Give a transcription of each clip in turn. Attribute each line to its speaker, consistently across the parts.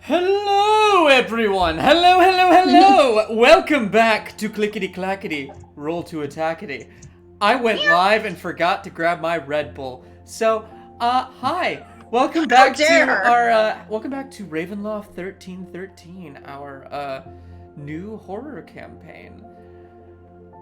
Speaker 1: Hello, everyone! Hello! Welcome back to Clickety Clackety, Roll to Attackety. I went live and forgot to grab my Red Bull. So, hi! Welcome back to Ravenloft 1313, our, new horror campaign.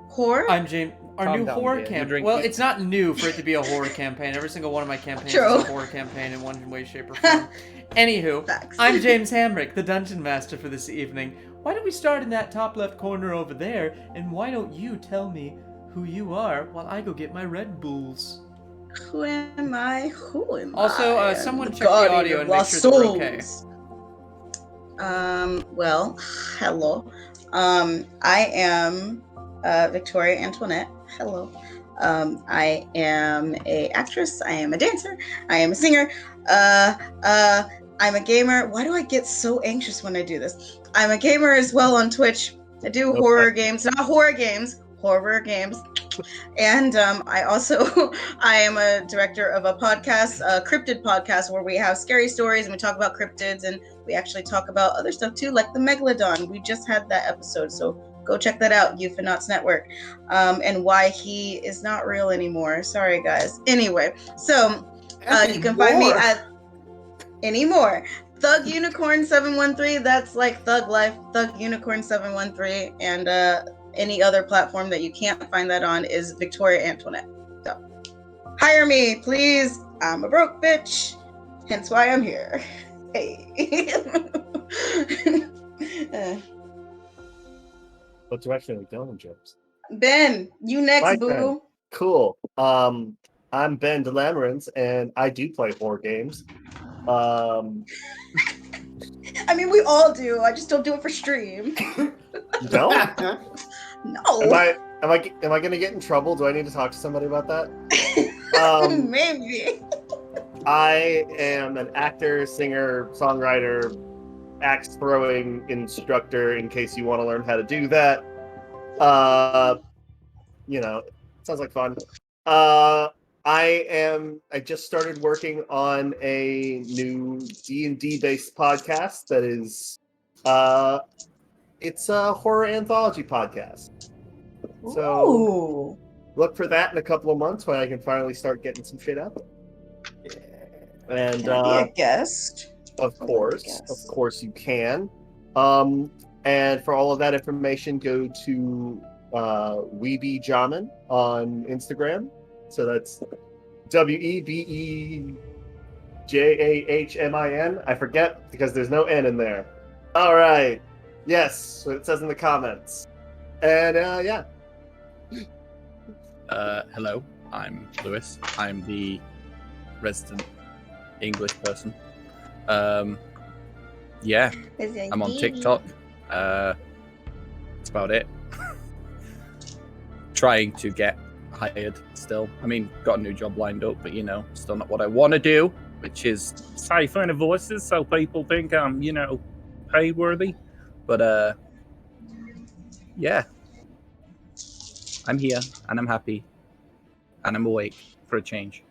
Speaker 2: Horror?
Speaker 1: I'm James. Our new horror campaign. Well, it's not new for it to be a horror campaign. Every single one of my campaigns is a horror campaign in one way, shape, or form. Anywho, I'm James Hamrick, the Dungeon Master for this evening. Why don't we start in that top left corner over there, and why don't you tell me who you are while I go get my Red Bulls?
Speaker 2: Who am I?
Speaker 1: Also, someone check the audio and make sure we're okay.
Speaker 2: Well, hello. I am Victoria Antoinette. Hello. I am a actress. I am a dancer. I am a singer. I'm a gamer. Why do I get so anxious when I do this? I'm a gamer as well on Twitch. I do horror games, not horror games, horror games. And I am a director of a podcast, a cryptid podcast, where we have scary stories and we talk about cryptids, and we actually talk about other stuff too, like the Megalodon. We just had that episode, so go check that out, Euphonauts Network, and why he is not real anymore. Sorry, guys. Anyway, so you can find me at anymore. Thug Unicorn 713. That's like Thug Life. Thug Unicorn 713, and any other platform that you can't find that on is Victoria Antoinette. So hire me, please. I'm a broke bitch, hence why I'm here. Hey.
Speaker 3: What direction are we going, James?
Speaker 2: Ben, you next,
Speaker 3: My
Speaker 2: boo.
Speaker 3: turn. Cool. I'm Ben DeLamerens, and I do play horror games.
Speaker 2: I mean, we all do. I just don't do it for stream.
Speaker 3: You don't?
Speaker 2: No.
Speaker 3: Am I gonna get in trouble? Do I need to talk to somebody about that?
Speaker 2: Maybe.
Speaker 3: I am an actor, singer, songwriter, axe throwing instructor, in case you want to learn how to do that. Sounds like fun. I just started working on a new D&D based podcast that is it's a horror anthology podcast. So
Speaker 2: Ooh.
Speaker 3: Look for that in a couple of months when I can finally start getting some shit out. And
Speaker 2: Can I be a guest?
Speaker 3: Of course you can. And for all of that information, go to Weebie Jamin on Instagram. So that's WEBEJAHMIN. I forget because there's no N in there. All right. Yes, what it says in the comments. And yeah.
Speaker 4: Hello, I'm Lewis. I'm the resident English person. Yeah, I'm on TikTok. That's about it. Trying to get hired still. I mean, got a new job lined up, but still not what I want to do, which is say funny voices so people think I'm, pay worthy. But yeah. I'm here and I'm happy and I'm awake for a change.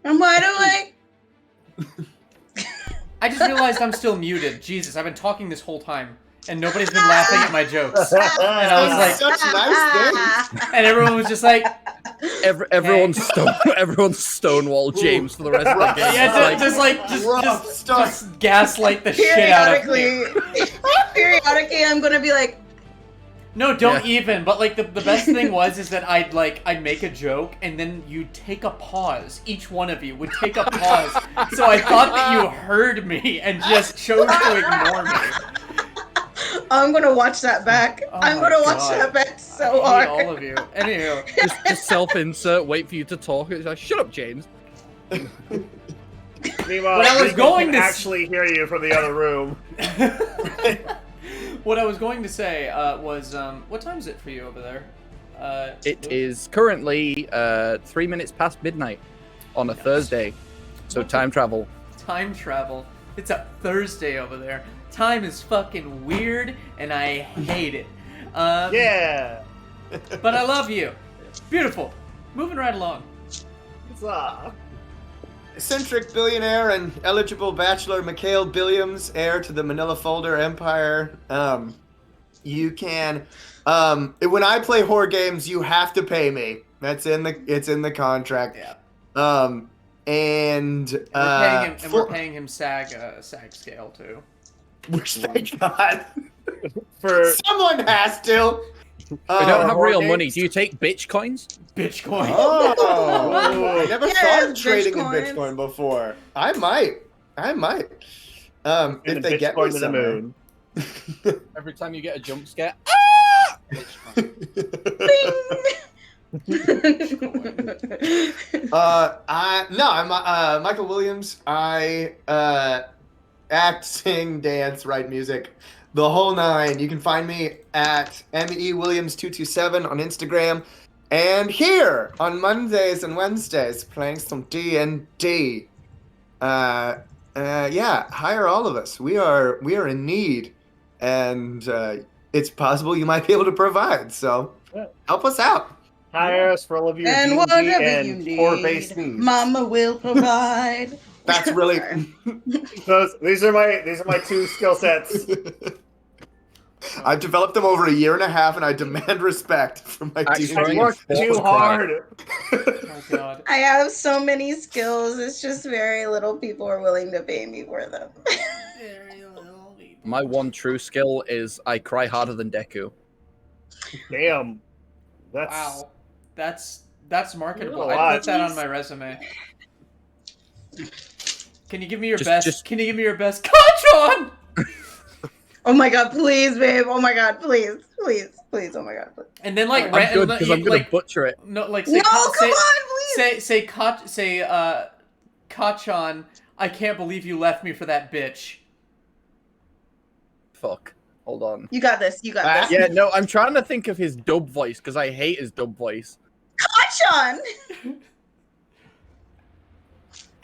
Speaker 2: I'm wide awake.
Speaker 1: I just realized I'm still muted. Jesus, I've been talking this whole time, and nobody's been laughing at my jokes. And I was like,
Speaker 5: such nice things.
Speaker 1: And everyone was just like,
Speaker 4: everyone's stonewall James for the rest of the game.
Speaker 1: Yeah, just gaslight the shit out of me.
Speaker 2: Periodically, I'm gonna be like,
Speaker 1: no, don't even. But like the best thing is that I'd make a joke and then you'd take a pause. Each one of you would take a pause. So I thought that you heard me and just chose to ignore me.
Speaker 2: I'm gonna watch that back.
Speaker 1: Oh
Speaker 2: I'm gonna watch that back so hard.
Speaker 1: I hate all of you. Anywho,
Speaker 4: just self-insert. Wait for you to talk. It's like, shut up, James.
Speaker 3: Meanwhile,
Speaker 1: What I was going to
Speaker 3: actually hear you from the other room.
Speaker 1: What I was going to say was, what time is it for you over there?
Speaker 4: It is currently 3 minutes past midnight on a Thursday. So time travel.
Speaker 1: Time travel. It's a Thursday over there. Time is fucking weird, and I hate it.
Speaker 3: Yeah.
Speaker 1: But I love you. Beautiful. Moving right along.
Speaker 3: Huzzah.
Speaker 6: eccentric billionaire and eligible bachelor Micheal Billiams, heir to the Manila Folder Empire. You can, when I play horror games, you have to pay me. It's in the contract.
Speaker 1: Yeah.
Speaker 6: And
Speaker 1: we're paying him SAG scale too.
Speaker 6: Which thank God. For someone has to.
Speaker 4: We don't have real money. Do you take bitcoins?
Speaker 1: Bitcoin.
Speaker 6: Oh, I never thought of trading in Bitcoin before. I might. If they get me
Speaker 3: to the moon.
Speaker 4: Every time you get a jump scare.
Speaker 6: I'm Michael Williams. I act, sing, dance, write music, the whole nine. You can find me at MEWilliams227 on Instagram, and here on Mondays and Wednesdays playing some D&D. Hire all of us. We are in need, and it's possible you might be able to provide. So help us out.
Speaker 3: Hire us for all of your
Speaker 2: and
Speaker 3: D&D
Speaker 2: whatever
Speaker 3: and
Speaker 2: you need,
Speaker 3: core-based needs.
Speaker 2: Mama will provide.
Speaker 6: That's really.
Speaker 3: These are my two skill sets.
Speaker 6: I've developed them over a year and a half, and I demand respect from my
Speaker 3: I
Speaker 6: team.
Speaker 3: worked too hard.
Speaker 1: Oh God.
Speaker 2: I have so many skills. It's just very little people are willing to pay me for them.
Speaker 4: My one true skill is I cry harder than Deku.
Speaker 3: Damn.
Speaker 1: Wow. That's marketable.
Speaker 3: What?
Speaker 1: I put that on my resume. Can you give me your best? Can you give me your best? Kachon!
Speaker 2: Oh my God, please, babe. Oh my God, please. Oh my God, please.
Speaker 1: And then like,
Speaker 4: I'm good because I'm gonna butcher it.
Speaker 1: No, like say,
Speaker 2: come on, please.
Speaker 1: Say Kachon, I can't believe you left me for that bitch.
Speaker 4: Fuck. Hold on.
Speaker 2: You got this.
Speaker 4: Yeah, no, I'm trying to think of his dub voice because I hate his dub voice.
Speaker 2: Kachon!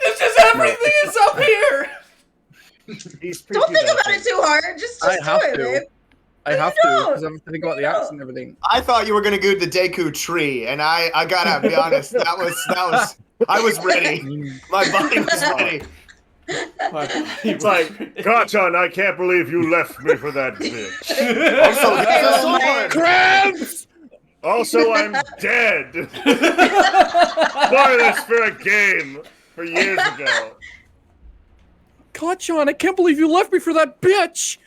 Speaker 1: It's just everything is up here.
Speaker 2: Don't think about it too hard. Just
Speaker 4: I have
Speaker 2: do it,
Speaker 4: to.
Speaker 2: babe.
Speaker 4: I have to because I have to think about the accent and everything.
Speaker 6: I thought you were gonna go the Deku tree, and I gotta be honest. That was I was ready. My body was ready.
Speaker 3: It's like, Kachan, I can't believe you left me for that bitch.
Speaker 6: Also, that's a sword.
Speaker 3: Cramps! Also, I'm dead. Bought this for a game for years ago.
Speaker 4: Kachan, I can't believe you left me for that bitch.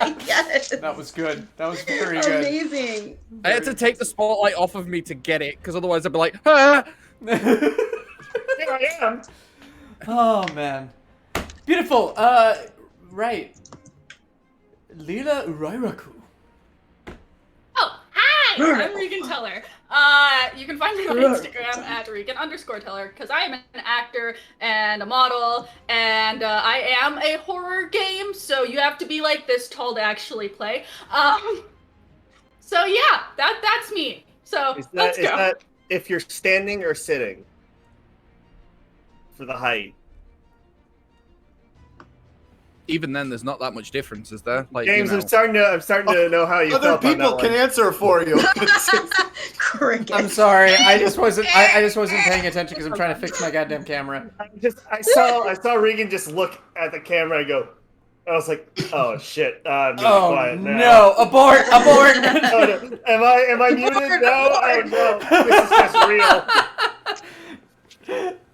Speaker 2: I get it.
Speaker 1: That was good. That was very good.
Speaker 2: Amazing.
Speaker 4: I had to take the spotlight off of me to get it because otherwise I'd be like, ah.
Speaker 3: Here I am.
Speaker 1: Oh man, beautiful. Right, Lila Rairaku.
Speaker 7: Oh, hi! I'm Regan Teller. You can find me on Instagram at Regan_Teller because I am an actor and a model, and I am a horror game, so you have to be like this tall to actually play. So yeah, that's me. So let's go.
Speaker 3: Is that if you're standing or sitting? For the height.
Speaker 4: Even then, there's not that much difference, is there? Like,
Speaker 3: James, I'm starting to know how you
Speaker 6: Other
Speaker 3: felt on
Speaker 6: people
Speaker 3: that
Speaker 6: can
Speaker 3: one.
Speaker 6: answer for you.
Speaker 1: I'm sorry. I just wasn't paying attention because I'm trying to fix my goddamn camera.
Speaker 3: I saw Regan just look at the camera and go. I was like, oh shit. I'm quiet now.
Speaker 1: No! Abort! Abort!
Speaker 3: Oh, no. Am I muted now? Oh no! This is just real.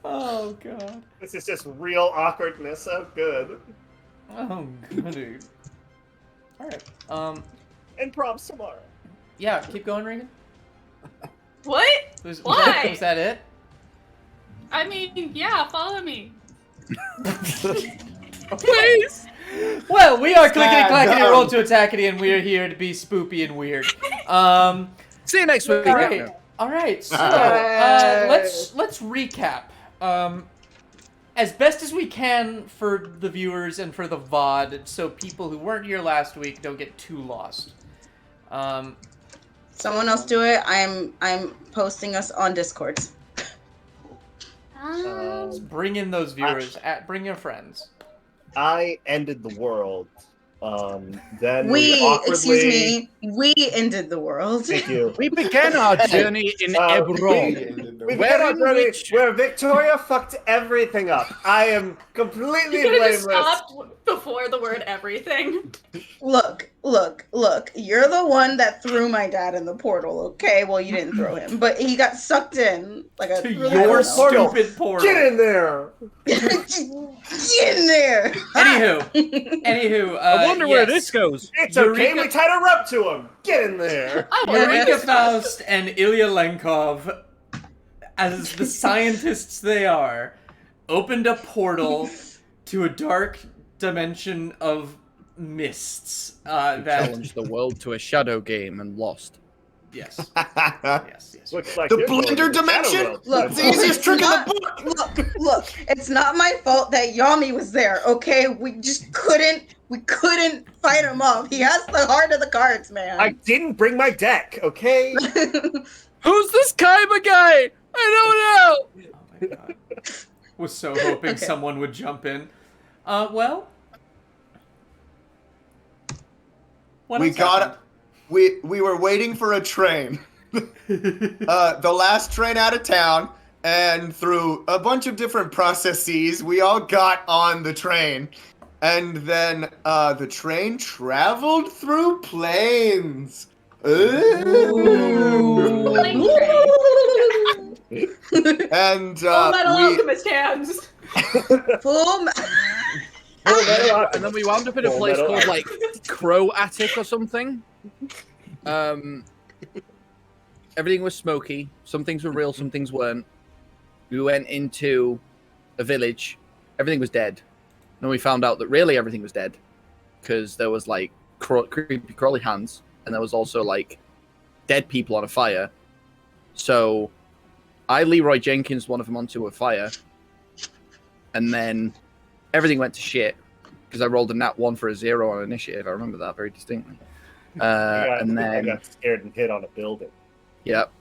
Speaker 1: Oh god.
Speaker 3: This is just real awkwardness. Oh good.
Speaker 1: Oh goody. Alright.
Speaker 3: Improv tomorrow.
Speaker 1: Yeah, keep going, Regan.
Speaker 7: What? Why?
Speaker 1: Was that it?
Speaker 7: I mean, yeah, follow me.
Speaker 1: Please! Well, we are clickety clackety roll to attackity, and we're here to be spoopy and weird.
Speaker 4: See you next week.
Speaker 1: Alright, so let's recap. As best as we can for the viewers and for the VOD, so people who weren't here last week don't get too lost.
Speaker 2: Someone else do it. I'm posting us on Discord.
Speaker 1: Bring in those viewers. Bring your friends.
Speaker 3: I ended the world. Then
Speaker 2: we
Speaker 3: awkwardly...
Speaker 2: we ended the world.
Speaker 3: Thank you.
Speaker 4: We began our journey in Ebron.
Speaker 3: Where Victoria fucked everything up. I am completely blameless.
Speaker 7: Stopped before the word everything.
Speaker 2: Look. You're the one that threw my dad in the portal, okay? Well, you didn't throw him, but he got sucked in like a
Speaker 1: your stupid portal.
Speaker 3: Get in there.
Speaker 2: Get in there.
Speaker 1: Anywho.
Speaker 4: I wonder where this goes.
Speaker 3: It's okay. We tied a rope to him. Get in there.
Speaker 1: Eureka, Faust, and Ilya Lenkov, as the scientists they are, opened a portal to a dark dimension of mists.
Speaker 4: That challenged the world to a shadow game and lost.
Speaker 1: Yes.
Speaker 3: Looks like
Speaker 6: the blender dimension.
Speaker 2: Look,
Speaker 6: it's the easiest trick in the book.
Speaker 2: Look. It's not my fault that Yami was there. Okay, we just couldn't fight him off. He has the heart of the cards, man.
Speaker 3: I didn't bring my deck. Okay.
Speaker 4: Who's this Kaiba guy? I don't know.
Speaker 1: Oh my god. Was so hoping someone would jump in. Well.
Speaker 6: We were waiting for a train. The last train out of town, and through a bunch of different processes, we all got on the train. And then the train traveled through planes.
Speaker 7: Ooh.
Speaker 6: And
Speaker 7: Full Metal Alchemist hands.
Speaker 4: And then we wound up in a place called like Crow Attic or something. Everything was smoky. Some things were real, some things weren't. We went into a village. Everything was dead. And we found out that really everything was dead, because there was like creepy crawly hands, and there was also like dead people on a fire. So I Leroy Jenkins one of them onto a fire, and then everything went to shit because I rolled a nat 1 for a 0 on initiative. I remember that very distinctly. And then
Speaker 3: I got scared and hit on a building.
Speaker 4: Yep.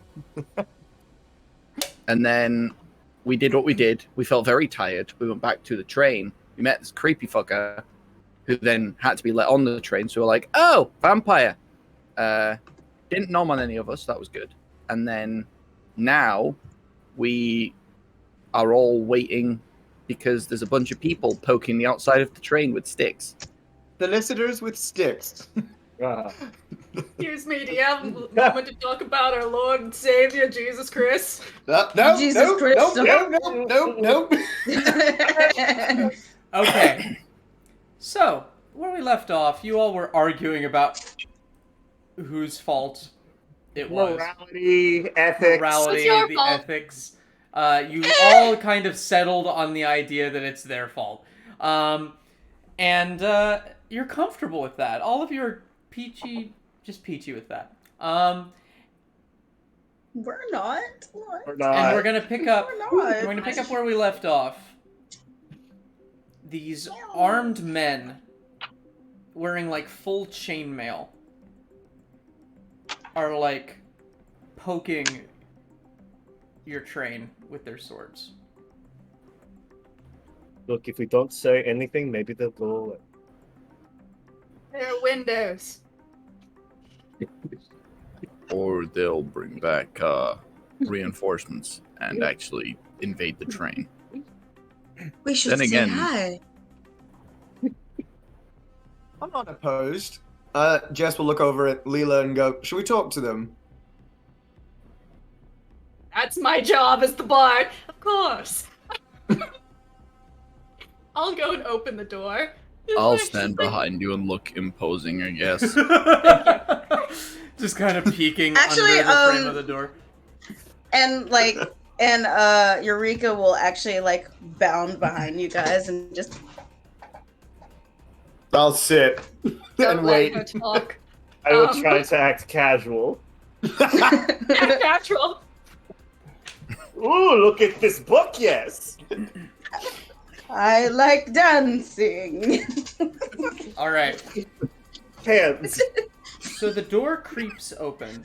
Speaker 4: And then we did what we did. We felt very tired. We went back to the train. We met this creepy fucker who then had to be let on the train. So we're like, oh, vampire. Didn't nom on any of us. That was good. And then now we are all waiting because there's a bunch of people poking the outside of the train with sticks.
Speaker 6: Solicitors with sticks.
Speaker 7: Excuse me, do you have a moment to talk about our Lord and Savior, Jesus Christ?
Speaker 6: No.
Speaker 1: Okay. So, where we left off, you all were arguing about whose fault it was.
Speaker 3: Morality, ethics.
Speaker 1: Morality,
Speaker 7: It's your
Speaker 1: the
Speaker 7: fault.
Speaker 1: ethics. You all kind of settled on the idea that it's their fault. And you're comfortable with that. All of you are just peachy with that.
Speaker 2: We're not.
Speaker 1: And we're gonna pick up.
Speaker 2: We're not.
Speaker 1: We're going to pick up where we left off. These armed men, wearing like full chainmail, are like poking your train with their swords.
Speaker 3: Look, if we don't say anything, maybe they'll go away.
Speaker 7: They're windows.
Speaker 4: Or they'll bring back reinforcements and actually invade the train.
Speaker 2: We should
Speaker 4: Then
Speaker 2: say
Speaker 4: again-
Speaker 2: hi.
Speaker 6: I'm not opposed. Jess will look over at Leela and go, should we talk to them?
Speaker 7: That's my job as the bard. Of course. I'll go and open the door.
Speaker 4: I'll stand behind you and look imposing, I guess.
Speaker 1: Just kind of peeking
Speaker 2: Actually,
Speaker 1: under the frame of the door.
Speaker 2: And Eureka will actually like bound behind you guys and just.
Speaker 6: I'll sit
Speaker 7: Don't
Speaker 6: and
Speaker 7: let
Speaker 6: wait.
Speaker 7: her talk.
Speaker 3: I will try to act casual.
Speaker 7: Act natural.
Speaker 3: Ooh, look at this book, yes.
Speaker 2: I like dancing.
Speaker 1: All right.
Speaker 3: Hands.
Speaker 1: So the door creeps open,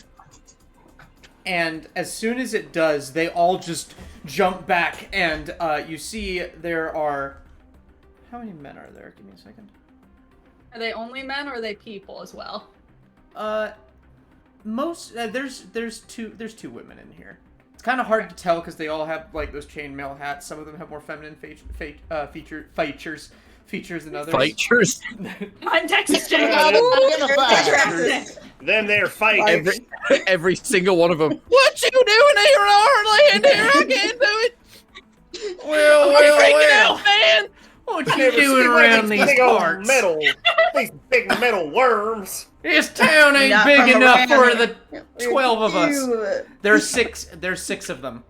Speaker 1: and as soon as it does, they all just jump back, and you see there are... How many men are there? Give me a second.
Speaker 7: Are they only men or are they people as well?
Speaker 1: There's two women in here. It's kind of hard to tell because they all have like those chainmail hats. Some of them have more feminine features than others.
Speaker 4: Features?
Speaker 7: I'm Texas Jane.
Speaker 3: Then they're fighting.
Speaker 4: Every single one of them. What you doing here, Arland? Here, I can't do it. Well, freaking out, man.
Speaker 1: What you doing around these parts?
Speaker 3: These big metal worms.
Speaker 1: This town ain't big enough for the 12 of us. There's six of them.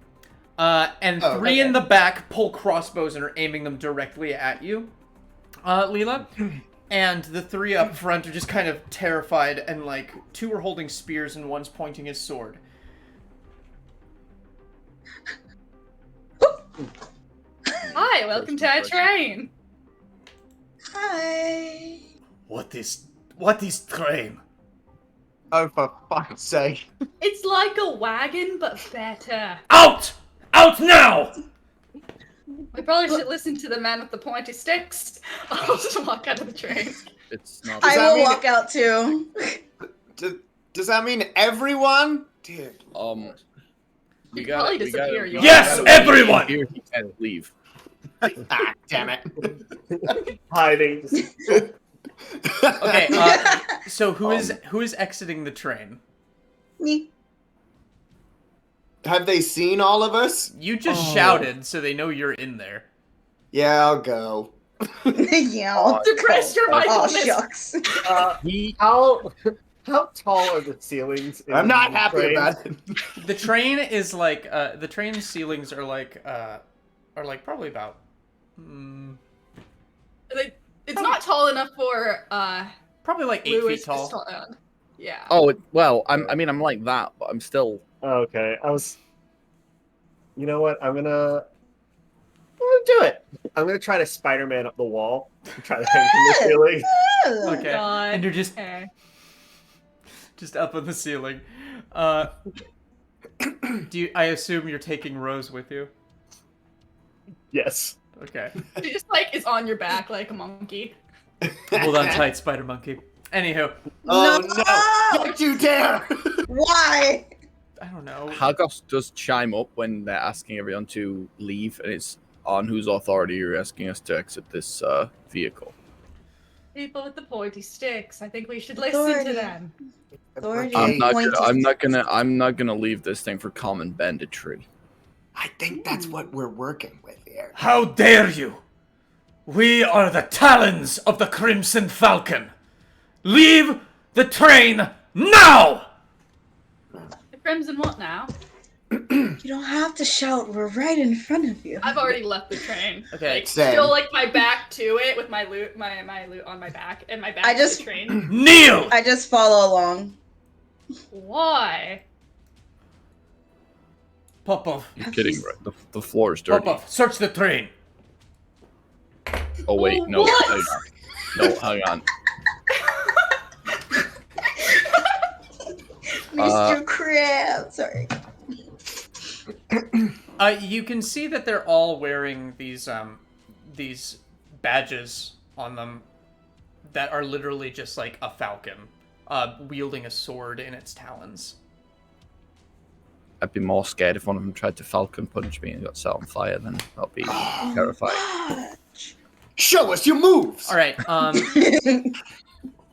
Speaker 1: And three in the back pull crossbows and are aiming them directly at you, Leela. And the three up front are just kind of terrified, and like two are holding spears and one's pointing his sword.
Speaker 7: Hi, welcome to our train.
Speaker 2: Hi.
Speaker 1: What is train?
Speaker 6: Oh, for fuck's sake.
Speaker 7: It's like a wagon, but better.
Speaker 1: Out! Out now!
Speaker 7: We probably should listen to the man with the pointy sticks. I'll just walk out of the train.
Speaker 4: It's not.
Speaker 2: I will walk out too.
Speaker 6: Does that mean everyone? Dude.
Speaker 4: We
Speaker 7: probably disappear.
Speaker 1: Yes, everyone!
Speaker 4: Here, he can't leave.
Speaker 6: Ah, damn it.
Speaker 3: Hiding.
Speaker 1: Okay, so who is exiting the train?
Speaker 2: Me.
Speaker 6: Have they seen all of us?
Speaker 1: You just shouted, so they know you're in there.
Speaker 6: Yeah, I'll go.
Speaker 2: Yeah.
Speaker 7: Depress your
Speaker 2: Oh,
Speaker 7: mindfulness.
Speaker 2: shucks.
Speaker 3: How tall are the ceilings?
Speaker 6: I'm not happy about it.
Speaker 1: The train is like the train ceilings are like probably about.
Speaker 7: It's not tall enough for
Speaker 1: Probably like 8
Speaker 7: Lewis
Speaker 1: feet tall.
Speaker 7: to tall. Yeah.
Speaker 4: Oh, well, I'm like that, but I'm still.
Speaker 3: Okay, You know what? I'm gonna do it. I'm gonna try to Spider-Man up the wall. Try to hang from the ceiling.
Speaker 1: Okay,
Speaker 7: God.
Speaker 1: and you're just up on the ceiling. I assume you're taking Rose with you?
Speaker 3: Yes.
Speaker 1: Okay.
Speaker 7: She just like is on your back like a monkey.
Speaker 1: Hold on tight, Spider Monkey. Anywho.
Speaker 6: Oh no! Don't you dare!
Speaker 2: Why?
Speaker 1: I don't know.
Speaker 4: Hagosk does chime up when they're asking everyone to leave, and it's on whose authority you're asking us to exit this vehicle.
Speaker 7: People with the pointy sticks. I think we should listen to them.
Speaker 4: I'm not gonna leave this thing for common banditry.
Speaker 6: I think that's what we're working with here.
Speaker 1: How dare you! We are the Talons of the Crimson Falcon. Leave the train now!
Speaker 7: The Crimson what now?
Speaker 2: You don't have to shout. We're right in front of you.
Speaker 7: I've already left the train.
Speaker 1: Okay.
Speaker 7: Like,
Speaker 6: Same.
Speaker 7: still like my back to it with my loot on my back and my back to the train.
Speaker 1: Kneel!
Speaker 2: I just follow along.
Speaker 7: Why?
Speaker 1: Popov.
Speaker 4: You're kidding, right? The floor is dirty.
Speaker 1: Popov, search the train.
Speaker 4: Oh wait, no,
Speaker 7: What?
Speaker 4: hang on. No, hang on.
Speaker 2: Mr. Crab. Sorry.
Speaker 1: You can see that they're all wearing these badges on them that are literally just like a falcon, wielding a sword in its talons.
Speaker 4: I'd be more scared if one of them tried to falcon punch me and got set on fire. Then I'll be terrified.
Speaker 6: Show us your moves!
Speaker 1: Alright,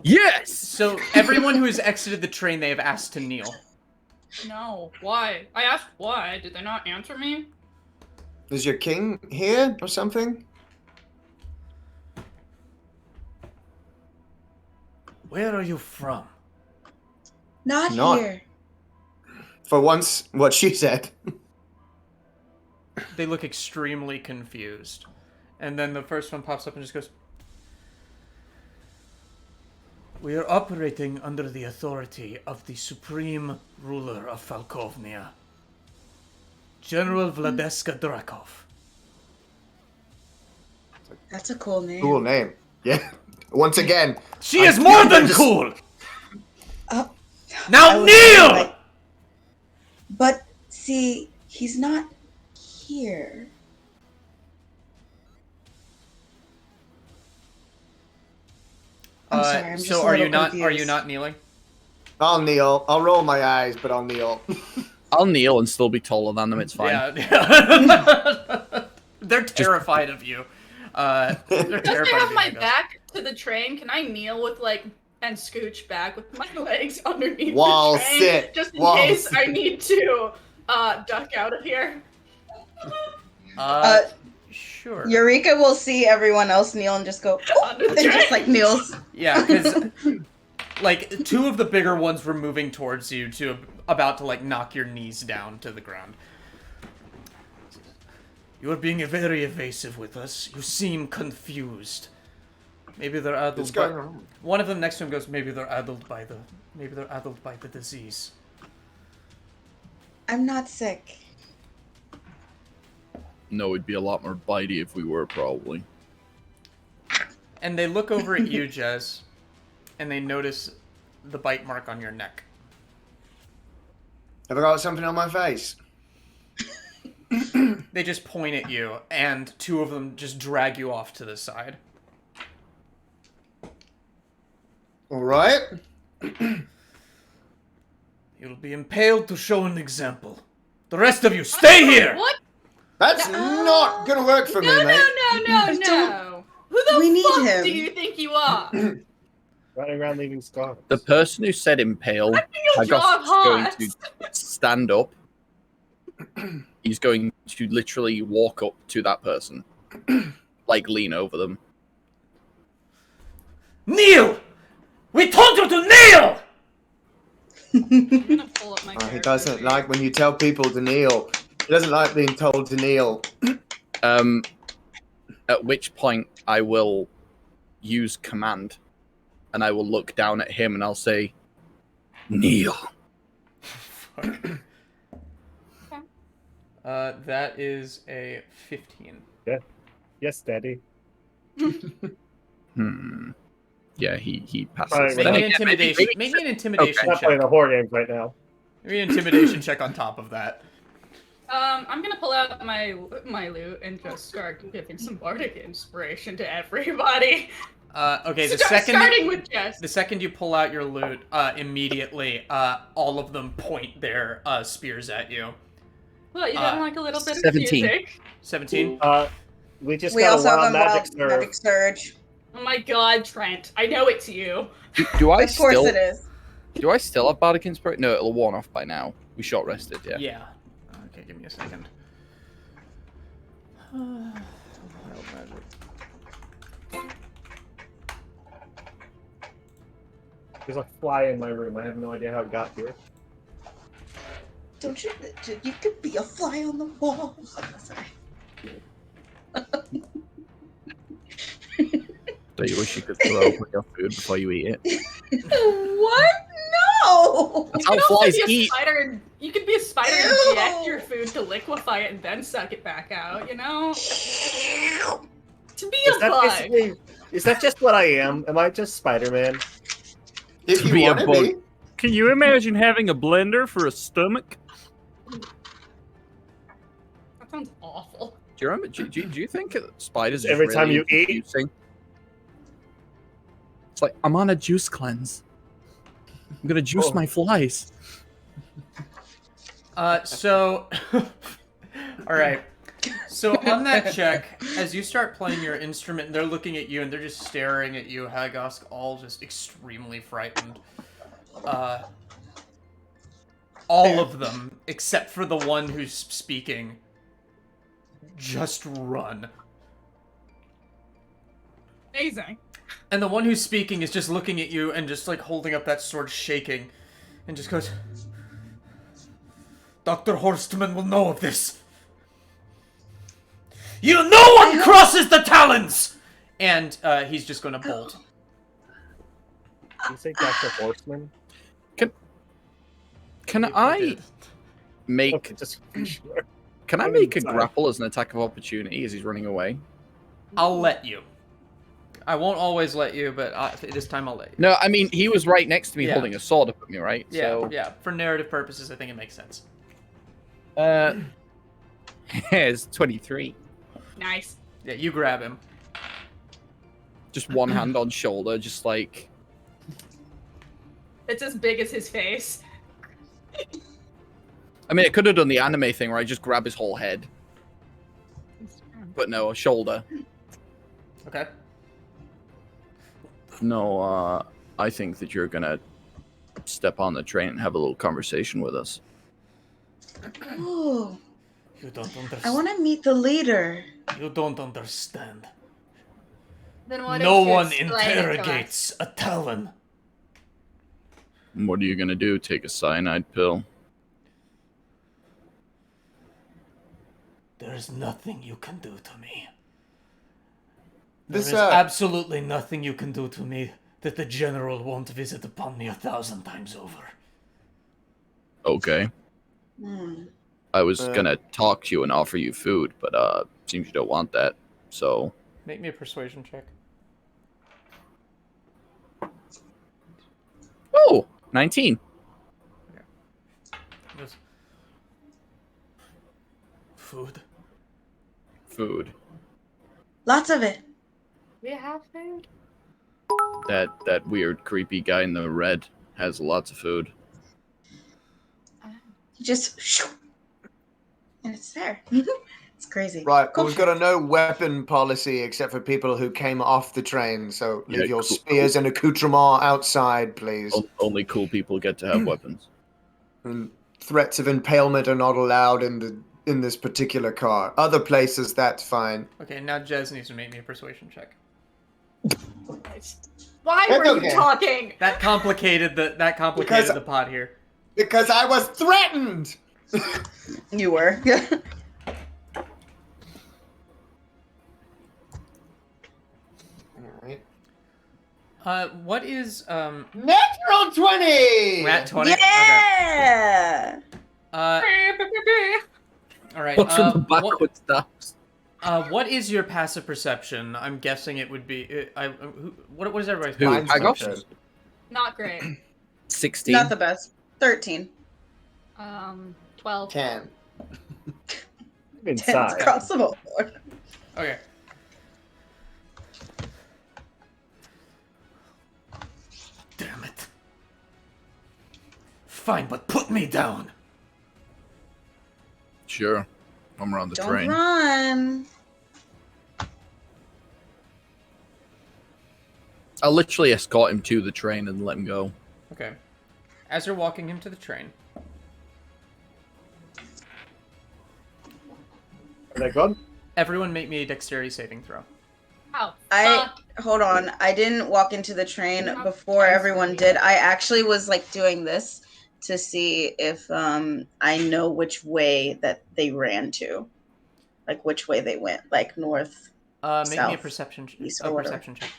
Speaker 4: Yes!
Speaker 1: so everyone who has exited the train, they have asked to kneel.
Speaker 7: No. Why? I asked why. Did they not answer me?
Speaker 6: Is your king here or something?
Speaker 1: Where are you from?
Speaker 2: Not
Speaker 6: Not-
Speaker 2: here.
Speaker 6: For once, what she said.
Speaker 1: They look extremely confused. And then the first one pops up and just goes, "We are operating under the authority of the supreme ruler of Falkovnia, General Vladeska Drakov."
Speaker 2: That's a cool name.
Speaker 6: Cool name. Yeah. Once again.
Speaker 1: She is more than cool!
Speaker 2: Oh,
Speaker 1: Now kneel!
Speaker 2: But see, he's not here. I'm sorry, I'm just
Speaker 1: so
Speaker 2: a
Speaker 1: are you
Speaker 2: little
Speaker 1: not
Speaker 2: confused.
Speaker 1: are you not kneeling?
Speaker 6: I'll kneel. I'll roll my eyes, but I'll kneel.
Speaker 4: I'll kneel and still be taller than them. It's fine.
Speaker 1: Yeah. They're terrified of you. They're
Speaker 7: Because
Speaker 1: terrified
Speaker 7: I have
Speaker 1: of
Speaker 7: my
Speaker 1: you,
Speaker 7: back to the train, can I kneel with and scooch back with my legs underneath
Speaker 6: Wall
Speaker 7: the train,
Speaker 6: sit.
Speaker 7: just in
Speaker 6: Wall
Speaker 7: case
Speaker 6: sit.
Speaker 7: I need to duck out of here?
Speaker 1: Sure.
Speaker 2: Eureka will see everyone else kneel and just go,
Speaker 7: Under the
Speaker 2: and
Speaker 7: train.
Speaker 2: just kneels.
Speaker 1: Yeah, because two of the bigger ones were moving towards you, about to knock your knees down to the ground. You are being very evasive with us. You seem confused. Maybe they're addled.
Speaker 6: What's going on?
Speaker 1: One of them next to him goes, maybe they're addled by the disease.
Speaker 2: I'm not sick.
Speaker 4: No, it'd be a lot more bitey if we were, probably.
Speaker 1: And they look over at you, Jez, and they notice the bite mark on your neck.
Speaker 6: Have I got something on my face?
Speaker 1: They just point at you, and two of them just drag you off to the side.
Speaker 6: All right.
Speaker 1: You'll be impaled to show an example. The rest of you, stay here!
Speaker 7: What?
Speaker 6: That's not gonna work for me, mate.
Speaker 7: No. Who the
Speaker 2: We need
Speaker 7: fuck
Speaker 2: him.
Speaker 7: do you think you are?
Speaker 3: Running around leaving scars.
Speaker 4: The person who said impale,
Speaker 7: Your job
Speaker 4: is going
Speaker 7: hot.
Speaker 4: to stand up. He's going to literally walk up to that person. Lean over them.
Speaker 1: Kneel! We told you to kneel!
Speaker 7: I'm gonna pull up my
Speaker 6: He
Speaker 7: character
Speaker 6: doesn't
Speaker 7: sheet.
Speaker 6: like when you tell people to kneel. He doesn't like being told to kneel.
Speaker 4: At which point I will use command, and I will look down at him and I'll say, kneel.
Speaker 1: That is a 15.
Speaker 3: Yeah. Yes, Daddy.
Speaker 4: Yeah, he passes.
Speaker 3: Alright,
Speaker 1: Make
Speaker 3: well,
Speaker 1: an intimidation. Make me an intimidation
Speaker 3: I'm not playing
Speaker 1: check.
Speaker 3: the horror games right now.
Speaker 1: Make me an intimidation check on top of that.
Speaker 7: I'm gonna pull out my loot and just start giving some bardic inspiration to everybody.
Speaker 1: Okay,
Speaker 7: Starting with Jess.
Speaker 1: the second you pull out your loot, immediately, all of them point their spears at you.
Speaker 7: Well, you got like a little bit
Speaker 4: 17.
Speaker 7: of music.
Speaker 1: 17.
Speaker 3: We just
Speaker 2: We
Speaker 3: got
Speaker 2: also
Speaker 3: a
Speaker 2: have
Speaker 3: wild
Speaker 2: a
Speaker 3: magic
Speaker 2: wild magic surge.
Speaker 7: Oh my god, Trent. I know it's you.
Speaker 4: Do I
Speaker 2: Of course
Speaker 4: still?
Speaker 2: it is.
Speaker 4: Do I still have bardic inspiration? No, it'll worn off by now. We short rested. Yeah.
Speaker 1: Yeah. Okay, give me a second. Wild magic.
Speaker 3: There's a fly in my room. I have no idea how it got here.
Speaker 2: Don't you? You could be a fly on the wall. Sorry.
Speaker 4: Don't you wish you could throw up your food before you eat it?
Speaker 2: What? No.
Speaker 4: That's
Speaker 7: You
Speaker 4: how
Speaker 7: could also
Speaker 4: flies
Speaker 7: be a
Speaker 4: eat.
Speaker 7: spider. You could be a spider and
Speaker 2: Ew.
Speaker 7: inject your food to liquefy it and then suck it back out. You know. To be a bug.
Speaker 3: Is that just what I am? Am I just Spider-Man?
Speaker 6: If
Speaker 4: To
Speaker 6: you
Speaker 4: be a
Speaker 6: want to
Speaker 4: bug.
Speaker 6: be.
Speaker 4: Can you imagine having a blender for a stomach?
Speaker 7: That sounds awful.
Speaker 4: Do you remember? Do you think that spiders?
Speaker 3: Every
Speaker 4: is
Speaker 3: time
Speaker 4: really
Speaker 3: you eat?
Speaker 4: confusing? It's like I'm on a juice cleanse. I'm gonna juice my flies.
Speaker 1: So, all right. So on that check, as you start playing your instrument, they're looking at you and they're just staring at you, Hagosk, all just extremely frightened. All of them, except for the one who's speaking, just run.
Speaker 7: Amazing.
Speaker 1: And the one who's speaking is just looking at you and just holding up that sword, shaking, and just goes, Dr. Horstman will know of this. No one crosses the Talons! And he's just going to bolt.
Speaker 3: Did you say Dr. Horseman?
Speaker 4: Can I make?
Speaker 3: Okay, just sure.
Speaker 4: Can I make a grapple as an attack of opportunity as he's running away?
Speaker 1: I'll let you. I won't always let you, but this time I'll let you.
Speaker 4: No, I mean he was right next to me
Speaker 1: Yeah.
Speaker 4: holding a sword up at me, right?
Speaker 1: Yeah,
Speaker 4: So,
Speaker 1: yeah. For narrative purposes, I think it makes sense.
Speaker 4: It's 23.
Speaker 7: Nice.
Speaker 1: Yeah, you grab him.
Speaker 4: Just one hand on shoulder, just like.
Speaker 7: It's as big as his face.
Speaker 4: I mean, it could have done the anime thing where I just grab his whole head. But no, a shoulder.
Speaker 1: Okay.
Speaker 4: No, I think that you're gonna step on the train and have a little conversation with us.
Speaker 2: Ooh,
Speaker 1: You don't understand.
Speaker 2: I want to meet the leader.
Speaker 1: You don't understand.
Speaker 7: Then why
Speaker 1: No
Speaker 7: don't you
Speaker 1: one
Speaker 7: explain it to
Speaker 1: interrogates
Speaker 7: us?
Speaker 1: a Talon.
Speaker 4: What are you gonna do? Take a cyanide pill?
Speaker 1: There's nothing you can do to me.
Speaker 6: This,
Speaker 1: There is absolutely nothing you can do to me that the General won't visit upon me 1,000 times over.
Speaker 4: Okay. I was gonna talk to you and offer you food, but seems you don't want that. So
Speaker 1: Make me a persuasion check.
Speaker 4: oh, 19.
Speaker 1: Yes. Food.
Speaker 4: Food.
Speaker 2: Lots of it.
Speaker 7: We have food.
Speaker 4: That weird, creepy guy in the red has lots of food.
Speaker 2: You just and it's there. It's crazy.
Speaker 6: Right,
Speaker 2: Go
Speaker 6: we've
Speaker 2: for
Speaker 6: got
Speaker 2: it.
Speaker 6: a no weapon policy except for people who came off the train. So leave
Speaker 4: Yeah,
Speaker 6: your
Speaker 4: cool.
Speaker 6: spears and accoutrements outside, please.
Speaker 4: Only cool people get to have weapons.
Speaker 6: And threats of impalement are not allowed in this particular car. Other places, that's fine.
Speaker 1: Okay, now Jez needs to make me a persuasion check.
Speaker 7: Why
Speaker 6: That's
Speaker 7: were you
Speaker 6: okay.
Speaker 7: talking?
Speaker 1: That complicated
Speaker 6: Because-
Speaker 1: the pot here.
Speaker 6: Because I was threatened!
Speaker 2: You were.
Speaker 6: Alright.
Speaker 1: What is
Speaker 6: Natural 20!
Speaker 1: Nat 20?
Speaker 2: Yeah.
Speaker 1: Okay. All right.
Speaker 4: What's with the backward steps?
Speaker 1: What is your passive perception? I'm guessing it would be. What is everybody's
Speaker 4: Who?
Speaker 1: passive
Speaker 6: Mine's
Speaker 1: perception?
Speaker 6: not good.
Speaker 7: Not great.
Speaker 4: 16.
Speaker 2: Not the best. 13.
Speaker 7: 12.
Speaker 6: 10.
Speaker 2: Tens
Speaker 3: Inside.
Speaker 2: across the board.
Speaker 1: Okay. Damn it. Fine, but put me down.
Speaker 4: Sure. I'm around the
Speaker 2: Don't
Speaker 4: train.
Speaker 2: run.
Speaker 4: I'll literally escort him to the train and let him go.
Speaker 1: Okay. As you're walking him to the train.
Speaker 3: Are they good?
Speaker 1: Everyone make me a dexterity saving throw.
Speaker 7: How?
Speaker 2: Hold on. I didn't walk into the train before everyone did. I actually was like doing this to see if I know which way that they ran to, like which way they went, like north.
Speaker 1: Make me a
Speaker 2: South,
Speaker 1: perception
Speaker 2: east, or whatever.
Speaker 1: perception check.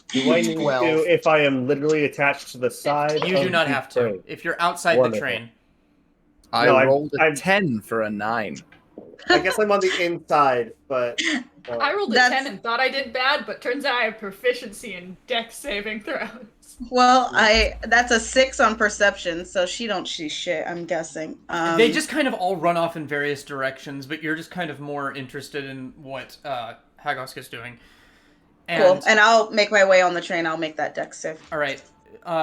Speaker 3: Do I need
Speaker 6: 12.
Speaker 3: to if I am literally attached to the side?
Speaker 1: You
Speaker 3: of
Speaker 1: do not
Speaker 3: the
Speaker 1: have to.
Speaker 3: train?
Speaker 1: If you're outside
Speaker 3: Wonderful.
Speaker 1: the train.
Speaker 4: I
Speaker 3: No,
Speaker 4: rolled a
Speaker 3: I'm-
Speaker 4: 10 for a 9.
Speaker 3: I guess I'm on the inside, but
Speaker 7: I rolled a
Speaker 2: That's-
Speaker 7: 10 and thought I did bad, but turns out I have proficiency in dex saving throws.
Speaker 2: Well, that's a 6 on perception, so she don't see shit. I'm guessing.
Speaker 1: They just kind of all run off in various directions, but you're just kind of more interested in what Hagosk is doing.
Speaker 2: cool. And I'll make my way on the train. I'll make that dex save.
Speaker 1: All right.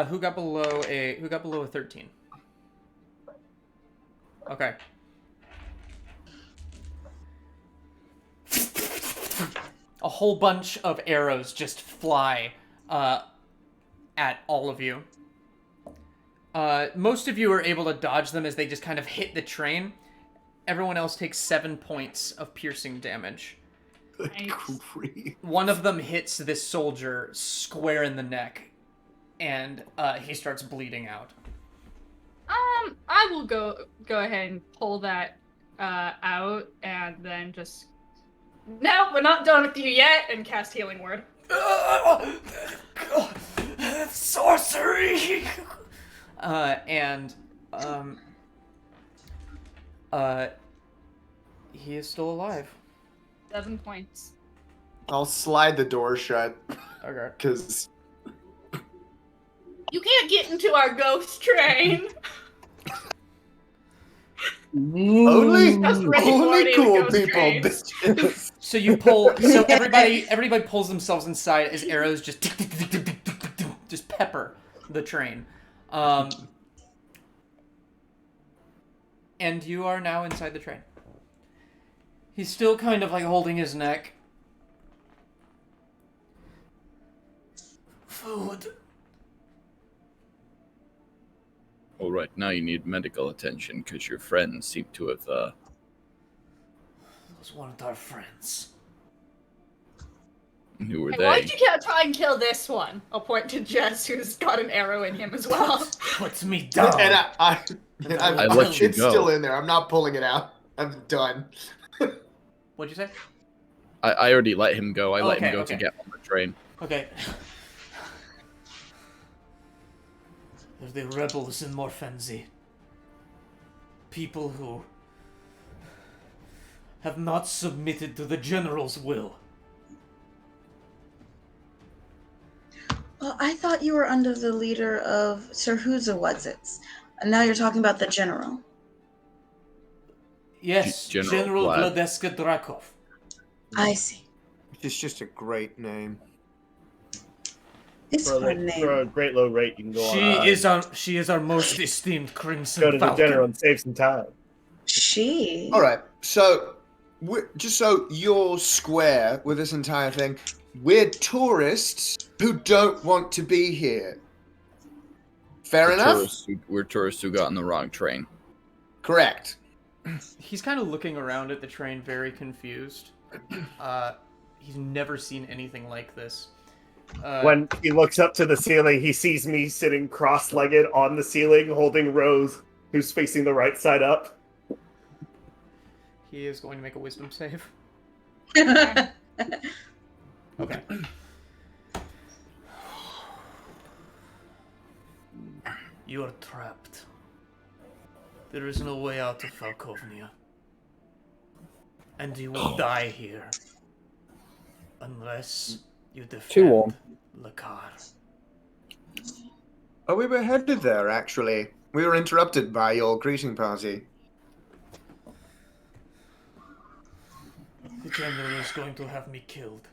Speaker 1: Who got below a 13? Okay. A whole bunch of arrows just fly at all of you. Most of you are able to dodge them as they just kind of hit the train. Everyone else takes 7 points of piercing damage.
Speaker 7: Nice.
Speaker 1: One of them hits this soldier square in the neck, and he starts bleeding out.
Speaker 7: I will go ahead and pull that out, and then just. No, we're not done with you yet, and cast Healing Word.
Speaker 1: Sorcery! He is still alive.
Speaker 7: 7 points.
Speaker 6: I'll slide the door shut,
Speaker 1: Okay.
Speaker 6: because
Speaker 7: You can't get into our ghost train.
Speaker 6: only
Speaker 7: Just ready for
Speaker 6: only
Speaker 7: it in
Speaker 6: cool
Speaker 7: ghost
Speaker 6: people,
Speaker 7: train.
Speaker 6: bitches.
Speaker 1: So you pull. So everybody pulls themselves inside as arrows just tick, tick, tick, tick, tick, tick, tick, tick, just pepper the train. And you are now inside the train. He's still kind of like holding his neck. Food.
Speaker 4: All right, now you need medical attention because your friends seem to have.
Speaker 1: Those weren't our friends.
Speaker 4: Who were
Speaker 7: Hey,
Speaker 4: they?
Speaker 7: why did you try and kill this one? I'll point to Jess, who's got an arrow in him as well.
Speaker 1: Put me down.
Speaker 6: And
Speaker 4: I let you
Speaker 6: it's
Speaker 4: go.
Speaker 6: still in there. I'm not pulling it out. I'm done.
Speaker 1: What'd you say?
Speaker 4: I already let him go. I let him go
Speaker 1: okay.
Speaker 4: to get on the train.
Speaker 1: Okay. They're the rebels in Morfenzi. People who have not submitted to the general's will.
Speaker 2: Well, I thought you were under the leader of Sir Huzawadzits, and now you're talking about the general.
Speaker 1: Yes, General Vladeska Drakov.
Speaker 2: I see.
Speaker 6: It's just a great name.
Speaker 2: It's a fun name.
Speaker 3: For a great low rate, you can go on.
Speaker 1: She is our most esteemed Crimson
Speaker 3: Go to the
Speaker 1: Falcon.
Speaker 3: general and save some time.
Speaker 2: She.
Speaker 6: All right, so just so you're square with this entire thing, we're tourists who don't want to be here. Fair enough?
Speaker 4: We're tourists who got on the wrong train.
Speaker 6: Correct.
Speaker 1: He's kind of looking around at the train, very confused. He's never seen anything like this.
Speaker 3: When he looks up to the ceiling, he sees me sitting cross-legged on the ceiling, holding Rose, who's facing the right side up.
Speaker 1: He is going to make a wisdom save. Okay. You are trapped. There is no way out of Falkovnia. And you will die here. Unless you defend Lakar.
Speaker 6: Oh, we were headed there, actually. We were interrupted by your greeting party.
Speaker 1: The general is going to have me killed.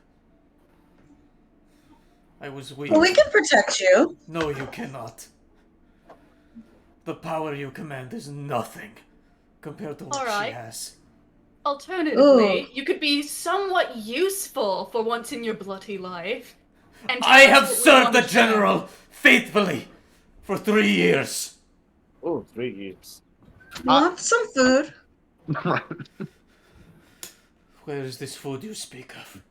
Speaker 1: I was weak.
Speaker 2: Well, we can protect you.
Speaker 1: No, you cannot. The power you command is nothing compared to what she has.
Speaker 7: Alternatively, you could be somewhat useful for once in your bloody life. And
Speaker 1: I have served the general faithfully for 3 years.
Speaker 3: Oh, 3 years.
Speaker 2: Want some food?
Speaker 1: Where is this food you speak of?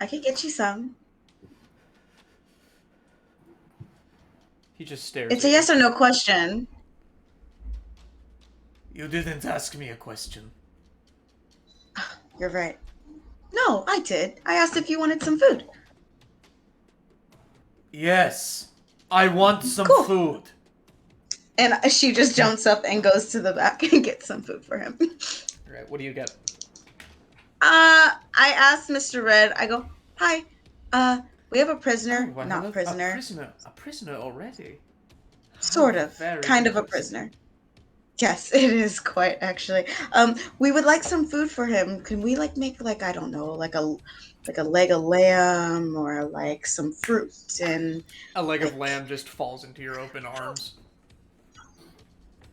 Speaker 2: I can get you some.
Speaker 1: He just stares.
Speaker 2: It's a yes or no question.
Speaker 1: You didn't ask me a question.
Speaker 2: You're right. No, I did. I asked if you wanted some food.
Speaker 1: Yes, I want some food.
Speaker 2: And she just jumps up and goes to the back and gets some food for him.
Speaker 1: All right, what do you get?
Speaker 2: I asked Mr. Red, I go, hi, we have a prisoner.
Speaker 1: Oh,
Speaker 2: Not prisoner.
Speaker 1: A prisoner already?
Speaker 2: Sort of. Kind of a prisoner. Yes, it is quite, actually. We would like some food for him. Can we, make, I don't know, like a leg of lamb or, some fruit and...
Speaker 1: A leg of lamb just falls into your open arms.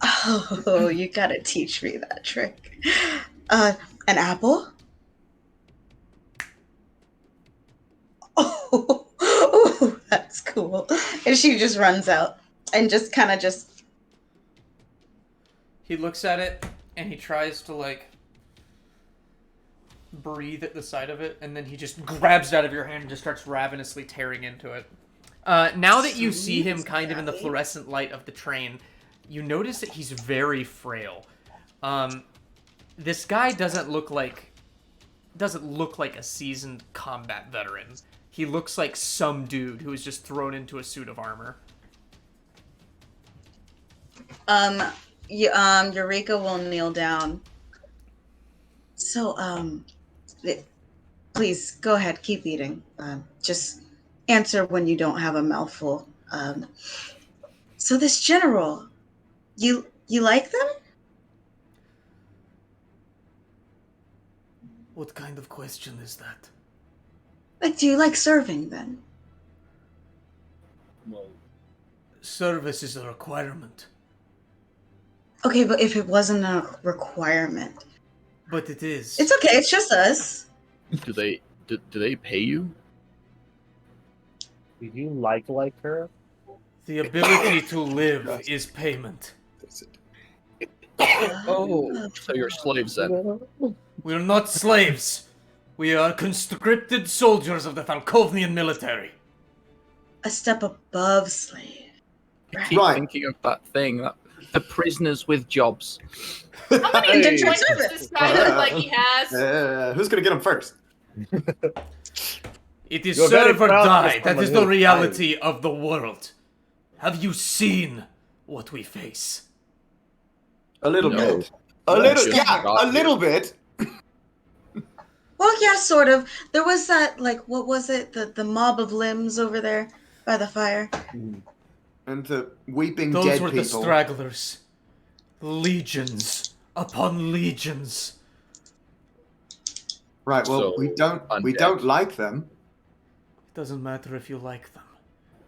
Speaker 2: Oh, you gotta teach me that trick. An apple? Oh, that's cool. And she just runs out and just kind of just...
Speaker 1: He looks at it and he tries to breathe at the sight of it, and then he just grabs it out of your hand and just starts ravenously tearing into it. Now that you see him kind of in the fluorescent light of the train, you notice that he's very frail. This guy doesn't look like a seasoned combat veteran. He looks like some dude who was just thrown into a suit of armor.
Speaker 2: Eureka will kneel down. So, please go ahead, keep eating. Just answer when you don't have a mouthful. So this general, you like them?
Speaker 1: What kind of question is that?
Speaker 2: Do you like serving then?
Speaker 1: Well, service is a requirement.
Speaker 2: Okay, but if it wasn't a requirement.
Speaker 1: But it is.
Speaker 2: It's okay, it's just us.
Speaker 4: Do they pay you?
Speaker 3: Do you like her?
Speaker 1: The ability to live is payment.
Speaker 4: Oh, so you're slaves then?
Speaker 1: We're not slaves. We are conscripted soldiers of the Falkovnian military.
Speaker 2: A step above slave.
Speaker 4: I keep thinking of that thing, the prisoners with jobs.
Speaker 7: How many indentured servants does this guy look like he has?
Speaker 6: Who's gonna get him first?
Speaker 1: It is serve or die. That is the reality of the world. Have you seen what we face?
Speaker 6: A little bit. A little bit.
Speaker 2: Well, yeah, sort of. There was that, like, what was it? The mob of limbs over there by the fire.
Speaker 6: And the weeping
Speaker 1: Those
Speaker 6: dead
Speaker 1: were
Speaker 6: people.
Speaker 1: the stragglers. Legions upon legions.
Speaker 6: Right, well,
Speaker 4: So,
Speaker 6: we don't like them.
Speaker 1: It doesn't matter if you like them.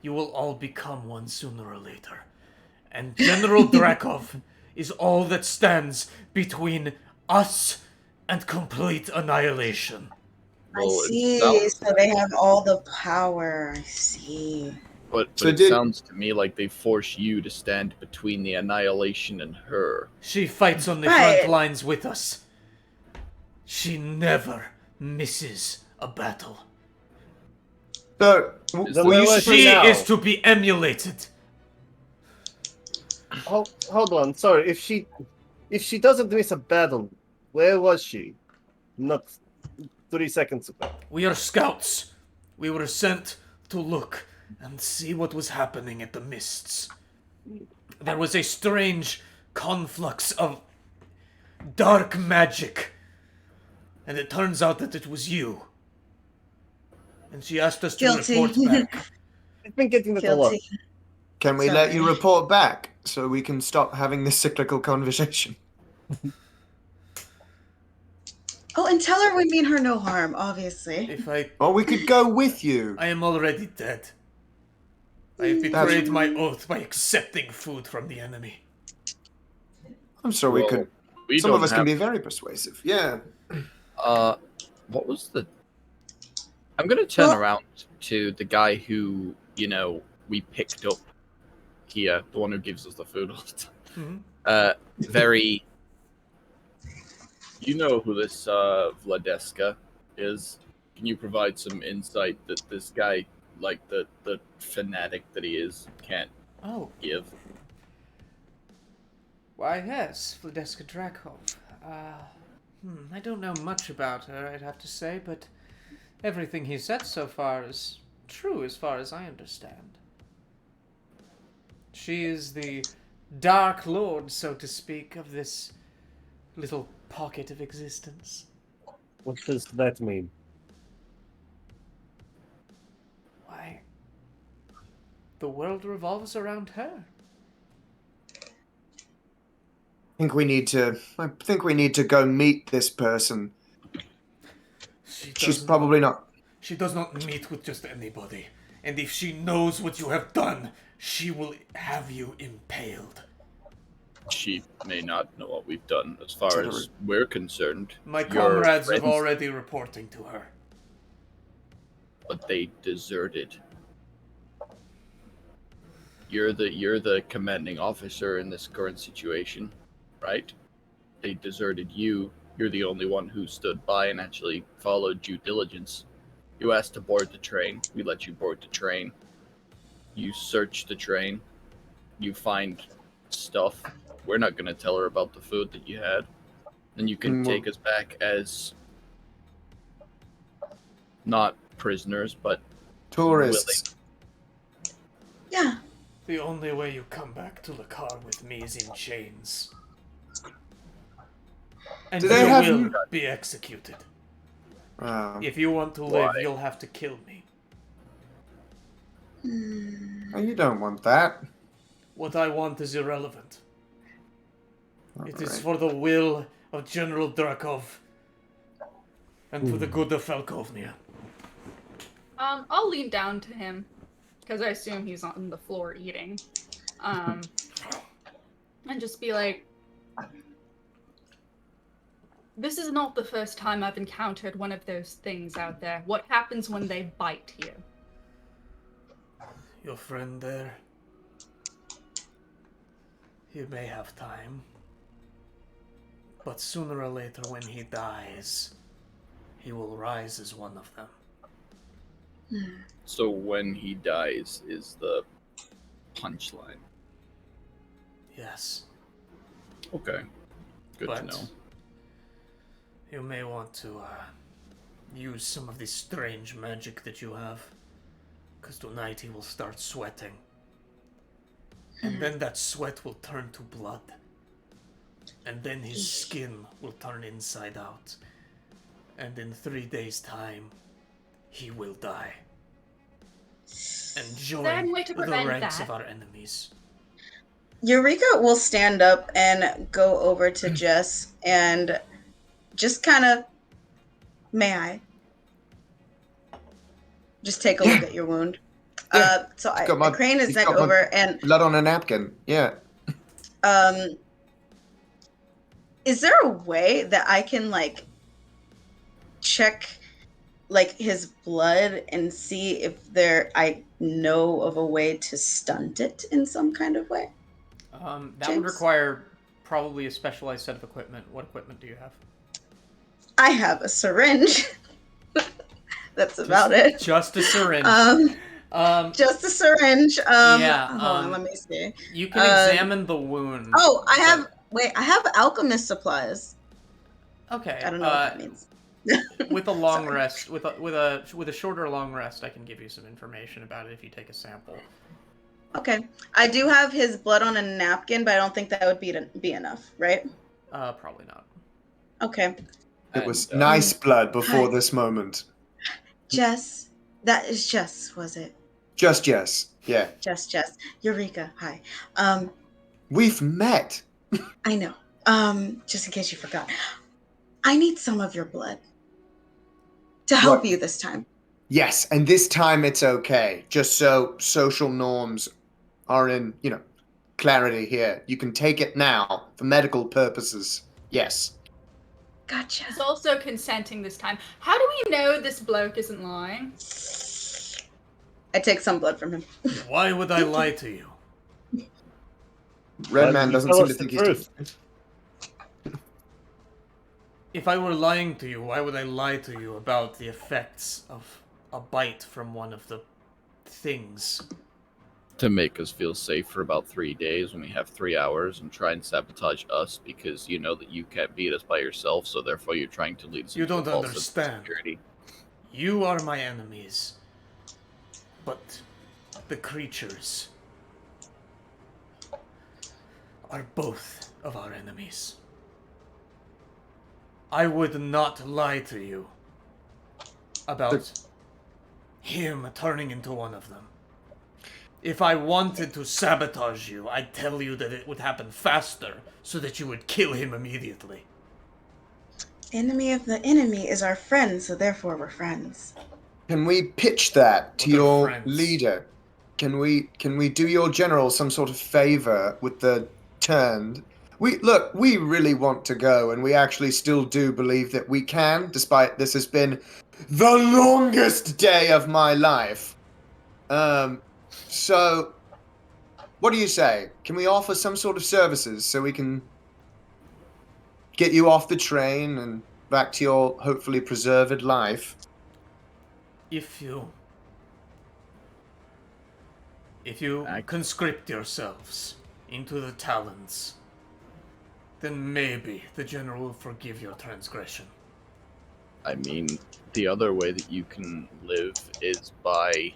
Speaker 1: You will all become one sooner or later. And General Drakov is all that stands between us and complete annihilation.
Speaker 2: I see. So they have all the power. I see.
Speaker 4: But it sounds to me like they force you to stand between the annihilation and her.
Speaker 1: She fights on the front lines with us. She never misses a battle.
Speaker 6: So,
Speaker 1: she is to be emulated.
Speaker 3: Hold on, sorry. If she doesn't miss a battle, where was she? Not 3 seconds ago.
Speaker 1: We are scouts. We were sent to look and see what was happening at the mists. There was a strange conflux of dark magic, and it turns out that it was you. And she asked us to report back.
Speaker 3: I've been getting that a lot.
Speaker 6: Can we let you report back so we can stop having this cyclical conversation?
Speaker 2: Oh, and tell her we mean her no harm, obviously.
Speaker 6: Or we could go with you.
Speaker 1: I am already dead. I have betrayed my oath by accepting food from the enemy.
Speaker 6: I'm sure we could. Some of us can be very persuasive. Yeah.
Speaker 4: What was the... I'm going to turn around to the guy who, we picked up here, the one who gives us the food all the time. Very... You know who this Vladeska is? Can you provide some insight that this guy, like the fanatic that he is, can't give?
Speaker 1: Why, yes, Vladeska Drakov. I don't know much about her, I'd have to say, but everything he said so far is true as far as I understand. She is the Dark Lord, so to speak, of this little pocket of existence.
Speaker 3: What does that mean?
Speaker 1: Why, the world revolves around her.
Speaker 6: I think we need to go meet this person. She's probably not.
Speaker 1: She does not meet with just anybody. And if she knows what you have done, she will have you impaled.
Speaker 4: She may not know what we've done, as far as we're concerned.
Speaker 1: My comrades have already reporting to her.
Speaker 4: But they deserted. You're the commanding officer in this current situation, right? They deserted you. You're the only one who stood by and actually followed due diligence. You asked to board the train. We let you board the train. You search the train. You find stuff. We're not going to tell her about the food that you had. And you can take us back as not prisoners, but
Speaker 6: tourists.
Speaker 2: Yeah.
Speaker 1: The only way you come back to the car with me is in chains. And you will be executed. If you want to live, you'll have to kill me.
Speaker 6: You don't want that.
Speaker 1: What I want is irrelevant. It is for the will of General Drakov and for the good of Falkovnia.
Speaker 7: I'll lean down to him because I assume he's on the floor eating, and just be like, This is not the first time I've encountered one of those things out there. What happens when they bite you?
Speaker 1: Your friend there, he may have time, but sooner or later when he dies, he will rise as one of them.
Speaker 4: So when he dies is the punchline.
Speaker 1: Yes.
Speaker 4: Okay. Good to know.
Speaker 1: You may want to use some of this strange magic that you have, because tonight he will start sweating. And then that sweat will turn to blood. And then his skin will turn inside out. And in 3 days' time, he will die. And join the ranks of our enemies.
Speaker 2: Eureka will stand up and go over to Jess and just kind of, may I? Just take a look at your wound.
Speaker 6: Yeah.
Speaker 2: So I crane his neck over and...
Speaker 6: Blood on a napkin, yeah.
Speaker 2: Is there a way that I can, like, check, like, his blood and see if I know of a way to stunt it in some kind of way?
Speaker 1: That would require probably a specialized set of equipment. What equipment do you have?
Speaker 2: I have a syringe. That's about it.
Speaker 1: Just a syringe.
Speaker 2: Just a syringe.
Speaker 1: Yeah.
Speaker 2: Hold on, let me see.
Speaker 1: You can examine the wound.
Speaker 2: Oh, I have alchemist supplies.
Speaker 1: Okay.
Speaker 2: I don't know what that means.
Speaker 1: With a long rest, with a shorter long rest, I can give you some information about it if you take a sample.
Speaker 2: Okay. I do have his blood on a napkin, but I don't think that would be enough, right?
Speaker 1: Probably not.
Speaker 2: Okay.
Speaker 6: It was nice blood before this moment.
Speaker 2: Jess. That is Jess, was it?
Speaker 6: Just Jess. Yeah.
Speaker 2: Just Jess. Eureka. Hi.
Speaker 6: We've met.
Speaker 2: I know. Just in case you forgot. I need some of your blood to help you this time.
Speaker 6: Yes, and this time it's okay. Just so social norms are in, clarity here. You can take it now for medical purposes. Yes.
Speaker 2: Gotcha.
Speaker 7: He's also consenting this time. How do we know this bloke isn't lying?
Speaker 2: I take some blood from him.
Speaker 1: Why would I lie to you?
Speaker 6: Red Man doesn't seem to think he's
Speaker 3: truth.
Speaker 1: If I were lying to you, why would I lie to you about the effects of a bite from one of the things?
Speaker 4: To make us feel safe for about 3 days when we have 3 hours and try and sabotage us because you know that you can't beat us by yourself, so therefore you're trying to lead us
Speaker 1: You
Speaker 4: into
Speaker 1: don't
Speaker 4: a false
Speaker 1: understand.
Speaker 4: security.
Speaker 1: You are my enemies. But the creatures are both of our enemies. I would not lie to you about him turning into one of them. If I wanted to sabotage you, I'd tell you that it would happen faster so that you would kill him immediately.
Speaker 2: Enemy of the enemy is our friend, so therefore we're friends.
Speaker 6: Can we pitch that to your leader? Can we do your general some sort of favor with the turned? We really want to go, and we actually still do believe that we can, despite this has been the longest day of my life. So, what do you say? Can we offer some sort of services so we can get you off the train and back to your hopefully preserved life?
Speaker 1: If you conscript yourselves into the Talons, then maybe the general will forgive your transgression.
Speaker 4: I mean, the other way that you can live is by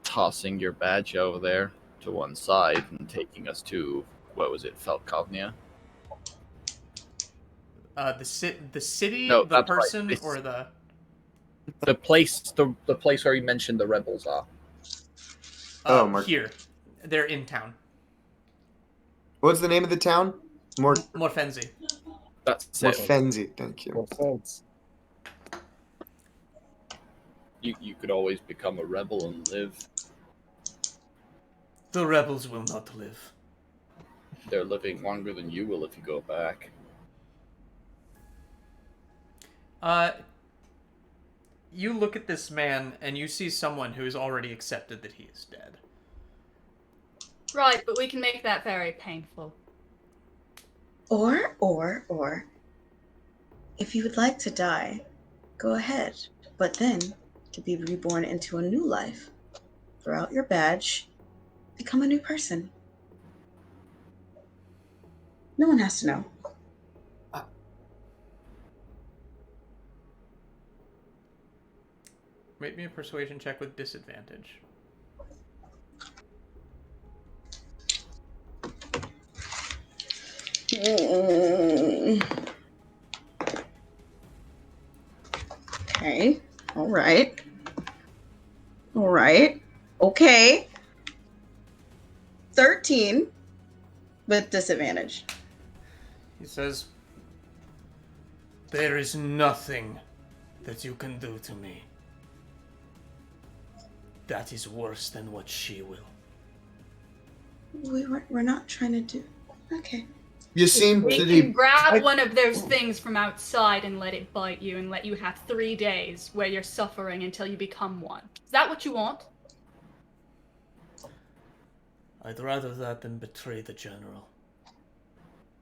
Speaker 4: tossing your badge over there to one side and taking us to, what was it, Falkovnia?
Speaker 1: The city,
Speaker 4: no,
Speaker 1: the person,
Speaker 4: right.
Speaker 1: or the
Speaker 4: place where you mentioned the rebels are.
Speaker 1: Here. They're in town.
Speaker 6: What's the name of the town?
Speaker 1: Morfenzi.
Speaker 4: That's
Speaker 6: Morfenzi, thank you.
Speaker 4: You could always become a rebel and live.
Speaker 1: The rebels will not live.
Speaker 4: they're living longer than you will if you go back.
Speaker 1: You look at this man, and you see someone who has already accepted that he is dead.
Speaker 7: Right, but we can make that very painful.
Speaker 2: Or, if you would like to die, go ahead. But then, to be reborn into a new life, throw out your badge, become a new person. No one has to know.
Speaker 1: Make me a persuasion check with disadvantage.
Speaker 2: Okay. All right. Okay. 13 with disadvantage.
Speaker 1: He says, "There is nothing that you can do to me that is worse than what she will."
Speaker 2: We're not trying to do... Okay.
Speaker 6: You seem
Speaker 7: We
Speaker 6: to
Speaker 7: can grab one of those things from outside and let it bite you and let you have 3 days where you're suffering until you become one. Is that what you want?
Speaker 1: I'd rather that than betray the general.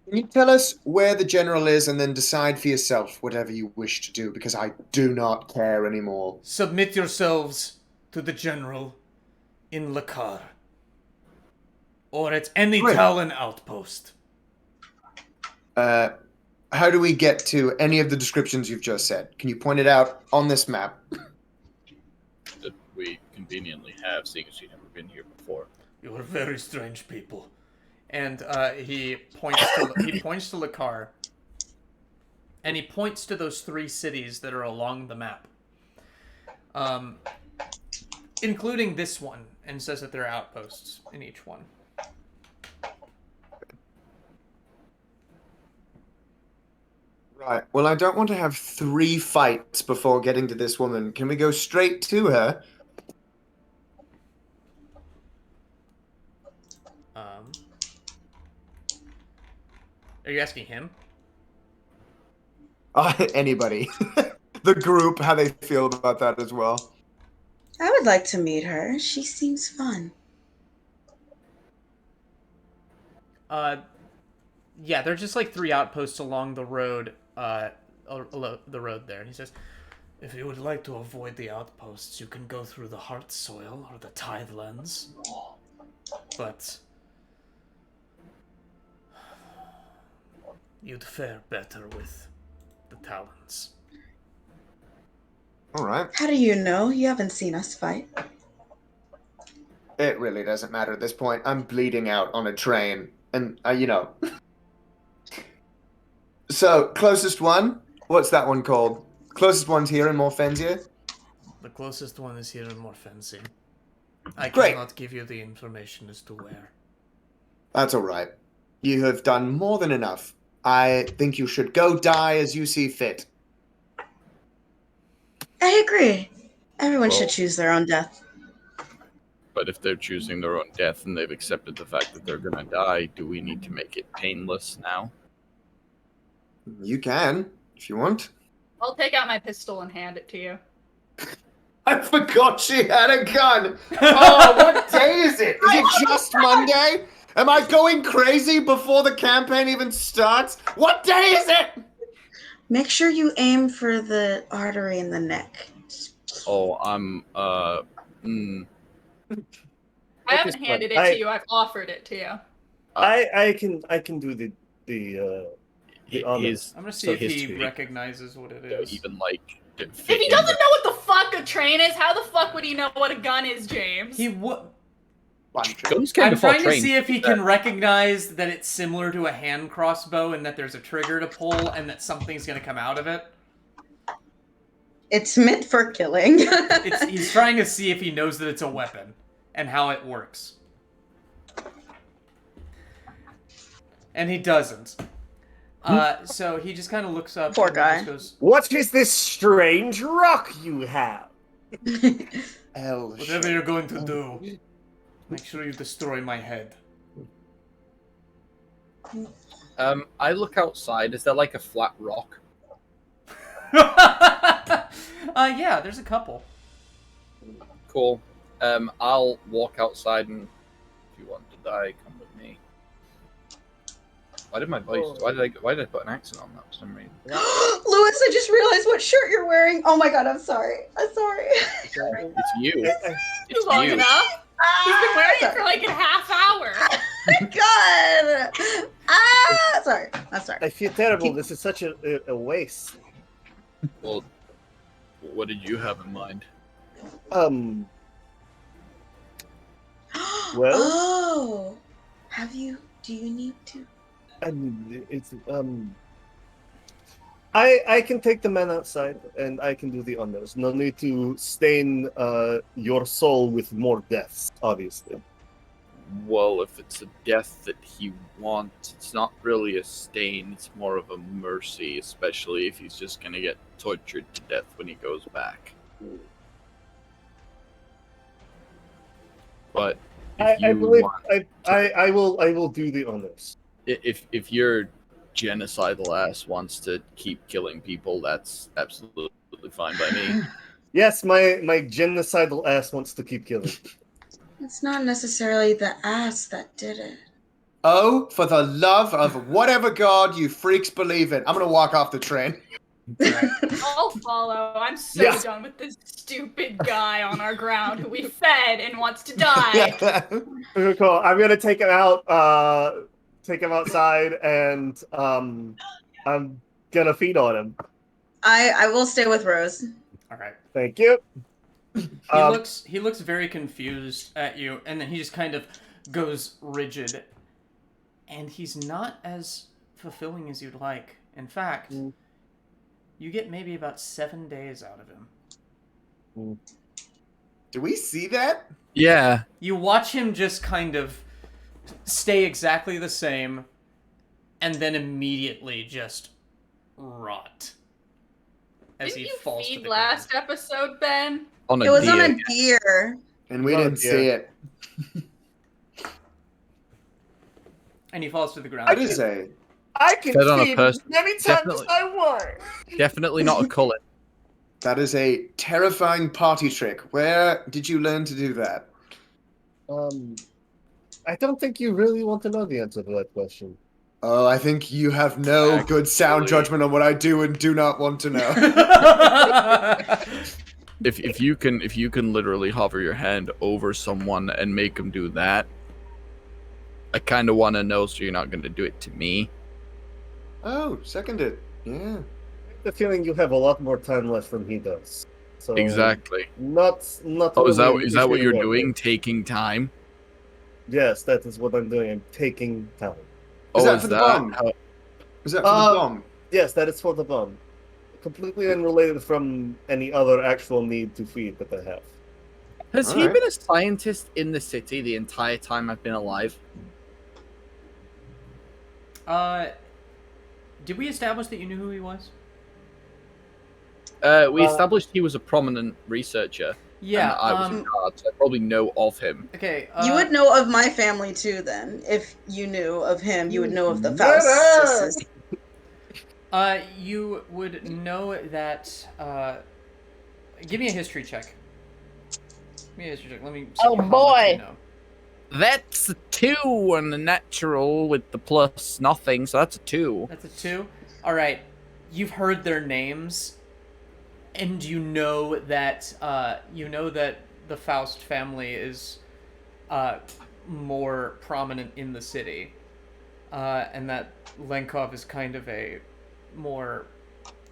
Speaker 6: Can you tell us where the general is and then decide for yourself whatever you wish to do, because I do not care anymore.
Speaker 1: Submit yourselves to the general in Lakar. Or at any Talon outpost.
Speaker 6: How do we get to any of the descriptions you've just said? Can you point it out on this map?
Speaker 4: That we conveniently have, seeing as you've never been here before.
Speaker 1: You are very strange people. And he points to Lakar, and he points to those 3 cities that are along the map, including this one, and says that there are outposts in each one.
Speaker 6: Right. Well, I don't want to have 3 fights before getting to this woman. Can we go straight to her?
Speaker 1: Are you asking him?
Speaker 6: Anybody. The group, how they feel about that as well.
Speaker 2: I would like to meet her. She seems fun.
Speaker 1: Yeah, they're just like 3 outposts along the road, the road there. And he says, if you would like to avoid the outposts, you can go through the Heart Soil or the Tidelands. But you'd fare better with the Talons.
Speaker 6: All right.
Speaker 2: How do you know? You haven't seen us fight.
Speaker 6: It really doesn't matter at this point. I'm bleeding out on a train. And, you know. So, closest one? What's that one called? Closest one's here in Morfenzia?
Speaker 1: The closest one is here in Morfenzia. I
Speaker 6: Great.
Speaker 1: cannot give you the information as to where.
Speaker 6: That's all right. You have done more than enough. I think you should go die as you see fit.
Speaker 2: I agree. Everyone should choose their own death.
Speaker 4: But if they're choosing their own death and they've accepted the fact that they're gonna die, do we need to make it painless now?
Speaker 6: You can, if you want.
Speaker 7: I'll take out my pistol and hand it to you.
Speaker 6: I forgot she had a gun. Oh, what day is it? Is it just Monday? Am I going crazy before the campaign even starts? What day is it?
Speaker 2: Make sure you aim for the artery in the neck.
Speaker 4: Oh,
Speaker 7: I haven't handed it to you. I've offered it to you.
Speaker 3: I can do the honor.
Speaker 1: I'm gonna see if he recognizes what it is.
Speaker 4: Even like,
Speaker 7: if he doesn't know what the fuck a train is, how the fuck would he know what a gun is, James?
Speaker 1: He would.
Speaker 4: I'm
Speaker 1: trying to see if he can recognize that it's similar to a hand crossbow and that there's a trigger to pull and that something's going to come out of it.
Speaker 2: It's meant for killing.
Speaker 1: He's trying to see if he knows that it's a weapon and how it works. And he doesn't. So he just kind of looks up.
Speaker 2: Poor guy.
Speaker 1: Just goes,
Speaker 3: what is this strange rock you have?
Speaker 1: Whatever you're going to do, make sure you destroy my head.
Speaker 4: I look outside. Is there like a flat rock?
Speaker 1: Yeah, there's a couple.
Speaker 4: Cool. I'll walk outside, and if you want to die, come with me. Why did my voice? Why did I put an accent on that for some reason?
Speaker 2: Lewis, I just realized what shirt you're wearing. Oh my god, I'm sorry. I'm sorry.
Speaker 4: It's you. It's
Speaker 7: long
Speaker 4: you.
Speaker 7: enough. He's been wearing it for like a half hour.
Speaker 2: God. Sorry. I'm sorry.
Speaker 3: I feel terrible. This is such a waste.
Speaker 4: Well, what did you have in mind?
Speaker 3: Well.
Speaker 2: Oh. Do you need to?
Speaker 3: I mean, it's I can take the man outside, and I can do the honors. No need to stain your soul with more deaths, obviously.
Speaker 4: Well, if it's a death that he wants, it's not really a stain, it's more of a mercy, especially if he's just gonna get tortured to death when he goes back. But
Speaker 3: I believe I will do the honors.
Speaker 4: If your genocidal ass wants to keep killing people, that's absolutely fine by me.
Speaker 3: Yes, my genocidal ass wants to keep killing.
Speaker 2: It's not necessarily the ass that did it.
Speaker 6: Oh, for the love of whatever god you freaks believe in. I'm going to walk off the train.
Speaker 7: I'll follow. I'm so done with this stupid guy on our ground who we fed and wants to die.
Speaker 3: Cool. I'm going to take him out, take him outside, and I'm going to feed on him.
Speaker 2: I will stay with Rose.
Speaker 1: All right.
Speaker 3: Thank you.
Speaker 1: He looks very confused at you, and then he just kind of goes rigid. And he's not as fulfilling as you'd like. In fact, you get maybe about 7 days out of him.
Speaker 6: Do we see that?
Speaker 4: Yeah.
Speaker 1: You watch him just kind of stay exactly the same, and then immediately just rot. As
Speaker 7: Didn't
Speaker 1: he
Speaker 7: you
Speaker 1: falls to
Speaker 7: feed
Speaker 1: the
Speaker 7: last episode, Ben?
Speaker 4: On a
Speaker 2: It was
Speaker 4: deer.
Speaker 2: on a deer.
Speaker 6: And we didn't see it.
Speaker 1: And he falls to the ground.
Speaker 6: I did say.
Speaker 3: I can
Speaker 4: Fed on a
Speaker 3: feed
Speaker 4: person.
Speaker 3: as many times as I want.
Speaker 4: Definitely not a cullet.
Speaker 6: That is a terrifying party trick. Where did you learn to do that?
Speaker 3: I don't think you really want to know the answer to that question.
Speaker 6: Oh, I think you have no good sound judgment on what I do and do not want to know.
Speaker 4: If you can literally hover your hand over someone and make them do that, I kind of want to know, so you're not going to do it to me.
Speaker 6: Oh, seconded. Yeah.
Speaker 3: The feeling you have a lot more time left than he does. So
Speaker 4: Exactly.
Speaker 3: Not.
Speaker 4: Oh, is
Speaker 3: really
Speaker 4: that what you're
Speaker 3: worth
Speaker 4: doing?
Speaker 3: it.
Speaker 4: Taking time?
Speaker 3: Yes, that is what I'm doing. I'm taking time.
Speaker 6: Is that for the bomb? Is that for the bomb?
Speaker 3: Yes, that is for the bomb. Completely unrelated from any other actual need to feed that I have.
Speaker 4: Has he been a scientist in the city the entire time I've been alive?
Speaker 1: Did we establish that you knew who he was?
Speaker 4: We established he was a prominent researcher.
Speaker 1: Yeah,
Speaker 4: and I was a guard, so I probably know of him.
Speaker 1: Okay.
Speaker 2: You would know of my family too, then. If you knew of him, you would know of the Faust.
Speaker 1: You would know that. Give me a history check. Give me a history check. Let me. See
Speaker 5: Oh,
Speaker 1: how much
Speaker 5: boy.
Speaker 1: you know.
Speaker 4: That's a 2 on the natural with the plus nothing, so that's a 2.
Speaker 1: That's a 2. All right. You've heard their names, and you know that the Faust family is more prominent in the city, and that Lenkov is kind of a more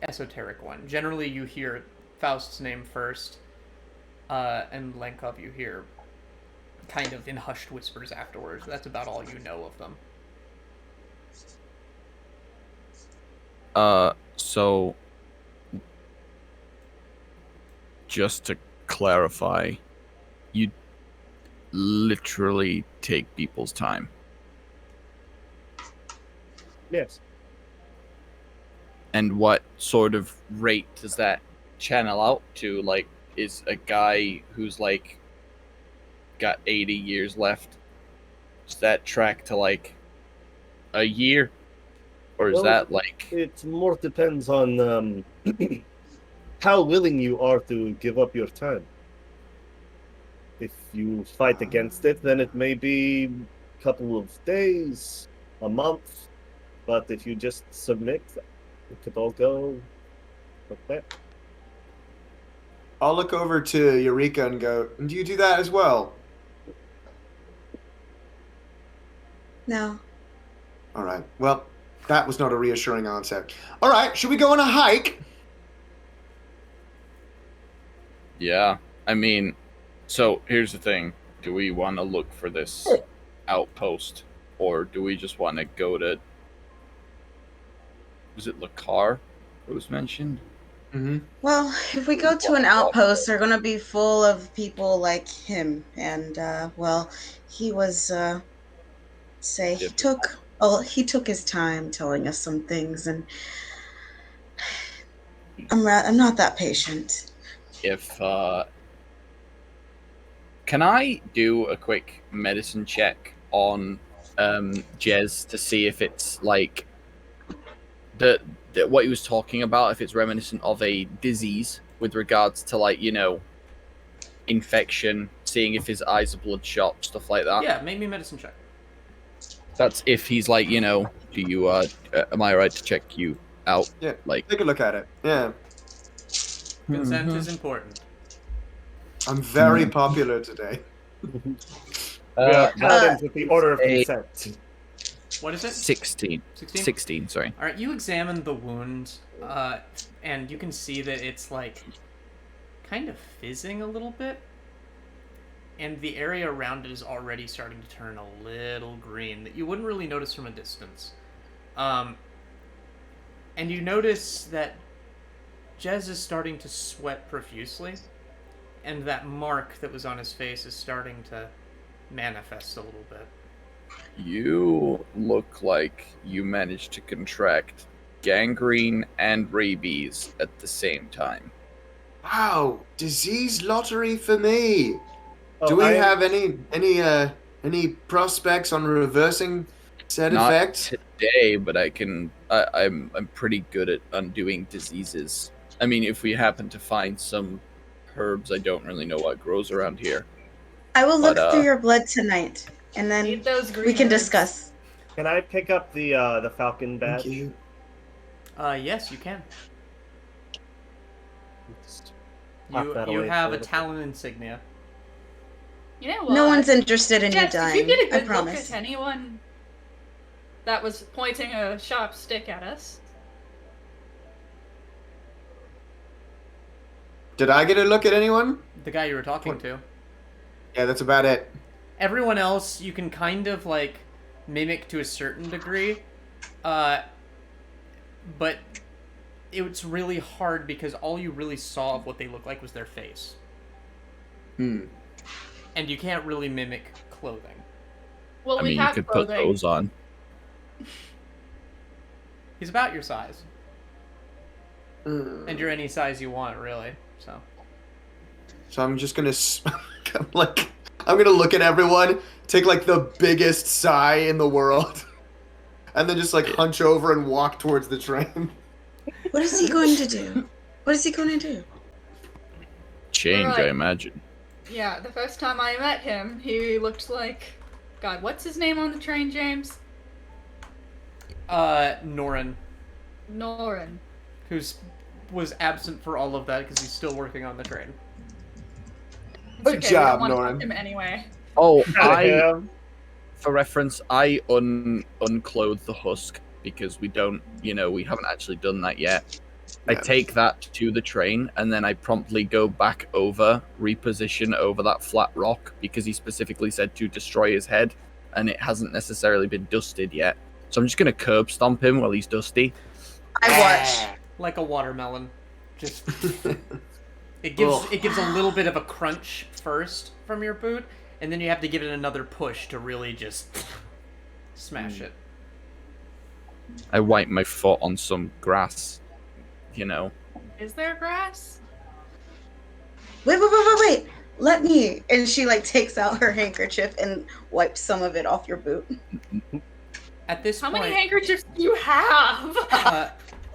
Speaker 1: esoteric one. Generally, you hear Faust's name first, and Lenkov you hear kind of in hushed whispers afterwards. That's about all you know of them.
Speaker 4: So just to clarify, you literally take people's time.
Speaker 3: Yes.
Speaker 4: And what sort of rate does that channel out to? Like, is a guy who's like got 80 years left, does that track to like a year? Or is that like...
Speaker 3: It more depends on how willing you are to give up your time. If you fight against it, then it may be a couple of days, a month. But if you just submit, it could all go like that.
Speaker 6: I'll look over to Eureka and go, do you do that as well?
Speaker 2: No.
Speaker 6: All right. Well, that was not a reassuring answer. All right. Should we go on a hike?
Speaker 4: Yeah. I mean, so here's the thing. Do we want to look for this outpost? Or do we just want to go to... Was it Lakar that was mentioned?
Speaker 6: Mm-hmm.
Speaker 2: Well, if we go to an outpost, they're going to be full of people like him. And, well, he was, he took his time telling us some things, and I'm not that patient.
Speaker 4: Can I do a quick medicine check on Jez to see if it's like what he was talking about, if it's reminiscent of a disease with regards to, like, you know, infection, seeing if his eyes are bloodshot, stuff like that?
Speaker 1: Yeah, make me a medicine check.
Speaker 4: That's if he's like, you know, do you am I right to check you out?
Speaker 6: Yeah,
Speaker 4: like,
Speaker 6: take a look at it. Yeah.
Speaker 1: Consent is important.
Speaker 6: I'm very popular today.
Speaker 3: That is the order of consent.
Speaker 1: What is it?
Speaker 4: 16.
Speaker 1: 16?
Speaker 4: 16, sorry.
Speaker 1: All right, you examine the wound, and you can see that it's, like, kind of fizzing a little bit. And the area around it is already starting to turn a little green that you wouldn't really notice from a distance. And you notice that Jez is starting to sweat profusely, and that mark that was on his face is starting to manifest a little bit.
Speaker 4: You look like you managed to contract gangrene and rabies at the same time.
Speaker 6: Wow, disease lottery for me. Do we have any prospects on reversing said effect?
Speaker 4: Not today, but I'm pretty good at undoing diseases. I mean, if we happen to find some herbs, I don't really know what grows around here.
Speaker 2: I will look through your blood tonight, and then we can discuss.
Speaker 3: Can I pick up the Falcon badge?
Speaker 6: Thank you.
Speaker 1: Yes, you can. You have a Talon insignia.
Speaker 7: You know what?
Speaker 2: No one's interested in
Speaker 7: Jess,
Speaker 2: you dying.
Speaker 7: Did you get a good
Speaker 2: I
Speaker 7: look
Speaker 2: promise.
Speaker 7: at anyone that was pointing a sharp stick at us?
Speaker 6: Did I get a look at anyone?
Speaker 1: The guy you were talking to.
Speaker 6: Yeah, that's about it.
Speaker 1: Everyone else you can kind of, like, mimic to a certain degree, but it's really hard because all you really saw of what they look like was their face. And you can't really mimic clothing.
Speaker 7: Well,
Speaker 4: I mean, you could put those on.
Speaker 1: He's about your size. And you're any size you want, really. So
Speaker 6: I'm just gonna I'm gonna look at everyone, take like the biggest sigh in the world, and then just like hunch over and walk towards the train.
Speaker 2: What is he going to do? What is he going to do?
Speaker 4: Change,
Speaker 7: Right.
Speaker 4: I imagine.
Speaker 7: Yeah, the first time I met him, he looked like... God, what's his name on the train, James?
Speaker 1: Norin,
Speaker 7: Norin.
Speaker 1: was absent for all of that because he's still working on the train.
Speaker 7: It's
Speaker 6: Good
Speaker 7: okay,
Speaker 6: job,
Speaker 7: we don't want
Speaker 6: Norin.
Speaker 7: him anyway.
Speaker 4: Oh, for reference, I unclothe the husk because we haven't actually done that yet. I take that to the train, and then I promptly go back over, reposition over that flat rock, because he specifically said to destroy his head, and it hasn't necessarily been dusted yet. So I'm just going to curb stomp him while he's dusty.
Speaker 2: I watch.
Speaker 1: Like a watermelon. Just... It gives a little bit of a crunch first from your boot, and then you have to give it another push to really just smash it.
Speaker 4: I wipe my foot on some grass,
Speaker 7: Is there grass?
Speaker 2: Wait. Let me. And she, like, takes out her handkerchief and wipes some of it off your boot.
Speaker 1: At this
Speaker 7: How
Speaker 1: point,
Speaker 7: many handkerchiefs do you have?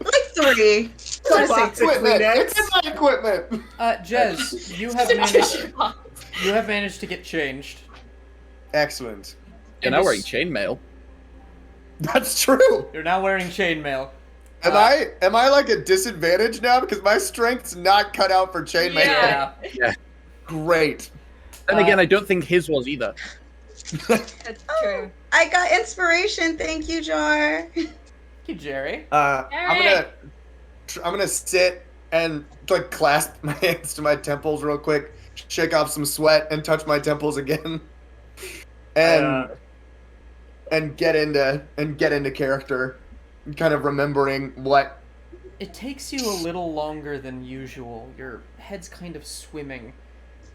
Speaker 2: Like 3.
Speaker 3: Some box of
Speaker 6: Equipment.
Speaker 3: Kleenex.
Speaker 6: It's in my equipment.
Speaker 1: Jez, you have managed to get changed.
Speaker 6: Excellent.
Speaker 4: You're now wearing chainmail.
Speaker 6: That's true.
Speaker 1: You're now wearing chainmail.
Speaker 6: Am I like a disadvantage now because my strength's not cut out for chainmail?
Speaker 7: Yeah.
Speaker 6: Great.
Speaker 4: And again, I don't think his was either.
Speaker 7: That's true.
Speaker 2: I got inspiration. Thank you, Jar.
Speaker 1: Thank you, Jerry.
Speaker 6: I'm gonna sit and like clasp my hands to my temples real quick, shake off some sweat, and touch my temples again, and get into character, kind of remembering what.
Speaker 1: It takes you a little longer than usual. Your head's kind of swimming,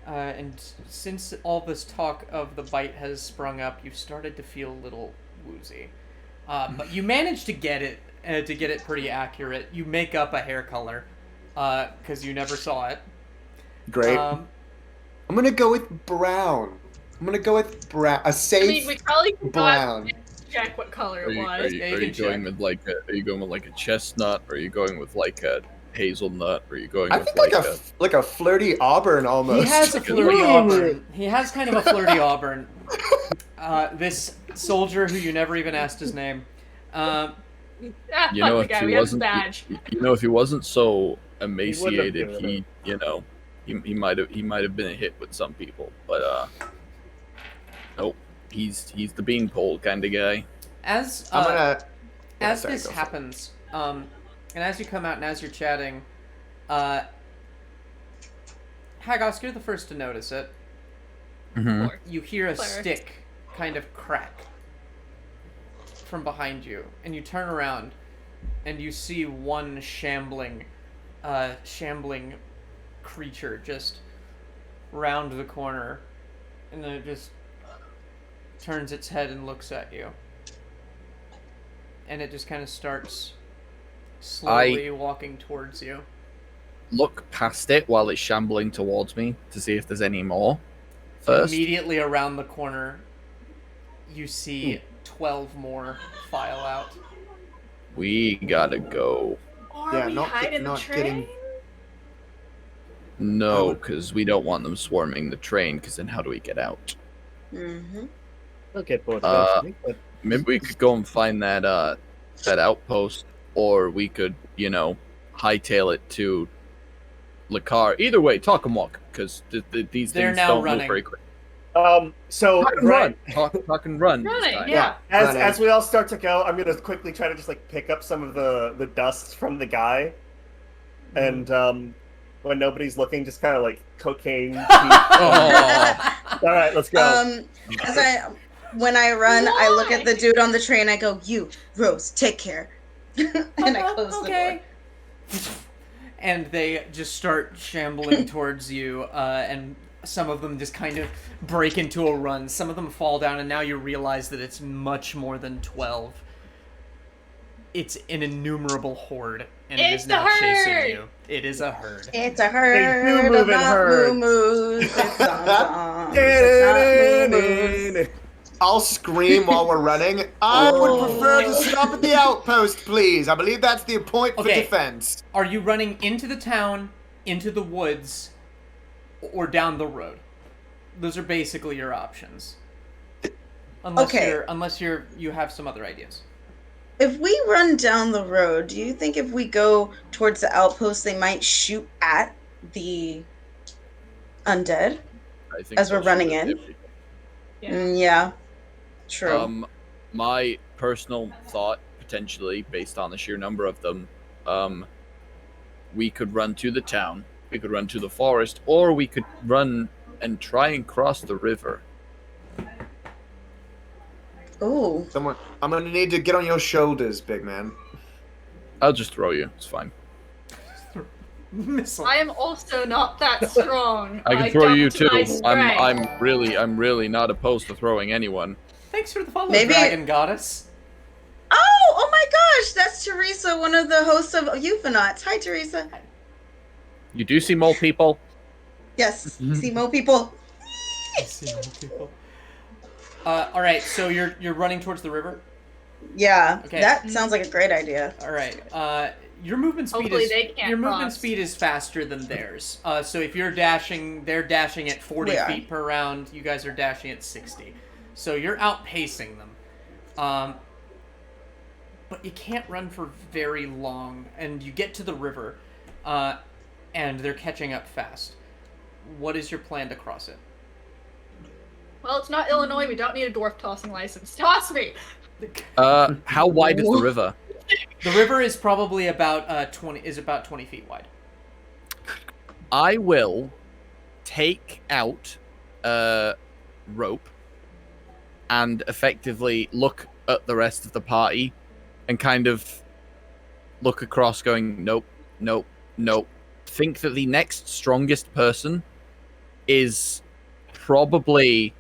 Speaker 1: and since all this talk of the bite has sprung up, you've started to feel a little woozy. But you managed to get it pretty accurate. You make up a hair color, because you never saw it.
Speaker 6: Great. I'm gonna go with brown. A safe
Speaker 7: we probably could
Speaker 6: brown.
Speaker 7: check what color it was.
Speaker 4: Are you going with like a chestnut? Or are you going with like a hazelnut? Or are you going with
Speaker 6: like a flirty auburn almost?
Speaker 1: He has a flirty auburn. He has kind of a flirty auburn. This soldier who you never even asked his name.
Speaker 4: If he wasn't so emaciated, he might have been a hit with some people, but nope, he's the beanpole kind of guy.
Speaker 1: As this happens, and as you come out and as you're chatting, Hagosk, you're the first to notice it.
Speaker 4: Mm-hmm.
Speaker 1: You hear a stick kind of crack from behind you, and you turn around, and you see one shambling creature just round the corner, and then it just turns its head and looks at you, and it just kind of starts slowly walking towards you.
Speaker 4: Look past it while it's shambling towards me to see if there's any more. First,
Speaker 1: immediately around the corner, you see 12 more file out.
Speaker 4: We gotta go.
Speaker 7: Are we hiding the train?
Speaker 4: No, because we don't want them swarming the train, because then how do we get out?
Speaker 2: Mm-hmm.
Speaker 3: Okay,
Speaker 4: maybe we could go and find that outpost, or we could, hightail it to Lakar. Either way, talk and walk, because these things don't move very quick.
Speaker 3: So
Speaker 4: talk and run.
Speaker 7: Running, yeah.
Speaker 3: As we all start to go, I'm gonna quickly try to just like pick up some of the dust from the guy, and when nobody's looking, just kind of like cocaine. All right, let's go.
Speaker 2: When I run, I look at the dude on the train. I go, "You, Rose, take care," and I close the door.
Speaker 1: And they just start shambling towards you, and some of them just kind of break into a run. Some of them fall down, and now you realize that it's much more than 12. It's an innumerable horde, and it is now chasing you. It is a herd.
Speaker 2: It's a herd.
Speaker 3: They do move in herds.
Speaker 6: I'll scream while we're running. I would prefer to stop at the outpost, please. I believe that's the point for defense.
Speaker 1: Are you running into the town, into the woods, or down the road? Those are basically your options. Unless you have some other ideas.
Speaker 2: If we run down the road, do you think if we go towards the outpost, they might shoot at the undead as we're running in? Yeah, true.
Speaker 4: My personal thought, potentially, based on the sheer number of them, we could run to the town, we could run to the forest, or we could run and try and cross the river.
Speaker 2: Ooh.
Speaker 6: I'm gonna need to get on your shoulders, big man.
Speaker 4: I'll just throw you. It's fine.
Speaker 1: Missile.
Speaker 7: I am also not that strong.
Speaker 4: I can throw you too. I'm really not opposed to throwing anyone.
Speaker 1: Thanks for the follow, Dragon Goddess.
Speaker 2: Oh my gosh, that's Teresa, one of the hosts of Euphonauts. Hi, Teresa.
Speaker 4: You do see mole people?
Speaker 2: Yes, see mole people.
Speaker 1: All right, so you're running towards the river?
Speaker 2: Yeah,
Speaker 1: Okay.
Speaker 2: that sounds like a great idea.
Speaker 1: All right. Your movement speed is faster than theirs. So if you're dashing, they're dashing at 40 feet per round. You guys are dashing at 60. So you're outpacing them. But you can't run for very long, and you get to the river, and they're catching up fast. What is your plan to cross it?
Speaker 7: Well, it's not Illinois. We don't need a dwarf tossing license. Toss me!
Speaker 4: How wide is the river?
Speaker 1: The river is probably about 20 feet wide.
Speaker 4: I will take out rope and effectively look at the rest of the party and kind of look across going, nope, nope, nope. Think that the next strongest person is probably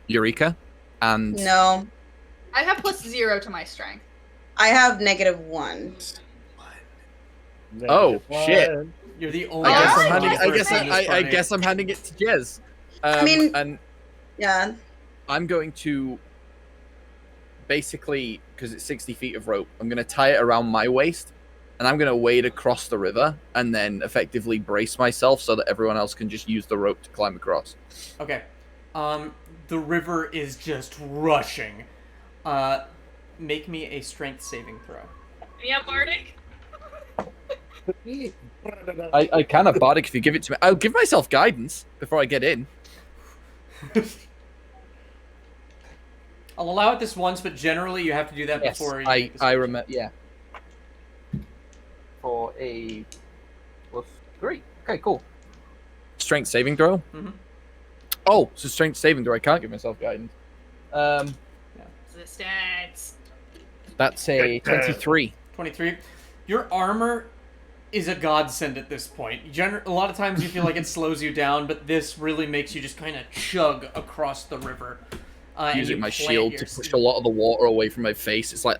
Speaker 4: Eureka. And
Speaker 2: no.
Speaker 7: I have +0 to my strength.
Speaker 2: I have -1.
Speaker 4: Oh, shit.
Speaker 1: You're the only
Speaker 4: I guess I'm handing it to Jez.
Speaker 2: Yeah.
Speaker 4: I'm going to basically, because it's 60 feet of rope, I'm going to tie it around my waist, and I'm going to wade across the river, and then effectively brace myself so that everyone else can just use the rope to climb across.
Speaker 1: Okay. The river is just rushing. Make me a strength saving throw.
Speaker 7: Yeah, Bardic.
Speaker 4: I can have Bardic if you give it to me. I'll give myself guidance before I get in.
Speaker 1: I'll allow it this once, but generally you have to do that before you make
Speaker 4: I remember, yeah. For a +3. Okay, cool. Strength saving throw?
Speaker 1: Mm-hmm.
Speaker 4: Oh, so strength saving throw. I can't give myself guidance.
Speaker 7: Resistance.
Speaker 4: That's a 23.
Speaker 1: 23. Your armor is a godsend at this point. A lot of times you feel like it slows you down, but this really makes you just kind of chug across the river.
Speaker 4: Using my shield to push a lot of the water away from my face. It's like,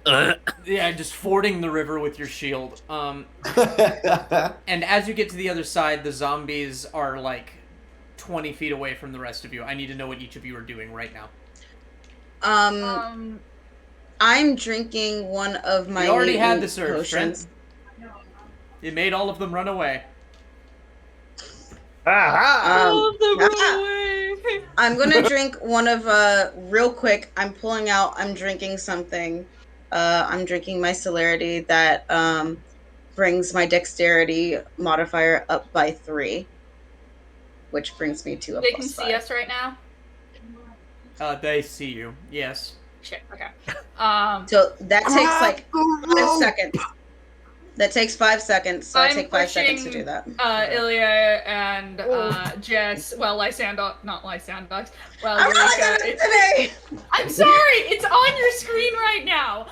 Speaker 1: yeah, just fording the river with your shield. And as you get to the other side, the zombies are like 20 feet away from the rest of you. I need to know what each of you are doing right now.
Speaker 2: I'm drinking one of my.
Speaker 1: You already had the surge, Trent. You made all of them run away.
Speaker 7: All of them run away.
Speaker 2: I'm gonna drink one of real quick. I'm drinking something. I'm drinking my celerity that brings my dexterity modifier up by 3, which brings me to a
Speaker 7: They
Speaker 2: +5.
Speaker 7: can see us right now.
Speaker 1: They see you. Yes.
Speaker 7: Shit. Okay.
Speaker 2: So that takes like 5 seconds. That takes 5 seconds. So I take 5 seconds to do that.
Speaker 7: Ilya and Jess. Well, not Lysandox. Well,
Speaker 2: I'm really
Speaker 7: Eureka.
Speaker 2: good today.
Speaker 7: I'm sorry. It's on your screen right now.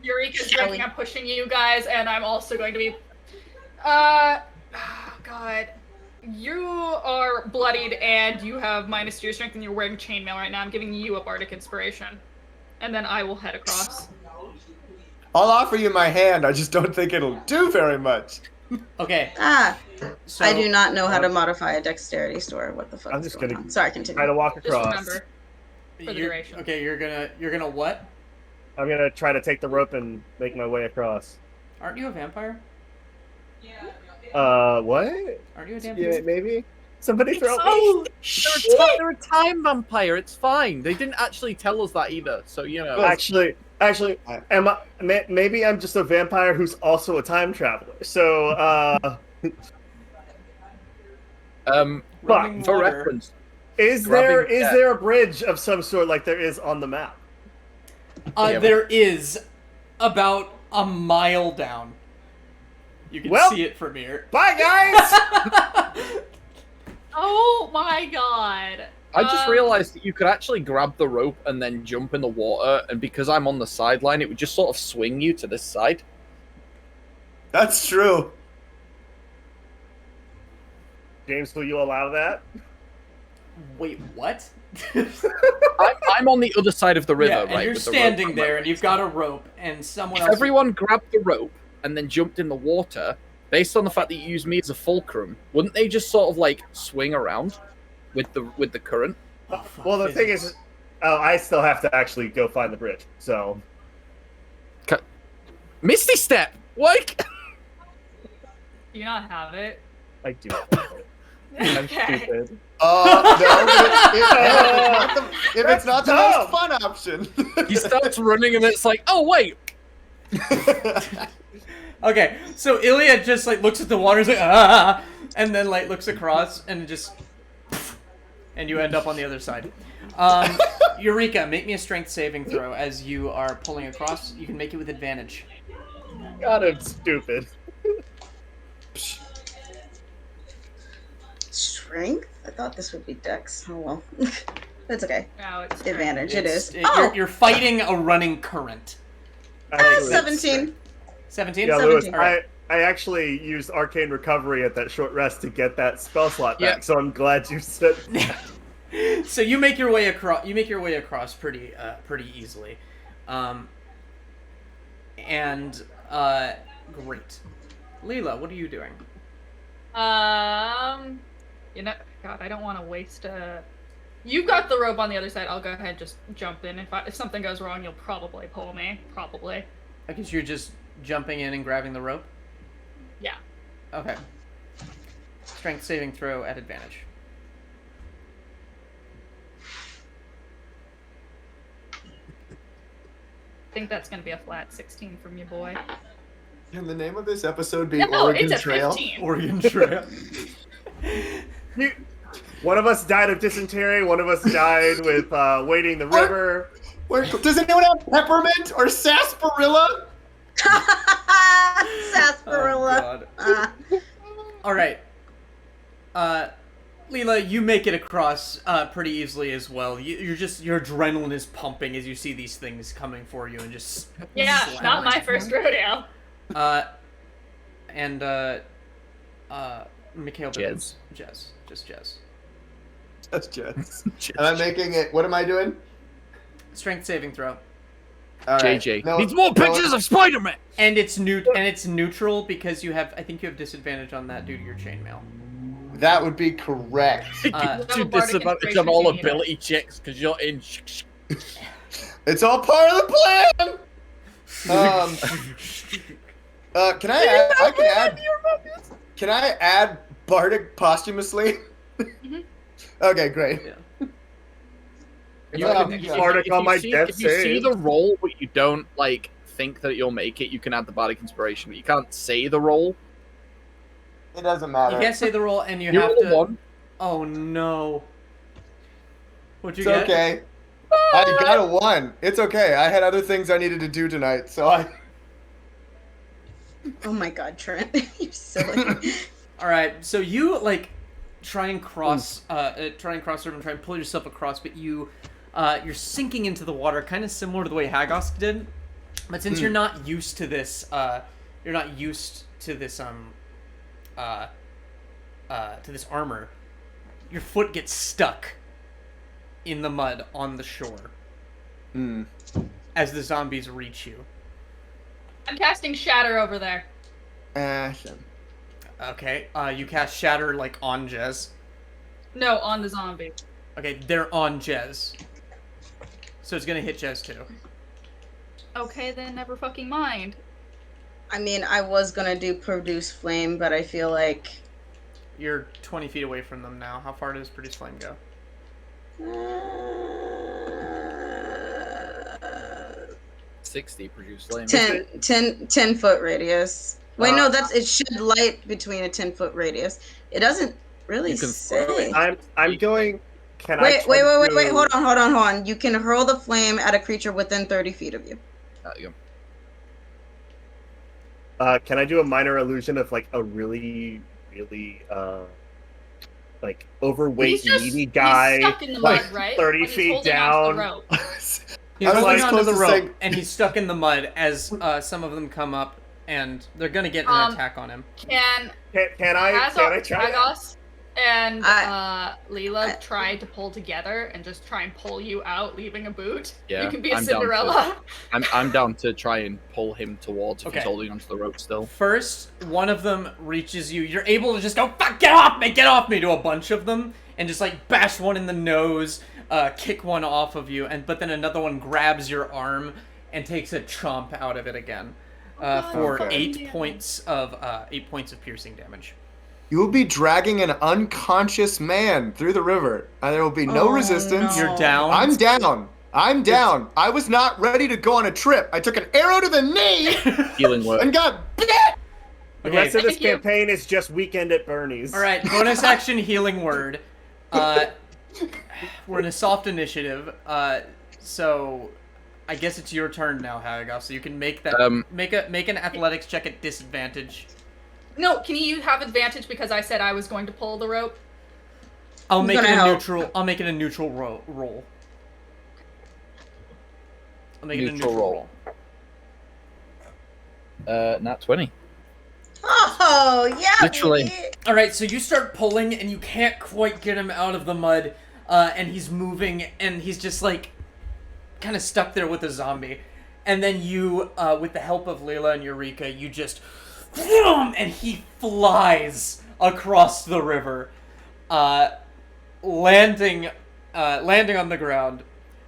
Speaker 7: Eureka's drinking. I'm pushing you guys, and I'm also going to be. Oh God. You are bloodied, and you have -2 your strength, and you're wearing chainmail right now. I'm giving you a bardic inspiration, and then I will head across.
Speaker 6: I'll offer you my hand. I just don't think it'll do very much.
Speaker 1: Okay.
Speaker 2: So, I do not know how to modify a dexterity store. What the fuck?
Speaker 3: I'm just gonna
Speaker 2: Sorry, continue.
Speaker 3: try to walk across.
Speaker 7: Just remember, for the duration.
Speaker 1: Okay, you're gonna what?
Speaker 3: I'm gonna try to take the rope and make my way across.
Speaker 1: Aren't you a vampire?
Speaker 3: What?
Speaker 1: Aren't you a vampire?
Speaker 3: Yeah, maybe. Somebody throw me.
Speaker 4: Oh, they're a time vampire. It's fine. They didn't actually tell us that either. So you know.
Speaker 3: Actually, maybe I'm just a vampire who's also a time traveler. So,
Speaker 4: for reference,
Speaker 3: is there a bridge of some sort like there is on the map?
Speaker 1: There is about a mile down. You can see it from here.
Speaker 3: Bye, guys!
Speaker 7: Oh my god.
Speaker 4: I just realized that you could actually grab the rope and then jump in the water, and because I'm on the sideline, it would just sort of swing you to this side.
Speaker 6: That's true.
Speaker 3: James, will you allow that?
Speaker 1: Wait, what?
Speaker 4: I'm on the other side of the river, right?
Speaker 1: And you're standing there, and you've got a rope, and someone else.
Speaker 4: If everyone grabbed the rope and then jumped in the water, based on the fact that you used me as a fulcrum, wouldn't they just sort of like swing around with the current?
Speaker 3: Well, the thing is, Oh, I still have to actually go find the bridge, so...
Speaker 4: Misty Step! Like...
Speaker 7: Do you not have it?
Speaker 3: I do. I'm
Speaker 7: Okay.
Speaker 3: stupid.
Speaker 6: No, if it's not the most fun option.
Speaker 4: He starts running and it's like, oh, wait!
Speaker 1: Okay, so Ilya just, like, looks at the water, is like, ah! And then, like, looks across, and just... And you end up on the other side. Eureka, make me a strength saving throw as you are pulling across. You can make it with advantage.
Speaker 3: God, I'm stupid.
Speaker 2: Strength? I thought this would be Dex. Oh well. That's okay.
Speaker 7: No, it's
Speaker 2: Advantage, it is.
Speaker 1: You're fighting a running current.
Speaker 2: 17.
Speaker 1: 17?
Speaker 3: Yeah,
Speaker 2: 17.
Speaker 3: Lewis, I actually used Arcane Recovery at that short rest to get that spell slot back, so I'm glad you said that.
Speaker 1: So you make your way across. You make your way across pretty easily, and great. Leela, what are you doing?
Speaker 7: You know, God, I don't want to waste a. You've got the rope on the other side. I'll go ahead and just jump in. If something goes wrong, you'll probably pull me. Probably.
Speaker 1: I guess you're just jumping in and grabbing the rope.
Speaker 7: Yeah.
Speaker 1: Okay. Strength saving throw at advantage.
Speaker 7: I think that's gonna be a flat 16 from you, boy.
Speaker 6: Can the name of this episode be
Speaker 7: No,
Speaker 6: Oregon
Speaker 7: it's a
Speaker 6: Trail?
Speaker 7: 15.
Speaker 1: Oregon Trail.
Speaker 3: One of us died of dysentery, one of us died with wading the river.
Speaker 6: Does anyone have peppermint or sarsaparilla?
Speaker 2: Sarsaparilla.
Speaker 1: Oh, all right. Leela, you make it across pretty easily as well. Your adrenaline is pumping as you see these things coming for you and just
Speaker 7: Yeah, not my first rodeo.
Speaker 1: And Micheal
Speaker 4: Jez.
Speaker 1: Jez. Just Jez.
Speaker 6: That's Jez. And I'm making it. What am I doing?
Speaker 1: Strength saving throw.
Speaker 6: All right.
Speaker 4: JJ
Speaker 6: No,
Speaker 4: needs more pictures of Spider-Man.
Speaker 1: And it's neutral because I think you have disadvantage on that due to your chainmail.
Speaker 6: That would be correct.
Speaker 4: Do disadvantage on all ability checks because you're in.
Speaker 6: It's all part of the plan. Can I add? Can I add Bardic posthumously?
Speaker 2: Mm-hmm.
Speaker 6: Okay, great.
Speaker 1: Yeah.
Speaker 3: Bardic on my death
Speaker 4: If you see
Speaker 3: save.
Speaker 4: the roll, but you don't like think that you'll make it, you can add the Bardic Inspiration. But you can't say the roll.
Speaker 6: It doesn't matter.
Speaker 1: You can't say the roll, and you
Speaker 4: You
Speaker 1: have
Speaker 4: roll
Speaker 1: to.
Speaker 4: a 1.
Speaker 1: Oh no! What'd you
Speaker 6: It's
Speaker 1: get?
Speaker 6: okay. I got a 1. It's okay. I had other things I needed to do tonight, so I.
Speaker 2: Oh my God, Trent, you're silly.
Speaker 1: All right, so you like try and cross over and try and pull yourself across, but you're sinking into the water, kind of similar to the way Hagosk did. But since you're not used to this, to this armor, your foot gets stuck in the mud on the shore as the zombies reach you.
Speaker 7: I'm casting Shatter over there.
Speaker 1: Okay, you cast Shatter like on Jez.
Speaker 7: No, on the zombie.
Speaker 1: Okay, they're on Jez. So it's gonna hit Jez too.
Speaker 7: Okay, then never fucking mind.
Speaker 2: I mean, I was gonna do Produce Flame, but I feel like...
Speaker 1: You're 20 feet away from them now. How far does Produce Flame go?
Speaker 4: 60 produce flame.
Speaker 2: 10 foot radius. Wait, no, it should light between a 10-foot radius. It doesn't really say.
Speaker 3: I'm going. Can
Speaker 2: wait,
Speaker 3: I?
Speaker 2: Wait. Hold on. You can hurl the flame at a creature within 30 feet of you.
Speaker 4: There you
Speaker 3: go. Can I do a minor illusion of like a really, like overweight, needy guy,
Speaker 7: stuck in the
Speaker 3: like
Speaker 7: mud, right?
Speaker 3: 30 feet down?
Speaker 1: He's holding onto the rope, and he's stuck in the mud as some of them come up, and they're gonna get an attack on him.
Speaker 3: Can I try?
Speaker 7: Hagosk and Leela tried to pull together and just try and pull you out, leaving a boot.
Speaker 4: Yeah,
Speaker 7: you can be a Cinderella.
Speaker 4: I'm down to try and pull him towards if he's holding onto the rope still.
Speaker 1: First, one of them reaches you. You're able to just go, fuck, get off me, to a bunch of them, and just like bash one in the nose. kick one off of you, but then another one grabs your arm and takes a chomp out of it again for 8 points of piercing damage.
Speaker 6: You will be dragging an unconscious man through the river. There will be no resistance.
Speaker 2: No.
Speaker 1: You're down.
Speaker 6: I'm down. I was not ready to go on a trip. I took an arrow to the knee
Speaker 4: Healing word.
Speaker 6: and got bit.
Speaker 3: The rest of this campaign is just Weekend at Bernie's.
Speaker 1: All right, bonus action healing word. We're in a soft initiative, so I guess it's your turn now, Hagosk. So you can make that make an athletics check at disadvantage.
Speaker 7: No, can you have advantage because I said I was going to pull the rope?
Speaker 1: I'll make it a neutral roll. I'll make it a neutral roll.
Speaker 4: Nat 20.
Speaker 2: Oh, yeah.
Speaker 4: Literally.
Speaker 2: Baby.
Speaker 1: All right, so you start pulling, and you can't quite get him out of the mud, and he's moving, and he's just like kind of stuck there with a zombie. And then you, with the help of Layla and Eureka, you just, and he flies across the river, landing on the ground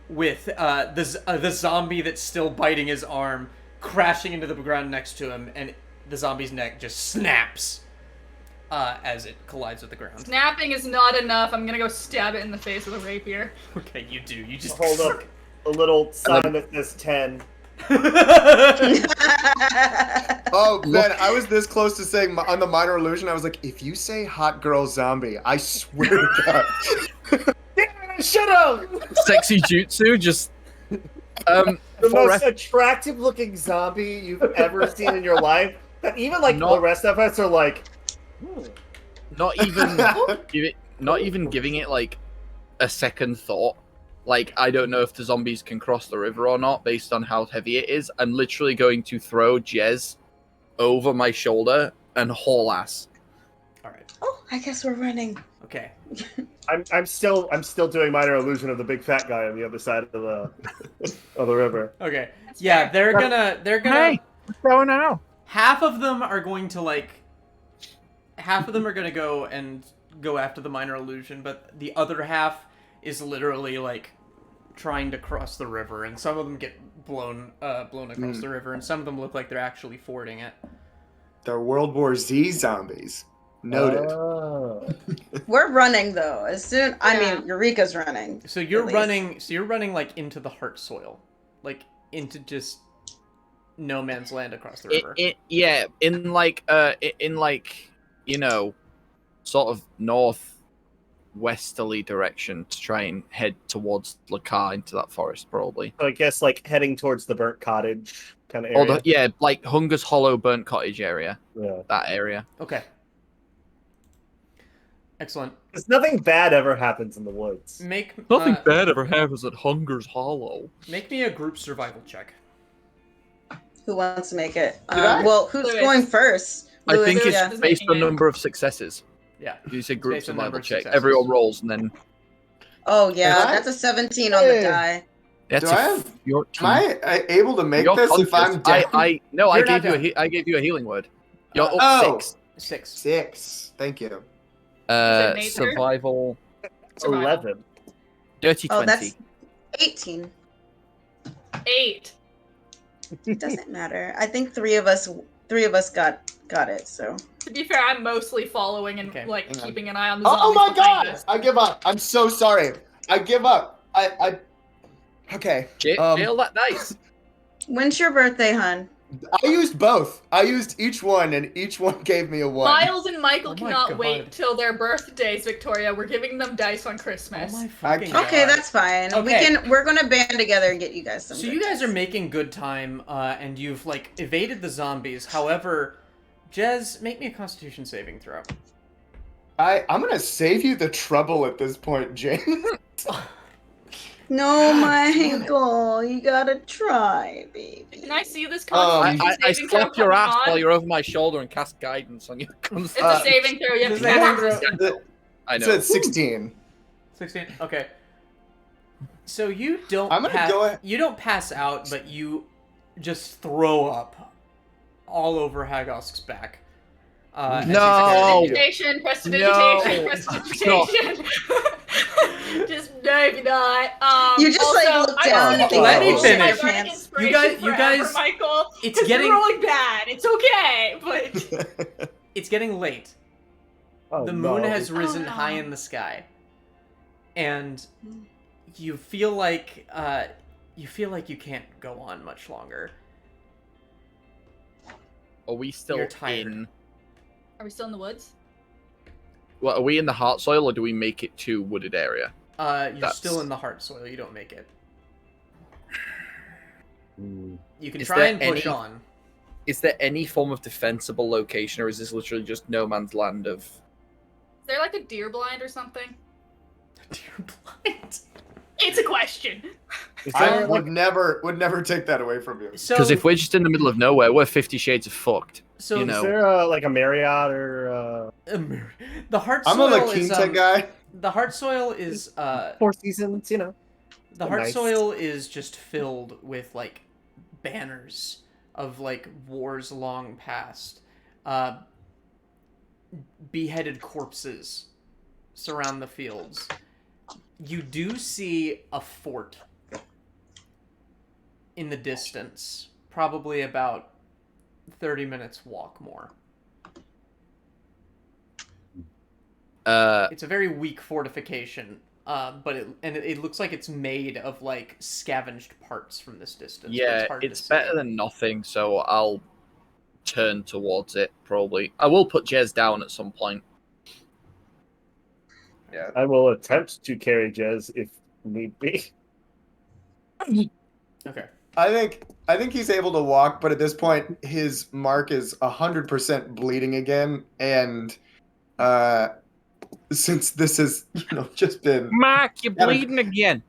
Speaker 1: with the zombie that's still biting his arm crashing into the ground next to him, and the zombie's neck just snaps as it collides with the ground.
Speaker 7: Snapping is not enough. I'm gonna go stab it in the face with a rapier.
Speaker 1: Okay, you do. You just
Speaker 3: hold up a little sign that says 10.
Speaker 6: Oh, Ben, I was this close to saying on the minor illusion, I was like, if you say hot girl zombie, I swear to God.
Speaker 3: Shut up!
Speaker 4: Sexy jutsu, just...
Speaker 3: the most attractive looking zombie you've ever seen in your life. That even like the rest of us are like...
Speaker 4: Not even giving it like a second thought. Like, I don't know if the zombies can cross the river or not based on how heavy it is. I'm literally going to throw Jez over my shoulder and haul ass.
Speaker 1: All right.
Speaker 2: Oh, I guess we're running.
Speaker 1: Okay.
Speaker 3: I'm still doing minor illusion of the big fat guy on the other side of the river.
Speaker 1: Okay. Yeah, they're gonna.
Speaker 4: Hey, what's going on?
Speaker 1: Half of them are going to go after the minor illusion, but the other half is literally like trying to cross the river, and some of them get blown across the river, and some of them look like they're actually fording it.
Speaker 6: They're World War Z zombies. Noted.
Speaker 2: We're running though. I mean, Eureka's running.
Speaker 1: So you're running. So you're running like into the heart soil, like into just no man's land across the river.
Speaker 4: In sort of northwesterly direction to try and head towards Lakar into that forest, probably.
Speaker 3: So I guess like heading towards the burnt cottage kind of area.
Speaker 4: Like Hunger's Hollow burnt cottage area.
Speaker 3: Yeah.
Speaker 4: That area.
Speaker 1: Okay. Excellent.
Speaker 3: Because nothing bad ever happens in the woods.
Speaker 4: Nothing bad ever happens at Hunger's Hollow.
Speaker 1: Make me a group survival check.
Speaker 2: Who wants to make it? Well, who's going first?
Speaker 4: I think it's based on number of successes.
Speaker 1: Yeah.
Speaker 4: You say group survival check. Everyone rolls and then...
Speaker 2: Oh, yeah. That's a 17 on the die.
Speaker 4: That's
Speaker 6: am I able to make this if I'm down?
Speaker 4: I gave you a healing word. You're up 6.
Speaker 6: 6. Thank you.
Speaker 4: Survival
Speaker 3: 11.
Speaker 4: Dirty 20.
Speaker 2: Oh, that's 18.
Speaker 7: 8.
Speaker 2: It doesn't matter. I think three of us got it. So
Speaker 7: to be fair, I'm mostly following and keeping an eye on the zombies.
Speaker 6: Oh my god! I give up. I'm so sorry. I give up. Okay.
Speaker 4: Jail that dice.
Speaker 2: When's your birthday, hun?
Speaker 6: I used both. I used each one, and each one gave me a 1.
Speaker 7: Miles and Michael cannot wait till their birthdays, Victoria. We're giving them dice on Christmas.
Speaker 1: Oh my
Speaker 2: okay, that's fine.
Speaker 1: Okay.
Speaker 2: We're gonna band together and get you guys some.
Speaker 1: So you guys are making good time, and you've like evaded the zombies. However, Jez, make me a Constitution saving throw.
Speaker 6: I'm gonna save you the trouble at this point, James.
Speaker 2: No, Michael, you gotta try, baby.
Speaker 7: Can I see this Constitution
Speaker 4: I
Speaker 7: saving throw
Speaker 4: slap your ass
Speaker 7: on?
Speaker 4: while you're over my shoulder and cast guidance on you.
Speaker 7: It's a saving throw. You have to
Speaker 6: I know. It's 16.
Speaker 1: 16. Okay. So you don't. You don't pass out, but you just throw up all over Hagosk's back.
Speaker 4: No.
Speaker 7: Prestidigitation. Just no. maybe not.
Speaker 2: You just
Speaker 7: also,
Speaker 2: like look down and think,
Speaker 1: let me
Speaker 2: oh,
Speaker 1: finish.
Speaker 2: my pants.
Speaker 1: You guys,
Speaker 7: Michael,
Speaker 1: it's getting
Speaker 7: rolling bad. It's okay, but
Speaker 1: it's getting late.
Speaker 3: Oh,
Speaker 1: The moon
Speaker 3: no.
Speaker 1: has risen
Speaker 7: no.
Speaker 1: high in the sky, and you feel like you can't go on much longer.
Speaker 4: Are we still
Speaker 1: You're tired.
Speaker 4: in?
Speaker 7: are we still in the woods?
Speaker 4: Well, are we in the heart soil, or do we make it to wooded area?
Speaker 1: You're still in the heart soil. You don't make it. You can
Speaker 4: Is
Speaker 1: try
Speaker 4: there
Speaker 1: and push
Speaker 4: any-
Speaker 1: on.
Speaker 4: Is there any form of defensible location, or is this literally just no man's land of?
Speaker 7: Is there like a deer blind or something?
Speaker 1: Dear blind.
Speaker 7: It's a question.
Speaker 3: Is
Speaker 6: I
Speaker 3: there,
Speaker 6: would never take that away from you.
Speaker 1: So,
Speaker 4: Because if we're just in the middle of nowhere, we're 50 Shades of fucked.
Speaker 1: so
Speaker 4: you
Speaker 3: is
Speaker 4: know.
Speaker 3: there like a Marriott or
Speaker 1: the heart
Speaker 6: I'm a
Speaker 1: soil
Speaker 6: La
Speaker 1: is
Speaker 6: Quinta guy.
Speaker 1: the heart soil is
Speaker 3: Four Seasons? You know.
Speaker 1: the heart
Speaker 3: Nice.
Speaker 1: soil is just filled with like banners of like wars long past. Beheaded corpses surround the fields. You do see a fort in the distance, probably about 30 minutes walk more. It's a very weak fortification, but it looks like it's made of like scavenged parts from this distance. but
Speaker 4: Yeah,
Speaker 1: hard to
Speaker 4: it's
Speaker 1: see.
Speaker 4: better than nothing, so I'll turn towards it, probably. I will put Jez down at some point.
Speaker 6: Yeah.
Speaker 3: I will attempt to carry Jez if need be.
Speaker 1: Okay.
Speaker 6: I think he's able to walk, but at this point, his mark is 100% bleeding again, and since this has just been
Speaker 4: Mark, you're bleeding again.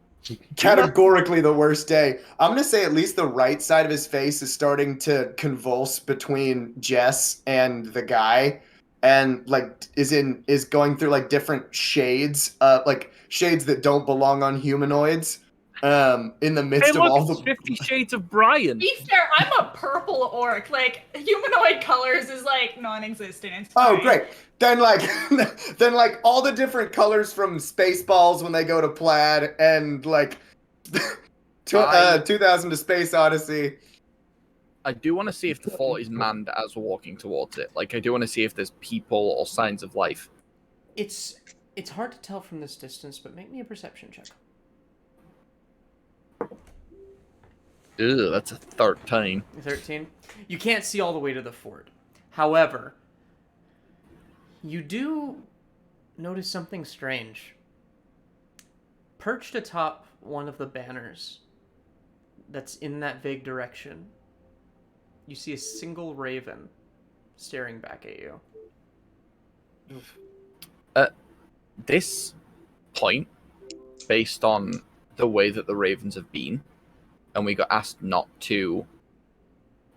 Speaker 6: categorically the worst day, I'm gonna say at least the right side of his face is starting to convulse between Jess and the guy, and like is going through like different shades, like shades that don't belong on humanoids. In the midst
Speaker 4: Hey,
Speaker 6: of
Speaker 4: look,
Speaker 6: all
Speaker 4: it's
Speaker 6: the
Speaker 4: 50 Shades of Brian.
Speaker 7: Be fair, I'm a purple orc. Like humanoid colors is like non-existent. It's
Speaker 6: Oh,
Speaker 7: fine.
Speaker 6: great. Then like all the different colors from Spaceballs when they go to plaid and like 2000 to Space Odyssey.
Speaker 4: I do want to see if the fort is manned as we're walking towards it. Like, I do want to see if there's people or signs of life.
Speaker 1: It's hard to tell from this distance, but make me a perception check.
Speaker 4: Ew, that's a 13.
Speaker 1: 13. You can't see all the way to the fort. However, you do notice something strange. Perched atop one of the banners that's in that vague direction, you see a single raven staring back at you.
Speaker 4: At this point, based on the way that the ravens have been, and we got asked not to,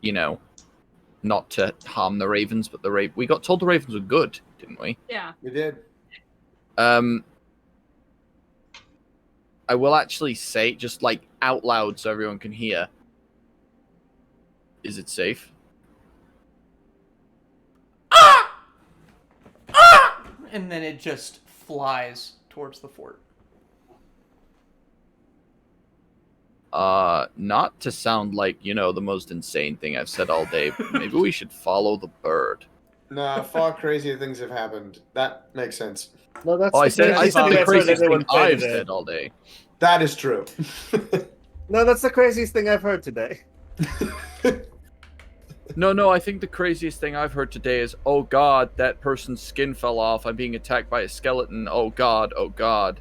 Speaker 4: not to harm the ravens, but we got told the ravens were good, didn't we?
Speaker 7: Yeah.
Speaker 6: We did.
Speaker 4: I will actually say, just like out loud so everyone can hear, is it safe?
Speaker 1: And then it just flies towards the fort.
Speaker 4: Not to sound like, the most insane thing I've said all day, but maybe we should follow the bird.
Speaker 6: Nah, far crazier things have happened. That makes sense.
Speaker 3: No, that's
Speaker 4: Oh, I said the craziest thing
Speaker 3: everyone
Speaker 4: I've
Speaker 3: today.
Speaker 4: said all day.
Speaker 6: That is true.
Speaker 3: No, that's the craziest thing I've heard today.
Speaker 4: No, I think the craziest thing I've heard today is, oh god, that person's skin fell off. I'm being attacked by a skeleton. Oh god, oh god.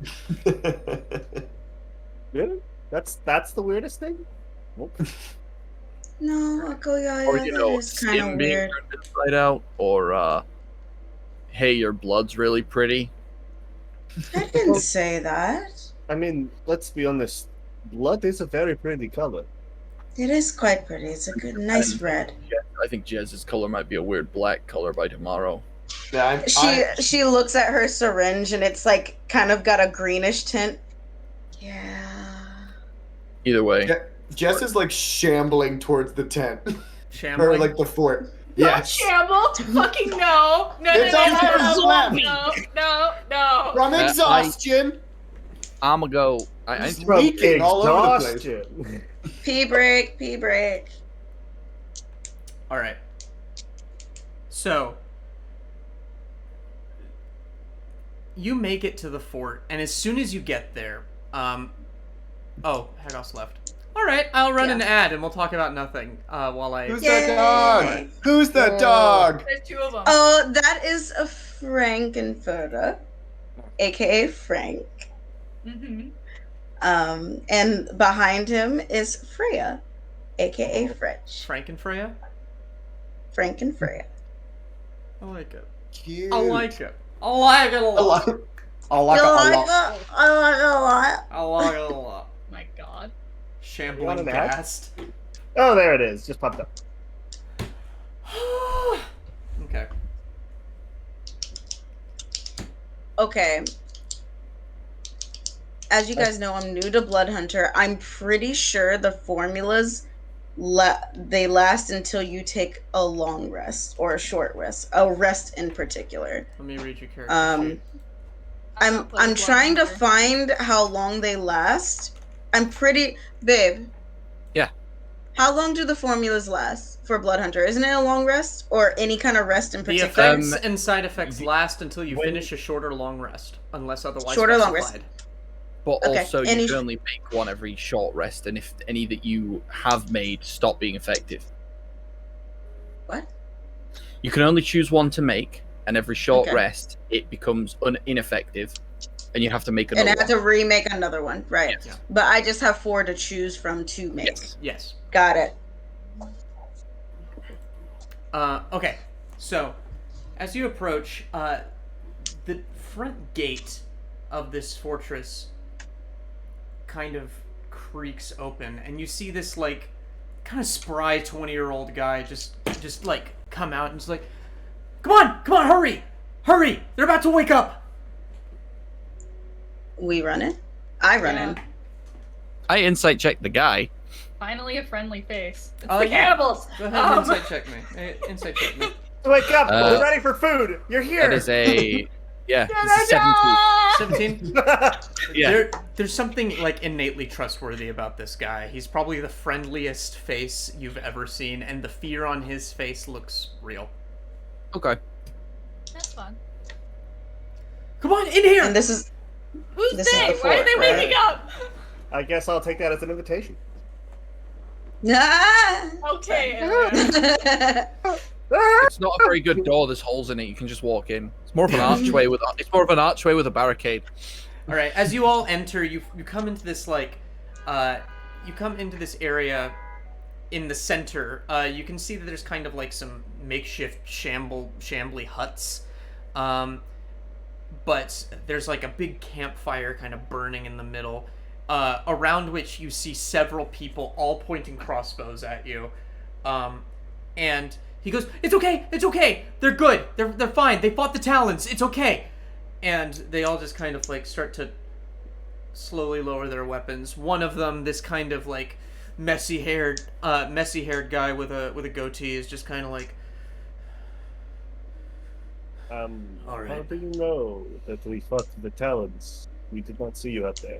Speaker 3: Really? That's the weirdest thing? Nope.
Speaker 2: No, Goliath,
Speaker 4: Or,
Speaker 2: that is kind
Speaker 4: skin
Speaker 2: of
Speaker 4: being
Speaker 2: weird.
Speaker 4: turned inside out. Or, hey, your blood's really pretty.
Speaker 2: I didn't say that.
Speaker 3: I mean, let's be honest. Blood is a very pretty color.
Speaker 2: It is quite pretty. It's a good, nice red.
Speaker 4: I think Jez's color might be a weird black color by tomorrow.
Speaker 6: Yeah,
Speaker 2: She looks at her syringe and it's like kind of got a greenish tint. Yeah.
Speaker 4: Either way.
Speaker 6: Jess is like shambling towards the tent.
Speaker 1: Shambling?
Speaker 6: Or like the fort.
Speaker 7: Not
Speaker 6: Yes.
Speaker 7: shamble. Fucking no. No.
Speaker 6: It's all
Speaker 7: No.
Speaker 6: left.
Speaker 7: No.
Speaker 6: From exhaustion.
Speaker 4: I'm gonna go.
Speaker 6: He's leaking all over the place.
Speaker 2: Pee break.
Speaker 1: All right. So you make it to the fort, and as soon as you get there, oh, Hagosk left. All right, I'll run an ad, and we'll talk about nothing while I.
Speaker 6: Who's that dog? Who's that dog?
Speaker 7: There's 2 of them.
Speaker 2: Oh, that is a Frankenfurter, aka Frank.
Speaker 7: Mm-hmm.
Speaker 2: And behind him is Freya, aka French.
Speaker 1: Frank and Freya?
Speaker 2: Frank and Freya.
Speaker 1: I like it.
Speaker 6: Cute.
Speaker 1: I like it a lot.
Speaker 2: I like it a lot.
Speaker 7: My God.
Speaker 1: Shambling ghast.
Speaker 3: Oh, there it is. Just popped up.
Speaker 1: Okay.
Speaker 2: Okay. As you guys know, I'm new to Blood Hunter. I'm pretty sure the formulas they last until you take a long rest or a short rest. A rest in particular.
Speaker 1: Let me read your character.
Speaker 2: I'm trying to find how long they last. Babe.
Speaker 4: Yeah.
Speaker 2: How long do the formulas last for Blood Hunter? Isn't it a long rest or any kind of rest in
Speaker 1: The
Speaker 2: particular?
Speaker 1: effects and side effects last until you finish a short or long rest, unless otherwise
Speaker 2: short or long
Speaker 1: specified.
Speaker 2: rest.
Speaker 4: But
Speaker 2: Okay,
Speaker 4: also,
Speaker 2: any-
Speaker 4: you can only make one every short rest, and if any that you have made stop being effective.
Speaker 2: What?
Speaker 4: You can only choose one to make, and every short
Speaker 2: Okay.
Speaker 4: rest, it becomes ineffective, and you have to make
Speaker 2: And
Speaker 4: another
Speaker 2: I have to remake another one, right?
Speaker 4: Yes.
Speaker 2: But I just have 4 to choose from to make.
Speaker 1: Yes.
Speaker 2: Got it.
Speaker 1: Okay, so as you approach, the front gate of this fortress kind of creaks open, and you see this like kind of spry 20-year-old guy just like come out and just like, come on, hurry, they're about to wake up.
Speaker 2: We run it. I run in.
Speaker 4: I insight check the guy.
Speaker 7: Finally a friendly face. It's
Speaker 1: Oh,
Speaker 7: the
Speaker 1: yeah.
Speaker 7: cannibals!
Speaker 1: Go ahead and insight check me. Insight check me.
Speaker 3: Wake up! We're ready for food. You're here.
Speaker 4: That is a this is 17.
Speaker 1: 17.
Speaker 4: Yeah.
Speaker 1: There's something like innately trustworthy about this guy. He's probably the friendliest face you've ever seen, and the fear on his face looks real.
Speaker 4: Okay.
Speaker 7: That's fun.
Speaker 1: Come on, in here!
Speaker 2: And this is
Speaker 7: Who's
Speaker 2: This is
Speaker 7: they?
Speaker 2: the
Speaker 7: Why are
Speaker 2: fort,
Speaker 7: they
Speaker 2: right?
Speaker 7: waking up?
Speaker 3: I guess I'll take that as an invitation.
Speaker 7: Okay. Ilya.
Speaker 4: It's not a very good door. There's holes in it. You can just walk in. It's more of an archway with a barricade.
Speaker 1: All right, as you all enter, you come into this like, you come into this area in the center. You can see that there's kind of like some makeshift shambly huts, but there's like a big campfire kind of burning in the middle, around which you see several people all pointing crossbows at you, and he goes, "It's okay, they're good, they're fine, they fought the Talons, it's okay." And they all just kind of like start to slowly lower their weapons. One of them, this kind of like messy-haired guy with a goatee, is just kind of like,
Speaker 3: All
Speaker 1: right.
Speaker 3: How do you know that we fought the Talons? We did not see you out there.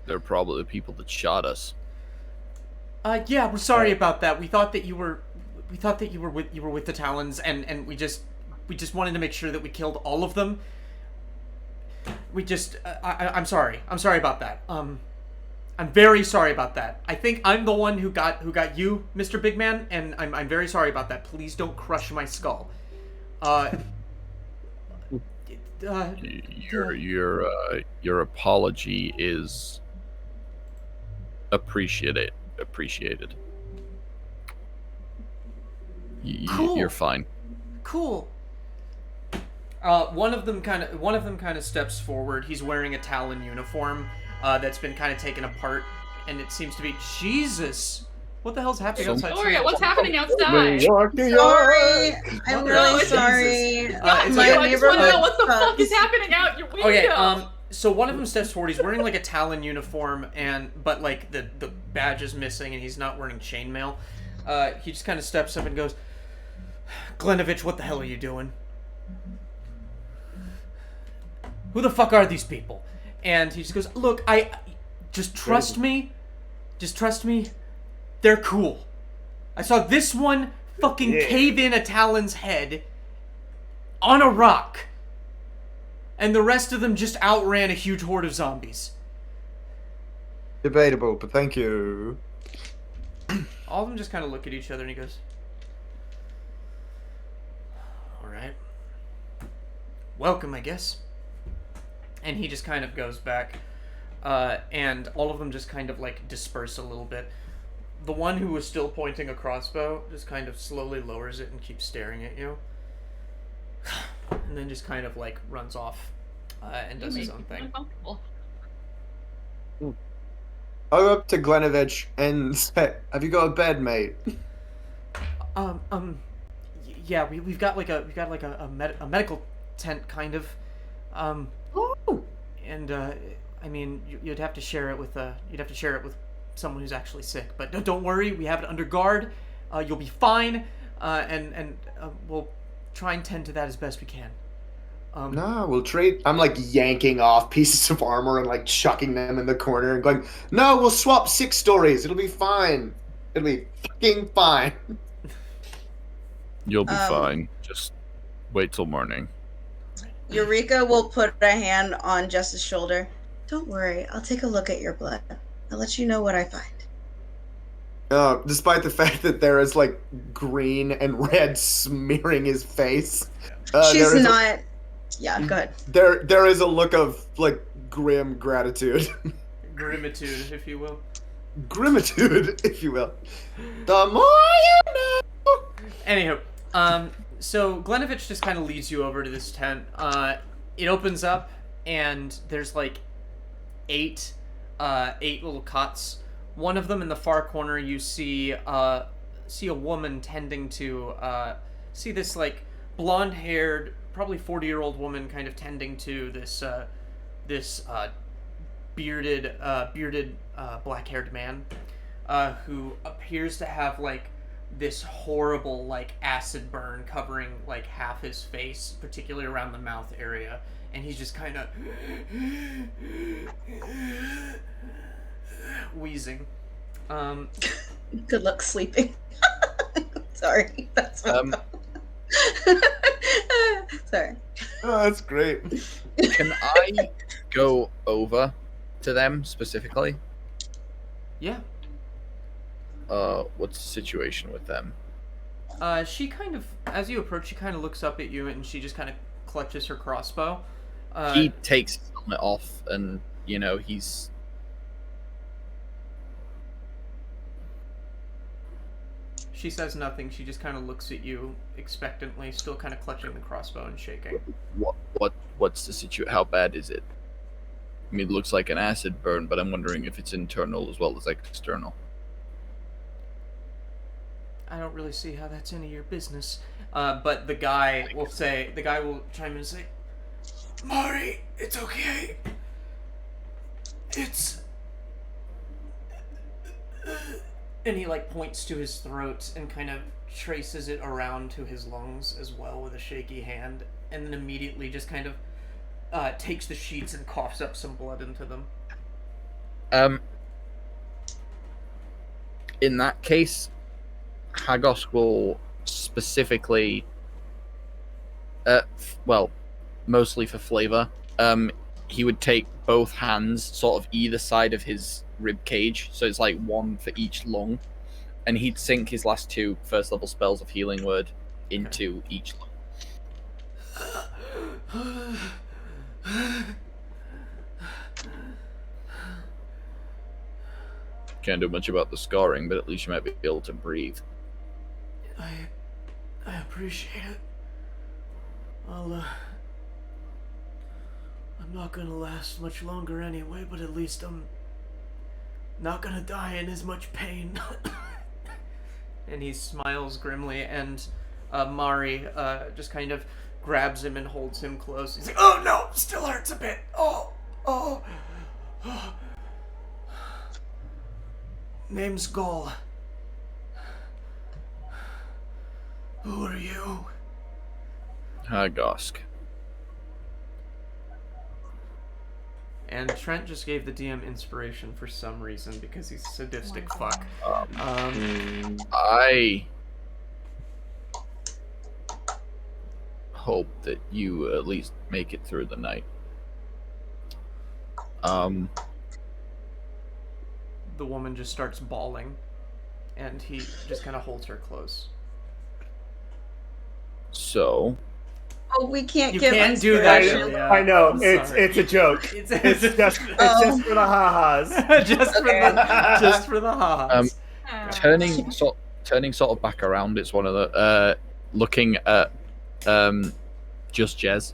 Speaker 4: They're probably the people that shot us.
Speaker 1: Yeah, we're sorry about that. We thought that you were with the Talons, and we just wanted to make sure that we killed all of them. I'm sorry. I'm sorry about that. I'm very sorry about that. I think I'm the one who got you, Mr. Big Man, and I'm very sorry about that. Please don't crush my skull.
Speaker 4: Your apology is appreciated.
Speaker 1: Cool.
Speaker 4: You're fine.
Speaker 1: Cool. One of them kind of steps forward. He's wearing a Talon uniform that's been kind of taken apart, and it seems to be Jesus. What the hell's happening outside?
Speaker 7: Victoria, what's happening outside?
Speaker 2: Sorry. I'm really
Speaker 7: No,
Speaker 2: sorry.
Speaker 7: I just want to know what the fuck is happening out your window.
Speaker 1: Okay, so one of them steps forward. He's wearing like a Talon uniform, but like the badge is missing, and he's not wearing chainmail. He just kind of steps up and goes, "Glenovich, what the hell are you doing? Who the fuck are these people? And he just goes, look, just trust me. Just trust me. They're cool. I saw this one fucking cave in a Talon's head on a rock. And the rest of them just outran a huge horde of zombies.
Speaker 6: Debatable, but thank you.
Speaker 1: All of them just kind of look at each other and he goes, alright. Welcome, I guess. And he just kind of goes back. And all of them just kind of like disperse a little bit. The one who was still pointing a crossbow just kind of slowly lowers it and keeps staring at you. And then just kind of like runs off and does his own thing.
Speaker 6: I'll go up to Glenovich and say, have you got a bed, mate?
Speaker 1: Yeah, we've got a medical tent kind of. And I mean, you'd have to share it with someone who's actually sick. But don't worry, we have it under guard. You'll be fine. And we'll try and tend to that as best we can.
Speaker 6: No, we'll trade. I'm like yanking off pieces of armor and like chucking them in the corner and going, no, we'll swap 6 stories. It'll be fine. It'll be fucking fine.
Speaker 4: You'll be fine. Just wait till morning.
Speaker 2: Eureka will put a hand on Jess's shoulder. Don't worry, I'll take a look at your blood. I'll let you know what I find.
Speaker 6: Despite the fact that there is like green and red smearing his face.
Speaker 2: She's not... Yeah, go ahead.
Speaker 6: There is a look of like grim gratitude.
Speaker 1: Grimitude, if you will.
Speaker 6: Grimitude, if you will. The more you know.
Speaker 1: Anywho, so Glenovich just kind of leads you over to this tent. It opens up, and there's like 8 little cots. One of them in the far corner, you see a woman tending to see this like blonde-haired, probably 40-year-old woman kind of tending to this bearded black-haired man who appears to have like this horrible like acid burn covering like half his face, particularly around the mouth area, and he's just kind of wheezing.
Speaker 2: Good luck sleeping. Sorry, that's sorry.
Speaker 6: Oh, that's great.
Speaker 4: Can I go over to them specifically?
Speaker 1: Yeah.
Speaker 4: What's the situation with them?
Speaker 1: She kind of, as you approach, she kind of looks up at you and she just kind of clutches her crossbow.
Speaker 4: He takes his helmet off and, you know, he's...
Speaker 1: She says nothing. She just kind of looks at you expectantly, still kind of clutching the crossbow and shaking.
Speaker 4: What's the situation? How bad is it? I mean, it looks like an acid burn, but I'm wondering if it's internal as well as external.
Speaker 1: I don't really see how that's any of your business. But the guy will chime in and say, Mari, it's okay. It's... And he like points to his throat and kind of traces it around to his lungs as well with a shaky hand, and then immediately just kind of takes the sheets and coughs up some blood into them.
Speaker 4: In that case, Hagosk will specifically, well, mostly for flavor, he would take both hands sort of either side of his rib cage, so it's like one for each lung, and he'd sink his last 2 first level spells of healing word into each lung. Can't do much about the scarring, but at least you might be able to breathe.
Speaker 1: I appreciate it. I'm not gonna last much longer anyway, but at least I'm not gonna die in as much pain. And he smiles grimly, and Mari just kind of grabs him and holds him close. He's like, oh no, still hurts a bit. Oh. Name's Gol. Who are you? And Trent just gave the DM inspiration for some reason because he's a sadistic fuck.
Speaker 4: I hope that you at least make it through the night.
Speaker 1: The woman just starts bawling, and he just kind of holds her close.
Speaker 4: So...
Speaker 2: Oh, we can't
Speaker 1: you
Speaker 2: give
Speaker 1: can't do that.
Speaker 3: I know. It's a joke. It's just for the ha-has.
Speaker 1: just for the ha-has.
Speaker 4: Turning sort of back around, it's one of the looking at just Jez.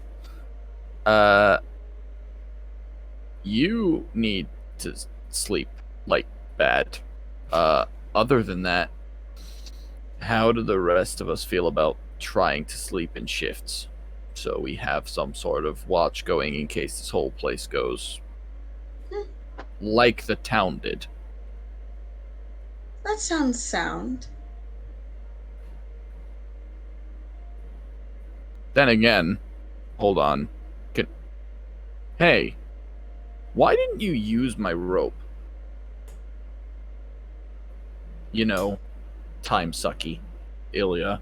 Speaker 4: You need to sleep like bad. Other than that, how do the rest of us feel about trying to sleep in shifts? So we have some sort of watch going in case this whole place goes like the town did.
Speaker 2: That sounds sound.
Speaker 4: Then again, hold on. Hey, why didn't you use my rope? You know, time sucky, Ilya.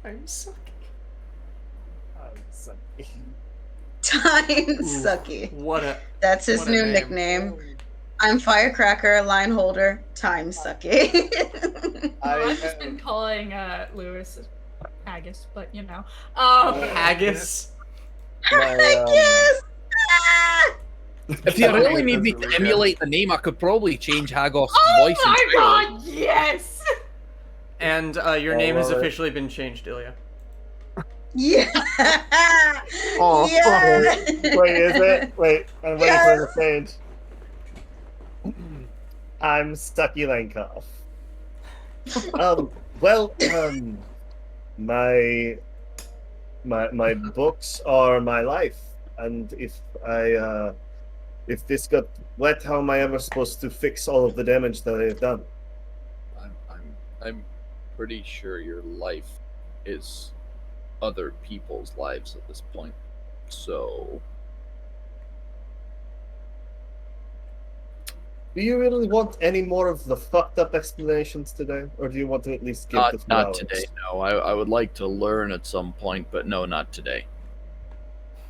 Speaker 1: Time sucky.
Speaker 2: Time sucky. That's his new nickname. I'm Firecracker, line holder, time sucky.
Speaker 7: I've just been calling Lewis Haggis, but you know.
Speaker 1: Haggis?
Speaker 2: Haggis!
Speaker 4: If you really need me to emulate the name, I could probably change Hagosk's voice.
Speaker 7: Oh my god, yes!
Speaker 1: And your name has officially been changed, Ilya.
Speaker 2: Yeah.
Speaker 3: Yeah. Wait, is it? Wait, I'm waiting for the change. I'm Stucky Lenkov. My books are my life, and if this got wet, how am I ever supposed to fix all of the damage that I've done?
Speaker 4: I'm pretty sure your life is other people's lives at this point. So,
Speaker 3: do you really want any more of the fucked up explanations today, or do you want to at least give the flowers?
Speaker 4: Not today. No, I would like to learn at some point, but no, not today.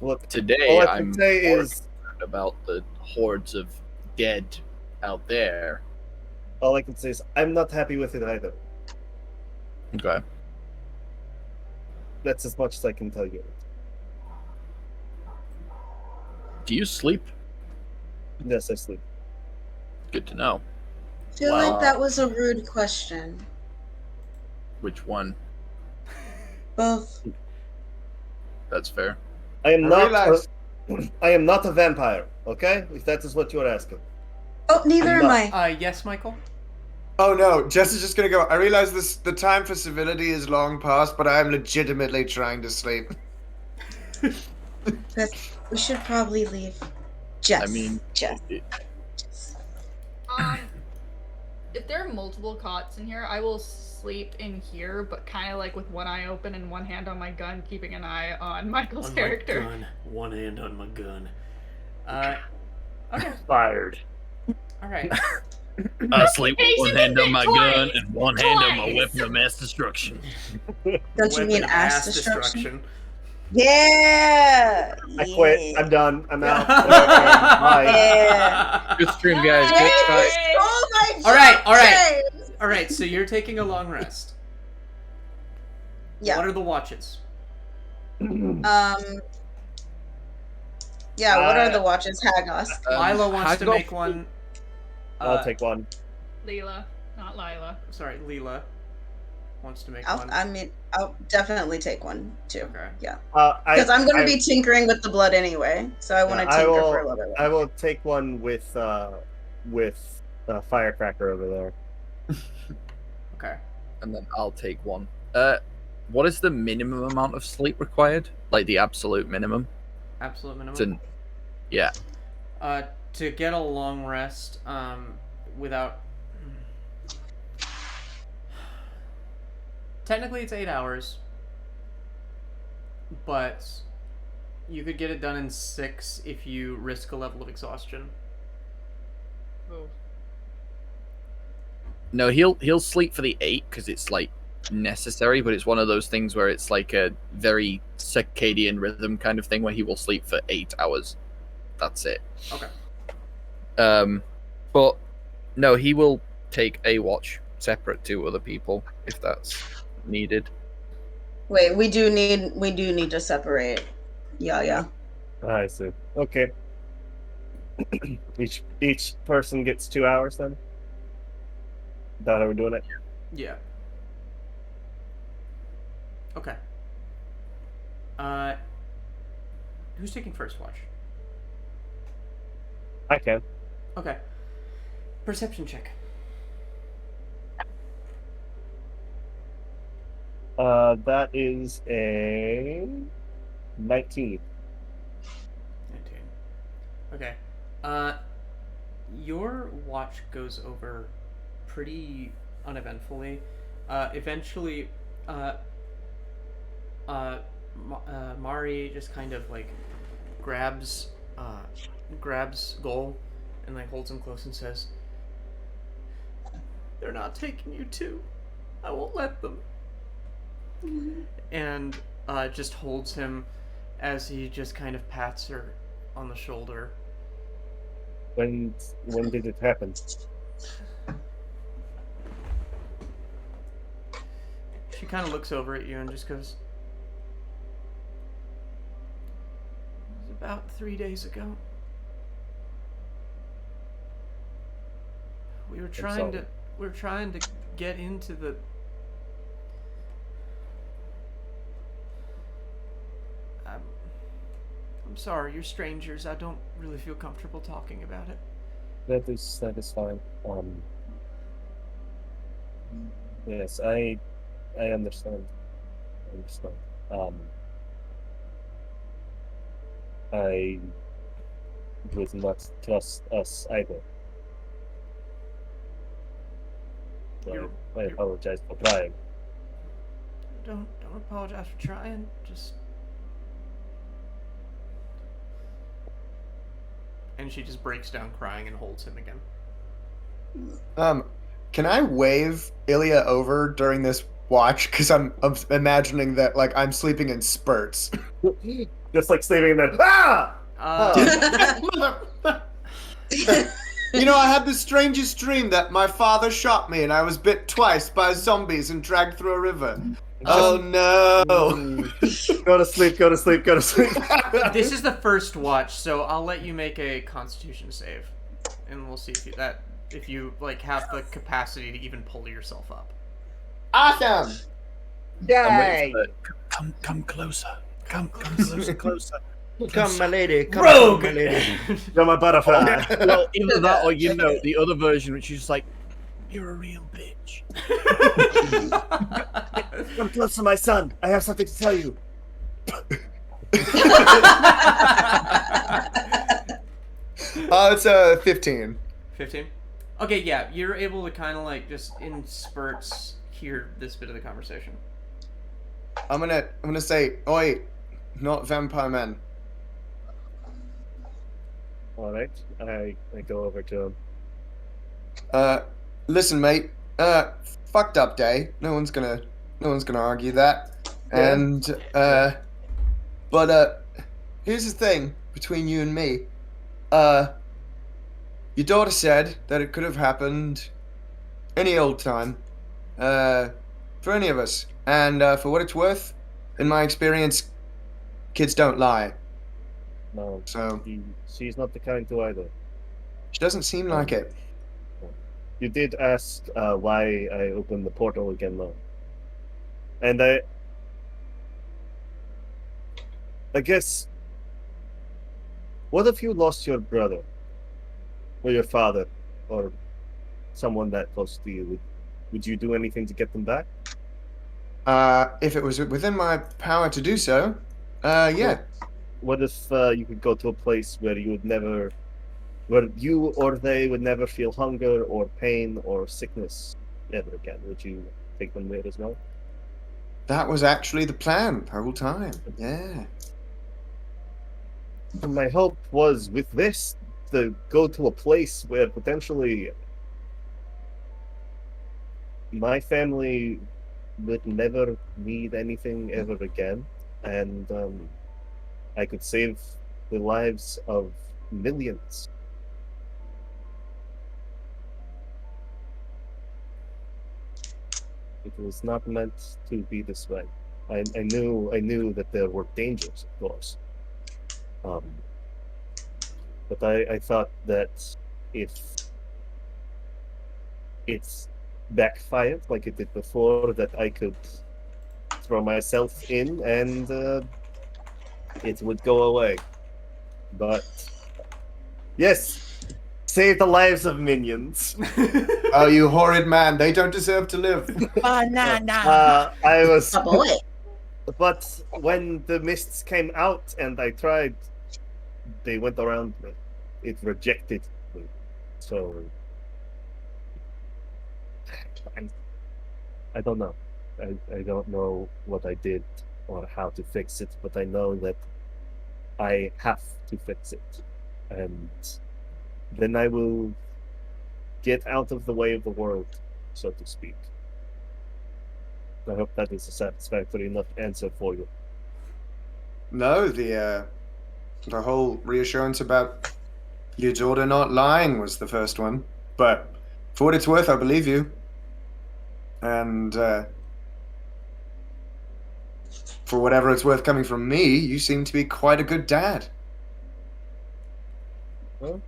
Speaker 3: Look,
Speaker 4: today
Speaker 3: all I can
Speaker 4: I'm
Speaker 3: say is
Speaker 4: about the hordes of dead out there.
Speaker 3: All I can say is I'm not happy with it either.
Speaker 4: Okay.
Speaker 3: That's as much as I can tell you.
Speaker 4: Do you sleep?
Speaker 3: Yes, I sleep.
Speaker 4: Good to know.
Speaker 2: I feel like that was a rude question.
Speaker 4: Which one?
Speaker 2: Both.
Speaker 4: That's fair.
Speaker 3: I am not a vampire, okay? If that is what you are asking.
Speaker 2: Oh, neither am I.
Speaker 1: Yes, Michael?
Speaker 6: Oh no, Jess is just gonna go. I realize the time for civility is long past, but I am legitimately trying to sleep.
Speaker 2: We should probably leave. Jess.
Speaker 4: I mean,
Speaker 2: Jess.
Speaker 7: If there are multiple cots in here, I will sleep in here, but kind of like with one eye open and one hand on my gun, keeping an eye on Michael's character.
Speaker 5: My gun, one hand on my gun.
Speaker 1: Okay.
Speaker 3: Fired.
Speaker 1: All right.
Speaker 4: I sleep with one hand on my gun and one hand on my weapon of mass destruction.
Speaker 2: Don't you mean ass destruction? Yeah.
Speaker 3: I quit. I'm done. I'm out.
Speaker 2: Bye. Yeah.
Speaker 4: Good stream, guys. Good fight.
Speaker 1: All right. So you're taking a long rest.
Speaker 2: Yeah.
Speaker 1: What are the watches?
Speaker 2: Yeah. What are the watches, Hagosk?
Speaker 1: Lila wants to make one.
Speaker 3: I'll take one.
Speaker 7: Leela, not Lila.
Speaker 1: Sorry, Leela wants to make one.
Speaker 2: I mean, I'll definitely take one too.
Speaker 1: Okay.
Speaker 2: Yeah. Because I'm going to be tinkering with the blood anyway, so I want to tinker for a little bit.
Speaker 3: I will take one with Firecracker over there.
Speaker 1: Okay.
Speaker 4: And then I'll take one. What is the minimum amount of sleep required? Like the absolute minimum?
Speaker 1: Absolute minimum?
Speaker 4: Yeah.
Speaker 1: To get a long rest, without... Technically it's 8 hours, but You could get it done in 6 if you risk a level of exhaustion.
Speaker 7: Oh.
Speaker 4: No, he'll sleep for the 8 because it's like necessary, but it's one of those things where it's like a very circadian rhythm kind of thing where he will sleep for 8 hours. That's it.
Speaker 1: Okay.
Speaker 4: But no, he will take a watch separate to other people if that's needed.
Speaker 2: Wait, we do need to separate. Yeah.
Speaker 3: I see. Okay. each person gets 2 hours then? Is that how we're doing it?
Speaker 1: Yeah. Okay. Who's taking first watch?
Speaker 3: I can.
Speaker 1: Okay. Perception check.
Speaker 3: That is a 19.
Speaker 1: 19. Okay. Your watch goes over pretty uneventfully. Eventually, Mari just kind of like grabs Gol and like holds him close and says, "They're not taking you too. I won't let them." And just holds him as he just kind of pats her on the shoulder.
Speaker 3: When did it happen?
Speaker 1: She kind of looks over at you and just goes, "It was about 3 days ago. We were trying to get into the I'm sorry, you're strangers. I don't really feel comfortable talking about it."
Speaker 3: That is fine. Yes, I understand. I would not trust us either. So I apologize for trying.
Speaker 1: Don't apologize for trying. And she just breaks down crying and holds him again.
Speaker 6: Can I wave Ilya over during this watch? Because I'm imagining that like I'm sleeping in spurts.
Speaker 3: Just like sleeping and then
Speaker 6: You know, I had the strangest dream that my father shot me and I was bit twice by zombies and dragged through a river. Oh no!
Speaker 3: Go to sleep.
Speaker 1: This is the first watch, so I'll let you make a Constitution save, and we'll see if you like have the capacity to even pull yourself up.
Speaker 6: Awesome!
Speaker 3: Yay!
Speaker 4: Come closer. Come closer.
Speaker 8: Come, my lady. Come,
Speaker 1: Rogue!
Speaker 8: my lady.
Speaker 3: You're my butterfly.
Speaker 4: Well, either that or the other version, which is like, you're a real bitch.
Speaker 3: Come close to my son. I have something to tell you.
Speaker 6: It's 15.
Speaker 1: 15? Okay, yeah, you're able to kind of like just in spurts hear this bit of the conversation.
Speaker 6: I'm gonna say, oi, not vampire men.
Speaker 3: All right, I go over to him.
Speaker 6: Listen, mate. Fucked up day. No one's gonna argue that.
Speaker 3: Yeah.
Speaker 6: And but here's the thing between you and me. Your daughter said that it could have happened any old time, for any of us. And for what it's worth, in my experience, kids don't lie.
Speaker 3: No,
Speaker 6: So
Speaker 3: she's not the kind to either.
Speaker 6: she doesn't seem like it.
Speaker 3: You did ask why I opened the portal again, though. And I guess, what if you lost your brother? Or your father? Or someone that close to you? Would you do anything to get them back?
Speaker 6: If it was within my power to do so, yeah.
Speaker 3: What if you could go to a place where you or they would never feel hunger or pain or sickness ever again? Would you take them there as well?
Speaker 6: That was actually the plan the whole time. Yeah.
Speaker 3: my hope was with this to go to a place where potentially my family would never need anything ever again, and I could save the lives of millions. It was not meant to be this way. I knew that there were dangers, of course. But I thought that if it's backfired like it did before, that I could throw myself in and it would go away. But yes, save the lives of minions.
Speaker 6: Oh, you horrid man! They don't deserve to live.
Speaker 3: I was.
Speaker 2: Oh boy.
Speaker 3: But when the mists came out and I tried, they went around me. It rejected me. So I don't know. I don't know what I did or how to fix it, but I know that I have to fix it. And then I will get out of the way of the world, so to speak. I hope that is a satisfactory enough answer for you.
Speaker 6: No, the whole reassurance about your daughter not lying was the first one. But for what it's worth, I believe you. And for whatever it's worth coming from me, you seem to be quite a good dad.
Speaker 3: Well,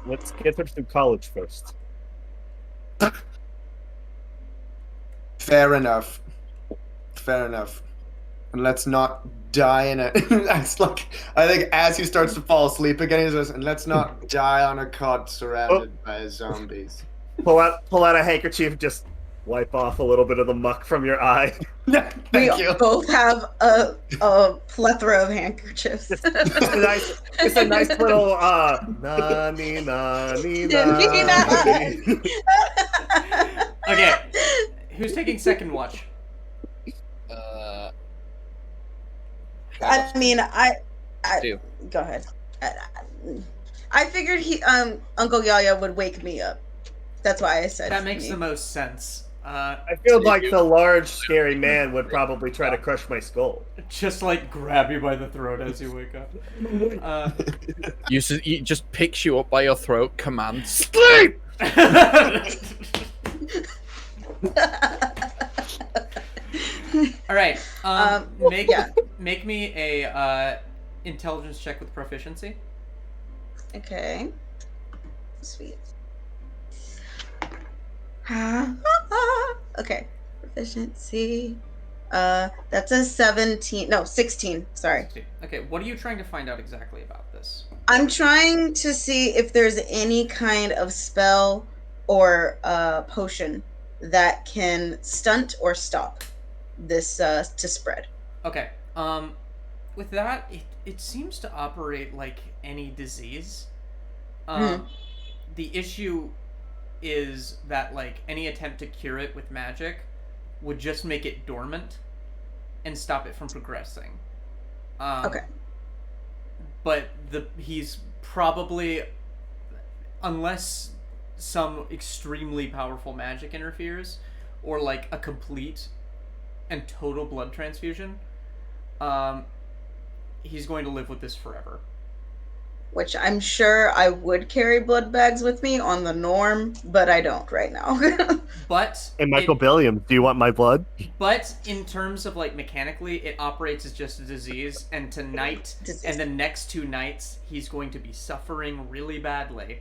Speaker 3: let's get her through college first.
Speaker 6: Fair enough. Fair enough. And let's not die in it. It's like, I think as he starts to fall asleep again, he says, and let's not die on a cot surrounded by zombies.
Speaker 3: Pull out a handkerchief, just wipe off a little bit of the muck from your eye.
Speaker 6: Thank you.
Speaker 2: Both have a plethora of handkerchiefs.
Speaker 3: It's a nice little nani.
Speaker 1: Okay, who's taking second watch?
Speaker 2: I mean, I
Speaker 4: do.
Speaker 2: Go ahead. I figured Uncle Yaya would wake me up. That's why I said
Speaker 1: that makes the most sense.
Speaker 3: I feel like the large, scary man would probably try to crush my skull.
Speaker 1: Just like grab you by the throat as you wake up.
Speaker 4: He just picks you up by your throat, commands sleep.
Speaker 1: All right. Make me a intelligence check with proficiency.
Speaker 2: Okay. Sweet. Okay. Proficiency. That's a 17. No, 16. Sorry.
Speaker 1: Okay. What are you trying to find out exactly about this?
Speaker 2: I'm trying to see if there's any kind of spell or potion that can stunt or stop this to spread.
Speaker 1: Okay. With that, it seems to operate like any disease. The issue is that like any attempt to cure it with magic would just make it dormant and stop it from progressing.
Speaker 2: Okay.
Speaker 1: But he's probably, unless some extremely powerful magic interferes, or like a complete and total blood transfusion, he's going to live with this forever.
Speaker 2: Which I'm sure I would carry blood bags with me on the norm, but I don't right now.
Speaker 1: But
Speaker 3: hey, Michael Williams, do you want my blood?
Speaker 1: But in terms of like mechanically, it operates as just a disease, and tonight and the next 2 nights, he's going to be suffering really badly,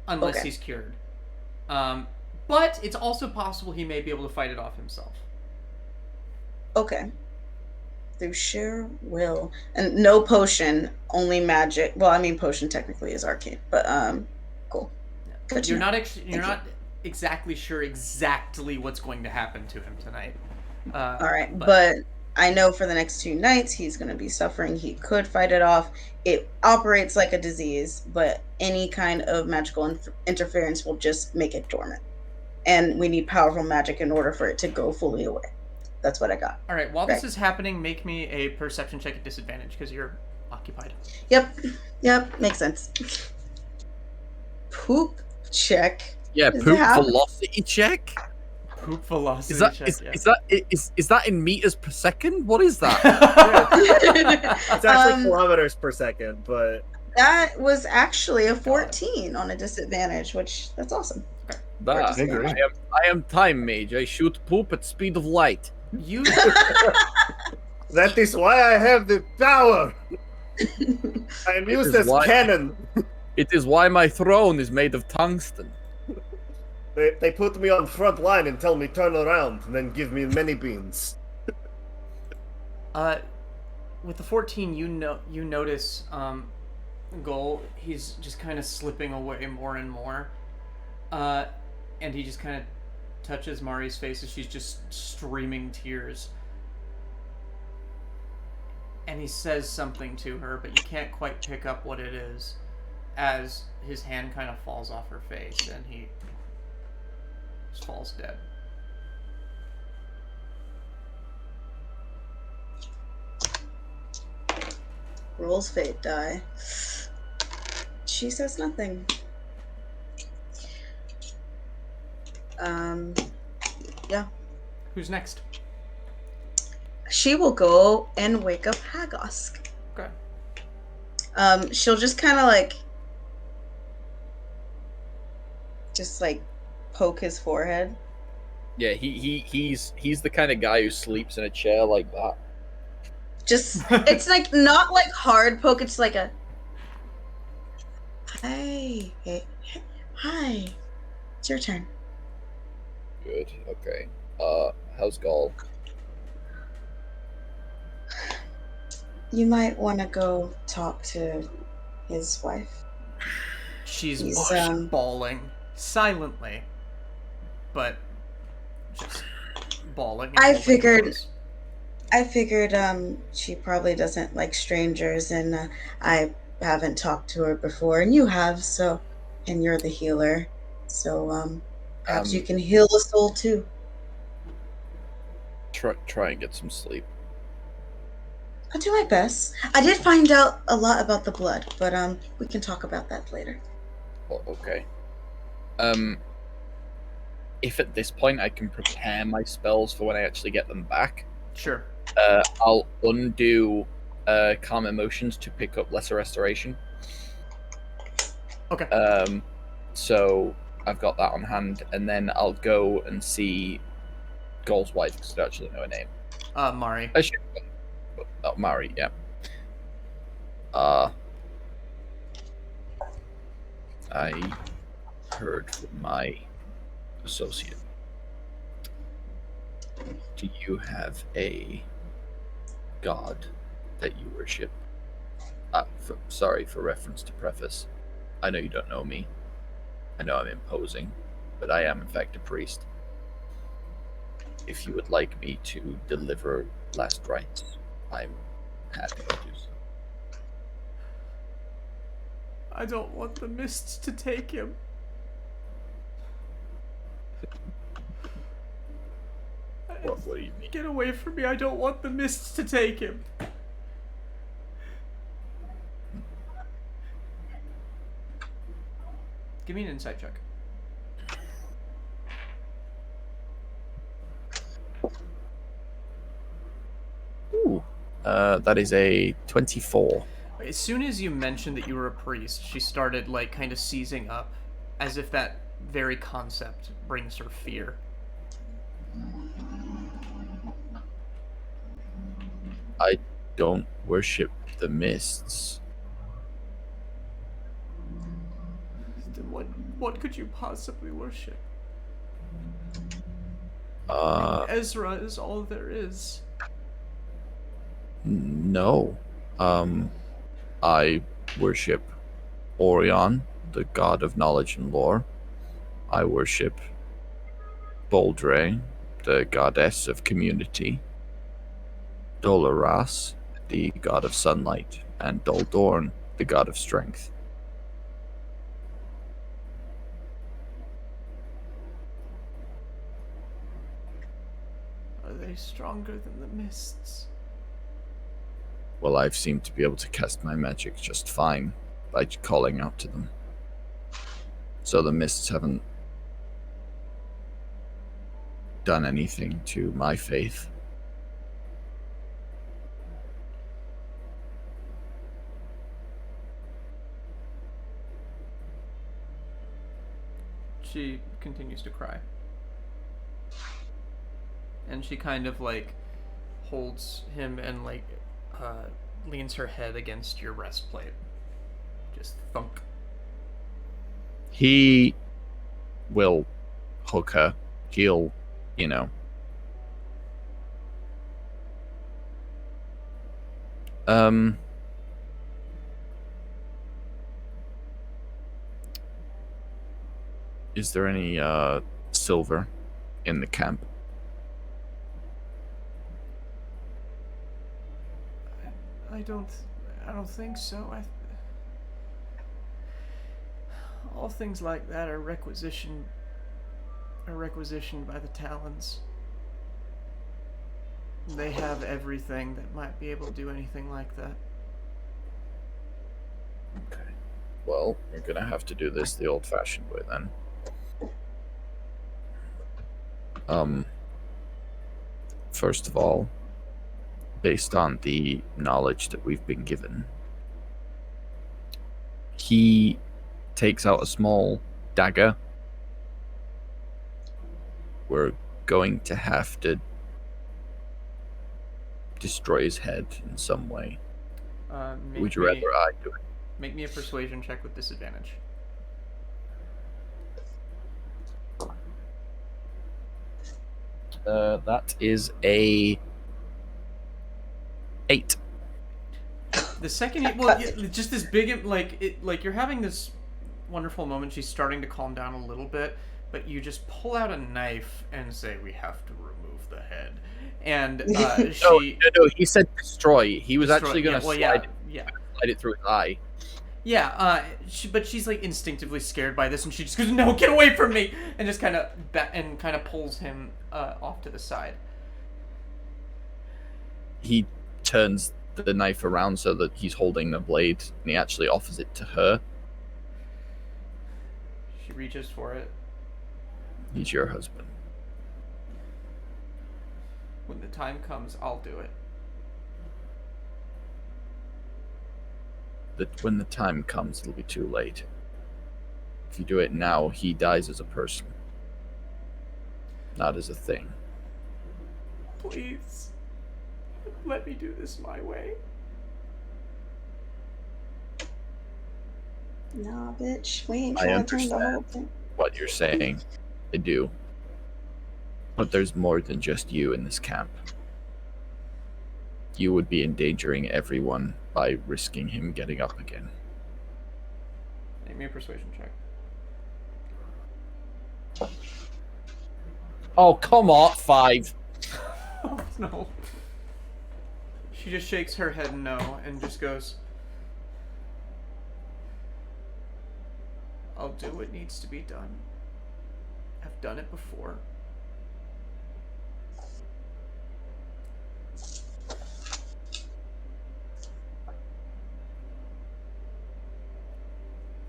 Speaker 1: unless he's cured. But it's also possible he may be able to fight it off himself.
Speaker 2: Okay. Through sheer will. And no potion, only magic. Well, I mean, potion technically is arcane, but cool. Good
Speaker 1: You're not exactly sure exactly what's going to happen to him tonight.
Speaker 2: All right, but I know for the next 2 nights he's going to be suffering. He could fight it off. It operates like a disease, but any kind of magical interference will just make it dormant. And we need powerful magic in order for it to go fully away. That's what I got.
Speaker 1: All right. While this is happening, make me a perception check at disadvantage because you're occupied.
Speaker 2: Yep. Makes sense. Poop check.
Speaker 4: Yeah, poop velocity check.
Speaker 1: Poop velocity check.
Speaker 4: Is that in meters per second? What is that?
Speaker 3: It's actually kilometers per second, but
Speaker 2: that was actually a 14 on a disadvantage, which that's awesome.
Speaker 4: I am time mage. I shoot poop at speed of light.
Speaker 1: You.
Speaker 3: That is why I have the power. I am used as cannon.
Speaker 4: It is why my throne is made of tungsten.
Speaker 3: They put me on front line and tell me turn around, and then give me many beans.
Speaker 1: With the 14, you notice Gol. He's just kind of slipping away more and more, and he just kind of touches Mari's face as she's just streaming tears. And he says something to her, but you can't quite pick up what it is, as his hand kind of falls off her face, and he just falls dead.
Speaker 2: Rolls fate die. She says nothing. Yeah.
Speaker 1: Who's next?
Speaker 2: She will go and wake up Hagosk.
Speaker 1: Okay.
Speaker 2: She'll just kind of like poke his forehead.
Speaker 4: Yeah, he's the kind of guy who sleeps in a chair like that.
Speaker 2: Just it's like not like hard poke. It's like a hi. It's your turn.
Speaker 4: Good. Okay. How's Gol?
Speaker 2: You might want to go talk to his wife.
Speaker 1: She's bawling silently, but just bawling.
Speaker 2: I figured she probably doesn't like strangers, and I haven't talked to her before, and you have, and you're the healer, so perhaps you can heal a soul too.
Speaker 4: Try and get some sleep.
Speaker 2: I'll do my best. I did find out a lot about the blood, but we can talk about that later.
Speaker 4: Oh, okay. If at this point I can prepare my spells for when I actually get them back.
Speaker 1: Sure.
Speaker 4: I'll undo Calm Emotions to pick up Lesser Restoration.
Speaker 1: Okay.
Speaker 4: So I've got that on hand, and then I'll go and see Gol's wife, because I don't actually know her name.
Speaker 1: Mari.
Speaker 4: I should. Oh, Mari, yeah. I heard from my associate. Do you have a god that you worship? Sorry for reference to preface. I know you don't know me. I know I'm imposing, but I am in fact a priest. If you would like me to deliver last rites, I'm happy to do so.
Speaker 1: I don't want the mists to take him.
Speaker 4: What do you mean?
Speaker 1: Get away from me, I don't want the mists to take him. Give me an insight check.
Speaker 4: Ooh. That is a 24.
Speaker 1: As soon as you mentioned that you were a priest, she started, like, kind of seizing up, as if that very concept brings her fear.
Speaker 4: I don't worship the mists.
Speaker 1: Then what could you possibly worship? Ezra is all there is.
Speaker 4: No. I worship Orion, the god of knowledge and lore. I worship Boldre, the goddess of community. Dolaras, the god of sunlight, and Doldorn, the god of strength.
Speaker 1: Are they stronger than the mists.
Speaker 4: Well, I've seemed to be able to cast my magic just fine by calling out to them. So the mists haven't done anything to my faith.
Speaker 1: She continues to cry. And she kind of, like, holds him and, like, leans her head against your breastplate. Just thunk.
Speaker 4: He will hug her. He'll, you know. Is there any silver in the camp?
Speaker 1: I don't think so. All things like that are requisitioned by the Talons. They have everything that might be able to do anything like that.
Speaker 4: Okay. Well, we're gonna have to do this the old-fashioned way then. First of all, based on the knowledge that we've been given, he takes out a small dagger. We're going to have to destroy his head in some way. Would you rather I do it?
Speaker 1: Make me a persuasion check with disadvantage.
Speaker 4: That is a 8.
Speaker 1: The second, just this big, like you're having this wonderful moment. She's starting to calm down a little bit, but you just pull out a knife and say, "We have to remove the head." And she.
Speaker 4: No. He said destroy. He was
Speaker 1: destroy,
Speaker 4: actually going to slide it through his eye.
Speaker 1: Yeah, but she's like instinctively scared by this, and she just goes, "No, get away from me!" and just kind of pulls him off to the side.
Speaker 4: He turns the knife around so that he's holding the blade, and he actually offers it to her.
Speaker 1: She reaches for it.
Speaker 4: He's your husband.
Speaker 1: When the time comes, I'll do it.
Speaker 4: When the time comes, it'll be too late. If you do it now, he dies as a person, not as a thing.
Speaker 1: Please, let me do this my way.
Speaker 2: Nah, bitch, we ain't trying to turn the whole thing.
Speaker 4: What you're saying. I do. But there's more than just you in this camp. You would be endangering everyone by risking him getting up again.
Speaker 1: Make me a persuasion check.
Speaker 4: Oh, come on, 5.
Speaker 1: Oh, no. She just shakes her head no and just goes, "I'll do what needs to be done. I've done it before."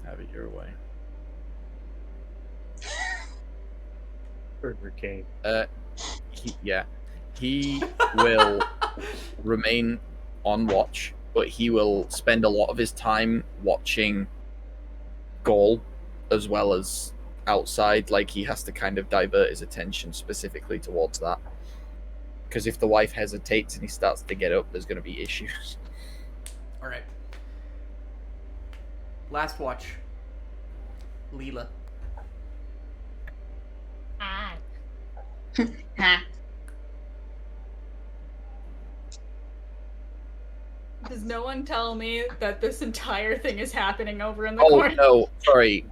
Speaker 4: Have it your way.
Speaker 3: Burger King.
Speaker 4: He will remain on watch, but he will spend a lot of his time watching Gaul as well as outside. Like, he has to kind of divert his attention specifically towards that. Because if the wife hesitates and he starts to get up, there's going to be issues.
Speaker 1: Alright. Last watch. Leela.
Speaker 7: Hi. Does no one tell me that this entire thing is happening over in the corner?
Speaker 4: Oh, no, sorry.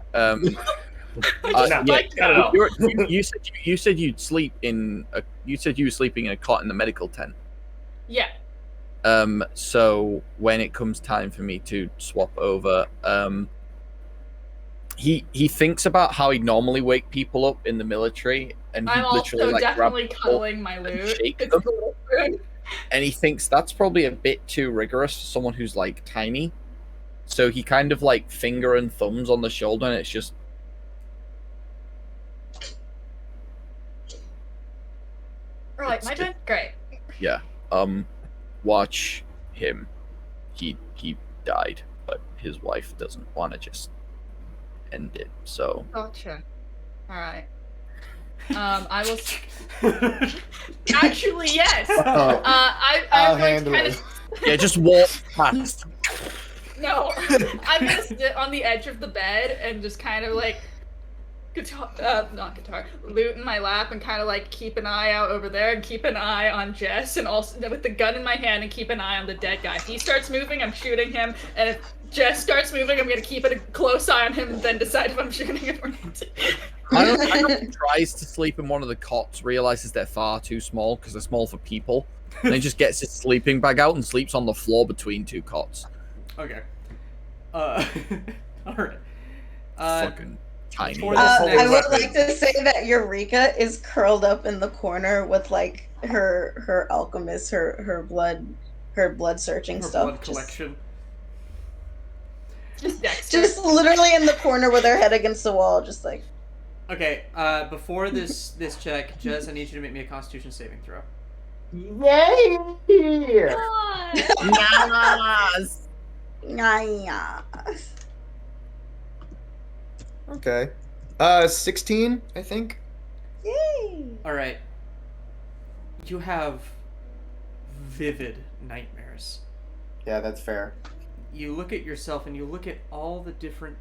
Speaker 4: You said you'd sleep in a. You said you were sleeping in a cot in the medical tent.
Speaker 7: Yeah.
Speaker 4: So when it comes time for me to swap over, he thinks about how he normally wake people up in the military, and he
Speaker 7: I'm
Speaker 4: literally
Speaker 7: also
Speaker 4: like
Speaker 7: definitely
Speaker 4: grabs
Speaker 7: cuddling my loot.
Speaker 4: shake
Speaker 7: It's
Speaker 4: them.
Speaker 7: a little rude.
Speaker 4: And he thinks that's probably a bit too rigorous for someone who's like tiny. So he kind of like finger and thumbs on the shoulder, and it's just.
Speaker 7: Right, my turn? Great.
Speaker 4: Yeah. Watch him. He died, but his wife doesn't want to just end it. So.
Speaker 7: Gotcha. All right. I will. Actually, yes.
Speaker 6: Oh,
Speaker 7: I'm going to kind of.
Speaker 4: Yeah, just walk past.
Speaker 7: No, I'm gonna sit on the edge of the bed and just kind of like loot in my lap and kind of like keep an eye out over there and keep an eye on Jess, and also with the gun in my hand and keep an eye on the dead guy. If he starts moving, I'm shooting him, and if Jess starts moving, I'm gonna keep a close eye on him and then decide if I'm shooting him or not.
Speaker 4: I tries to sleep in one of the cots, realizes they're far too small because they're small for people, and then just gets his sleeping bag out and sleeps on the floor between two cots.
Speaker 1: Okay. All right.
Speaker 4: Fucking tiny.
Speaker 2: I would like to say that Eureka is curled up in the corner with like her alchemist, her blood searching stuff.
Speaker 1: Blood collection.
Speaker 2: Just literally in the corner with her head against the wall, just like.
Speaker 1: Okay. Before this check, Jez, I need you to make me a Constitution saving throw.
Speaker 6: Yay!
Speaker 4: Yes.
Speaker 2: Nice.
Speaker 6: Okay. 16, I think.
Speaker 2: Yay!
Speaker 1: All right. You have vivid nightmares.
Speaker 6: Yeah, that's fair.
Speaker 1: You look at yourself and you look at all the different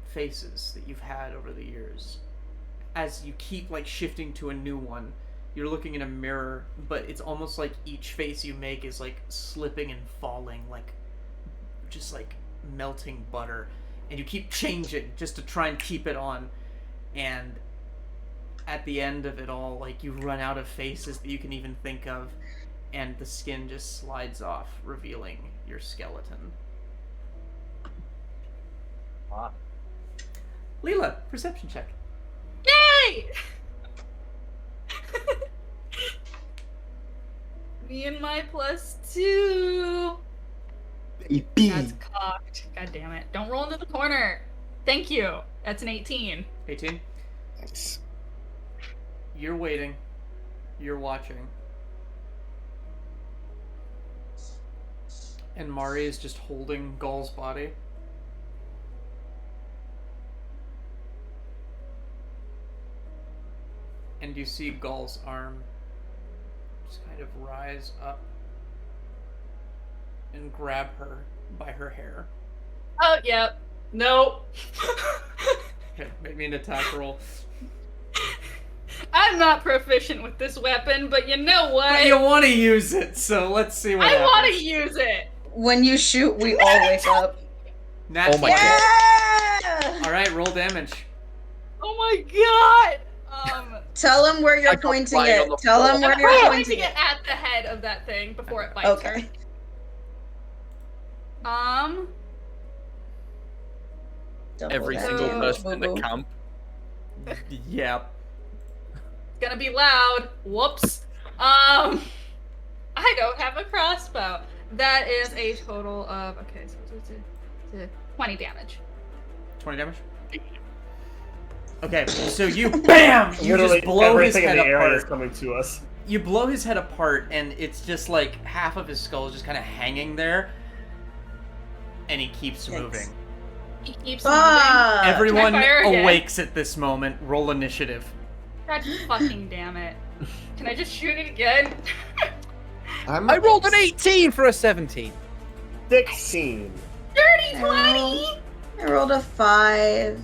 Speaker 1: faces that you've had over the years. As you keep like shifting to a new one, you're looking in a mirror, but it's almost like each face you make is like slipping and falling, like just like melting butter, and you keep changing just to try and keep it on. And at the end of it all, like you run out of faces that you can even think of, and the skin just slides off, revealing your skeleton.
Speaker 3: Wow.
Speaker 1: Leela, perception check.
Speaker 7: Yay! Me and my +2. That's cocked. God damn it. Don't roll into the corner. Thank you. That's an 18.
Speaker 1: 18?
Speaker 6: Thanks.
Speaker 1: You're waiting. You're watching. And Mari is just holding Gull's body. And you see Gull's arm just kind of rise up and grab her by her hair.
Speaker 7: Oh, yep. No.
Speaker 1: Okay, make me an attack roll.
Speaker 7: I'm not proficient with this weapon, but you know what?
Speaker 1: But you want to use it, so let's see what happens.
Speaker 7: I want to use it.
Speaker 2: When you shoot, we all wake up.
Speaker 1: Nat
Speaker 4: Oh my
Speaker 2: Yeah!
Speaker 1: Alright, roll damage.
Speaker 7: Oh my god.
Speaker 2: Tell him where you're
Speaker 4: I got
Speaker 2: pointing
Speaker 4: flying on
Speaker 2: it.
Speaker 4: the
Speaker 2: Tell him
Speaker 7: I'm
Speaker 2: where you're pointing
Speaker 7: pointing
Speaker 2: it.
Speaker 7: it at the head of that thing before it bites
Speaker 2: Okay.
Speaker 7: her.
Speaker 4: Every
Speaker 2: Double
Speaker 4: single
Speaker 2: that.
Speaker 4: person in the
Speaker 2: Boo-boo.
Speaker 4: camp.
Speaker 1: Yeah.
Speaker 7: It's gonna be loud. Whoops. I don't have a crossbow. That is a total of, okay, so it's 20 damage.
Speaker 1: 20 damage? Okay, so you BAM! You
Speaker 3: Literally
Speaker 1: just blow his
Speaker 3: everything in
Speaker 1: head
Speaker 3: the area is
Speaker 1: apart.
Speaker 3: coming to us.
Speaker 1: You blow his head apart, and it's just like half of his skull is just kind of hanging there, and he keeps
Speaker 2: Yikes.
Speaker 1: moving.
Speaker 7: He keeps
Speaker 2: Ah!
Speaker 1: Everyone
Speaker 7: Can I fire again?
Speaker 1: awakes at this moment. Roll initiative.
Speaker 7: moving. God fucking damn it. Can I just shoot it again?
Speaker 4: I rolled an 18 for a 17.
Speaker 3: 16.
Speaker 7: Dirty 20!
Speaker 2: I rolled a 5.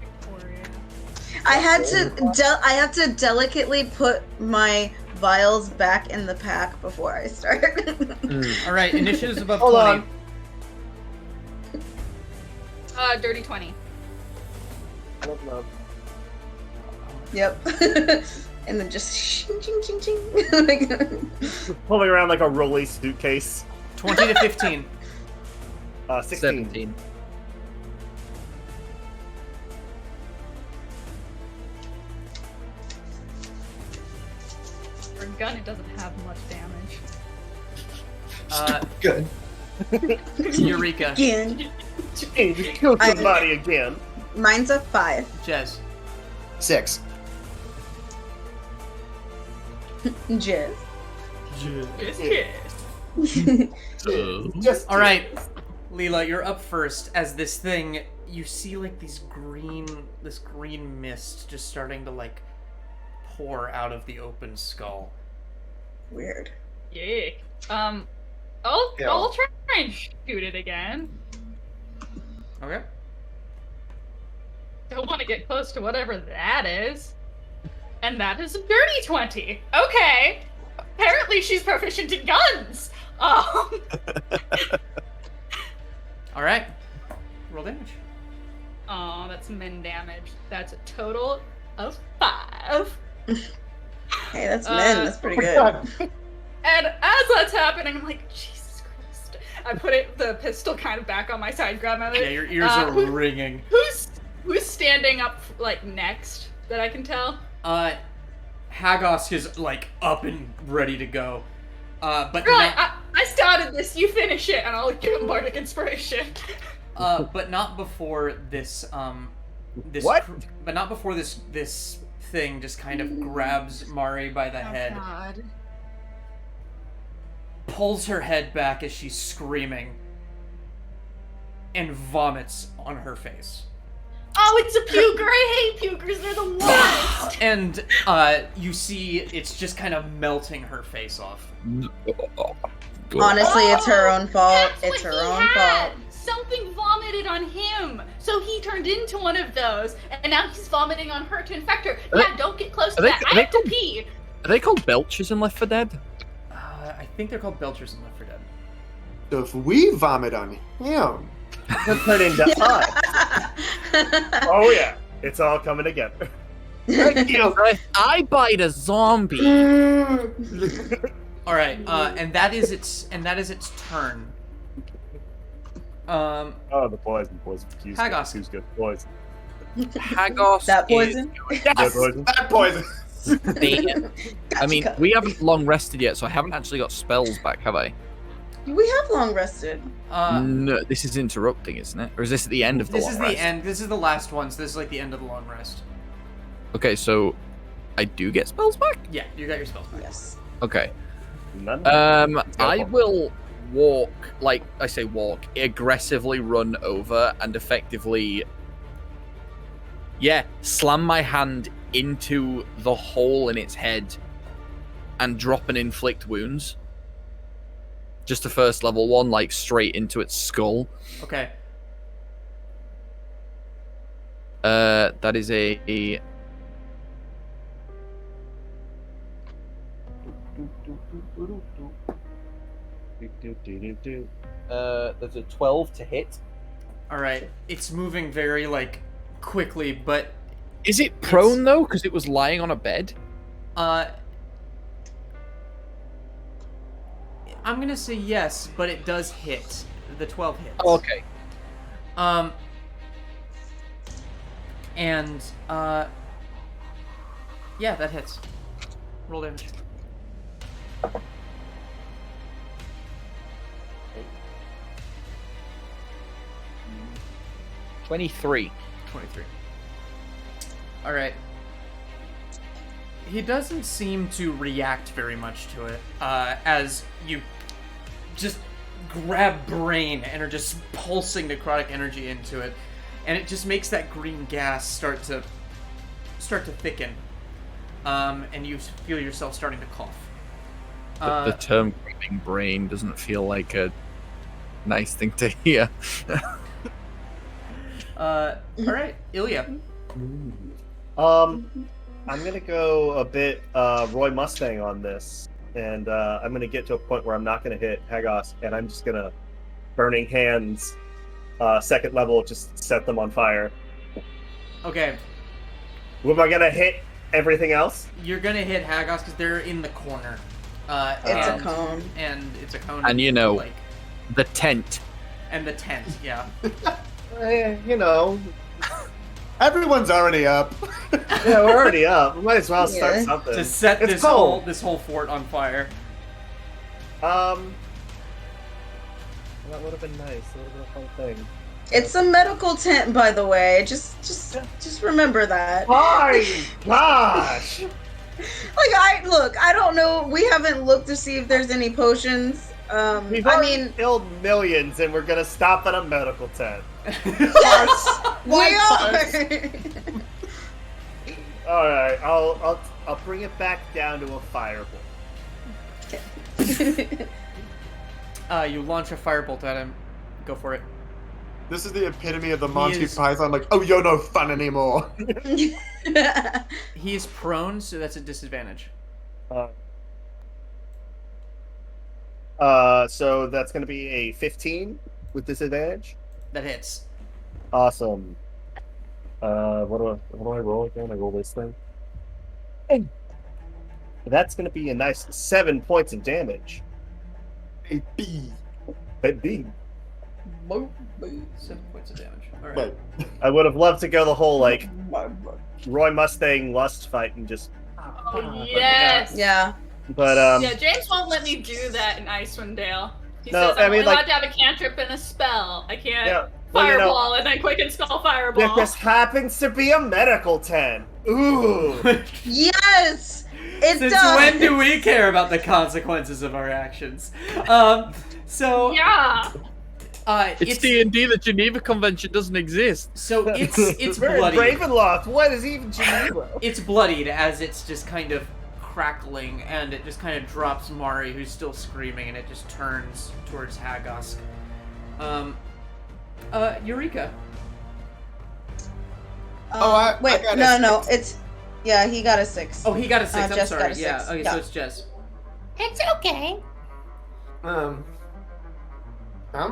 Speaker 7: Victoria.
Speaker 2: I had to delicately put my vials back in the pack before I start.
Speaker 1: All right, initiative's above
Speaker 3: Hold
Speaker 1: 20.
Speaker 3: on.
Speaker 7: Dirty 20.
Speaker 3: Love.
Speaker 2: Yep. And then just ching ching ching ching.
Speaker 3: Pulling around like a rolly suitcase.
Speaker 1: 20 to 15.
Speaker 3: 16.
Speaker 4: 17.
Speaker 7: gun, it doesn't have much damage.
Speaker 6: Good.
Speaker 1: Eureka.
Speaker 2: Again.
Speaker 3: Hey, just killed somebody again.
Speaker 2: Mine's a 5.
Speaker 1: Jez.
Speaker 6: 6.
Speaker 2: Jizz.
Speaker 6: Just
Speaker 1: All right, Leela, you're up first. As this thing, you see like this green mist just starting to like pour out of the open skull.
Speaker 2: Weird.
Speaker 7: Yeah. I'll try and shoot it again.
Speaker 1: Okay.
Speaker 7: Don't want to get close to whatever that is. And that is a dirty 20. Okay. Apparently she's proficient in guns.
Speaker 1: All right. Roll damage.
Speaker 7: Oh, that's min damage. That's a total of 5.
Speaker 2: Hey, that's men. That's pretty good.
Speaker 7: And as that's happening, I'm like, Jesus Christ. I put the pistol kind of back on my side, grab my
Speaker 1: Yeah, your ears are ringing.
Speaker 7: Who's standing up like next that I can tell?
Speaker 1: Hagosk is like up and ready to go. But
Speaker 7: Right,
Speaker 1: not,
Speaker 7: I started this, you finish it, and I'll give him bardic inspiration.
Speaker 1: but not before this
Speaker 3: What?
Speaker 1: But not before this thing just kind of grabs Mari by the head.
Speaker 7: God.
Speaker 1: Pulls her head back as she's screaming, and vomits on her face.
Speaker 7: Oh, it's a puker! I hate pukers, they're the worst!
Speaker 1: And you see it's just kind of melting her face off.
Speaker 2: Honestly, it's her own fault.
Speaker 7: That's
Speaker 2: It's her
Speaker 7: what he
Speaker 2: own
Speaker 7: had.
Speaker 2: fault.
Speaker 7: Something vomited on him, so he turned into one of those, and now he's vomiting on her to infect her. Yeah, don't get close to that. I have to pee.
Speaker 4: Are they called belchers in Left 4 Dead?
Speaker 1: I think they're called Belchers in Left 4 Dead.
Speaker 6: So if we vomit on him,
Speaker 3: He'll turn into us. Oh yeah, it's all coming together.
Speaker 4: I bite a zombie.
Speaker 1: All right, and that is its turn.
Speaker 3: Oh, the poison.
Speaker 1: Hagosk.
Speaker 3: Who's good? Poison.
Speaker 4: Hagosk.
Speaker 2: That poison?
Speaker 6: yes,
Speaker 3: poison.
Speaker 6: that poison.
Speaker 4: I mean, we haven't long rested yet, so I haven't actually got spells back, have I?
Speaker 2: We have long rested.
Speaker 4: No, this is interrupting, isn't it? Or is this at the end of the long rest?
Speaker 1: This is the end. This is the last one, so this is like the end of the long rest.
Speaker 4: Okay, so I do get spells back?
Speaker 1: Yeah, you got your spells back.
Speaker 2: Yes.
Speaker 4: Okay.
Speaker 3: None.
Speaker 4: I will walk, like I say walk, aggressively run over and effectively, slam my hand into the hole in its head and drop and inflict wounds. Just a first level one, like straight into its skull.
Speaker 1: Okay.
Speaker 4: That is a there's a 12 to hit.
Speaker 1: All right. It's moving very like quickly, but
Speaker 4: Is it prone though? Because it was lying on a bed.
Speaker 1: I'm gonna say yes, but it does hit. The 12 hits.
Speaker 4: Oh, okay.
Speaker 1: And yeah, that hits. Roll damage.
Speaker 4: 23.
Speaker 1: 23. All right. He doesn't seem to react very much to it, as you just grab brain and are just pulsing necrotic energy into it, and it just makes that green gas start to thicken, and you feel yourself starting to cough.
Speaker 4: The term "grabbing brain" doesn't feel like a nice thing to hear.
Speaker 1: All right, Ilya.
Speaker 3: I'm gonna go a bit Roy Mustang on this, and I'm gonna get to a point where I'm not gonna hit Hagosk, and I'm just gonna Burning Hands, second level, just set them on fire.
Speaker 1: Okay.
Speaker 3: Am I gonna hit everything else?
Speaker 1: You're gonna hit Hagosk because they're in the corner.
Speaker 2: It's a cone.
Speaker 1: And it's a cone.
Speaker 4: And you know,
Speaker 1: like,
Speaker 4: the tent.
Speaker 1: and the tent, yeah.
Speaker 3: You know,
Speaker 6: Everyone's already up.
Speaker 3: Yeah, we're already up. We might as well start
Speaker 2: Yeah.
Speaker 3: something.
Speaker 1: To set
Speaker 3: It's
Speaker 1: this
Speaker 3: cold.
Speaker 1: whole fort on fire.
Speaker 3: That would have been nice. That would have been a fun thing.
Speaker 2: It's a medical tent, by the way. Just remember that.
Speaker 3: My gosh!
Speaker 2: Like, I don't know. We haven't looked to see if there's any potions.
Speaker 3: We've
Speaker 2: I
Speaker 3: already
Speaker 2: mean,
Speaker 3: killed millions, and we're gonna stop at a medical tent.
Speaker 2: yes, we are.
Speaker 3: All right, I'll bring it back down to a fireball.
Speaker 1: You launch a firebolt at him. Go for it.
Speaker 6: This is the epitome of the Monty Python, like, oh, you're no fun anymore.
Speaker 1: He's prone, so that's a disadvantage.
Speaker 3: So that's gonna be a 15 with disadvantage.
Speaker 1: That hits.
Speaker 3: Awesome. What do I roll again? I roll this thing. That's gonna be a nice 7 points of damage.
Speaker 6: Baby.
Speaker 1: 7 points of damage. All right.
Speaker 3: I would have loved to go the whole like Roy Mustang lust fight and just.
Speaker 7: Oh, yes.
Speaker 2: Yeah.
Speaker 3: But
Speaker 7: Yeah, James won't let me do that in Icewind Dale. He
Speaker 3: No,
Speaker 7: says
Speaker 3: I
Speaker 7: I'm
Speaker 3: mean,
Speaker 7: only
Speaker 3: like-
Speaker 7: allowed to have a cantrip and a spell. I can't
Speaker 3: Yeah, well,
Speaker 7: fireball and then quicken spell fireball.
Speaker 3: this happens to be a medical tent. Ooh.
Speaker 2: Yes, it
Speaker 1: Since
Speaker 2: does.
Speaker 1: when do we care about the consequences of our actions? So
Speaker 7: Yeah.
Speaker 4: It's D&D. The Geneva Convention doesn't exist.
Speaker 1: So it's
Speaker 3: We're in
Speaker 1: bloody.
Speaker 3: Ravenloft. What is even Geneva?
Speaker 1: It's bloodied as it's just kind of crackling, and it just kind of drops Mari, who's still screaming, and it just turns towards Hagosk. Eureka.
Speaker 2: Wait,
Speaker 6: I got
Speaker 2: no, it's he got a 6.
Speaker 1: Oh, he got a 6. I'm
Speaker 2: Jess
Speaker 1: sorry.
Speaker 2: got a
Speaker 1: Yeah.
Speaker 2: 6.
Speaker 1: Okay,
Speaker 2: Yeah.
Speaker 1: so it's Jess.
Speaker 9: It's okay.
Speaker 6: I'm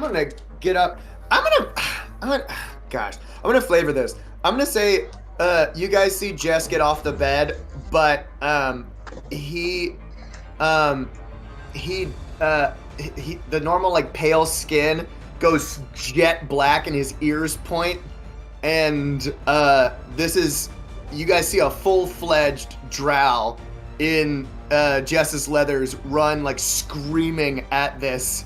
Speaker 6: gonna get up. I'm gonna flavor this. I'm gonna say, you guys see Jess get off the bed, but the normal like pale skin goes jet black and his ears point, and you guys see a full-fledged drow in Jess's leathers run like screaming at this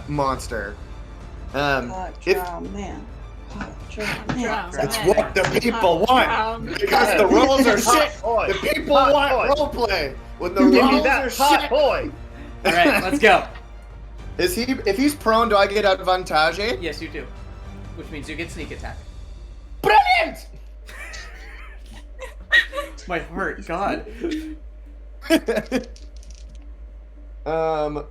Speaker 6: monster. It's what the people want, because the rolls are shit. The people want roleplay. When the rolls are shit.
Speaker 3: Boy.
Speaker 1: All right, let's go.
Speaker 6: If he's prone, do I get advantage?
Speaker 1: Yes, you do. Which means you get sneak attack.
Speaker 6: Brilliant!
Speaker 1: My heart, God.
Speaker 6: Oh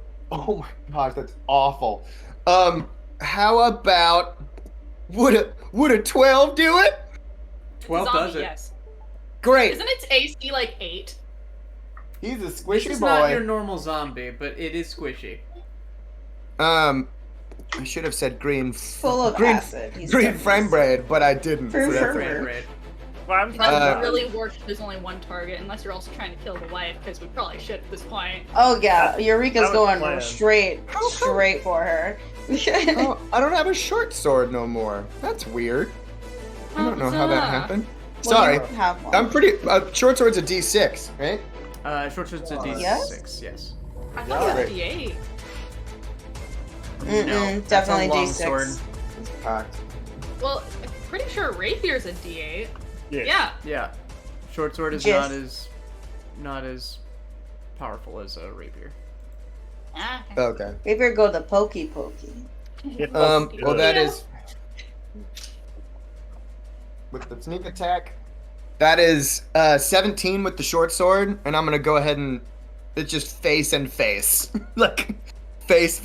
Speaker 6: my gosh, that's awful. How about would a 12 do it?
Speaker 1: 12
Speaker 7: Zombie,
Speaker 1: does it.
Speaker 7: Yes.
Speaker 6: Great.
Speaker 7: Isn't its AC like 8?
Speaker 6: He's a
Speaker 1: This
Speaker 6: squishy
Speaker 1: is
Speaker 6: boy.
Speaker 1: not your normal zombie, but it is squishy.
Speaker 6: I should have said green.
Speaker 2: Full of
Speaker 6: green,
Speaker 2: acid. He's
Speaker 6: green
Speaker 2: different.
Speaker 6: frame braid, but I didn't.
Speaker 2: Frame
Speaker 6: so that's
Speaker 2: braid.
Speaker 6: okay.
Speaker 1: Red.
Speaker 7: It doesn't really work if there's only one target, unless you're also trying to kill the wife, because we probably should at this point.
Speaker 2: Oh yeah, Eureka's
Speaker 3: That was
Speaker 2: going
Speaker 3: planned.
Speaker 2: straight for her.
Speaker 6: Oh, I don't have a short sword no more. That's weird. I don't know how that happened.
Speaker 2: Well,
Speaker 6: Sorry.
Speaker 2: you don't have one.
Speaker 6: I'm pretty. Short sword's a D6, right?
Speaker 1: Short sword's a D6,
Speaker 2: Yes?
Speaker 1: yes.
Speaker 7: I thought it was
Speaker 6: Great.
Speaker 7: D8.
Speaker 1: No, that's
Speaker 2: definitely
Speaker 1: a long
Speaker 2: D6.
Speaker 1: sword.
Speaker 6: Packed.
Speaker 7: Well, I'm pretty sure rapier's a D8.
Speaker 3: Yes.
Speaker 7: Yeah.
Speaker 1: Yeah. Short sword is
Speaker 2: Yes.
Speaker 1: not as powerful as a rapier.
Speaker 7: Ah,
Speaker 6: Okay.
Speaker 2: Rapier go the pokey.
Speaker 6: Well, that is with the sneak attack. That is 17 with the short sword, and I'm gonna go ahead and it's just face and face, like face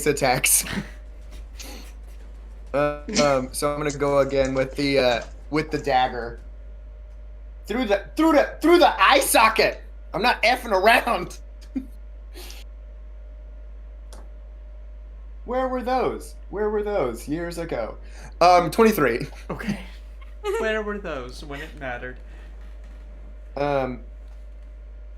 Speaker 6: attacks. So I'm gonna go again with the dagger through the eye socket. I'm not effing around. Where were those years ago? 23.
Speaker 1: Okay. Where were those when it mattered?
Speaker 6: And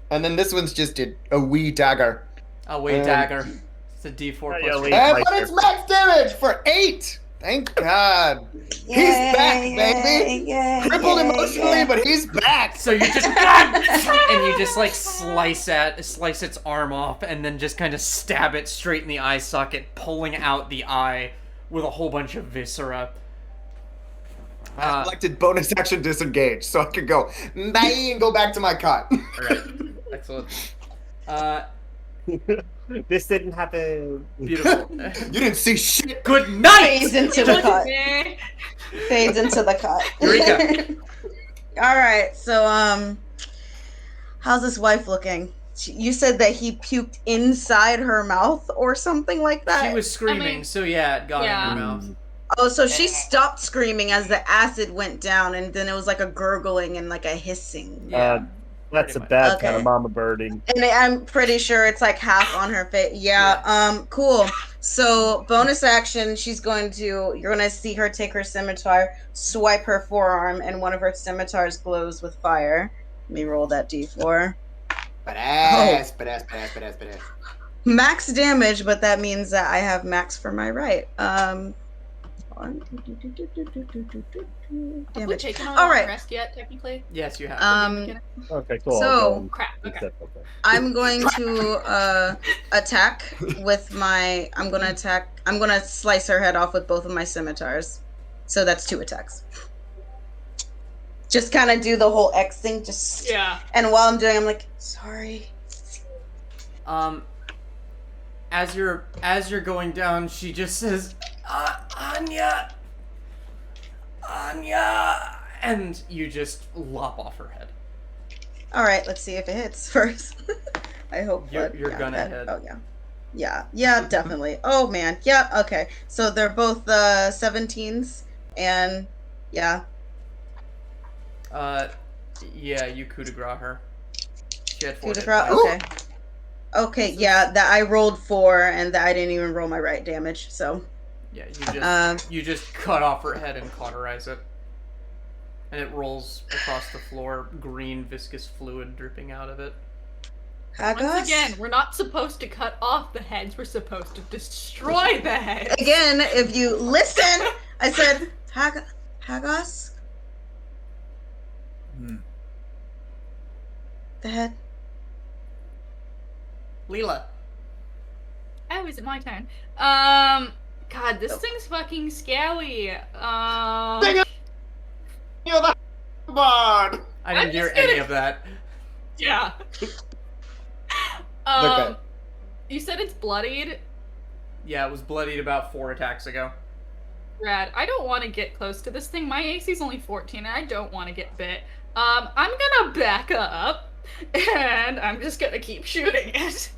Speaker 6: then this one's just a wee dagger.
Speaker 1: A wee dagger. It's a D4
Speaker 3: Yeah,
Speaker 1: plus
Speaker 3: wee-
Speaker 1: eight.
Speaker 6: But it's max damage for 8! Thank God. He's back, baby. Crippled emotionally, but he's back.
Speaker 1: So you just and you just like slice its arm off, and then just kind of stab it straight in the eye socket, pulling out the eye with a whole bunch of viscera.
Speaker 6: I selected bonus action disengage, so I could go bye and go back to my cot.
Speaker 1: All right, excellent.
Speaker 3: This didn't happen.
Speaker 1: Beautiful.
Speaker 6: You didn't see shit.
Speaker 1: Good night.
Speaker 2: Fades into the cut. Fades into the cut.
Speaker 1: Eureka.
Speaker 2: All right, so how's this wife looking? You said that he puked inside her mouth or something like that?
Speaker 1: She was screaming, so yeah, it got in her mouth.
Speaker 2: Oh, so she stopped screaming as the acid went down, and then it was like a gurgling and like a hissing.
Speaker 1: Yeah.
Speaker 3: That's a bad kind of mama birding.
Speaker 2: And I'm pretty sure it's like half on her face. Yeah, cool. So bonus action, you're gonna see her take her scimitar, swipe her forearm, and one of her scimitars glows with fire. Let me roll that d4.
Speaker 6: Badass.
Speaker 2: Max damage, but that means that I have max for my right. Damage.
Speaker 7: Have we taken on
Speaker 2: All right.
Speaker 7: rest yet, technically?
Speaker 1: Yes, you have.
Speaker 3: Okay, cool.
Speaker 2: So
Speaker 7: crap. Okay.
Speaker 2: I'm going to attack with my. I'm gonna slice her head off with both of my scimitars. So that's 2 attacks. Just kind of do the whole X thing. And while I'm doing, I'm like, sorry.
Speaker 1: As you're going down, she just says, Anya, and you just lop off her head.
Speaker 2: All right, let's see if it hits first. I hope
Speaker 1: you're gonna hit.
Speaker 2: Oh yeah, definitely. Oh man, yeah, okay. So they're both 17s, and yeah.
Speaker 1: Yeah, you coup de grace her. She had 4
Speaker 2: hit points. Okay. Okay, yeah, that I rolled 4, and that I didn't even roll my right damage, so.
Speaker 1: Yeah, you just cut off her head and cauterize it. And it rolls across the floor, green viscous fluid dripping out of it.
Speaker 2: Hagosk?
Speaker 7: Once again, we're not supposed to cut off the heads, we're supposed to destroy the heads.
Speaker 2: Again, if you listen, I said, Hagosk? The head.
Speaker 1: Leela.
Speaker 7: Oh, is it my turn? God, this thing's fucking scary.
Speaker 6: You're the bard.
Speaker 1: I didn't hear any of that.
Speaker 7: Yeah.
Speaker 6: Okay.
Speaker 7: You said it's bloodied?
Speaker 1: Yeah, it was bloodied about 4 attacks ago.
Speaker 7: Rad. I don't want to get close to this thing. My AC's only 14, and I don't want to get bit. I'm gonna back up, and I'm just gonna keep shooting it.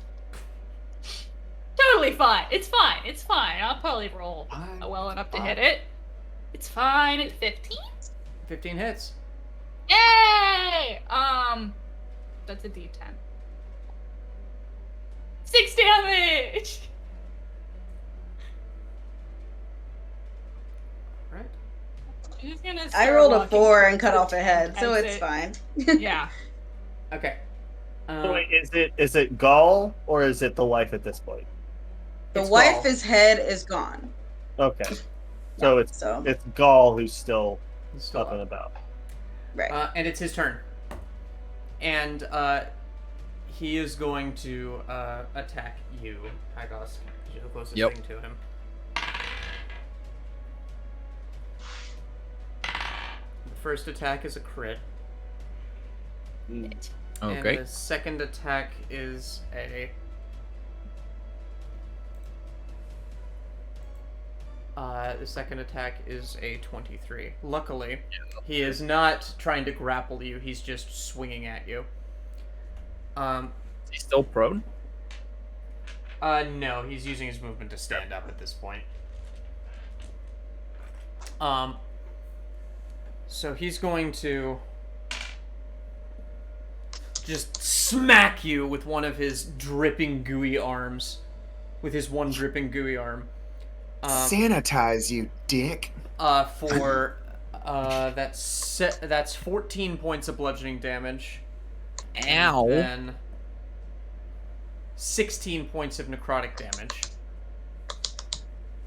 Speaker 7: Totally fine. It's fine. It's fine. I'll probably roll well enough to hit it. It's fine. It's 15?
Speaker 1: 15 hits.
Speaker 7: Yay! That's a D10. 6 damage!
Speaker 1: Right.
Speaker 7: I'm just gonna
Speaker 2: I rolled a 4 and cut off a head, so it's fine.
Speaker 7: Yeah.
Speaker 1: Okay.
Speaker 3: So wait, is it Gaul or is it the wife at this point?
Speaker 2: The wife's head is gone.
Speaker 3: Okay. So it's Gaul who's still up and about.
Speaker 2: Right.
Speaker 1: And it's his turn. And he is going to attack you, Hagosk. You're the closest thing to him. The first attack is a crit.
Speaker 4: Okay.
Speaker 1: And the second attack is a... the second attack is a 23. Luckily, he is not trying to grapple you, he's just swinging at you.
Speaker 4: Is he still prone?
Speaker 1: No, he's using his movement to stand up at this point. So he's going to just smack you with one of his dripping gooey arms. With his one dripping gooey arm.
Speaker 6: Sanitize, you dick.
Speaker 1: For that's 14 points of bludgeoning damage.
Speaker 4: Ow.
Speaker 1: And then 16 points of necrotic damage.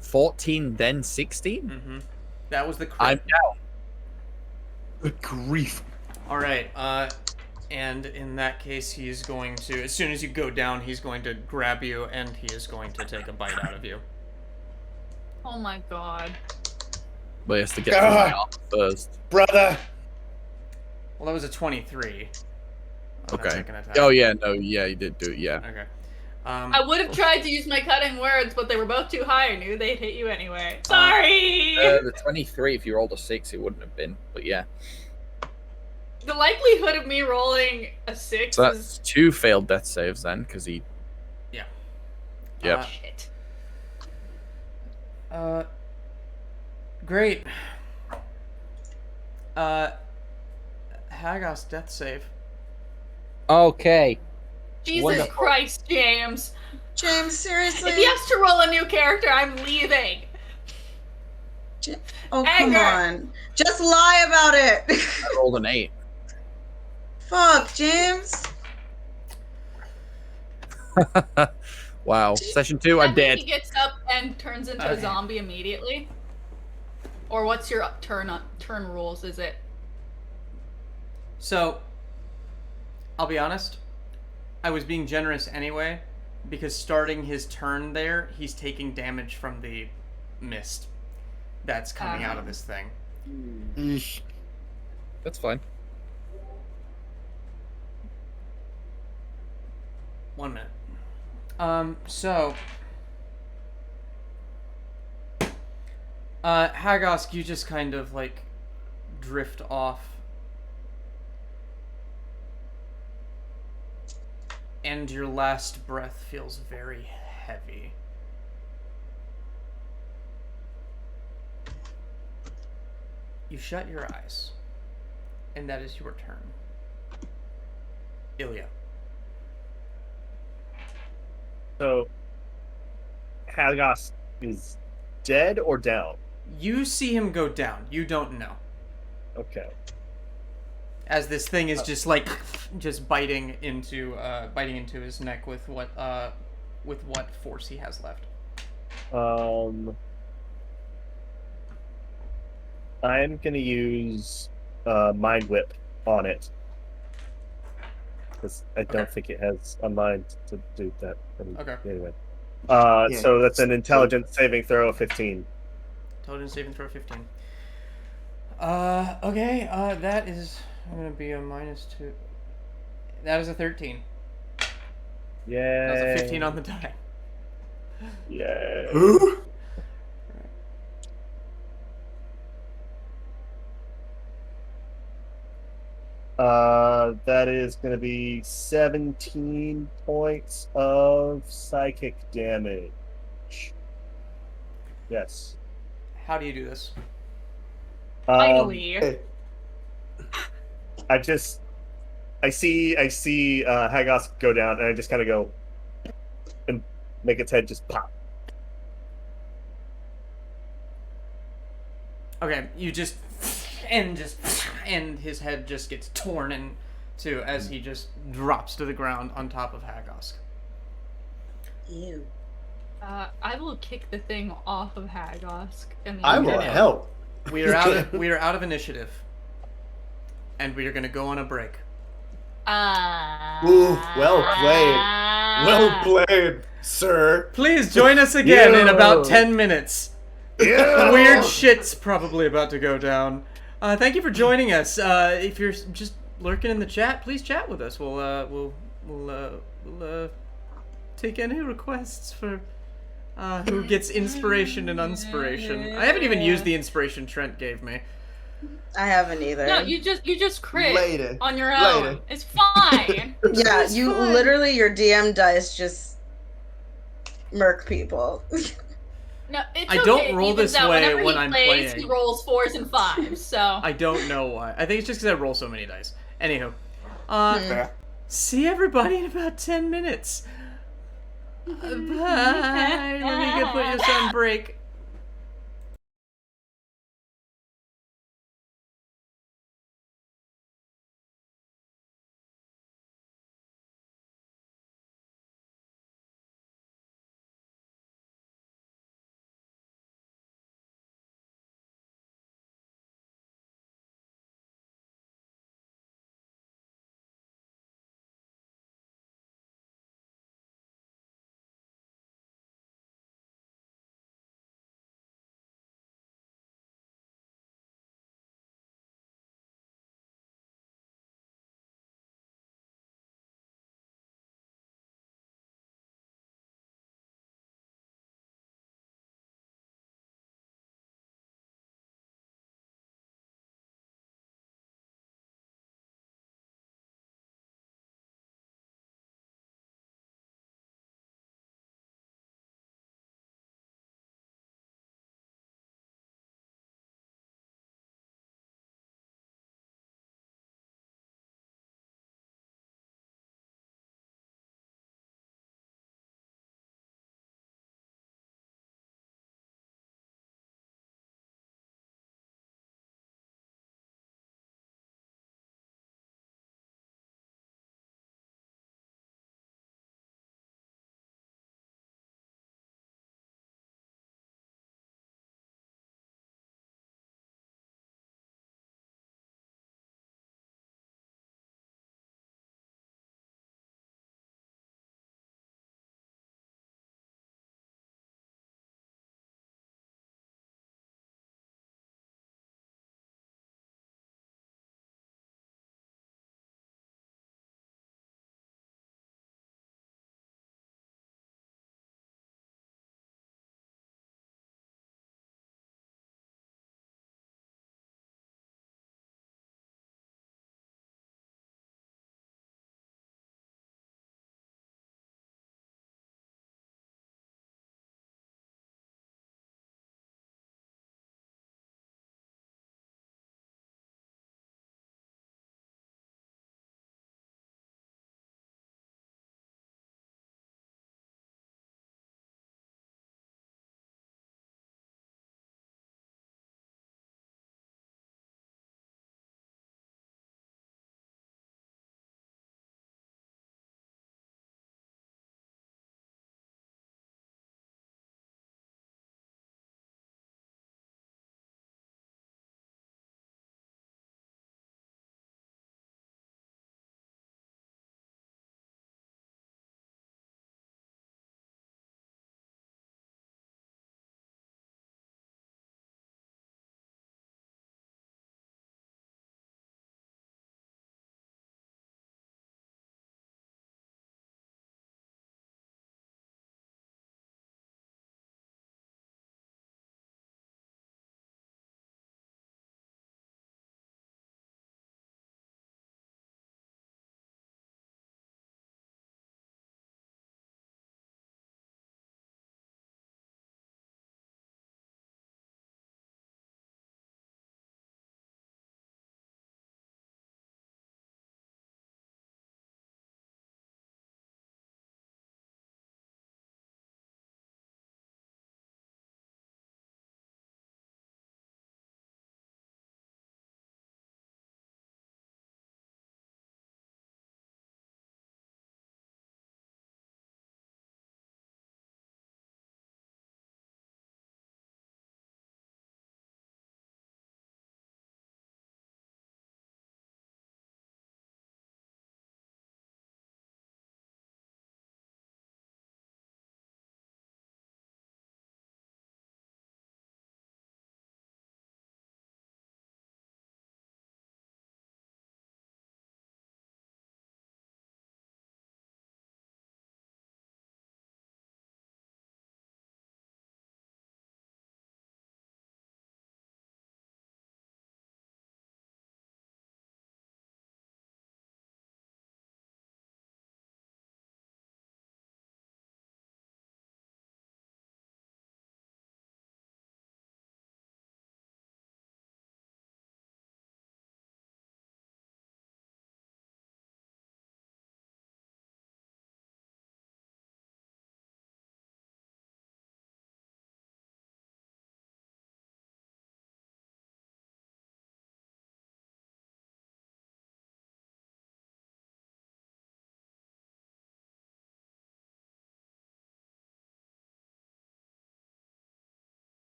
Speaker 4: 14, then 16?
Speaker 1: Mm-hmm. That was the crit.
Speaker 4: I'm down.
Speaker 6: Good grief.
Speaker 1: All right. And in that case, he's going to, as soon as you go down, he's going to grab you, and he is going to take a bite out of you.
Speaker 7: Oh my god.
Speaker 4: But he has to get through my arm first.
Speaker 6: Brother!
Speaker 1: Well, that was a 23.
Speaker 4: Okay. Oh, yeah, no, yeah, you did do it, yeah.
Speaker 1: Okay.
Speaker 7: I would have tried to use my cutting words, but they were both too high. I knew they'd hit you anyway. Sorry!
Speaker 4: The 23, if you rolled a 6, it wouldn't have been, but yeah.
Speaker 7: The likelihood of me rolling a 6
Speaker 4: So that's 2 failed death saves then, because he...
Speaker 1: Yeah.
Speaker 4: Yep.
Speaker 7: Shit.
Speaker 1: Great. Hagosk death save.
Speaker 4: Okay.
Speaker 7: Jesus
Speaker 4: Wonderful.
Speaker 7: Christ, James.
Speaker 2: James, seriously?
Speaker 7: If he has to roll a new character, I'm leaving.
Speaker 2: Oh, come on. Just lie about it.
Speaker 4: I rolled an 8.
Speaker 2: Fuck, James.
Speaker 4: Wow. Session 2, I'm dead.
Speaker 7: He gets up and turns into a zombie immediately. Or what's your turn rules? Is it?
Speaker 1: So, I'll be honest. I was being generous anyway, because starting his turn there, he's taking damage from the mist that's coming out of this thing.
Speaker 4: That's fine.
Speaker 1: 1 minute. Hagosk, you just kind of, like, drift off. And your last breath feels very heavy. You shut your eyes. And that is your turn. Ilya.
Speaker 3: So, Hagosk is dead or down?
Speaker 1: You see him go down. You don't know.
Speaker 3: Okay.
Speaker 1: As this thing is just like, just biting into his neck with what force he has left.
Speaker 3: I'm gonna use Mind Whip on it because I don't think it has a mind to do that.
Speaker 1: Okay.
Speaker 3: Anyway, so that's an intelligence saving throw of 15.
Speaker 1: Intelligence saving throw 15. Okay. That is going to be a -2. That is a 13.
Speaker 3: Yeah.
Speaker 1: That was a 15 on the die.
Speaker 3: Yeah. That is going to be 17 points of psychic damage. Yes.
Speaker 1: How do you do this?
Speaker 7: Finally.
Speaker 3: I see Hagosk go down, and I just kind of go and make its head just pop.
Speaker 1: Okay, you just and his head just gets torn into as he just drops to the ground on top of Hagosk.
Speaker 2: Ew.
Speaker 7: I will kick the thing off of Hagosk.
Speaker 6: I will help.
Speaker 1: We are out of initiative, and we are going to go on a break.
Speaker 6: Ooh, well played. Well played, sir.
Speaker 1: Please join us again in about 10 minutes. Weird shit's probably about to go down. Thank you for joining us. If you're just lurking in the chat, please chat with us. We'll take any requests for who gets inspiration and unspiration. I haven't even used the inspiration Trent gave me.
Speaker 2: I haven't either.
Speaker 7: No, you just crit
Speaker 6: Later.
Speaker 7: on your own.
Speaker 6: Later.
Speaker 7: It's fine.
Speaker 2: Yeah,
Speaker 1: It's
Speaker 2: you
Speaker 1: fine.
Speaker 2: literally, your DM dice just murk people.
Speaker 7: No, it's
Speaker 1: I don't
Speaker 7: okay.
Speaker 1: roll
Speaker 7: It evens
Speaker 1: this
Speaker 7: out.
Speaker 1: way
Speaker 7: Whenever
Speaker 1: when
Speaker 7: he
Speaker 1: I'm
Speaker 7: plays,
Speaker 1: playing.
Speaker 7: He rolls 4s and 5s, so.
Speaker 1: I don't know why. I think it's just because I roll so many dice. Anywho,
Speaker 6: Fair.
Speaker 1: see everybody in about 10 minutes. Bye. Let me go put this on break.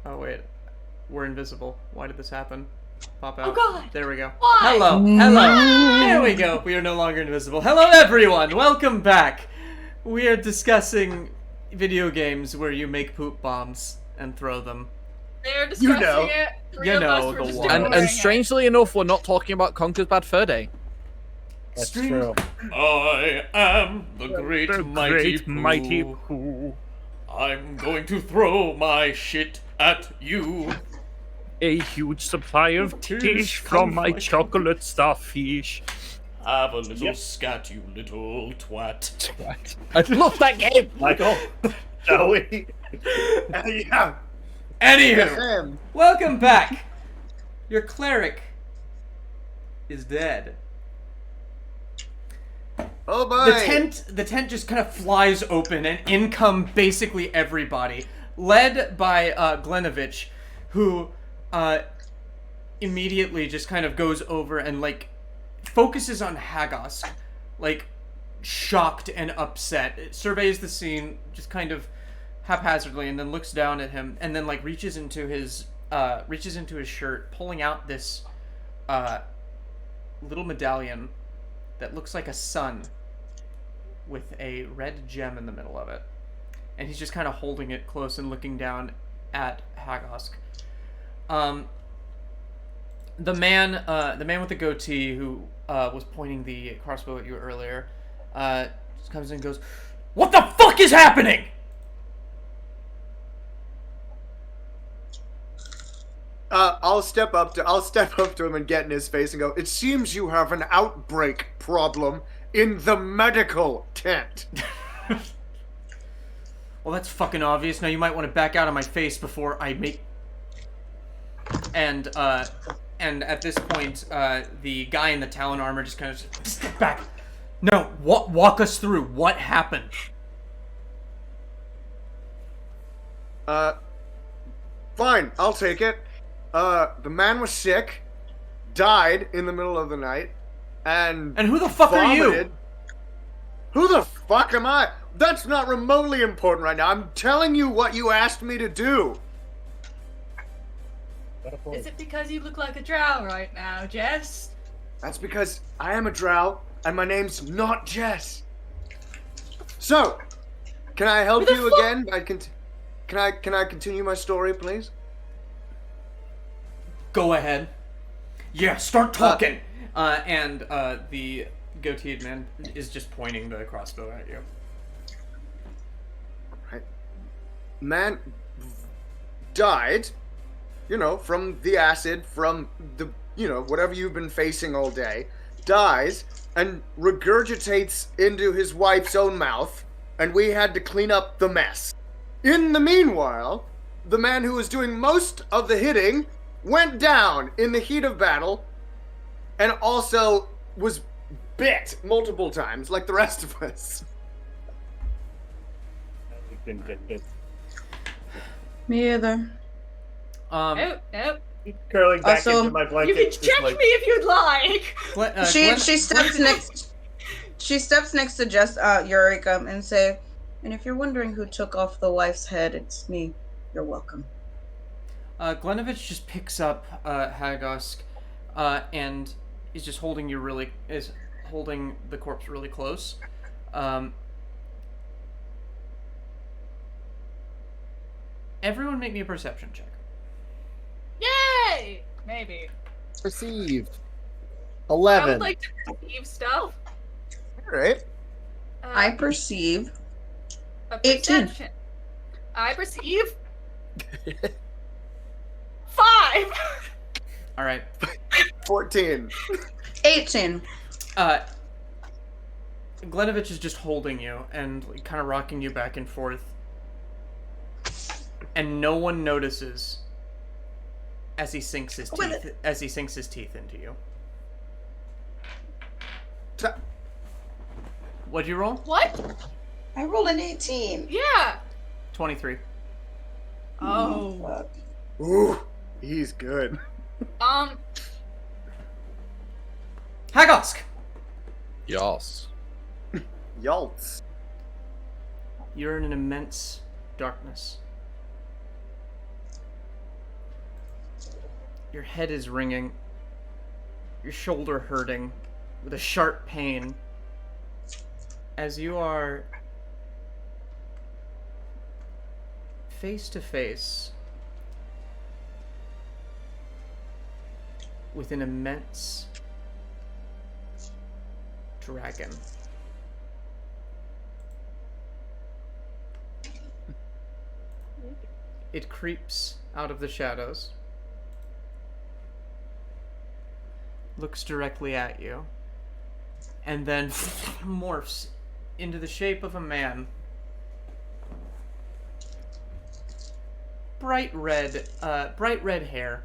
Speaker 1: Oh, wait. We're invisible. Why did this happen? Pop out.
Speaker 7: Oh, God.
Speaker 1: There we go.
Speaker 7: Why?
Speaker 1: Hello. There we go. We are no longer invisible. Hello, everyone. Welcome back. We are discussing video games where you make poop bombs and throw them.
Speaker 7: They're discussing it. Three of us were just ignoring
Speaker 4: And
Speaker 7: it.
Speaker 4: strangely enough, we're not talking about Conker's Bad Fur Day.
Speaker 3: That's true.
Speaker 1: I am the great mighty
Speaker 4: Pooh.
Speaker 1: I'm going to throw my shit at you.
Speaker 4: A huge supply of tish from my chocolate starfish.
Speaker 1: Have a little scat, you little twat.
Speaker 4: I love that game!
Speaker 3: Michael, shall we?
Speaker 6: Yeah.
Speaker 1: Anywho, welcome back. Your cleric is dead.
Speaker 6: Oh boy.
Speaker 1: The tent just kind of flies open, and in come basically everybody, led by Glenovich, who immediately just kind of goes over and like focuses on Hagosk, like shocked and upset. It surveys the scene just kind of haphazardly, and then looks down at him, and then like reaches into his shirt, pulling out this little medallion that looks like a sun with a red gem in the middle of it. And he's just kind of holding it close and looking down at Hagosk. The man with the goatee who was pointing the crossbow at you earlier just comes in and goes, "What the fuck is happening?"
Speaker 6: I'll step up to him and get in his face and go, "It seems you have an outbreak problem in the medical tent."
Speaker 1: Well, that's fucking obvious. Now you might want to back out of my face before I make... And at this point, the guy in the Talon armor just kind of step back. No, walk us through. What happened?
Speaker 6: Fine, I'll take it. The man was sick, died in the middle of the night, and
Speaker 1: who the fuck
Speaker 6: vomited.
Speaker 1: are you?
Speaker 6: Who the fuck am I? That's not remotely important right now. I'm telling you what you asked me to do.
Speaker 7: Is it because you look like a drow right now, Jess?
Speaker 6: That's because I am a drow, and my name's not Jess. So, can I help you again? Can I continue my story, please?
Speaker 1: Go ahead. Yeah, start talking. And the goateed man is just pointing the crossbow at you.
Speaker 6: Right. Man died, from the acid, from the, whatever you've been facing all day, dies and regurgitates into his wife's own mouth, and we had to clean up the mess. In the meanwhile, the man who was doing most of the hitting went down in the heat of battle, and also was bit multiple times, like the rest of us.
Speaker 3: I didn't get bit.
Speaker 2: Me either.
Speaker 7: Nope.
Speaker 3: Curling back
Speaker 2: Also,
Speaker 3: into my blanket.
Speaker 7: You can
Speaker 3: just
Speaker 7: check
Speaker 3: like,
Speaker 7: me if you'd like.
Speaker 2: She steps next. She steps next to just Eureka and say, "And if you're wondering who took off the wife's head, it's me. You're welcome."
Speaker 1: Glenovich just picks up Hagosk and is just holding the corpse really close. Everyone make me a perception check.
Speaker 7: Yay! Maybe.
Speaker 8: Perceive.
Speaker 7: I
Speaker 8: 11.
Speaker 7: would like to perceive stuff.
Speaker 6: Alright.
Speaker 2: I perceive
Speaker 7: A
Speaker 2: 18.
Speaker 7: perception. I perceive 5.
Speaker 1: All right.
Speaker 6: 14.
Speaker 2: 18.
Speaker 1: Glenovich is just holding you and kind of rocking you back and forth, and no one notices as he sinks his teeth into you. What'd you roll?
Speaker 7: What?
Speaker 2: I rolled an 18.
Speaker 7: Yeah.
Speaker 1: 23.
Speaker 7: Oh.
Speaker 2: Fuck.
Speaker 6: Ooh, he's good.
Speaker 1: Hagosk!
Speaker 4: Yes.
Speaker 6: Yaltz.
Speaker 1: You're in an immense darkness. Your head is ringing. Your shoulder hurting with a sharp pain as you are face to face with an immense dragon. It creeps out of the shadows, looks directly at you, and then morphs into the shape of a man. Bright red hair,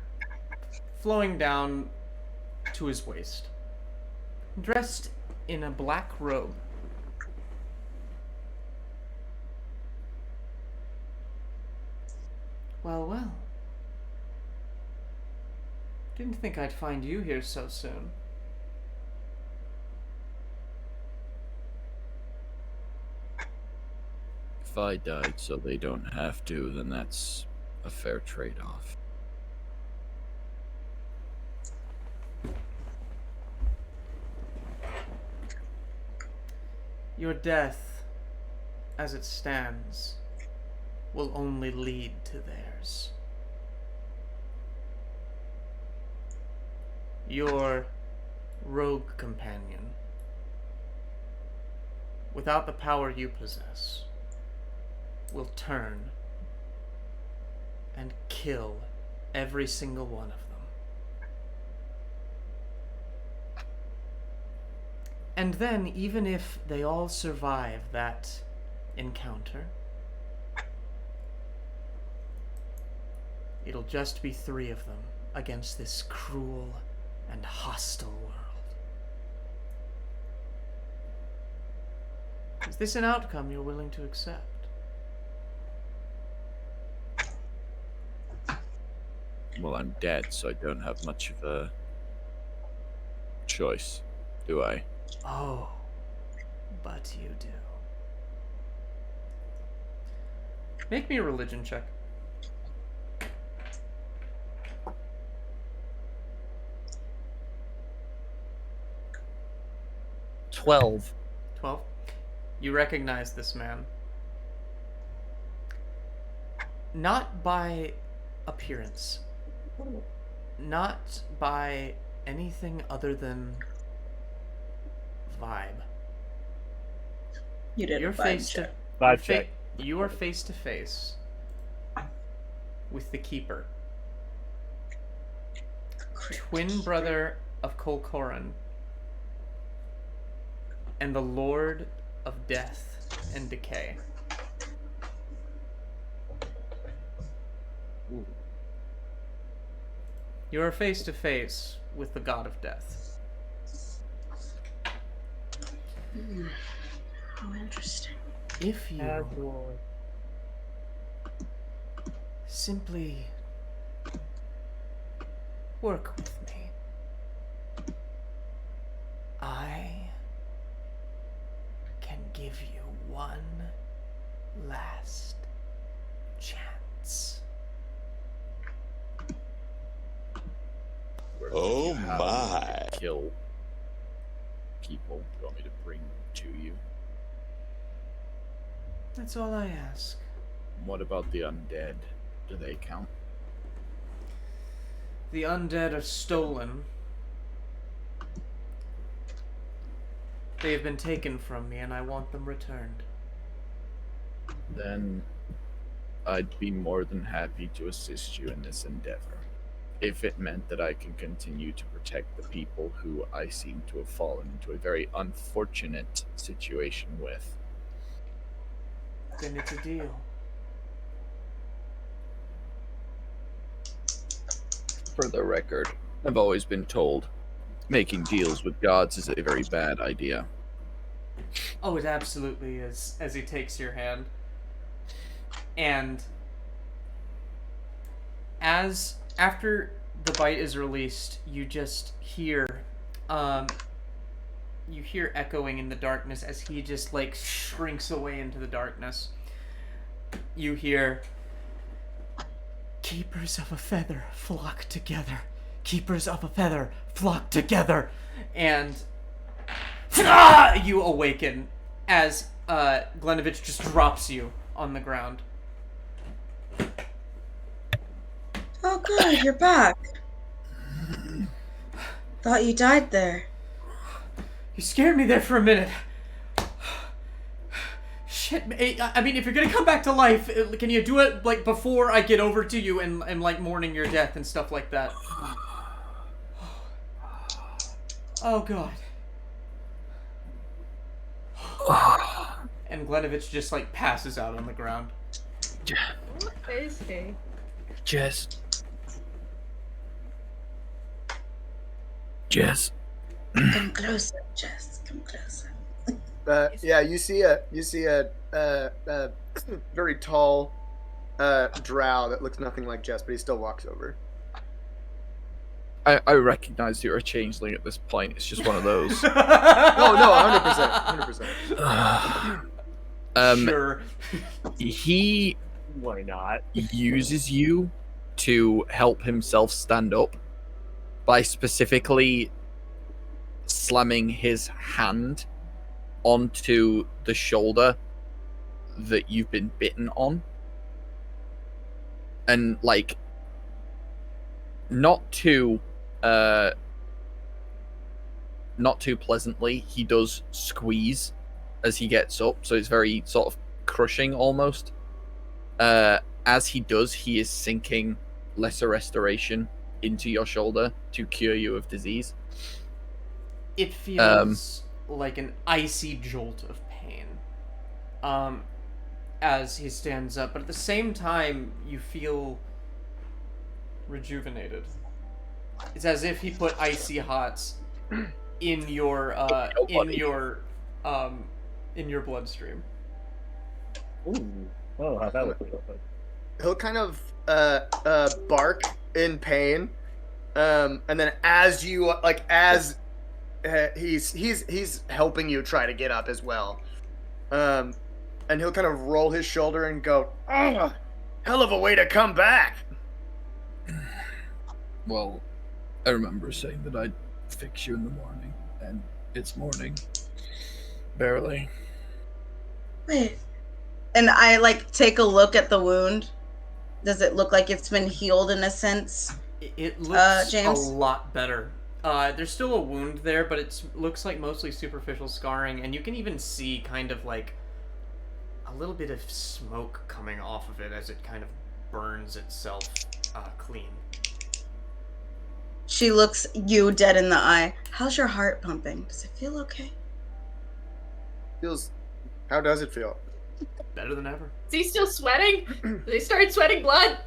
Speaker 1: flowing down to his waist. Dressed in a black robe. Well. Didn't think I'd find you here so soon.
Speaker 4: If I died so they don't have to, then that's a fair trade-off.
Speaker 1: Your death, as it stands, will only lead to theirs. Your rogue companion, without the power you possess, will turn and kill every single one of them. And then, even if they all survive that encounter, it'll just be 3 of them against this cruel and hostile world. Is this an outcome you're willing to accept?
Speaker 4: Well, I'm dead, so I don't have much of a choice, do I?
Speaker 1: Oh, but you do. Make me a religion check.
Speaker 4: 12.
Speaker 1: 12? You recognize this man. Not by appearance. Not by anything other than vibe.
Speaker 2: You did
Speaker 1: You're
Speaker 2: a vibe
Speaker 1: face
Speaker 2: check.
Speaker 3: Vibe check.
Speaker 1: You are face to face with the Keeper, twin brother of Kolkoran, and the Lord of Death and Decay.
Speaker 3: Ooh.
Speaker 1: You are face to face with the God of Death.
Speaker 2: How interesting.
Speaker 1: If you simply work with me, I can give you one last chance.
Speaker 10: Oh my!
Speaker 4: Kill people. You want me to bring them to you?
Speaker 1: That's all I ask.
Speaker 4: What about the undead? Do they count?
Speaker 1: The undead are stolen. They have been taken from me, and I want them returned.
Speaker 4: Then I'd be more than happy to assist you in this endeavor, if it meant that I can continue to protect the people who I seem to have fallen into a very unfortunate situation with.
Speaker 1: Then it's a deal.
Speaker 4: For the record, I've always been told making deals with gods is a very bad idea.
Speaker 1: Oh, it absolutely is, as he takes your hand. And after the bite is released, you just hear echoing in the darkness as he just like shrinks away into the darkness. You hear, "Keepers of a feather flock together keepers of a feather, flock together. And you awaken as Glenovich just drops you on the ground.
Speaker 2: Oh good, you're back. Thought you died there.
Speaker 1: You scared me there for a minute. Shit, I mean, if you're gonna come back to life, can you do it, like, before I get over to you and like, mourning your death and stuff like that? Oh, God. And Glenovich just, like, passes out on the ground.
Speaker 7: What is he?
Speaker 4: Jess. Jess.
Speaker 2: Come closer, Jess. Come closer.
Speaker 6: Yeah, you see a very tall drow that looks nothing like Jess, but he still walks over.
Speaker 4: I recognize you're a changeling at this point. It's just one of those.
Speaker 6: Oh no, 100%.
Speaker 1: Sure.
Speaker 4: He
Speaker 3: Why not?
Speaker 4: uses you to help himself stand up by specifically slamming his hand onto the shoulder that you've been bitten on. And, like, not too pleasantly, he does squeeze as he gets up, so it's very sort of crushing almost. As he does, he is sinking lesser restoration into your shoulder to cure you of disease.
Speaker 1: It feels like an icy jolt of pain as he stands up, but at the same time, you feel rejuvenated. It's as if he put icy hots in your bloodstream.
Speaker 3: Ooh. Oh, how that would feel.
Speaker 6: He'll kind of bark in pain, and then as you he's helping you try to get up as well, and he'll kind of roll his shoulder and go, "Oh, hell of a way to come back."
Speaker 4: Well, I remember saying that I'd fix you in the morning, and it's morning. Barely.
Speaker 2: Wait. And I, like, take a look at the wound. Does it look like it's been healed in a sense?
Speaker 1: It looks
Speaker 2: James?
Speaker 1: a lot better. There's still a wound there, but it looks like mostly superficial scarring, and you can even see kind of like a little bit of smoke coming off of it as it kind of burns itself clean.
Speaker 2: She looks you dead in the eye. How's your heart pumping? Does it feel okay?
Speaker 6: How does it feel?
Speaker 1: Better than ever.
Speaker 7: Is he still sweating? Did he start sweating blood?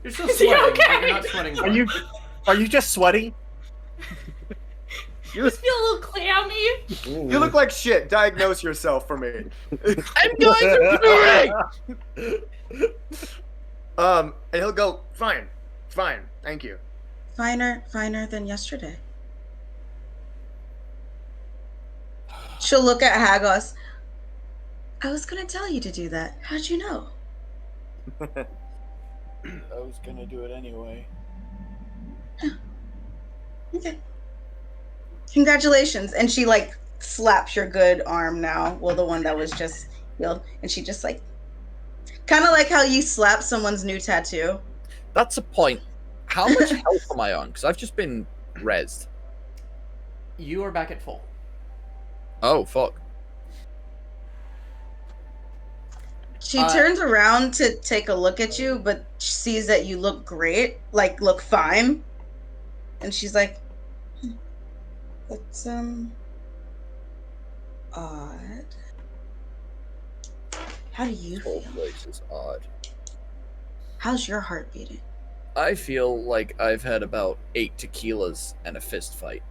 Speaker 1: You're still
Speaker 7: Is he
Speaker 1: sweating,
Speaker 7: okay?
Speaker 1: but you're not sweating blood.
Speaker 3: Are you just sweating?
Speaker 7: You just feel a little clammy.
Speaker 6: You look like shit. Diagnose yourself for me.
Speaker 4: I'm going to
Speaker 6: And he'll go, fine, thank you.
Speaker 2: Finer than yesterday. She'll look at Hagosk. I was gonna tell you to do that. How'd you know?
Speaker 4: I was gonna do it anyway.
Speaker 2: Okay. Congratulations. And she, like, slaps your good arm now. Well, the one that was just healed. And she just, like, kind of like how you slap someone's new tattoo.
Speaker 4: That's a point. How much health am I on? Because I've just been rezzed.
Speaker 1: You are back at full.
Speaker 4: Oh, fuck.
Speaker 2: She turns around to take a look at you, but sees that you look great, like, look fine. And she's like, that's, odd. How do you
Speaker 4: Whole
Speaker 2: feel?
Speaker 4: place is odd.
Speaker 2: How's your heart beating?
Speaker 4: I feel like I've had about 8 tequilas and a fist fight.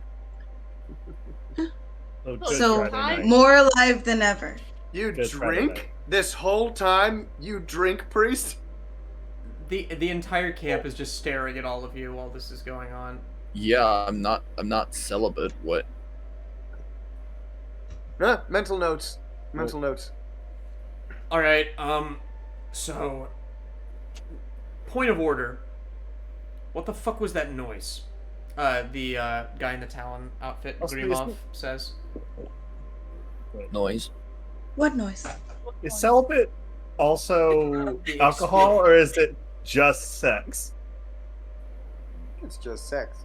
Speaker 2: So, more alive than ever.
Speaker 6: You
Speaker 3: Just
Speaker 6: drink? This whole time you drink, priest?
Speaker 1: The entire camp is just staring at all of you while this is going on.
Speaker 4: Yeah, I'm not celibate. What?
Speaker 6: Mental notes.
Speaker 1: Alright, so point of order. What the fuck was that noise? The guy in the Talon outfit, Grimov, says.
Speaker 4: Noise.
Speaker 2: What noise?
Speaker 3: Is celibate also alcohol, or is it just sex?
Speaker 6: It's just sex.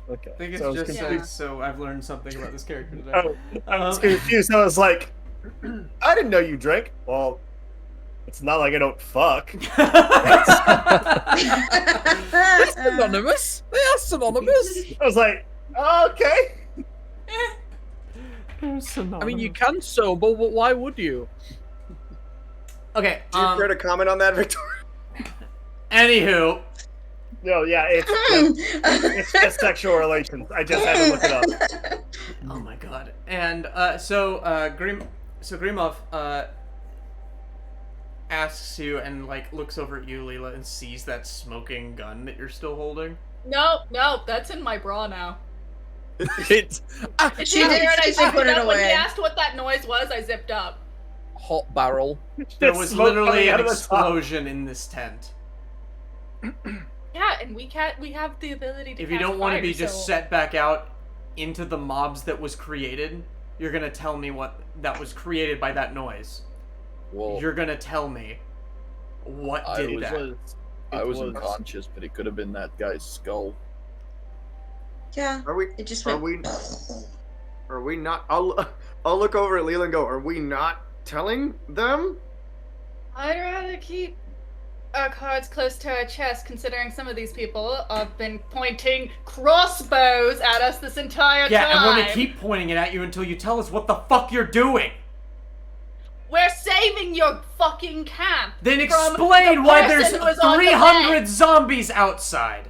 Speaker 3: Okay.
Speaker 1: I think it's just sex, so I've learned something about this character today.
Speaker 3: Oh, I was confused. I was like, I didn't know you drank. Well, it's not like I don't fuck.
Speaker 4: That's synonymous. That's synonymous.
Speaker 3: I was like, oh, okay.
Speaker 4: I mean, you can sober, but why would you?
Speaker 1: Okay.
Speaker 6: Do you care to comment on that, Victoria?
Speaker 1: Anywho.
Speaker 3: No, yeah, it's just sexual relations. I just had to look it up.
Speaker 1: Oh my god. And Grimov asks you and like looks over at you, Leela, and sees that smoking gun that you're still holding.
Speaker 7: No, that's in my bra now.
Speaker 2: She did put it away.
Speaker 7: When he asked what that noise was, I zipped up.
Speaker 4: Hot barrel.
Speaker 1: There was literally an explosion in this tent.
Speaker 7: Yeah, and we have the ability to.
Speaker 1: If you don't want to be just set back out into the mobs that was created, you're gonna tell me what that was created by that noise.
Speaker 4: Whoa.
Speaker 1: You're gonna tell me what did that.
Speaker 4: I was unconscious, but it could have been that guy's skull.
Speaker 2: Yeah. It just went.
Speaker 6: Are we not? I'll look over at Leela and go. Are we not telling them?
Speaker 7: I'd rather keep our cards close to our chest, considering some of these people have been pointing crossbows at us this entire time.
Speaker 1: Yeah, and we're gonna keep pointing it at you until you tell us what the fuck you're doing.
Speaker 7: We're saving your fucking camp.
Speaker 1: Then explain why there's 300 zombies outside.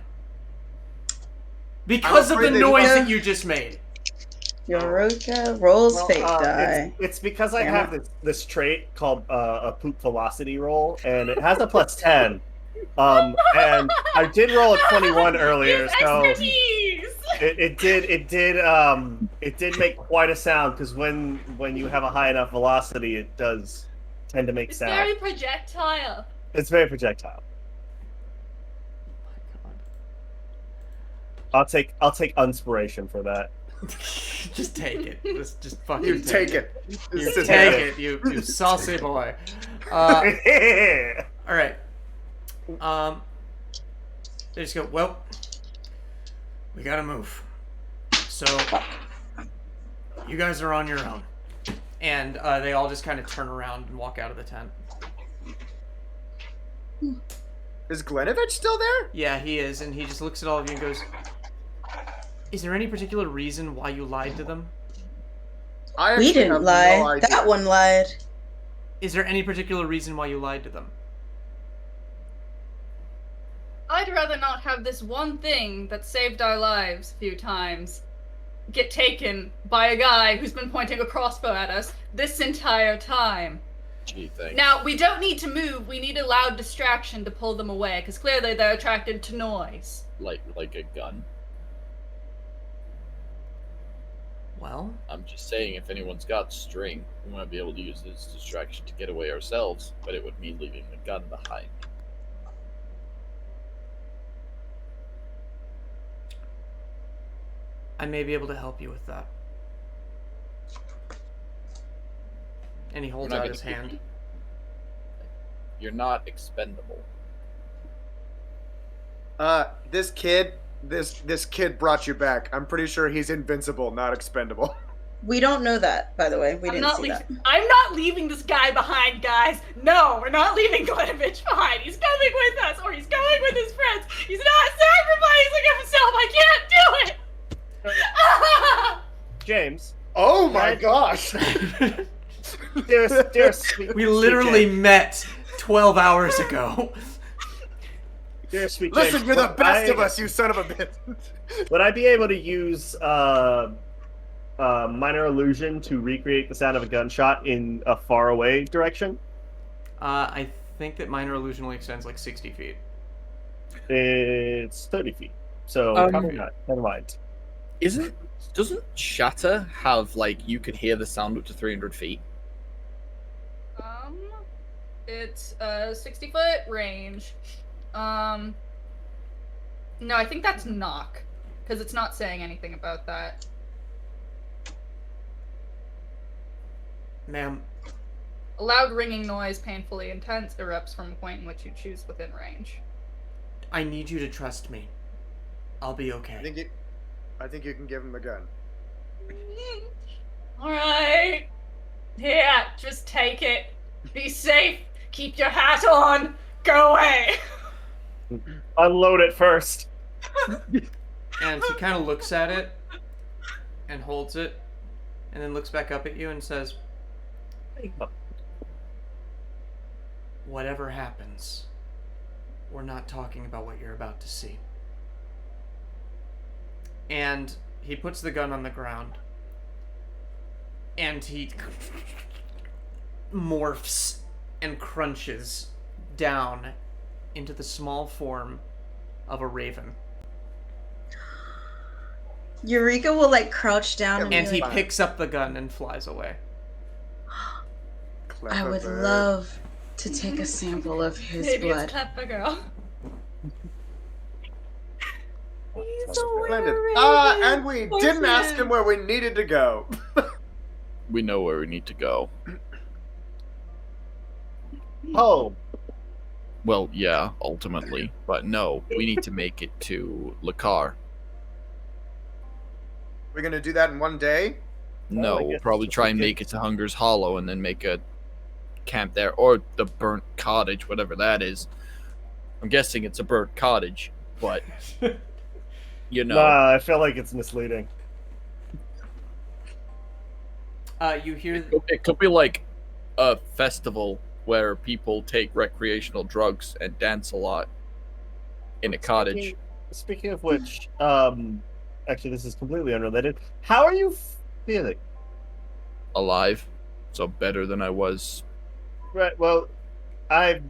Speaker 1: Because of the noise that you just made.
Speaker 2: Eureka rolls fate die.
Speaker 3: It's because I have this trait called a poop velocity roll, and it has a +10. And I did roll a 21 earlier, so it did make quite a sound, because when you have a high enough velocity, it does tend to make sound.
Speaker 7: It's very projectile.
Speaker 3: It's very projectile. I'll take inspiration for that.
Speaker 1: Just take it. Just fucking
Speaker 6: you take it.
Speaker 1: You take it, you saucy boy. All right. They just go, well, we gotta move. So, you guys are on your own. And they all just kind of turn around and walk out of the tent.
Speaker 6: Is Glenovich still there?
Speaker 1: Yeah, he is, and he just looks at all of you and goes, is there any particular reason why you lied to them?
Speaker 2: We didn't lie. No, that one lied.
Speaker 1: Is there any particular reason why you lied to them?
Speaker 7: I'd rather not have this one thing that saved our lives a few times get taken by a guy who's been pointing a crossbow at us this entire time.
Speaker 4: Gee, thanks.
Speaker 7: Now, we don't need to move. We need a loud distraction to pull them away, because clearly they're attracted to noise.
Speaker 4: Like a gun?
Speaker 1: Well,
Speaker 4: I'm just saying, if anyone's got string, we might be able to use this distraction to get away ourselves, but it would mean leaving the gun behind.
Speaker 1: I may be able to help you with that. And he holds out his hand.
Speaker 4: You're not expendable.
Speaker 6: This kid brought you back. I'm pretty sure he's invincible, not expendable.
Speaker 2: We don't know that, by the way. We didn't see that.
Speaker 7: I'm not leaving this guy behind, guys. No, we're not leaving Glenovich behind. He's coming with us, or he's going with his friends. He's not sacrificing himself. I can't do it.
Speaker 3: James.
Speaker 6: Oh my gosh.
Speaker 1: We literally met 12 hours ago.
Speaker 3: Dear sweet
Speaker 6: Listen,
Speaker 3: James,
Speaker 6: you're the best of us, you son of a bitch.
Speaker 3: Would I be able to use minor illusion to recreate the sound of a gunshot in a far away direction?
Speaker 1: I think that minor illusion only extends like 60 feet.
Speaker 3: It's 30 feet. So probably not. Never mind.
Speaker 4: Doesn't Shatter have, like, you can hear the sound up to 300 feet?
Speaker 7: It's a 60-foot range. No, I think that's knock. Because it's not saying anything about that.
Speaker 1: Ma'am.
Speaker 7: A loud ringing noise, painfully intense, erupts from a point in which you choose within range.
Speaker 1: I need you to trust me. I'll be okay.
Speaker 6: I think you can give him a gun.
Speaker 7: Alright. Yeah, just take it. Be safe. Keep your hat on. Go away.
Speaker 3: Unload it first.
Speaker 1: And he kind of looks at it and holds it and then looks back up at you and says, whatever happens, we're not talking about what you're about to see. And he puts the gun on the ground and he morphs and crunches down into the small form of a raven.
Speaker 2: Eureka will like crouch down
Speaker 1: and he picks up the gun and flies away.
Speaker 2: I would love to take a sample of his
Speaker 7: Maybe
Speaker 2: blood.
Speaker 7: It's clever girl.
Speaker 6: He's and we didn't ask him where we needed to go.
Speaker 4: We know where we need to go.
Speaker 3: Oh.
Speaker 4: Well, yeah, ultimately. But no, we need to make it to Lakar.
Speaker 6: We're gonna do that in one day?
Speaker 4: No, we'll probably try and make it to Hunger's Hollow and then make a camp there. Or the burnt cottage, whatever that is. I'm guessing it's a burnt cottage, but... You know.
Speaker 3: Nah, I feel like it's misleading.
Speaker 1: You hear...
Speaker 4: It could be like a festival where people take recreational drugs and dance a lot in a cottage.
Speaker 3: Speaking of which, actually this is completely unrelated. How are you feeling?
Speaker 4: Alive. So better than I was.
Speaker 3: Right, well, I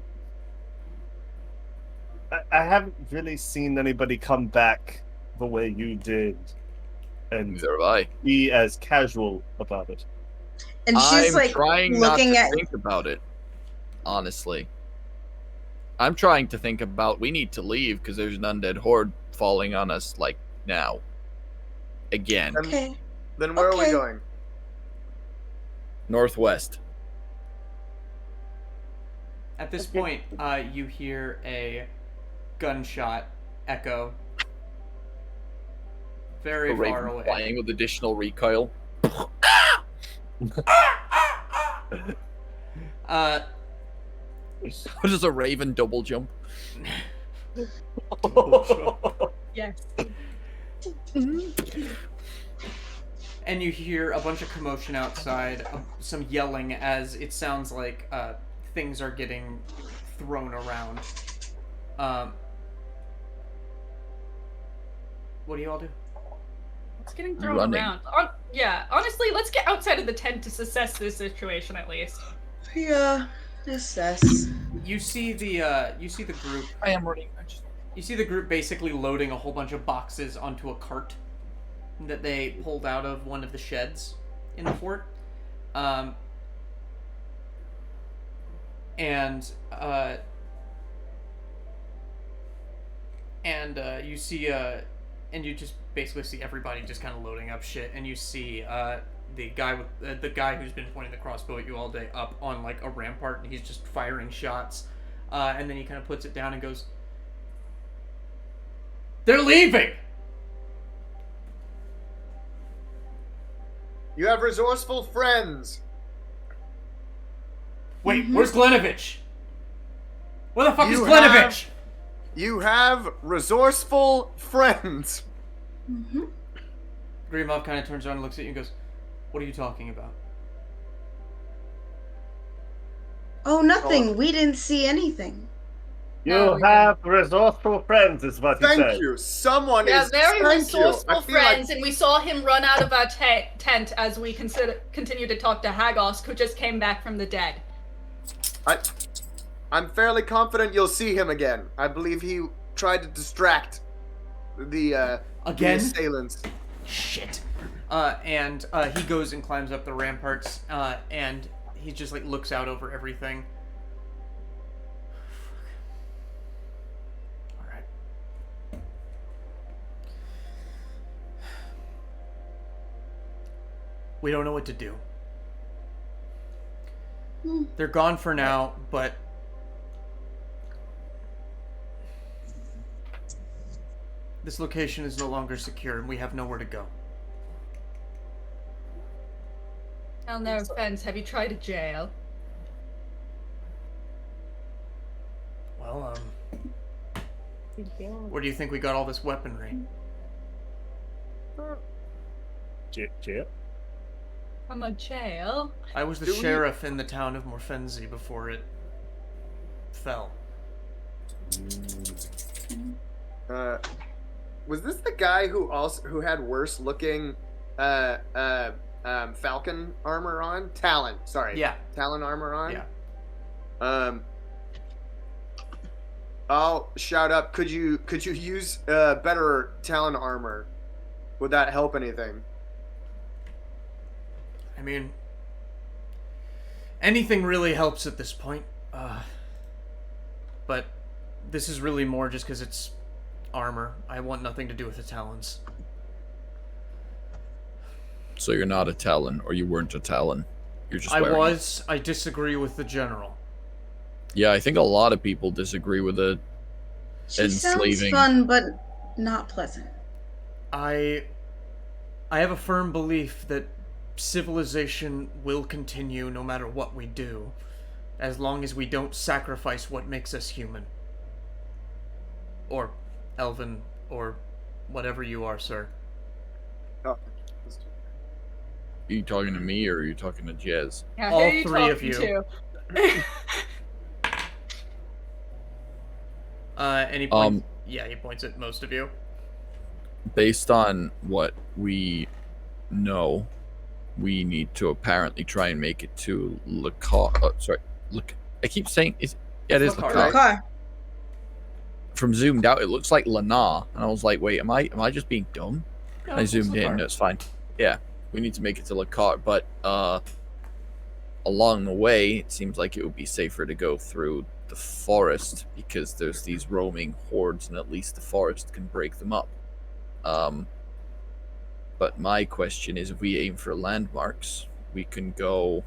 Speaker 3: haven't really seen anybody come back the way you did, and
Speaker 4: neither have I.
Speaker 3: Be as casual about it.
Speaker 2: And she's
Speaker 4: I'm
Speaker 2: like
Speaker 4: trying
Speaker 2: looking
Speaker 4: not to
Speaker 2: at.
Speaker 4: think about it. Honestly, I'm trying to think about we need to leave because there's an undead horde falling on us like now. Again.
Speaker 2: Okay.
Speaker 6: Then where are we going?
Speaker 4: Northwest.
Speaker 1: At this point, you hear a gunshot echo very far away.
Speaker 4: Flying with additional recoil. What is a raven double jump?
Speaker 7: Yes.
Speaker 1: And you hear a bunch of commotion outside, some yelling as it sounds like things are getting thrown around. What do you all do?
Speaker 7: It's getting thrown around. Yeah, honestly, let's get outside of the tent to assess this situation at least.
Speaker 2: Yeah, assess.
Speaker 1: You see the group.
Speaker 4: I am running.
Speaker 1: You see the group basically loading a whole bunch of boxes onto a cart that they pulled out of one of the sheds in the fort. You see and you just basically see everybody just kind of loading up shit, and you see the guy who's been pointing the crossbow at you all day up on like a rampart, and he's just firing shots, and then he kind of puts it down and goes, "They're leaving."
Speaker 6: You have resourceful friends.
Speaker 1: Wait, where's Glenovich? Where the fuck is Glenovich?
Speaker 6: You have resourceful friends.
Speaker 2: Mm-hmm.
Speaker 1: Grimov kind of turns around and looks at you and goes, "What are you talking about?"
Speaker 2: Oh, nothing. We didn't see anything.
Speaker 3: You have resourceful friends, is what he said.
Speaker 6: Thank you. Someone
Speaker 7: Yeah,
Speaker 6: is
Speaker 7: very
Speaker 6: thank
Speaker 7: resourceful
Speaker 6: you.
Speaker 7: friends, and we saw him run out of our tent as we continue to talk to Hagosk, who just came back from the dead.
Speaker 6: I'm fairly confident you'll see him again. I believe he tried to distract the assailants.
Speaker 1: Shit. And he goes and climbs up the ramparts, and he just like looks out over everything. All right. We don't know what to do. They're gone for now, but this location is no longer secure, and we have nowhere to go.
Speaker 7: Well, no offense. Have you tried a jail?
Speaker 1: Well, where do you think we got all this weaponry?
Speaker 3: Jail?
Speaker 7: From a jail?
Speaker 1: I was the sheriff in the town of Morfenzi before it fell.
Speaker 6: Was this the guy who had worse looking Falcon armor on? Talon, sorry.
Speaker 1: Yeah.
Speaker 6: Talon armor on?
Speaker 1: Yeah.
Speaker 6: I'll shout up. Could you use better Talon armor? Would that help anything?
Speaker 1: I mean, anything really helps at this point. But this is really more just because it's armor. I want nothing to do with the Talons.
Speaker 4: So you're not a Talon, or you weren't a Talon. You're just
Speaker 1: I
Speaker 4: wearing
Speaker 1: was. I disagree with the general.
Speaker 4: Yeah, I think a lot of people disagree with it.
Speaker 2: She sounds fun, but not pleasant.
Speaker 1: I have a firm belief that civilization will continue no matter what we do, as long as we don't sacrifice what makes us human. Or elven, or whatever you are, sir.
Speaker 6: Oh.
Speaker 4: Are you talking to me, or are you talking to Jez?
Speaker 7: Yeah,
Speaker 1: all three of you. And he points, he points at most of you.
Speaker 4: Based on what we know, we need to apparently try and make it to Lekar. Oh, sorry. Look, I keep saying it is Lekar. From zoomed out, it looks like Lana, and I was like, wait, am I just being dumb?
Speaker 1: No,
Speaker 4: I zoomed in. No, it's fine. Yeah, we need to make it to Lekar, but along the way, it seems like it would be safer to go through the forest because there's these roaming hordes, and at least the forest can break them up. But my question is, if we aim for landmarks, we can go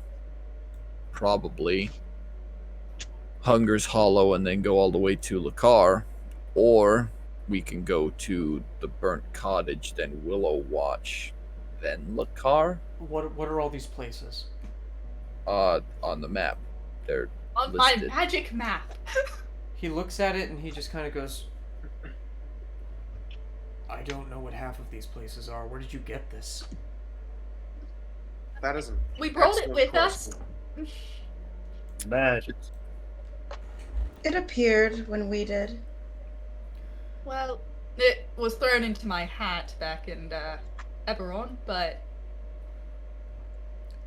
Speaker 4: probably Hunger's Hollow and then go all the way to Lekar, or we can go to the Burnt Cottage, then Willow Watch, then Lekar.
Speaker 1: What are all these places?
Speaker 4: On the map. They're
Speaker 7: on
Speaker 4: listed.
Speaker 7: my magic map.
Speaker 1: He looks at it and he just kind of goes, I don't know what half of these places are. Where did you get this?
Speaker 6: That isn't.
Speaker 7: We brought it with us.
Speaker 3: Magic.
Speaker 2: It appeared when we did.
Speaker 7: Well, it was thrown into my hat back in Eberron, but...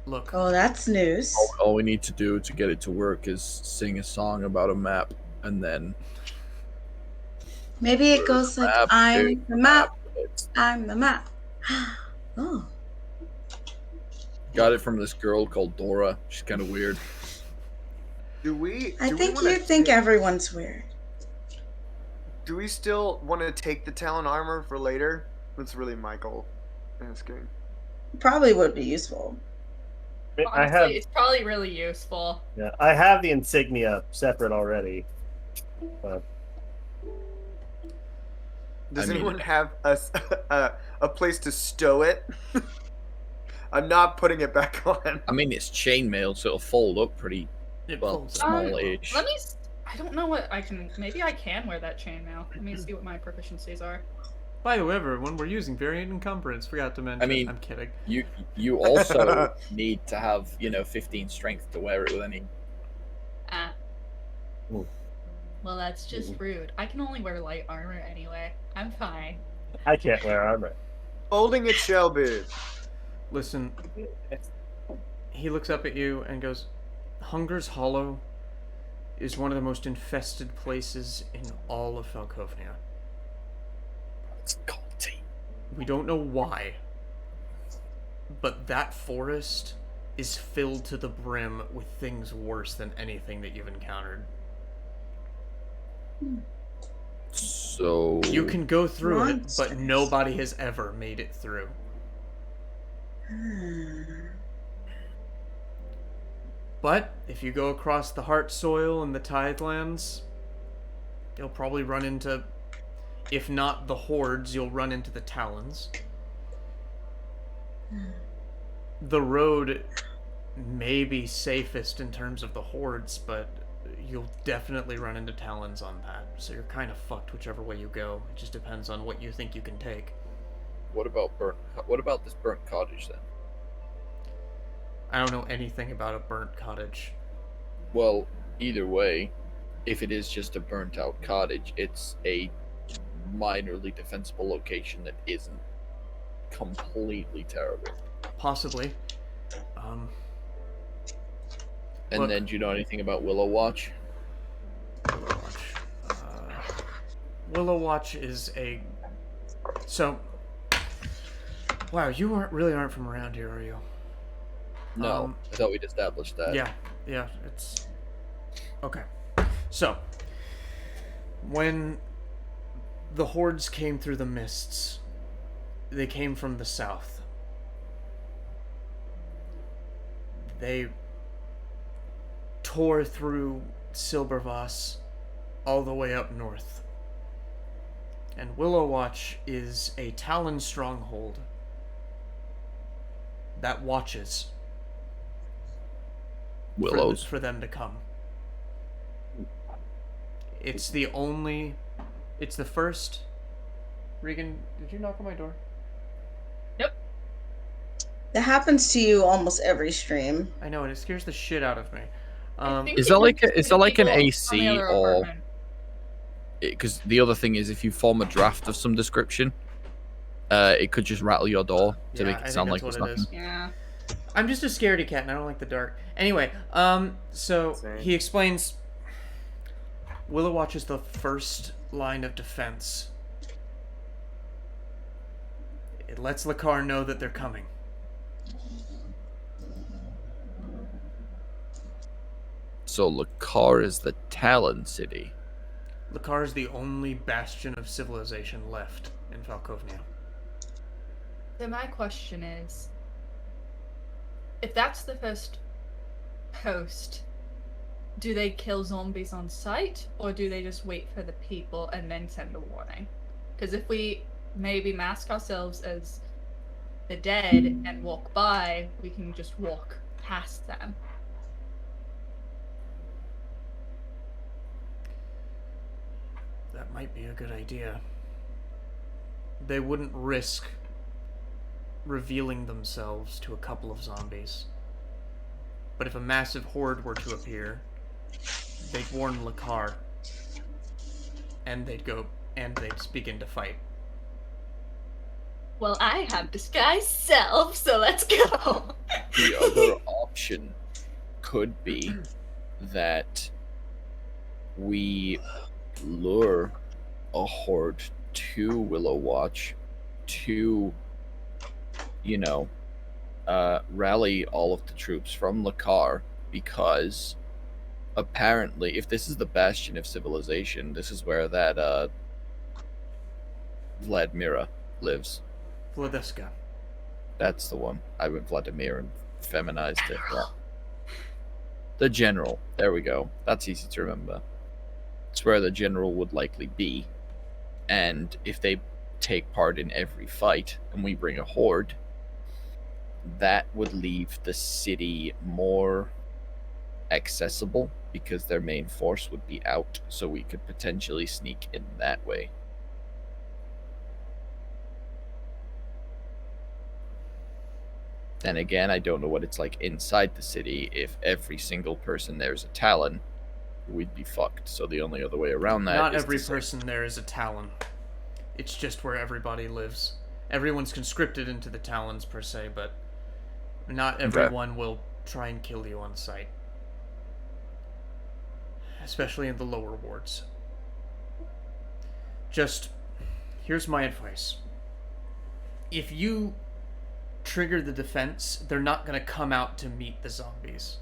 Speaker 1: Look.
Speaker 2: Oh, that's news.
Speaker 4: All we need to do to get it to work is sing a song about a map, and then...
Speaker 2: Maybe it goes like, I'm the map. I'm the map. Oh.
Speaker 4: Got it from this girl called Dora. She's kind of weird.
Speaker 2: I think you think everyone's weird.
Speaker 6: Do we still want to take the Talon armor for later? That's really Micheal asking.
Speaker 2: Probably would be useful.
Speaker 7: Honestly, it's probably really useful.
Speaker 3: Yeah, I have the insignia separate already. But...
Speaker 6: Does anyone have a place to stow it? I'm not putting it back on.
Speaker 4: I mean, it's chainmail, so it'll fold up pretty small-ish.
Speaker 7: Let me. I don't know what I can. Maybe I can wear that chainmail. Let me see what my proficiencies are.
Speaker 1: By the way, everyone, we're using variant encumbrance. Forgot to mention.
Speaker 4: I mean,
Speaker 1: I'm kidding.
Speaker 4: You also need to have 15 strength to wear it with any.
Speaker 7: Well, that's just rude. I can only wear light armor anyway. I'm fine.
Speaker 3: I can't wear armor.
Speaker 6: Folding it shall be.
Speaker 1: Listen, he looks up at you and goes, Hunger's Hollow is one of the most infested places in all of Falkovnia.
Speaker 4: It's culty.
Speaker 1: We don't know why, but that forest is filled to the brim with things worse than anything that you've encountered.
Speaker 4: So...
Speaker 1: You can go through it, but nobody has ever made it through. But if you go across the Heart Soil and the Tidelands, you'll probably run into, if not the hordes, you'll run into the Talons. The road may be safest in terms of the hordes, but you'll definitely run into Talons on that. So you're kind of fucked whichever way you go. It just depends on what you think you can take.
Speaker 4: What about this burnt cottage then?
Speaker 1: I don't know anything about a burnt cottage.
Speaker 4: Well, either way, if it is just a burnt out cottage, it's a minorly defensible location that isn't completely terrible.
Speaker 1: Possibly.
Speaker 4: And
Speaker 1: look,
Speaker 4: then, do you know anything about Willow Watch?
Speaker 1: Willow Watch is a... So... Wow, you really aren't from around here, are you?
Speaker 4: No, I thought we'd established that.
Speaker 1: Yeah, it's... Okay. So, when the hordes came through the mists, they came from the south. They tore through Silbervoss all the way up north. And Willow Watch is a Talon stronghold that watches
Speaker 4: Willows
Speaker 1: for them to come. It's the first... Regan, did you knock on my door?
Speaker 7: Nope.
Speaker 2: That happens to you almost every stream.
Speaker 1: I know, and it scares the shit out of me.
Speaker 4: Is that like an AC or? Because the other thing is, if you form a draft of some description, it could just rattle your door to make it sound like there's nothing.
Speaker 7: Yeah.
Speaker 1: I'm just a scaredy cat, and I don't like the dark. Anyway, so he explains. Willow Watch is the first line of defense. It lets Lakar know that they're coming.
Speaker 4: So Lakar is the Talon city.
Speaker 1: Lakar is the only bastion of civilization left in Falkovnia.
Speaker 7: So my question is, if that's the first post, do they kill zombies on sight, or do they just wait for the people and then send a warning? Because if we maybe mask ourselves as the dead and walk by, we can just walk past them.
Speaker 1: That might be a good idea. They wouldn't risk revealing themselves to a couple of zombies. But if a massive horde were to appear, they'd warn Lakar, and they'd begin to fight.
Speaker 7: Well, I have disguised self, so let's go.
Speaker 4: The other option could be that we lure a horde to Willow Watch to, rally all of the troops from Lakar, because apparently, if this is the bastion of civilization, this is where that Vladimira lives.
Speaker 1: Vladiska.
Speaker 4: That's the one. I went Vladimir and feminized it. Yeah. The general. There we go. That's easy to remember. It's where the general would likely be. And if they take part in every fight and we bring a horde, that would leave the city more accessible because their main force would be out, so we could potentially sneak in that way. Then again, I don't know what it's like inside the city. If every single person there is a Talon, we'd be fucked. So the only other way around that
Speaker 1: Not
Speaker 4: is
Speaker 1: every person there is a Talon. It's just where everybody lives. Everyone's conscripted into the Talons per se, but not everyone will try and kill you on sight. Especially in the lower wards. Just, here's my advice. If you trigger the defense, they're not going to come out to meet the zombies.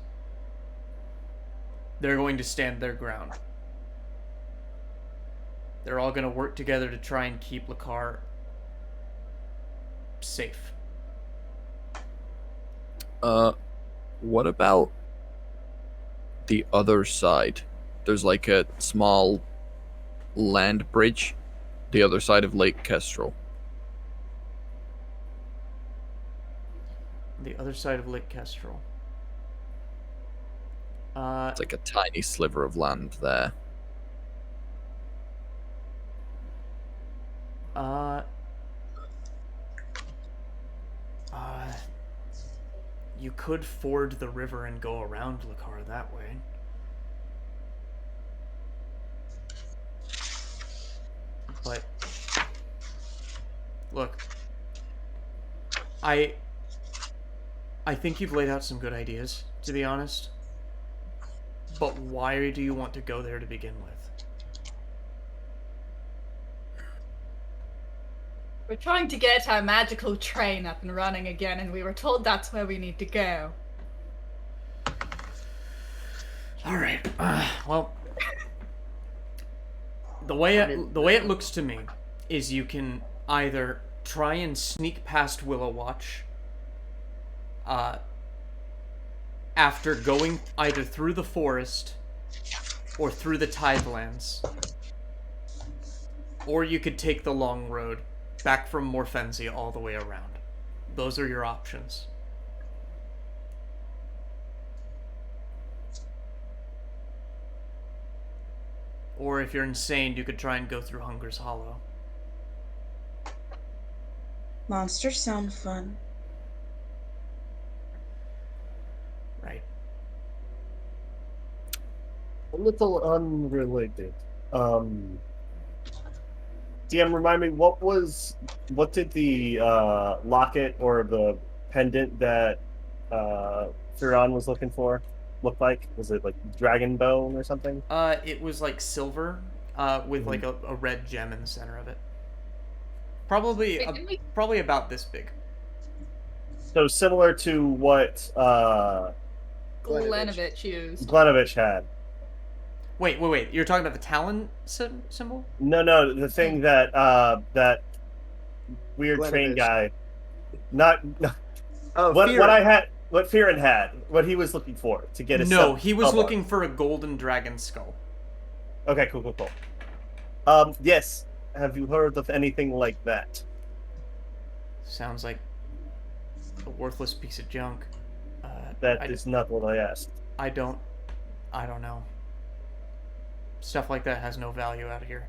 Speaker 1: They're going to stand their ground. They're all going to work together to try and keep Lakar safe.
Speaker 4: What about the other side? There's like a small land bridge, the other side of Lake Kestrel.
Speaker 1: The other side of Lake Kestrel.
Speaker 4: It's like a tiny sliver of land there.
Speaker 1: You could ford the river and go around Lakar that way. But look, I think you've laid out some good ideas, to be honest. But why do you want to go there to begin with?
Speaker 7: We're trying to get our magical train up and running again, and we were told that's where we need to go.
Speaker 1: Alright, well... The way it looks to me is you can either try and sneak past Willow Watch after going either through the forest or through the Tidelands, or you could take the long road back from Morfenzia all the way around. Those are your options. Or if you're insane, you could try and go through Hunger's Hollow.
Speaker 2: Monsters sound fun.
Speaker 1: Right.
Speaker 3: A little unrelated. DM, remind me, what did the locket or the pendant that Firon was looking for look like? Was it like dragon bone or something?
Speaker 1: It was like silver, with like a red gem in the center of it. Probably about this big.
Speaker 3: So similar to what
Speaker 7: Glenovich used.
Speaker 3: Glenovich had.
Speaker 1: Wait. You're talking about the Talon symbol?
Speaker 3: No, the thing that that weird train guy. Not.
Speaker 8: Oh,
Speaker 3: what I had. What Firon had, what he was looking for to get his.
Speaker 1: No, he was looking for a golden dragon skull.
Speaker 3: Okay, cool. Yes. Have you heard of anything like that?
Speaker 1: Sounds like a worthless piece of junk.
Speaker 3: That is not what I asked.
Speaker 1: I don't know. Stuff like that has no value out here.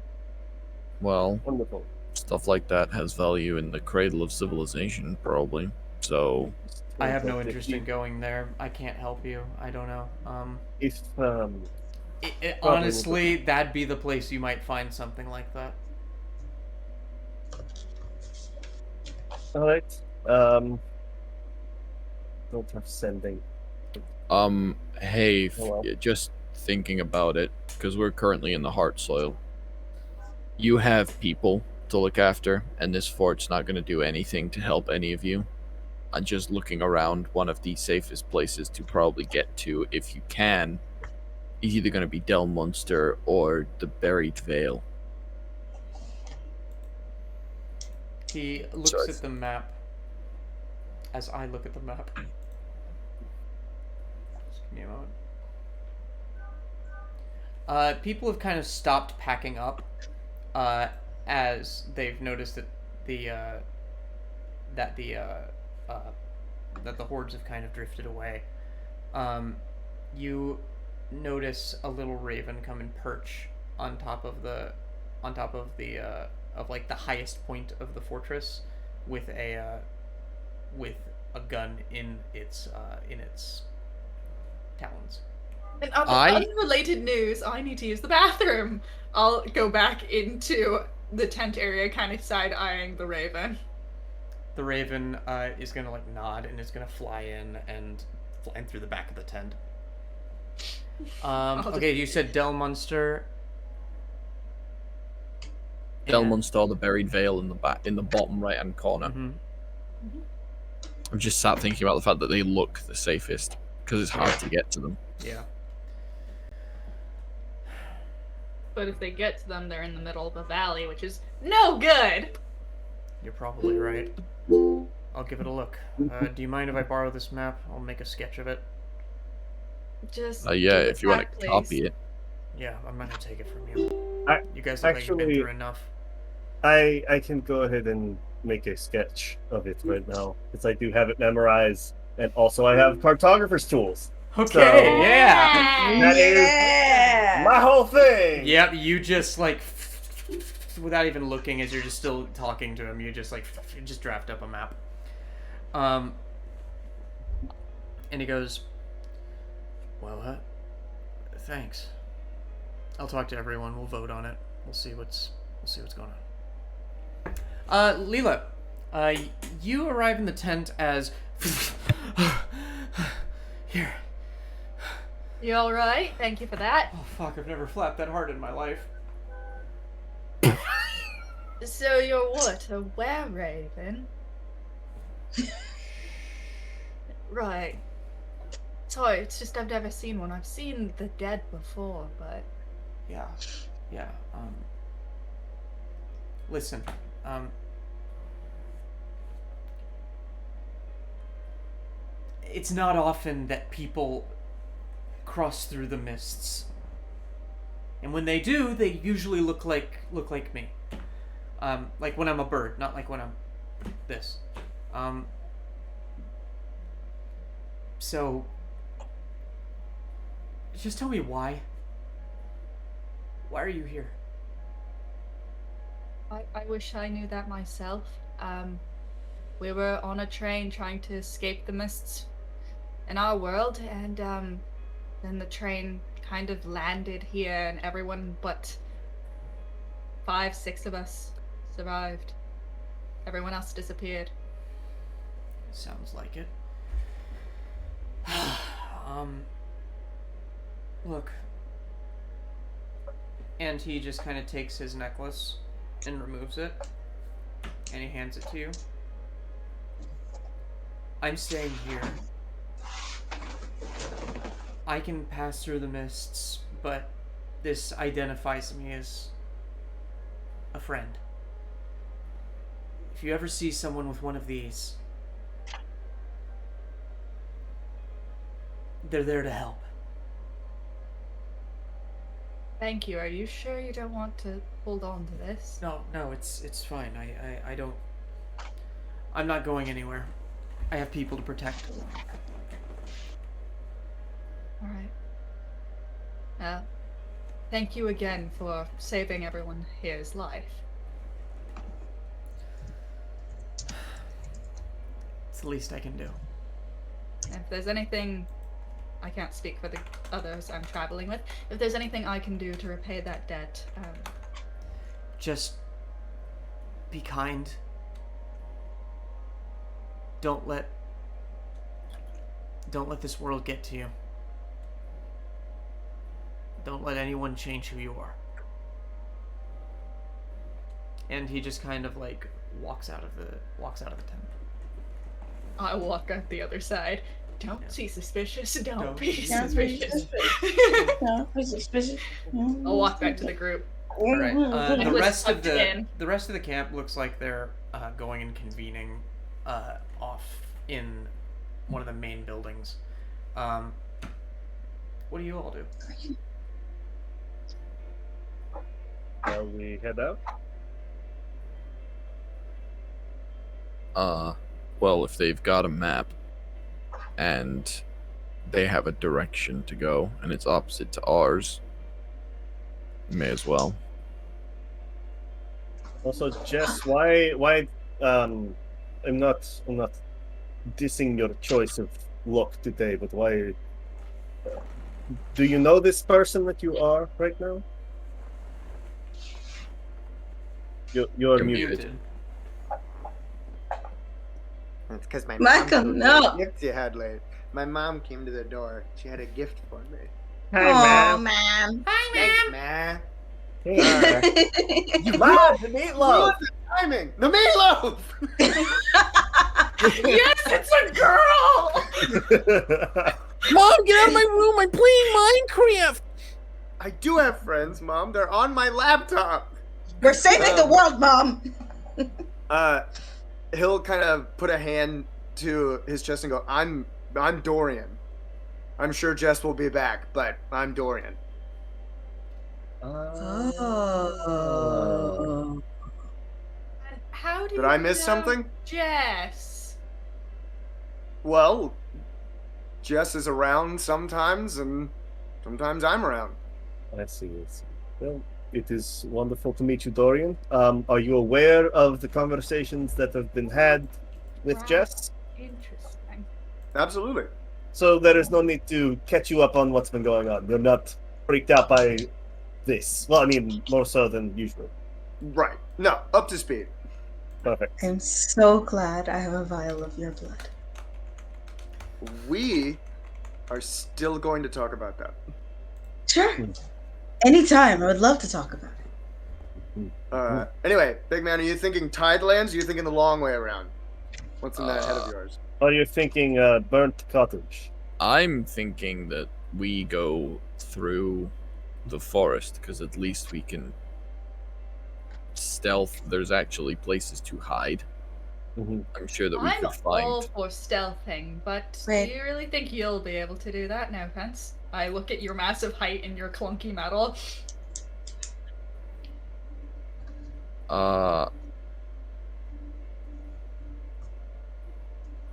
Speaker 4: Well,
Speaker 3: Wonderful.
Speaker 4: Stuff like that has value in the cradle of civilization, probably. So
Speaker 1: I have no interest in going there. I can't help you. I don't know. Honestly, that'd be the place you might find something like that.
Speaker 3: All right. Don't have sending.
Speaker 4: Hey,
Speaker 3: Hello.
Speaker 4: just thinking about it, because we're currently in the heart soil. You have people to look after, and this fort's not going to do anything to help any of you. I'm just looking around. One of the safest places to probably get to, if you can, is either going to be Delmunster or the Buried Vale.
Speaker 1: He looks at the map as I look at the map. Just give me a moment. People have kind of stopped packing up as they've noticed that the hordes have kind of drifted away. You notice a little raven come and perch on top of the highest point of the fortress with a gun in its talons.
Speaker 7: In unrelated news, I need to use the bathroom. I'll go back into the tent area, kind of side-eyeing the raven.
Speaker 1: The raven is gonna nod and is gonna fly in and through the back of the tent. Okay, you said Delmunster.
Speaker 4: Delmunster, the Buried Vale in the bottom right-hand corner. I've just sat thinking about the fact that they look the safest because it's hard to get to them.
Speaker 1: Yeah.
Speaker 7: But if they get to them, they're in the middle of a valley, which is no good.
Speaker 1: You're probably right. Oh I'll give it a look. Do you mind if I borrow this map? I'll make a sketch of it.
Speaker 7: Just
Speaker 4: yeah, if you want to copy it.
Speaker 1: Yeah, I'm gonna take it from you. You guys look like
Speaker 3: Actually,
Speaker 1: you've been through enough.
Speaker 3: I can go ahead and make a sketch of it right now, because I do have it memorized, and also I have cartographer's tools.
Speaker 1: Okay,
Speaker 3: So,
Speaker 1: yeah.
Speaker 3: That is my whole thing.
Speaker 1: Yep, you just like, without even looking, as you're just still talking to him, you just like, you just draft up a map. And he goes, well, thanks. I'll talk to everyone. We'll vote on it. We'll see what's going on. Leela, you arrive in the tent as here.
Speaker 7: You all right? Thank you for that.
Speaker 1: Oh fuck! I've never flapped that hard in my life.
Speaker 7: So you're what? A were-raven? Right. Sorry, it's just I've never seen one. I've seen the dead before, but...
Speaker 1: Yeah. Listen, it's not often that people cross through the mists. And when they do, they usually look like me. Like when I'm a bird, not like when I'm this. So just tell me why. Why are you here?
Speaker 7: I wish I knew that myself. We were on a train trying to escape the mists in our world, and then the train kind of landed here, and everyone but 5-6 of us survived. Everyone else disappeared.
Speaker 1: Sounds like it. Look. And he just kind of takes his necklace and removes it, and he hands it to you. I'm staying here. I can pass through the mists, but this identifies me as a friend. If you ever see someone with one of these, they're there to help.
Speaker 7: Thank you. Are you sure you don't want to hold on to this?
Speaker 1: No, it's fine. I don't... I'm not going anywhere. I have people to protect.
Speaker 7: Alright. Thank you again for saving everyone here's life.
Speaker 1: It's the least I can do.
Speaker 7: If there's anything... I can't speak for the others I'm traveling with. If there's anything I can do to repay that debt,
Speaker 1: just be kind. Don't let this world get to you. Don't let anyone change who you are. And he just kind of like walks out of the tent.
Speaker 7: I walk out the other side. Don't be suspicious. Don't be suspicious.
Speaker 2: Don't be suspicious.
Speaker 7: I'll walk back to the group.
Speaker 1: All right. The rest of the camp looks like they're going and convening off in one of the main buildings. What do you all do?
Speaker 3: Shall we head out?
Speaker 4: Well, if they've got a map and they have a direction to go and it's opposite to ours, may as well.
Speaker 3: Also, Jess, why I'm not dissing your choice of look today, but why do you know this person that you are right now? You're muted.
Speaker 11: It's because my
Speaker 2: Malcolm, no.
Speaker 11: gifts you had late. My mom came to the door. She had a gift for me.
Speaker 2: Hi, Ma'am.
Speaker 11: Thanks, man.
Speaker 3: Hey,
Speaker 11: You love the meatloaf. The timing. The meatloaf.
Speaker 7: Yes, it's a girl.
Speaker 4: Mom, get out of my room! I'm playing Minecraft.
Speaker 11: I do have friends, Mom. They're on my laptop.
Speaker 2: We're saving the world, Mom.
Speaker 6: he'll kind of put a hand to his chest and go, I'm Dorian. I'm sure Jess will be back, but I'm Dorian.
Speaker 2: Oh.
Speaker 7: How do
Speaker 6: Did
Speaker 7: you
Speaker 6: I miss
Speaker 7: know
Speaker 6: something?
Speaker 7: Jess?
Speaker 6: Well, Jess is around sometimes, and sometimes I'm around.
Speaker 3: I see. Well, it is wonderful to meet you, Dorian. Are you aware of the conversations that have been had with Jess?
Speaker 7: Interesting.
Speaker 6: Absolutely.
Speaker 3: So there is no need to catch you up on what's been going on. You're not freaked out by this. Well, I mean, more so than usual.
Speaker 6: Right. No, up to speed.
Speaker 3: Perfect.
Speaker 2: I'm so glad I have a vial of your blood.
Speaker 6: We are still going to talk about that.
Speaker 2: Sure. Anytime. I would love to talk about it.
Speaker 6: Anyway, big man, are you thinking Tidelands or are you thinking the long way around? What's in that head of yours?
Speaker 3: Are you thinking burnt cottage?
Speaker 4: I'm thinking that we go through the forest, because at least we can stealth. There's actually places to hide. I'm sure that we
Speaker 7: I'm
Speaker 4: could find.
Speaker 7: all for stealthing, but do you really think you'll be able to do that? No offense. I look at your massive height and your clunky metal.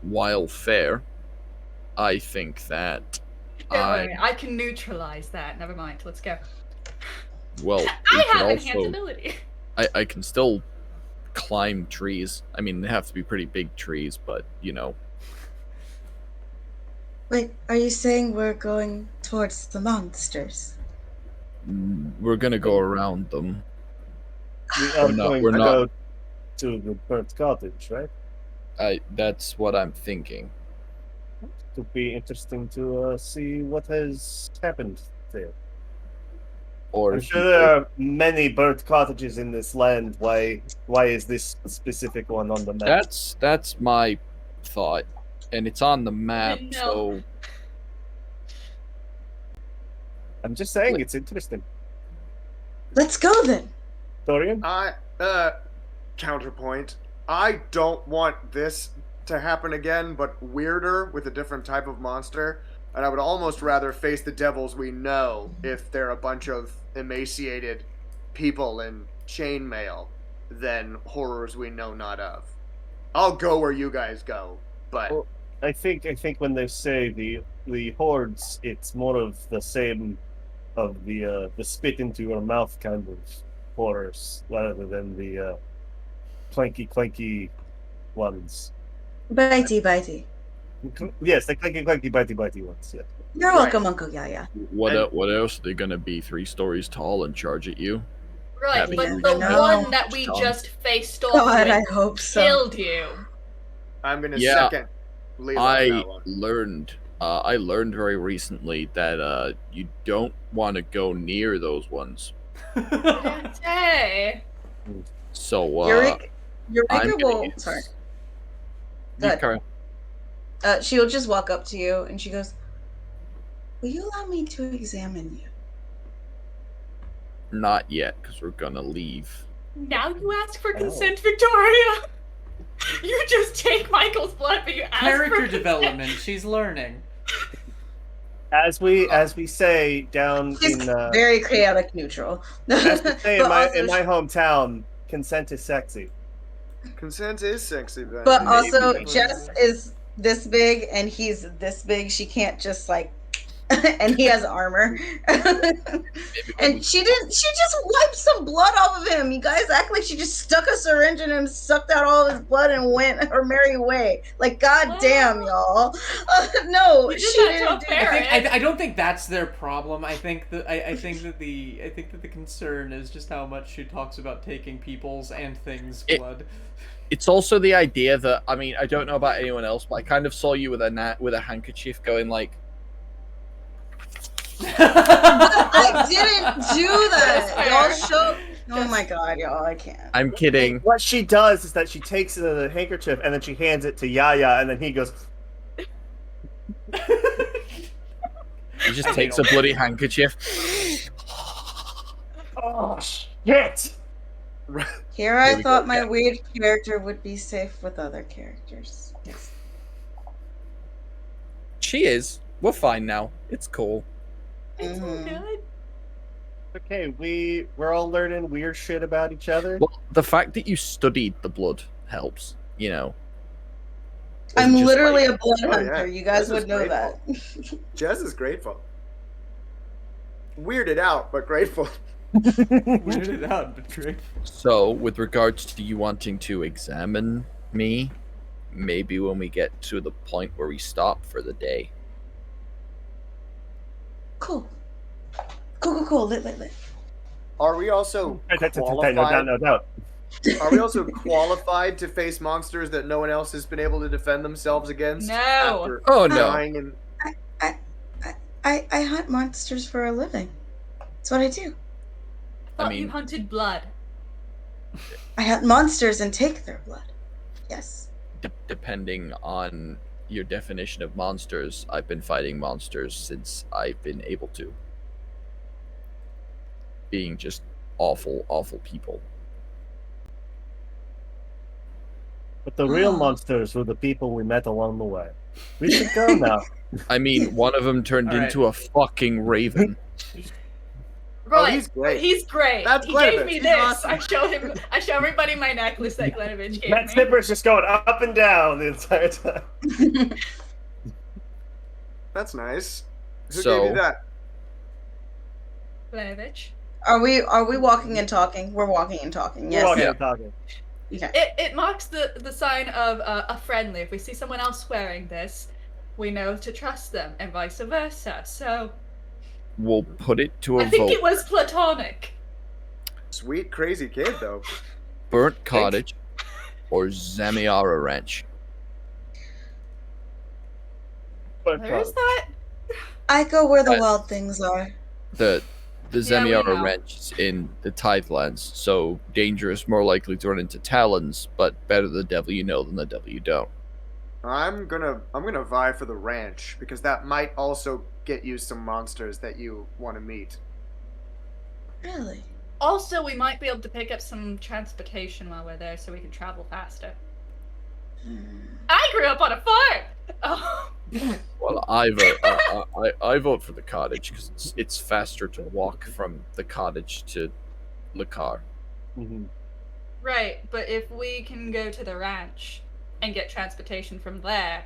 Speaker 4: While fair, I think that
Speaker 7: Don't worry, I can neutralize that. Never mind. Let's go.
Speaker 4: Well,
Speaker 7: I have
Speaker 4: also,
Speaker 7: enhanced ability.
Speaker 4: I can still climb trees. I mean, they have to be pretty big trees, but you know.
Speaker 2: Wait, are you saying we're going towards
Speaker 4: We're
Speaker 2: monsters?
Speaker 4: gonna go around them.
Speaker 3: We're not go to the burnt cottage, right?
Speaker 4: That's what I'm thinking.
Speaker 3: It would be interesting to see what has happened there.
Speaker 4: Or
Speaker 3: I'm sure there are many burnt cottages in this land. Why is this specific one on the map?
Speaker 4: That's my thought, and it's on the map.
Speaker 7: No.
Speaker 4: So
Speaker 3: I'm just saying it's interesting.
Speaker 2: Let's go then.
Speaker 3: Dorian?
Speaker 6: Counterpoint. I don't want this to happen again, but weirder with a different type of monster. And I would almost rather face the devils we know if they're a bunch of emaciated people in chainmail than horrors we know not of. I'll go where you guys go, but
Speaker 3: well, I think when they say the hordes, it's more of the same of the spit into your mouth kind of horrors rather than the clanky ones.
Speaker 2: Bitey.
Speaker 3: Yes, the clanky bitey ones. Yeah.
Speaker 2: You're welcome, Uncle Yaya.
Speaker 4: What else are they gonna be 3 stories tall and charge at you?
Speaker 7: Right,
Speaker 4: Having
Speaker 7: but
Speaker 4: you
Speaker 7: the
Speaker 2: know.
Speaker 7: one that we just faced off
Speaker 2: God,
Speaker 7: with
Speaker 2: I hope so.
Speaker 7: killed you.
Speaker 6: I'm gonna
Speaker 4: Yeah,
Speaker 6: second Leland on that one.
Speaker 4: I learned very recently that you don't want to go near those ones.
Speaker 7: Hey.
Speaker 4: So
Speaker 2: Eureka
Speaker 4: I'm
Speaker 2: will.
Speaker 4: gonna
Speaker 2: Sorry.
Speaker 4: You
Speaker 2: Good.
Speaker 4: carry-
Speaker 2: She'll just walk up to you and she goes, "Will you allow me to examine you?"
Speaker 4: Not yet, because we're gonna leave.
Speaker 7: Now you ask for consent, Victoria. You just take Michael's blood, but you ask
Speaker 1: Character
Speaker 7: for
Speaker 1: development. She's learning.
Speaker 3: As we say down
Speaker 2: She's
Speaker 3: in
Speaker 2: very chaotic neutral.
Speaker 3: as we say in
Speaker 2: But
Speaker 3: my
Speaker 2: also
Speaker 3: hometown, consent is sexy.
Speaker 6: Consent is sexy, then.
Speaker 2: But also,
Speaker 6: Maybe.
Speaker 2: Jess is this big and he's this big. She can't just like, and he has armor. And she just wiped some blood off of him. You guys act like she just stuck a syringe in him, sucked out all of his blood, and went her merry way. Like, goddamn, y'all. No, she didn't do that.
Speaker 1: I don't think that's their problem. I think that the concern is just how much she talks about taking people's and things blood.
Speaker 4: It's also the idea that, I mean, I don't know about anyone else, but I kind of saw you with a handkerchief going like.
Speaker 2: I didn't do that. Y'all show. Oh my god, y'all! I can't.
Speaker 4: I'm kidding.
Speaker 3: What she does is that she takes the handkerchief and then she hands it to Yaya, and then he goes.
Speaker 4: He just takes a bloody handkerchief.
Speaker 3: Oh shit!
Speaker 2: Here I thought my weird character would be safe with other characters. Yes.
Speaker 4: She is. We're fine now. It's cool.
Speaker 7: It's all good.
Speaker 3: Okay, we're all learning weird shit about each other.
Speaker 4: Well, the fact that you studied the blood helps, you know.
Speaker 2: I'm literally a blood hunter. You guys would know that.
Speaker 11: Jess is grateful. Weirded out, but grateful.
Speaker 1: Weirded out, but grateful.
Speaker 4: So, with regards to you wanting to examine me, maybe when we get to the point where we stop for the day.
Speaker 2: Cool. Lit.
Speaker 11: Are we also qualified?
Speaker 3: No doubt.
Speaker 11: Are we also qualified to face monsters that no one else has been able to defend themselves against?
Speaker 7: No.
Speaker 4: Oh no.
Speaker 2: I hunt monsters for a living. That's what I do.
Speaker 7: I mean, you hunted blood.
Speaker 2: I hunt monsters and take their blood. Yes.
Speaker 4: Depending on your definition of monsters, I've been fighting monsters since I've been able to. Being just awful people.
Speaker 3: But the real monsters were the people we met along the way. We should go now.
Speaker 4: I mean, one of them turned into a fucking raven.
Speaker 7: Right.
Speaker 11: Oh, he's great.
Speaker 7: He's great.
Speaker 11: That's
Speaker 7: he
Speaker 11: Glenovich.
Speaker 7: gave me
Speaker 11: He's
Speaker 7: this.
Speaker 11: awesome.
Speaker 7: I show everybody my necklace that Glenovich gave
Speaker 3: Matt
Speaker 7: me.
Speaker 3: Snipper's just going up and down the entire time.
Speaker 11: That's nice. Who
Speaker 4: So-
Speaker 11: gave you that?
Speaker 7: Glenovich.
Speaker 2: Are we walking and talking? We're walking and talking. Yes.
Speaker 3: We're walking and talking.
Speaker 2: Okay.
Speaker 7: It marks the sign of a friendly. If we see someone else wearing this, we know to trust them, and vice versa. So
Speaker 4: We'll put it to a
Speaker 7: I think
Speaker 4: vote.
Speaker 7: it was platonic.
Speaker 11: Sweet, crazy kid, though.
Speaker 4: Burnt Cottage or Zamiara Ranch.
Speaker 7: Where is that?
Speaker 2: I go where the wild things are.
Speaker 4: The
Speaker 7: Yeah, we
Speaker 4: Zamiara
Speaker 7: know.
Speaker 4: Ranch is in the Tidelands, so dangerous, more likely to run into Talons, but better the devil you know than the devil you don't.
Speaker 11: I'm gonna vie for the ranch because that might also get you some monsters that you want to meet.
Speaker 2: Really?
Speaker 7: Also, we might be able to pick up some transportation while we're there, so we can travel faster. I grew up on a farm. Oh.
Speaker 4: Well, I vote for the cottage because it's faster to walk from the cottage to the car.
Speaker 3: Mm-hmm.
Speaker 7: Right, but if we can go to the ranch and get transportation from there,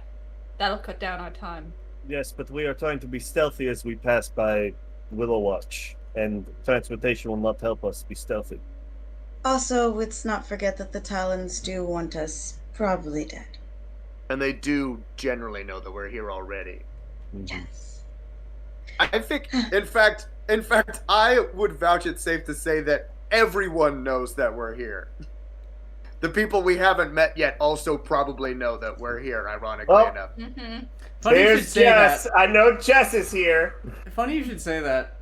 Speaker 7: that'll cut down our time.
Speaker 3: Yes, but we are trying to be stealthy as we pass by Willow Watch, and transportation will not help us be stealthy.
Speaker 2: Also, let's not forget that the Talons do want us probably dead.
Speaker 11: And they do generally know that we're here already.
Speaker 2: Yes.
Speaker 11: I think, in fact, I would vouch it safe to say that everyone knows that we're here. The people we haven't met yet also probably know that we're here, ironically enough.
Speaker 7: Mm-hmm.
Speaker 1: Funny you should
Speaker 3: There's
Speaker 1: say
Speaker 3: Jess.
Speaker 1: that.
Speaker 3: I know Jess is here.
Speaker 1: Funny you should say that.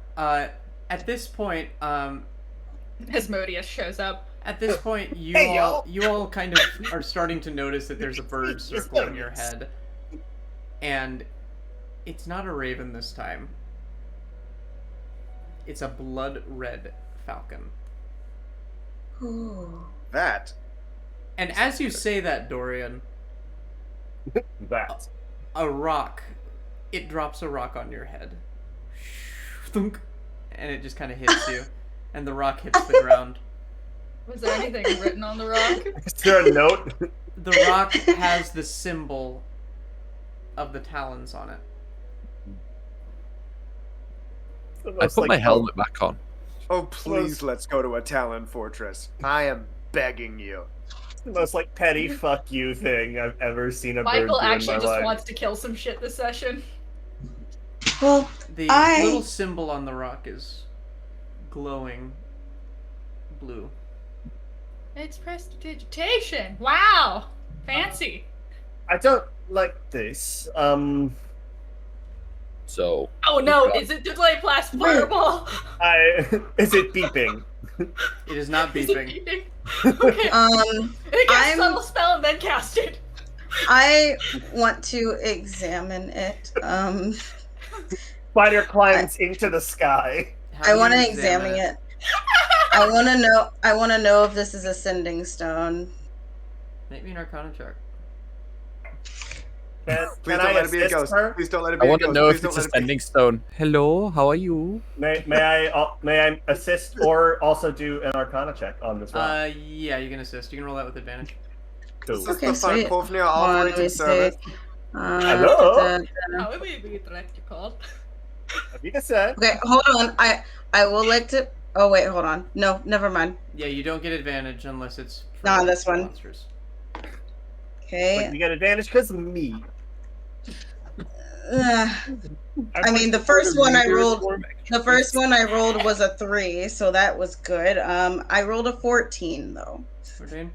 Speaker 1: At this point,
Speaker 7: Asmodeus shows up.
Speaker 1: At this point, you
Speaker 3: Hey,
Speaker 1: all kind of are starting to notice that there's a bird circling your head, and it's not a raven this time. It's a blood red falcon.
Speaker 2: Ooh.
Speaker 11: That.
Speaker 1: And as you say that, Dorian,
Speaker 3: That.
Speaker 1: a rock, it drops a rock on your head, thunk, and it just kind of hits you, and the rock hits the ground.
Speaker 7: Was there anything written on the rock?
Speaker 3: Is there a note?
Speaker 1: The rock has the symbol of the Talons on it.
Speaker 4: I put my helmet back on.
Speaker 11: Oh, please, let's go to a Talon fortress. I am begging you.
Speaker 3: It's the most petty fuck you thing I've ever seen a bird
Speaker 7: Michael
Speaker 3: do in
Speaker 7: actually
Speaker 3: my
Speaker 7: just
Speaker 3: life.
Speaker 7: wants to kill some shit this session.
Speaker 2: Well,
Speaker 1: The little symbol on the rock is glowing blue.
Speaker 7: It's prestidigitation. Wow. Fancy.
Speaker 3: I don't like this.
Speaker 4: So.
Speaker 7: Oh no, is it delay blast fireball?
Speaker 3: Is it beeping?
Speaker 1: It is not
Speaker 7: Is it
Speaker 1: beeping.
Speaker 7: beeping? Okay. It casts subtle spell and then cast it.
Speaker 2: I want to examine it.
Speaker 3: Spider climbs into the sky.
Speaker 1: How
Speaker 2: I
Speaker 1: do
Speaker 2: want
Speaker 1: you
Speaker 2: to examine it. I want to know if this is a sending stone.
Speaker 1: Make me an Arcana check.
Speaker 11: Please don't let it be a ghost. Please don't let it be
Speaker 4: I
Speaker 11: a
Speaker 4: want
Speaker 11: ghost.
Speaker 4: to know
Speaker 11: Please
Speaker 4: if
Speaker 11: don't
Speaker 4: it's a
Speaker 11: let it be.
Speaker 4: sending stone. Hello, how are you?
Speaker 3: May I assist or also do an Arcana check on this one?
Speaker 1: Yeah, you can assist. You can roll that with advantage.
Speaker 11: This is
Speaker 2: Okay,
Speaker 11: the
Speaker 2: sweet.
Speaker 11: Falkovnia operating service.
Speaker 3: Hello?
Speaker 7: How would we be called?
Speaker 2: Okay, hold on. I will like to. Oh wait, hold on. No, never mind.
Speaker 1: Yeah, you don't get advantage unless it's for
Speaker 2: Not on this one.
Speaker 1: monsters.
Speaker 2: Okay.
Speaker 3: But you get advantage because of me.
Speaker 2: I mean, the first one I rolled. The first one I rolled was a 3, so that was good. I rolled a 14 though.
Speaker 1: 14.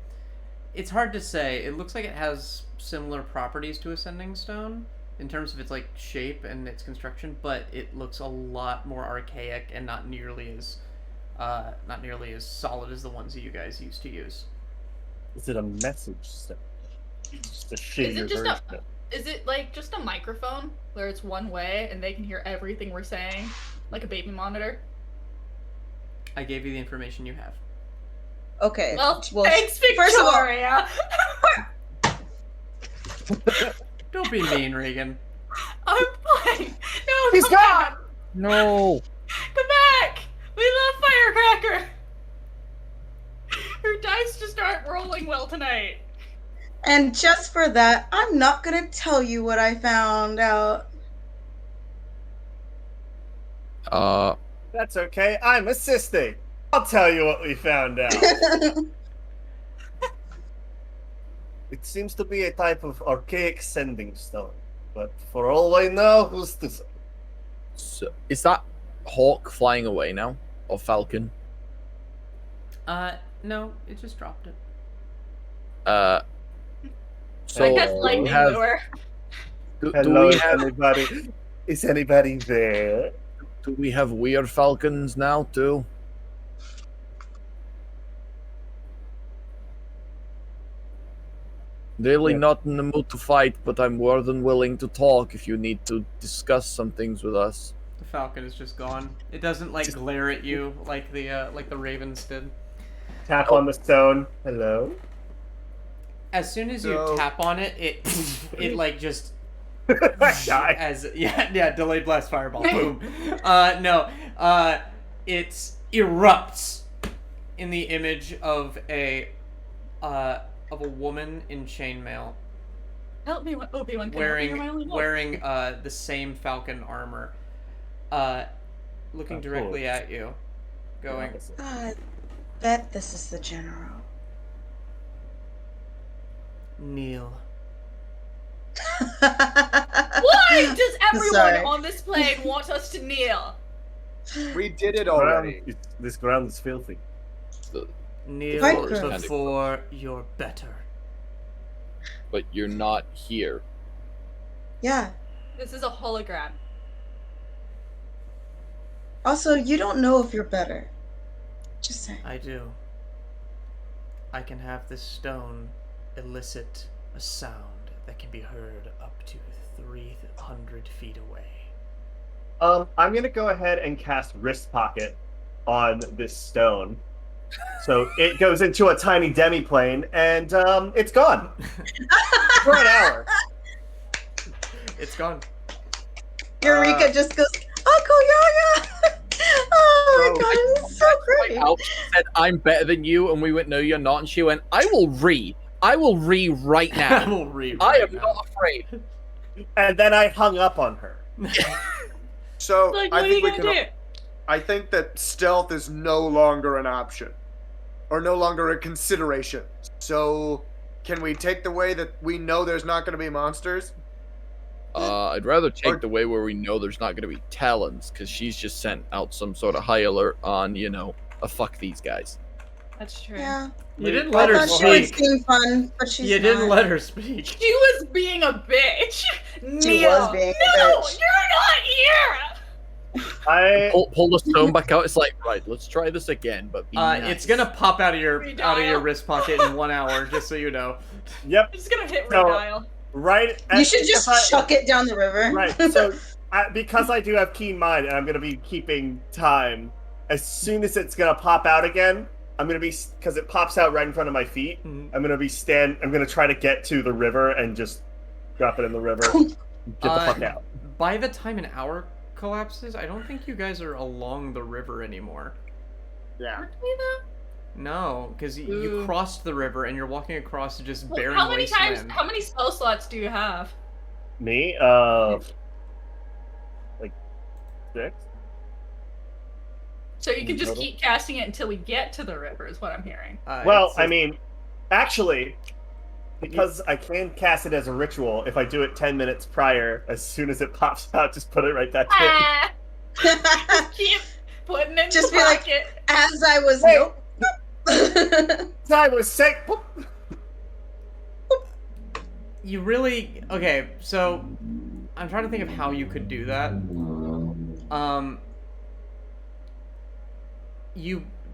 Speaker 1: It's hard to say. It looks like it has similar properties to a sending stone in terms of its like shape and its construction, but it looks a lot more archaic and not nearly as solid as the ones that you guys used to use.
Speaker 3: Is it a message stone? Just a shittier version of it.
Speaker 7: Is it like just a microphone where it's one way and they can hear everything we're saying, like a baby monitor?
Speaker 1: I gave you the information you have.
Speaker 2: Okay.
Speaker 7: Well, thanks, Victoria.
Speaker 1: Don't be mean, Regan.
Speaker 7: I'm fine. No,
Speaker 3: He's
Speaker 7: gone.
Speaker 4: No.
Speaker 7: Come back. We love Firecracker. Her dice just aren't rolling well tonight.
Speaker 2: And just for that, I'm not gonna tell you what I found out.
Speaker 3: That's okay. I'm assisting. I'll tell you what we found out. It seems to be a type of archaic sending stone, but for all I know, who's to say?
Speaker 4: So, is that hawk flying away now, or falcon?
Speaker 1: No, it just dropped it.
Speaker 4: So
Speaker 7: I guess lightning lure.
Speaker 3: Hello, anybody? Is anybody there?
Speaker 4: Do we have weird falcons now too? Really not in the mood to fight, but I'm more than willing to talk if you need to discuss some things with us.
Speaker 1: The falcon is just gone. It doesn't like glare at you like the ravens did.
Speaker 3: Tap on the stone. Hello.
Speaker 1: As soon as you tap on it, it like just delayed blast fireball. Boom. It erupts in the image of a woman in chainmail.
Speaker 7: Help me, Obi-Wan.
Speaker 1: Wearing the same falcon armor, looking directly at you, going.
Speaker 2: I bet this is the general.
Speaker 1: Kneel.
Speaker 7: Why does everyone on this plane want us to kneel?
Speaker 11: We did it already.
Speaker 3: This ground is filthy.
Speaker 1: Kneel before you're better.
Speaker 4: But you're not here.
Speaker 2: Yeah.
Speaker 7: This is a hologram.
Speaker 2: Also, you don't know if you're better. Just saying.
Speaker 1: I do. I can have this stone elicit a sound that can be heard up to 300 feet away.
Speaker 3: I'm gonna go ahead and cast Wrist Pocket on this stone. So it goes into a tiny demi-plane, and it's gone. For an hour.
Speaker 1: It's gone.
Speaker 2: Eureka just goes, Uncle Yoga! Oh my god, it's so great.
Speaker 4: She said, I'm better than you, and we went, no, you're not. And she went, I will re right now. I am not afraid.
Speaker 3: And then I hung up on her.
Speaker 11: So
Speaker 7: like,
Speaker 11: I
Speaker 7: what
Speaker 11: think
Speaker 7: are
Speaker 11: we
Speaker 7: you
Speaker 11: can.
Speaker 7: gonna do?
Speaker 11: I think that stealth is no longer an option, or no longer a consideration. So, can we take the way that we know there's not going to be monsters?
Speaker 4: I'd rather take the way where we know there's not going to be Talons, because she's just sent out some sort of high alert on, fuck these guys.
Speaker 7: That's true.
Speaker 2: Yeah.
Speaker 1: You didn't let her speak.
Speaker 2: She was being fun, but she's
Speaker 1: You didn't let her speak.
Speaker 7: She was being a bitch.
Speaker 2: She was being a bitch.
Speaker 7: You're not here.
Speaker 3: I
Speaker 4: pull the stone back out. It's like, right, let's try this again, but be nice.
Speaker 1: It's gonna pop out of your wrist pocket in 1 hour, just so you know.
Speaker 3: Yep.
Speaker 7: I'm just gonna hit redial.
Speaker 3: Right.
Speaker 2: You should just chuck it down the river.
Speaker 3: Right. So, because I do have keen mind, and I'm gonna be keeping time. as soon as it's gonna pop out again, I'm gonna be, because it pops out right in front of my feet. I'm gonna try to get to the river and just drop it in the river. Get the fuck out.
Speaker 1: By the time an hour collapses, I don't think you guys are along the river anymore.
Speaker 11: Yeah.
Speaker 7: Aren't we though?
Speaker 1: No, because you crossed the river and you're walking across just barren
Speaker 7: how many
Speaker 1: wasteland.
Speaker 7: how many spell slots do you have?
Speaker 3: Me? Like 6.
Speaker 7: So you can just keep casting it until we get to the river, is what I'm hearing.
Speaker 3: Well, I mean, actually, because I can cast it as a ritual, if I do it 10 minutes prior, as soon as it pops out, just put it right back in.
Speaker 7: Just keep putting it in
Speaker 2: Just
Speaker 7: the
Speaker 2: be
Speaker 7: pocket.
Speaker 2: like, as I was...
Speaker 3: As I was saying...
Speaker 1: You really... Okay, so... I'm trying to think of how you could do that.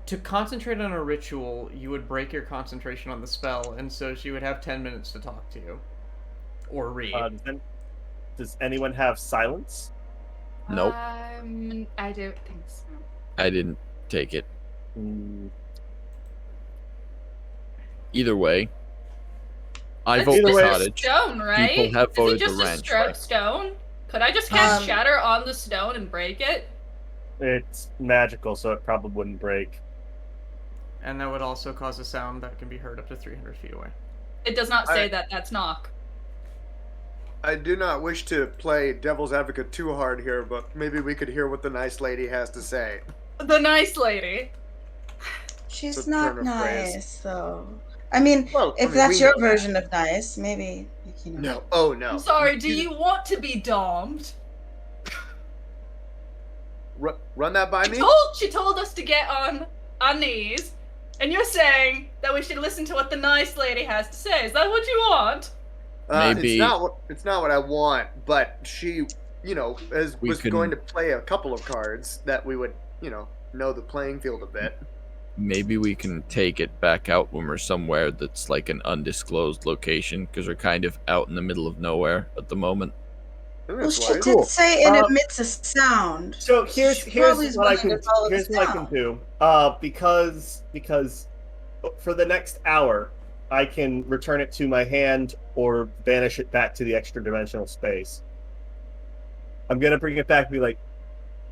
Speaker 1: To concentrate on a ritual, you would break your concentration on the spell, and so she would have 10 minutes to talk to you. Or read.
Speaker 3: Does anyone have silence?
Speaker 4: Nope.
Speaker 7: I don't think so.
Speaker 4: I didn't take it. Either way, I vote the cottage.
Speaker 7: Stone, right?
Speaker 4: People have voted
Speaker 7: Is it just
Speaker 4: the
Speaker 7: a
Speaker 4: ranch.
Speaker 7: stone? Could I just cast Shatter on the stone and break it?
Speaker 3: It's magical, so it probably wouldn't break.
Speaker 1: And that would also cause a sound that can be heard up to 300 feet away.
Speaker 7: It does not say that. That's knock.
Speaker 11: I do not wish to play devil's advocate too hard here, but maybe we could hear what the nice lady has to say.
Speaker 7: The nice lady.
Speaker 2: She's not nice, though. I mean, if that's your version of nice, maybe, you know.
Speaker 11: No. Oh, no.
Speaker 7: I'm sorry, do you want to be domed?
Speaker 11: Run that by me?
Speaker 7: She told us to get on our knees, and you're saying that we should listen to what the nice lady has to say. Is that what you want?
Speaker 4: Maybe.
Speaker 11: It's not what I want, but she, was going to play a couple of cards that we would, know the playing field a bit.
Speaker 4: Maybe we can take it back out when we're somewhere that's like an undisclosed location, because we're kind of out in the middle of nowhere at the moment.
Speaker 2: Well, she did say it emits a sound.
Speaker 3: So here's what I can do. Because for the next hour, I can return it to my hand or banish it back to the extra dimensional space. I'm gonna bring it back and be like,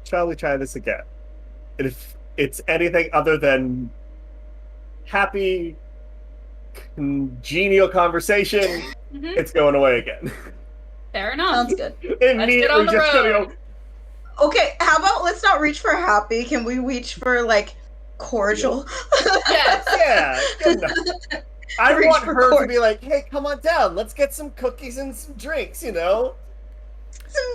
Speaker 3: shall we try this again? And if it's anything other than happy, congenial conversation, it's going away again.
Speaker 7: Fair enough.
Speaker 2: Sounds good.
Speaker 3: Immediately just gonna go.
Speaker 2: Okay, how about let's not reach for happy? Can we reach for cordial?
Speaker 7: Yes.
Speaker 3: Yeah. Good enough. I want her to be like, hey, come on down. Let's get some cookies and some drinks,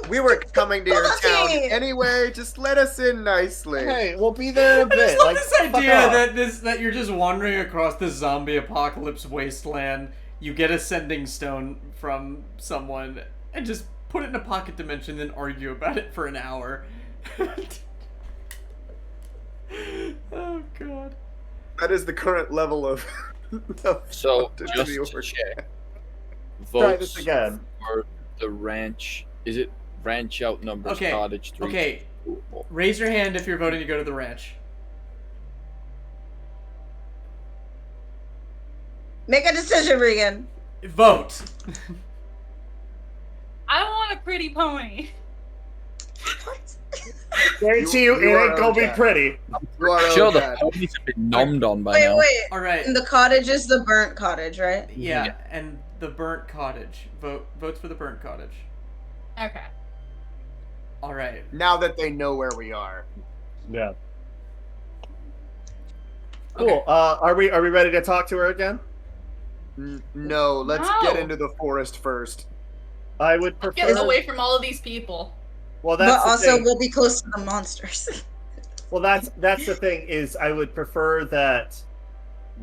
Speaker 11: We were coming to your town anyway. Just let us in nicely.
Speaker 3: Hey, we'll be there in a bit.
Speaker 1: I just love this idea that you're just wandering across the zombie apocalypse wasteland. You get a sending stone from someone and just put it in a pocket dimension, then argue about it for an hour. Oh god.
Speaker 11: That is the current level of.
Speaker 4: So just to check,
Speaker 3: try this again.
Speaker 4: For the ranch. Is it ranch outnumbers cottage 3?
Speaker 1: Okay. Raise your hand if you're voting to go to the ranch.
Speaker 2: Make a decision, Regan.
Speaker 1: Vote.
Speaker 7: I want a pretty pony.
Speaker 2: What?
Speaker 3: Guarantee you, it ain't gonna be pretty.
Speaker 4: Sure, the ponies have been nommed on by now.
Speaker 2: Wait.
Speaker 1: All right.
Speaker 2: And the cottage is the burnt cottage, right?
Speaker 1: Yeah, and the burnt cottage. Votes for the burnt cottage.
Speaker 7: Okay.
Speaker 1: All right.
Speaker 11: Now that they know where we are.
Speaker 3: Yeah. Cool. Okay. Are we ready to talk to her again?
Speaker 11: No. Let's get into the forest first.
Speaker 3: I would prefer.
Speaker 7: Get away from all of these people.
Speaker 3: Well, that's
Speaker 2: but also
Speaker 3: thing.
Speaker 2: We'll be close to the monsters.
Speaker 3: Well, that's the thing is I would prefer that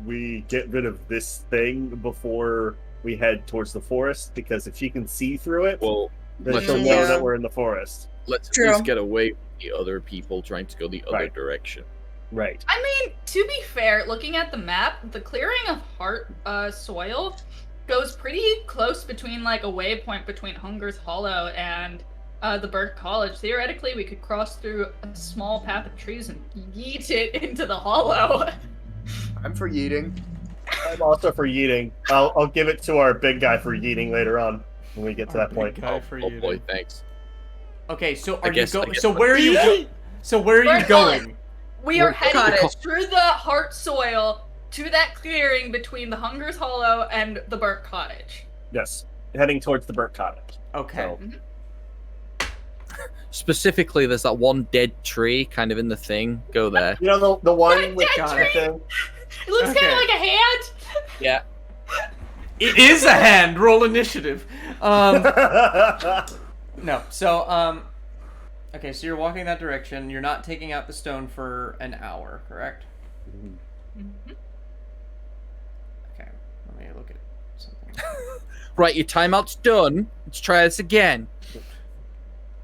Speaker 3: we get rid of this thing before we head towards the forest, because if she can see through it, then she'll know that we're in the forest.
Speaker 4: Let's at least get away from the other people trying to go the other direction.
Speaker 3: Right.
Speaker 7: I mean, to be fair, looking at the map, the clearing of Heart Soil goes pretty close between a waypoint between Hunger's Hollow and the Burke College. Theoretically, we could cross through a small path of trees and yeet it into the hollow.
Speaker 11: I'm for yeeting.
Speaker 3: I'm also for yeeting. I'll give it to our big guy for yeeting later on when we get to that point.
Speaker 1: Guy for
Speaker 4: Oh boy, thanks.
Speaker 1: Okay, so
Speaker 4: I
Speaker 1: are
Speaker 4: guess-
Speaker 1: you
Speaker 4: I
Speaker 1: go?
Speaker 4: guess
Speaker 1: So
Speaker 4: my-
Speaker 1: where are you? So where are you
Speaker 7: Burke
Speaker 1: going?
Speaker 7: College. We are heading
Speaker 2: Cottage.
Speaker 7: through the heart soil to that clearing between the Hunger's Hollow and the Burke Cottage.
Speaker 3: Yes, heading towards the Burke Cottage.
Speaker 1: Okay.
Speaker 3: So,
Speaker 4: Specifically, there's that one dead tree kind of in the thing. Go there.
Speaker 3: you know the one with
Speaker 1: Got
Speaker 3: the
Speaker 1: it.
Speaker 3: thing?
Speaker 7: It looks
Speaker 1: Okay.
Speaker 7: kind of like a hand.
Speaker 4: Yeah.
Speaker 1: It is a hand. Roll initiative. No. So okay. So you're walking that direction. You're not taking out the stone for an hour, correct? Okay. Let me look at something.
Speaker 4: Right, your timeout's done. Let's try this again.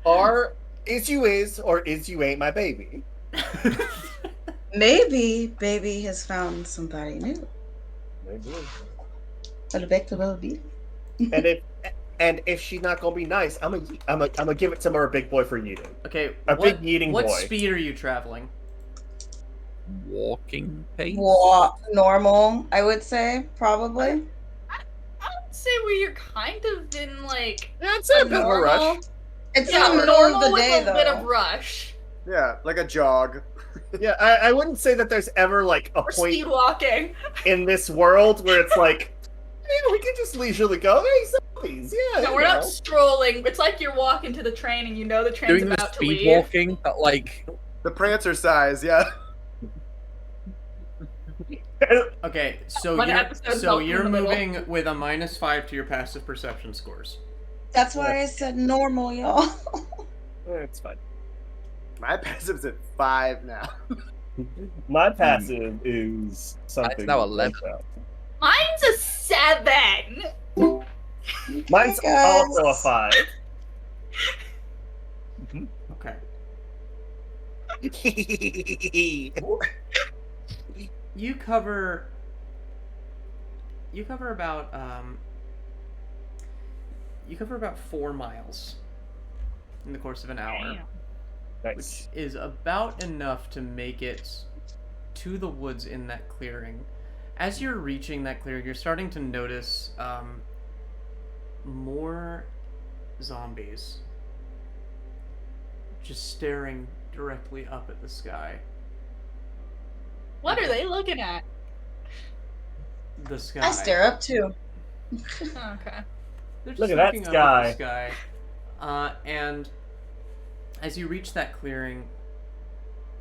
Speaker 3: Or is you is, or is you ain't my baby.
Speaker 2: Maybe baby has found somebody new.
Speaker 3: Maybe.
Speaker 2: Little bit, little bit.
Speaker 3: And if she's not gonna be nice, I'm gonna give it to our big boy for yeeting.
Speaker 1: Okay.
Speaker 3: A big yeeting
Speaker 1: What
Speaker 3: boy.
Speaker 1: speed are you traveling?
Speaker 4: Walking pace.
Speaker 2: Normal, I would say, probably.
Speaker 7: I would say we're kind of in like
Speaker 3: It's a bit of a rush.
Speaker 2: It's
Speaker 7: yeah,
Speaker 2: in the middle of
Speaker 7: normal
Speaker 2: the
Speaker 7: with
Speaker 2: day,
Speaker 7: a bit of
Speaker 2: though.
Speaker 7: rush.
Speaker 11: Yeah, like a jog.
Speaker 3: Yeah, I wouldn't say that there's ever like a
Speaker 7: Or
Speaker 3: point
Speaker 7: speed walking.
Speaker 3: in this world where it's like, we can just leisurely go. Hey, zombies, yeah.
Speaker 7: No,
Speaker 3: you
Speaker 7: we're not
Speaker 3: know.
Speaker 7: strolling. It's like you're walking to the train and you know the train's
Speaker 4: Doing the
Speaker 7: about to
Speaker 4: speed
Speaker 7: leave.
Speaker 4: walking, but like
Speaker 11: The Prancer size, yeah.
Speaker 1: Okay. So
Speaker 7: One episode fell
Speaker 1: you're
Speaker 7: in the middle.
Speaker 1: moving with a -5 to your passive perception scores.
Speaker 2: That's why I said normal, y'all.
Speaker 3: It's fine.
Speaker 11: My passive's at 5 now.
Speaker 3: My passive is something.
Speaker 4: now 11.
Speaker 3: like that.
Speaker 7: Mine's a 7.
Speaker 3: Mine's
Speaker 2: Hey, guys.
Speaker 3: also a 5.
Speaker 1: Okay. You cover about 4 miles in the course of an hour,
Speaker 3: Nice.
Speaker 1: which is about enough to make it to the woods in that clearing. As you're reaching that clearing, you're starting to notice more zombies just staring directly up at the sky.
Speaker 7: What are they looking at?
Speaker 1: The sky.
Speaker 2: I stare up too.
Speaker 7: Okay.
Speaker 1: They're just
Speaker 3: Look at that
Speaker 1: looking up
Speaker 3: sky.
Speaker 1: the sky. And as you reach that clearing,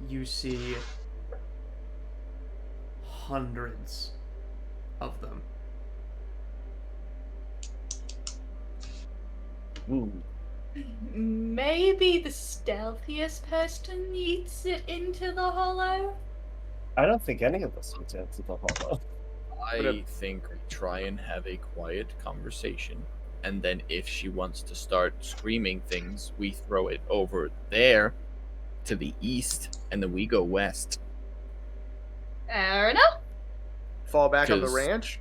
Speaker 1: you see hundreds of them.
Speaker 3: Ooh.
Speaker 7: Maybe the stealthiest person eats it into the hollow?
Speaker 3: I don't think any of us would answer the hollow.
Speaker 4: I think we try and have a quiet conversation, and then if she wants to start screaming things, we throw it over there to the east, and then we go west.
Speaker 7: Fair enough.
Speaker 11: Fall back on the
Speaker 4: 'Cause-
Speaker 11: ranch?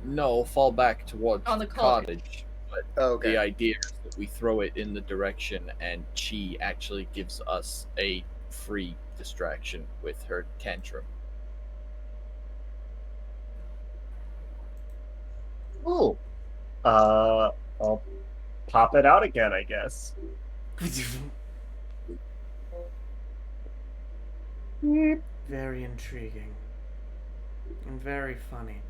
Speaker 4: No, fall back towards
Speaker 7: On the
Speaker 4: the
Speaker 7: cottage.
Speaker 4: cottage. But
Speaker 11: Okay.
Speaker 4: the idea is that we throw it in the direction, and she actually gives us a free distraction with her tantrum.
Speaker 3: Ooh. I'll pop it out again, I guess.
Speaker 1: Very intriguing. And very funny.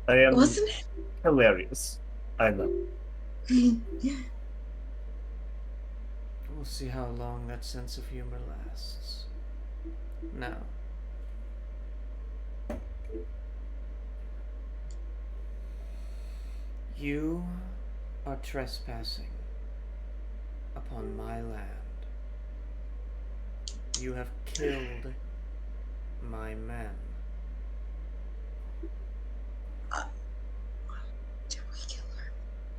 Speaker 3: I am
Speaker 2: Wasn't it?
Speaker 3: hilarious. I know.
Speaker 1: We'll see how long that sense of humor lasts. Now. You are trespassing upon my land. You have killed my men.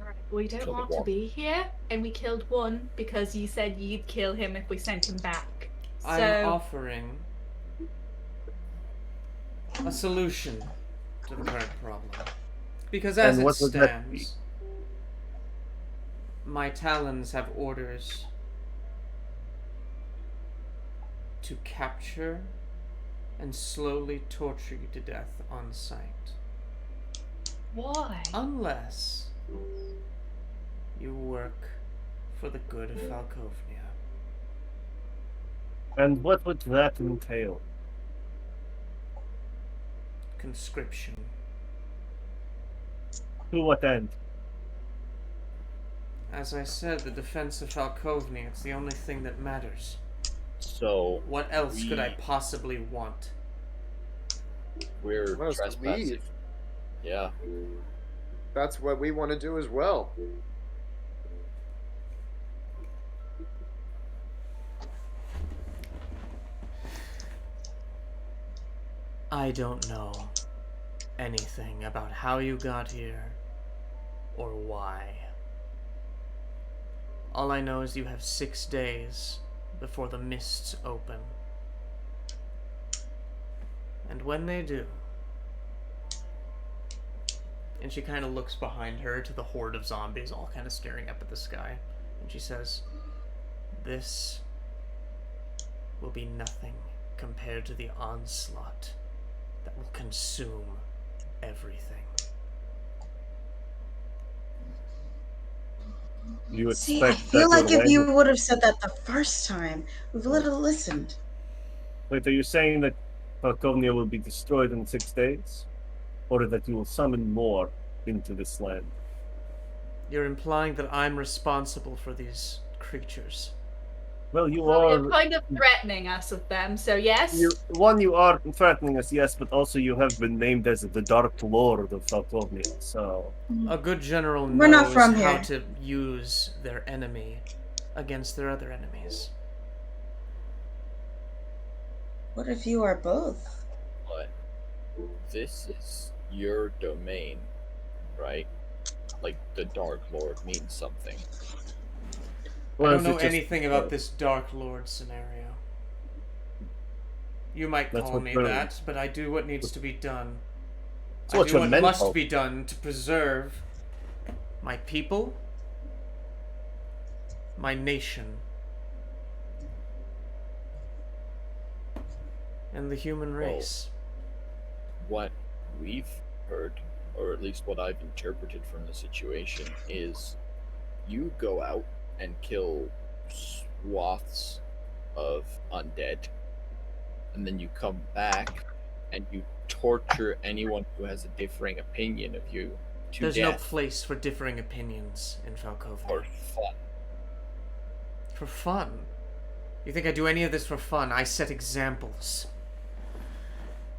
Speaker 7: Alright, we don't
Speaker 4: Killed
Speaker 7: want
Speaker 4: one.
Speaker 7: to be here, and we killed one because you said you'd kill him if we sent him back.
Speaker 1: I'm
Speaker 7: So,
Speaker 1: offering a solution to the current problem. Because as
Speaker 3: And
Speaker 1: it
Speaker 3: what would that be?
Speaker 1: stands, My Talons have orders to capture and slowly torture you to death on sight.
Speaker 7: Why?
Speaker 1: Unless you work for the good of Falkovnia.
Speaker 3: And what would that entail?
Speaker 1: Conscription.
Speaker 3: To what end?
Speaker 1: As I said, the defense of Falkovnia, it's the only thing that matters.
Speaker 4: So
Speaker 1: what else could I possibly want?
Speaker 4: We're trespassing. Yeah.
Speaker 11: That's what we want to do as well.
Speaker 1: I don't know anything about how you got here or why. All I know is you have 6 days before the mists open. And when they do, and she kind of looks behind her to the horde of zombies all kind of staring up at the sky, and she says, "This will be nothing compared to the onslaught that will consume everything."
Speaker 3: You
Speaker 2: See, I feel like if you would have said that the first time, we would have listened.
Speaker 3: Wait, are you saying that Falkovnia will be destroyed in 6 days? Or that you will summon more into this land?
Speaker 1: You're implying that I'm responsible for these creatures.
Speaker 3: Well, you
Speaker 7: Well,
Speaker 3: are...
Speaker 7: you're kind of threatening us with them, so yes.
Speaker 3: You are threatening us, yes, but also you have been named as the Dark Lord of Falkovnia, so...
Speaker 1: A good general
Speaker 2: We're not
Speaker 1: knows
Speaker 2: from
Speaker 1: how
Speaker 2: here.
Speaker 1: to use their enemy against their other enemies.
Speaker 2: What if you are both?
Speaker 4: But this is your domain, right? Like, the Dark Lord means something.
Speaker 1: I don't know anything about this Dark Lord scenario. You might call me that, but I do what needs to be done. I do what must be done to preserve my people, my nation, and the human race.
Speaker 4: What we've heard, or at least what I've interpreted from the situation, is you go out and kill swaths of undead, and then you come back and you torture anyone who has a differing opinion of you to
Speaker 1: There's
Speaker 4: death.
Speaker 1: no place for differing opinions in Falkovnia.
Speaker 4: For fun.
Speaker 1: For fun? You think I do any of this for fun? I set examples.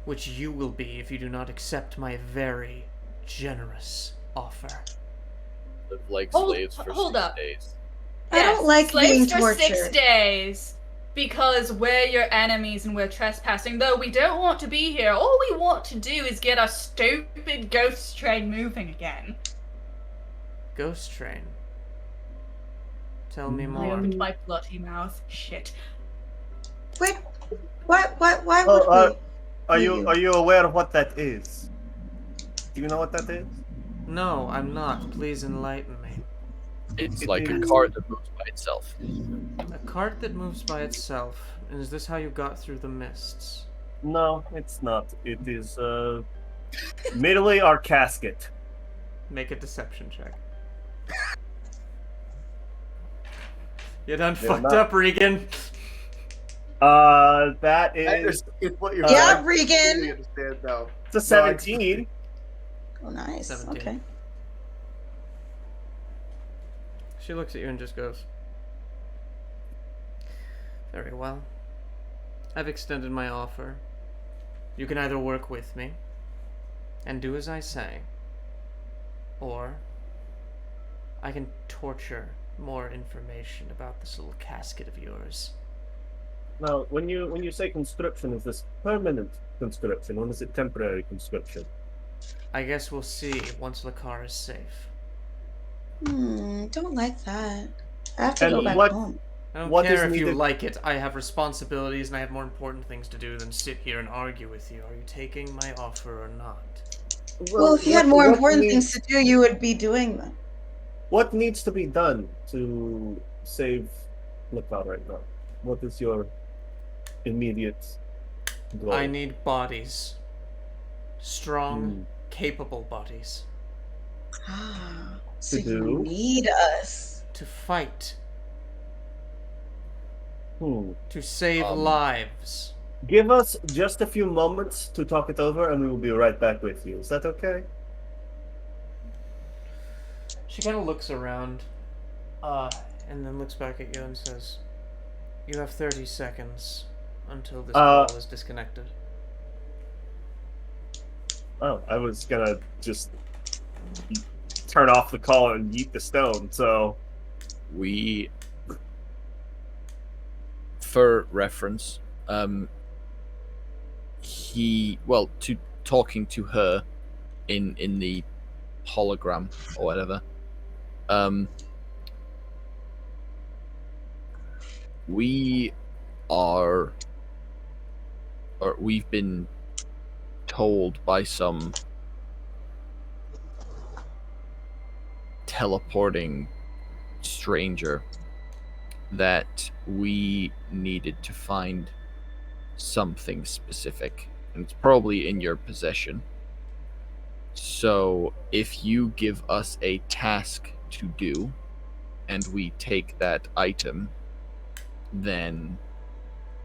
Speaker 1: Which you will be if you do not accept my very generous offer.
Speaker 4: Live like slaves for
Speaker 7: hold
Speaker 4: 6
Speaker 7: up.
Speaker 4: days.
Speaker 2: I don't like being
Speaker 7: slaves for 6
Speaker 2: tortured.
Speaker 7: days. Because we're your enemies and we're trespassing. Though we don't want to be here. All we want to do is get our stupid ghost train moving again.
Speaker 1: Ghost train? Tell me
Speaker 7: I
Speaker 1: more.
Speaker 7: opened my bloody mouth. Shit.
Speaker 2: Wait, why would we?
Speaker 3: Are you aware of what that is? Do you know what that is?
Speaker 1: No, I'm not. Please enlighten me.
Speaker 4: It's like a cart that moves by itself.
Speaker 1: A cart that moves by itself. And is this how you got through the mists?
Speaker 3: No, it's not. It is, merely our casket.
Speaker 1: Make a deception check. You done fucked up, Regan.
Speaker 3: That is...
Speaker 2: Yeah, Regan!
Speaker 11: Understand, though.
Speaker 3: It's a 17.
Speaker 2: Oh, nice.
Speaker 1: 17.
Speaker 2: Okay.
Speaker 1: She looks at you and just goes, "Very well. I've extended my offer. You can either work with me and do as I say, or I can torture more information about this little casket of yours."
Speaker 3: Now, when you say conscription, is this permanent conscription or is it temporary conscription?
Speaker 1: I guess we'll see once the car is safe.
Speaker 2: Don't like that. I have to go back home.
Speaker 1: I don't care if you like it. I have responsibilities and I have more important things to do than sit here and argue with you. Are you taking my offer or not?
Speaker 2: Well, if you had more important things to do, you would be doing them.
Speaker 3: What needs to be done to save Lenkov right now? What is your immediate goal?
Speaker 1: I need bodies. Strong, capable bodies.
Speaker 2: So you need us.
Speaker 1: To fight.
Speaker 3: To
Speaker 1: save lives.
Speaker 3: Give us just a few moments to talk it over, and we will be right back with you. Is that okay?
Speaker 1: She kind of looks around, and then looks back at you and says, "You have 30 seconds until this call is disconnected."
Speaker 3: Oh, I was gonna just turn off the call and yeet the stone, so...
Speaker 4: For reference, talking to her in the hologram or whatever, we've been told by some teleporting stranger that we needed to find something specific, and it's probably in your possession. So if you give us a task to do and we take that item, then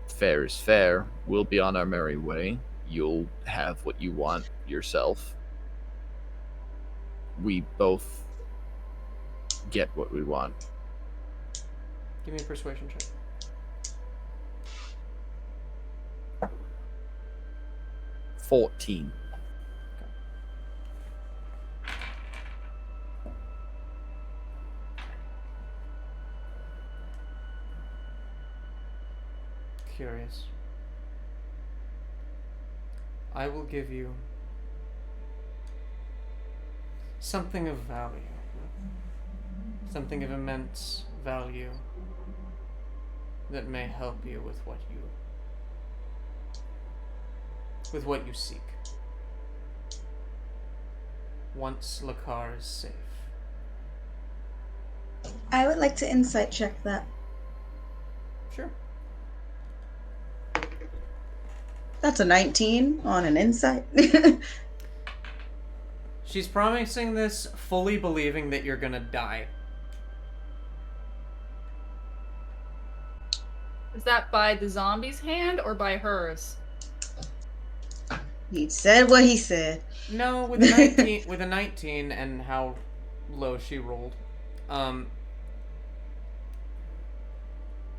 Speaker 4: fair is fair. We'll be on our merry way. You'll have what you want yourself. We both get what we want.
Speaker 1: Give me a persuasion check.
Speaker 4: 14.
Speaker 1: Curious. I will give you something of value. Something of immense value that may help you with what you seek. Once Lakar is safe.
Speaker 2: I would like to insight check that.
Speaker 1: Sure.
Speaker 2: That's a 19 on an insight.
Speaker 1: She's promising this fully believing that you're gonna die.
Speaker 7: Is that by the zombie's hand or by hers?
Speaker 2: He said what he said.
Speaker 1: No, with a 19, with a 19 and how low she rolled,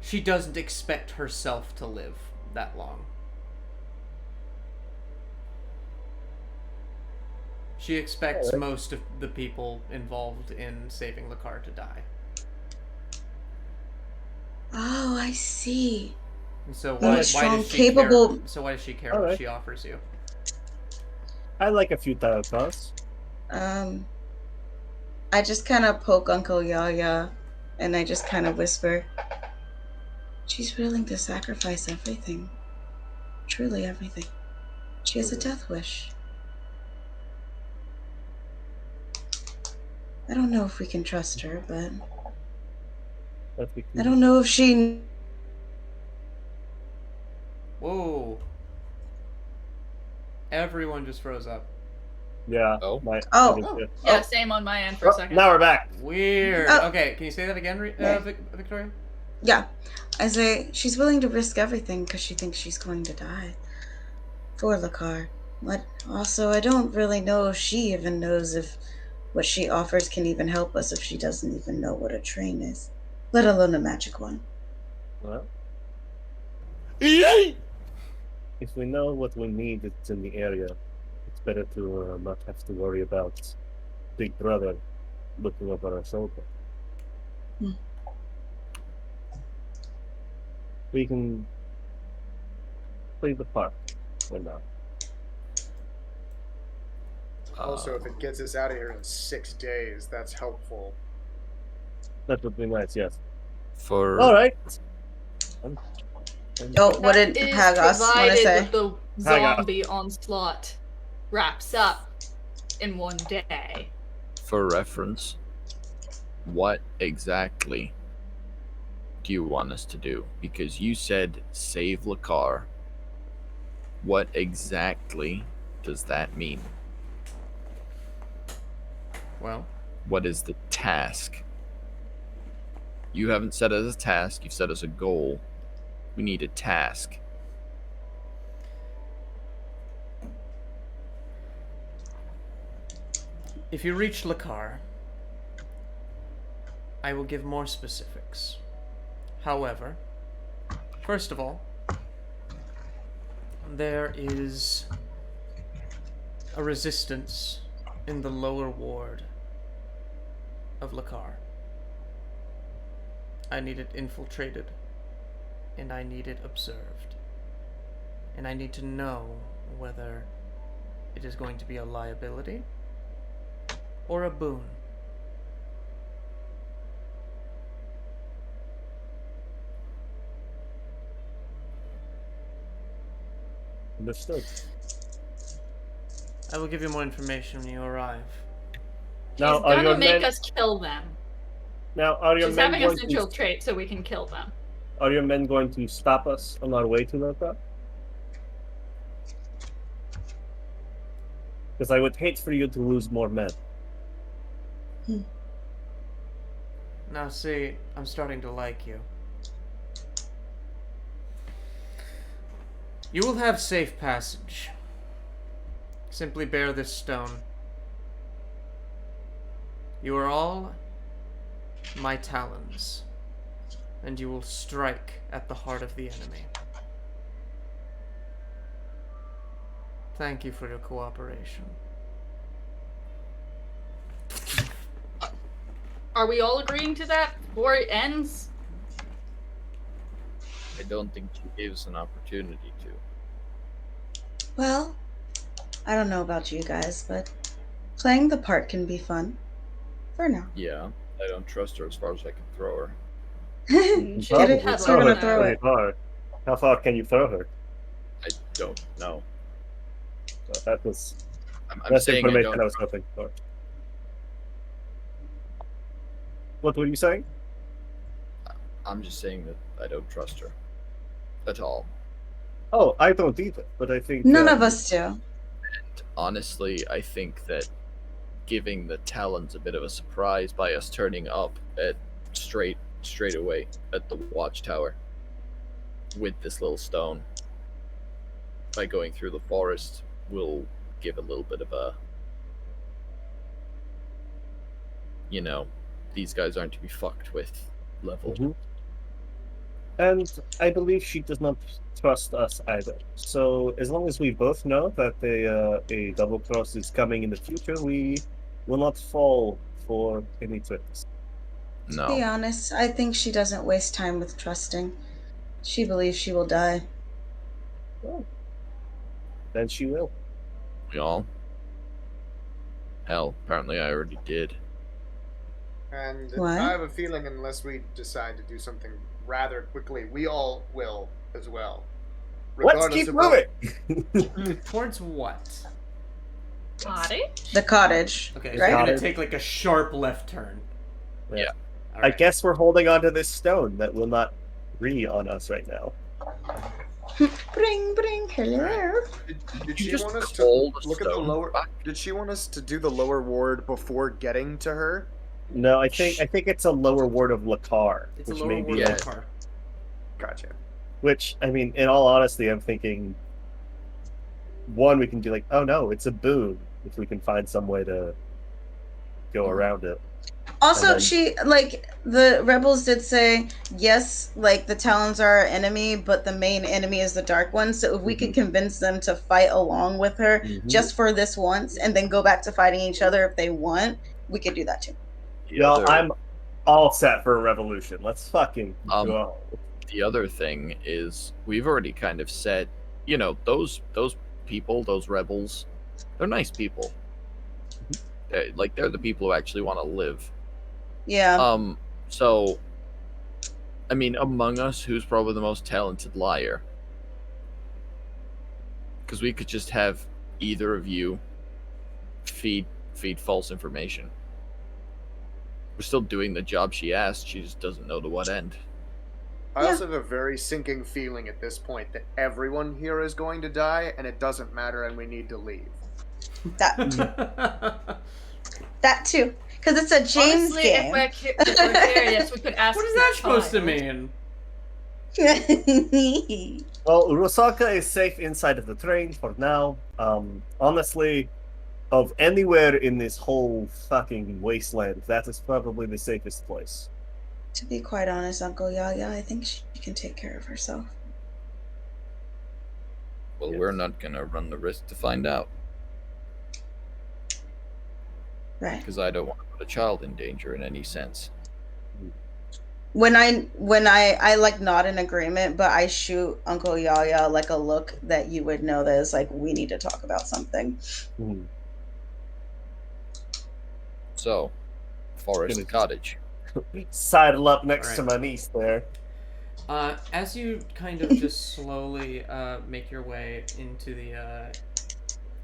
Speaker 1: she doesn't expect herself to live that long. She expects most of the people involved in saving Lakar to die.
Speaker 2: Oh, I see.
Speaker 1: And so why does she care? So why does she care what she offers you?
Speaker 3: I like a few tile toss.
Speaker 2: I just kind of poke Uncle Yaya, and I just kind of whisper, "She's willing to sacrifice everything. Truly everything. She has a death wish. I don't know if we can trust her, but I don't know if she..."
Speaker 1: Whoa. Everyone just froze up.
Speaker 3: Yeah.
Speaker 7: Yeah, same on my end for a second.
Speaker 3: Now we're back.
Speaker 1: Weird. Okay, can you say that again, Victoria?
Speaker 2: Yeah. I say, she's willing to risk everything because she thinks she's going to die. For Lakar. But also, I don't really know if she even knows if what she offers can even help us if she doesn't even know what a train is. Let alone a magic one.
Speaker 3: Well, if we know what we need, it's in the area. It's better to not have to worry about Big Brother looking over our shoulder. We can play the part for now.
Speaker 11: Also, if it gets us out of here in 6 days, that's helpful.
Speaker 3: That would be nice, yes.
Speaker 4: All
Speaker 3: right.
Speaker 2: What did Hagosk want to say?
Speaker 7: The zombie onslaught wraps up in one day.
Speaker 4: For reference, What exactly do you want us to do? Because you said save Lakar. What exactly does that mean?
Speaker 1: Well,
Speaker 4: what is the task? You haven't set it as a task, you've set it as a goal. We need a task.
Speaker 1: If you reach Lakar, I will give more specifics. However, first of all, there is a resistance in the lower ward of Lakar. I need it infiltrated, and I need it observed. And I need to know whether it is going to be a liability or a boon.
Speaker 3: Understood.
Speaker 1: I will give you more information when you arrive.
Speaker 7: She's gonna make us kill them.
Speaker 3: Now, are your
Speaker 7: She's
Speaker 3: men
Speaker 7: having
Speaker 3: going
Speaker 7: us infiltrate so we can kill them.
Speaker 3: Are your men going to stop us on our way to Eureka? Because I would hate for you to lose more men.
Speaker 1: Now see, I'm starting to like you. You will have safe passage. Simply bear this stone. You are all my Talons, and you will strike at the heart of the enemy. Thank you for your cooperation.
Speaker 7: Are we all agreeing to that before it ends?
Speaker 4: I don't think she gives an opportunity to.
Speaker 2: Well, I don't know about you guys, but playing the part can be fun. For now.
Speaker 4: Yeah, I don't trust her as far as I can throw her.
Speaker 2: She's gonna throw it.
Speaker 3: Hard. How far can you throw her?
Speaker 4: I don't know.
Speaker 3: So that was
Speaker 4: I'm saying
Speaker 3: information I was hoping for. What were you saying?
Speaker 4: I'm just saying that I don't trust her. At all.
Speaker 3: Oh, I don't either, but I think...
Speaker 2: None of us do.
Speaker 4: And honestly, I think that giving the Talons a bit of a surprise by us turning up at straight away at the watchtower with this little stone by going through the forest will give a little bit of a, you know, these guys aren't to be fucked with level.
Speaker 3: Mm-hmm. And I believe she does not trust us either. So as long as we both know that a double cross is coming in the future, we will not fall for any tricks.
Speaker 4: No.
Speaker 2: To be honest, I think she doesn't waste time with trusting. She believes she will die.
Speaker 3: Well, then she will.
Speaker 4: We all? Hell, apparently I already did.
Speaker 11: And
Speaker 2: What?
Speaker 11: I have a feeling unless we decide to do something rather quickly, we all will as well.
Speaker 3: Let's keep moving!
Speaker 1: Towards what?
Speaker 7: Cottage?
Speaker 2: The cottage.
Speaker 1: Okay, so
Speaker 2: right?
Speaker 1: you're gonna take like a sharp left turn.
Speaker 4: Yeah.
Speaker 1: All
Speaker 3: I
Speaker 1: right.
Speaker 3: guess we're holding on to this stone that will not re on us right now.
Speaker 2: Bring, hello.
Speaker 11: Did she
Speaker 4: just
Speaker 11: want us to
Speaker 4: hold the
Speaker 11: look at the
Speaker 4: stone
Speaker 11: lower?
Speaker 4: back?
Speaker 11: Did she want us to do the lower ward before getting to her?
Speaker 3: No, I think it's a lower ward of Lakar,
Speaker 1: It's a
Speaker 3: which
Speaker 1: lower
Speaker 3: may
Speaker 1: ward
Speaker 3: be
Speaker 1: of
Speaker 4: yeah.
Speaker 1: the car.
Speaker 11: Gotcha.
Speaker 3: Which, I mean, in all honesty, I'm thinking, one, we can be like, oh no, it's a boon, if we can find some way to go around it.
Speaker 2: Also,
Speaker 3: then-
Speaker 2: the rebels did say, yes, like, the Talons are our enemy, but the main enemy is the Dark One, so if we could convince them to fight along with her just for this once, and then go back to fighting each other if they want, we could do that too.
Speaker 3: Well, I'm all set for a revolution. Let's fucking go.
Speaker 4: The other thing is we've already kind of said, you know, those people, those rebels, they're nice people. They're the people who actually want to live.
Speaker 2: Yeah.
Speaker 4: So, I mean, among us, who's probably the most talented liar? Because we could just have either of you feed false information. We're still doing the job she asked. She just doesn't know to what end.
Speaker 11: I also have a very sinking feeling at this point that everyone here is going to die, and it doesn't matter, and we need to leave.
Speaker 2: That too. Because it's a James
Speaker 7: Honestly,
Speaker 2: game.
Speaker 7: If we're curious, we could ask.
Speaker 1: What is that supposed to mean?
Speaker 3: Well, Rusaka is safe inside of the train for now. Honestly, of anywhere in this whole fucking wasteland, that is probably the safest place.
Speaker 2: To be quite honest, Uncle Yaya, I think she can take care of herself.
Speaker 4: Well, we're not gonna run the risk to find out.
Speaker 2: Right.
Speaker 4: Because I don't want to put a child in danger in any sense.
Speaker 2: When I like nod in agreement, but I shoot Uncle Yaya like a look that you would know that is like, we need to talk about something.
Speaker 3: Mm.
Speaker 4: So, Forest Cottage.
Speaker 3: Sidle up next to my niece there.
Speaker 1: As you kind of just slowly make your way into the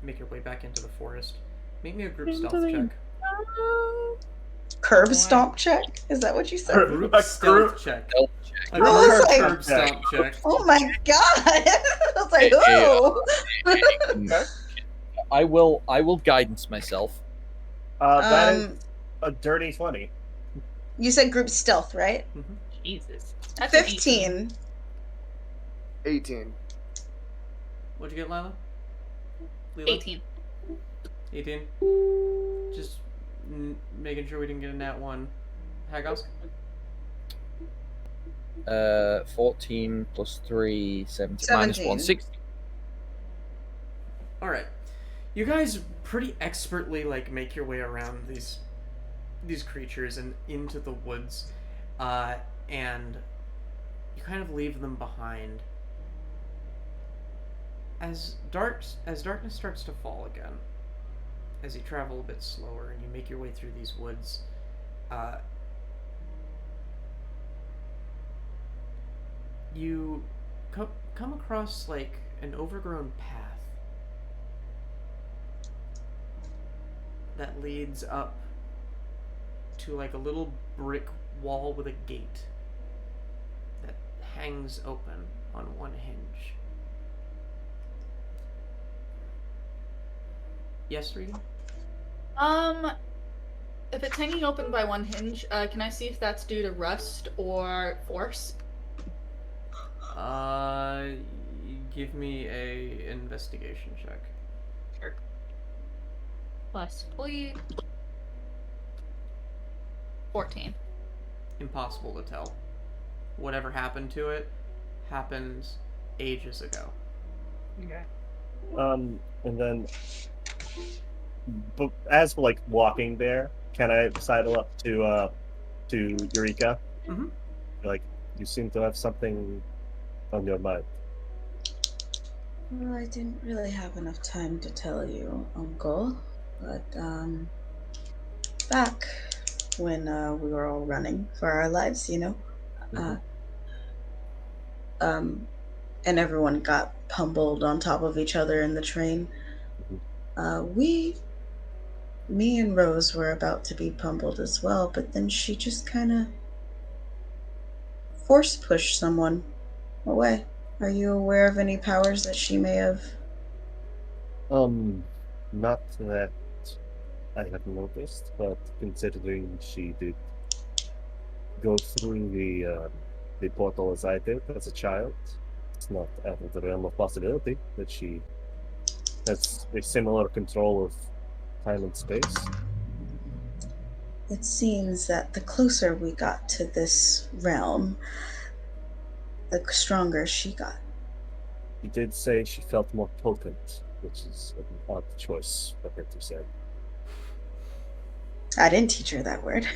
Speaker 1: make your way back into the forest, make me a group stealth check.
Speaker 2: Curb stomp check? Is that what you said?
Speaker 1: Group stealth check. A curb stomp check.
Speaker 2: Oh my god! I was like, oh.
Speaker 4: I will guidance myself.
Speaker 3: That is a dirty 20.
Speaker 2: You said group stealth, right?
Speaker 1: Mm-hmm.
Speaker 7: Jesus.
Speaker 2: That's 15.
Speaker 11: 18.
Speaker 1: What'd you get, Lila?
Speaker 7: 18.
Speaker 1: 18. Just making sure we didn't get a nat 1. Hagosk?
Speaker 4: 14 plus 3, 17. Minus 1, 16.
Speaker 1: Alright. You guys pretty expertly make your way around these creatures and into the woods, and you kind of leave them behind. As darkness starts to fall again, as you travel a bit slower and you make your way through these woods, you come across an overgrown path that leads up to a little brick wall with a gate that hangs open on one hinge. Yes, Regan?
Speaker 7: If it's hanging open by one hinge, can I see if that's due to rust or force?
Speaker 1: Give me a investigation check.
Speaker 7: Sure. Plus, please. 14.
Speaker 1: Impossible to tell. Whatever happened to it happened ages ago.
Speaker 7: Okay.
Speaker 3: And then, but as we're walking there, can I sidle up to Eureka?
Speaker 1: Mm-hmm.
Speaker 3: You seem to have something on your mind.
Speaker 2: Well, I didn't really have enough time to tell you, Uncle, but back when we were all running for our lives, and everyone got pummeled on top of each other in the train. Me and Rose were about to be pummeled as well, but then she just kind of force pushed someone away. Are you aware of any powers that she may have?
Speaker 3: Not that I have noticed, but considering she did go through the portal as I did as a child, it's not out of the realm of possibility that she has a similar control of time and space.
Speaker 2: It seems that the closer we got to this realm, the stronger she got.
Speaker 3: She did say she felt more potent, which is an odd choice for her to say.
Speaker 2: I didn't teach her that word.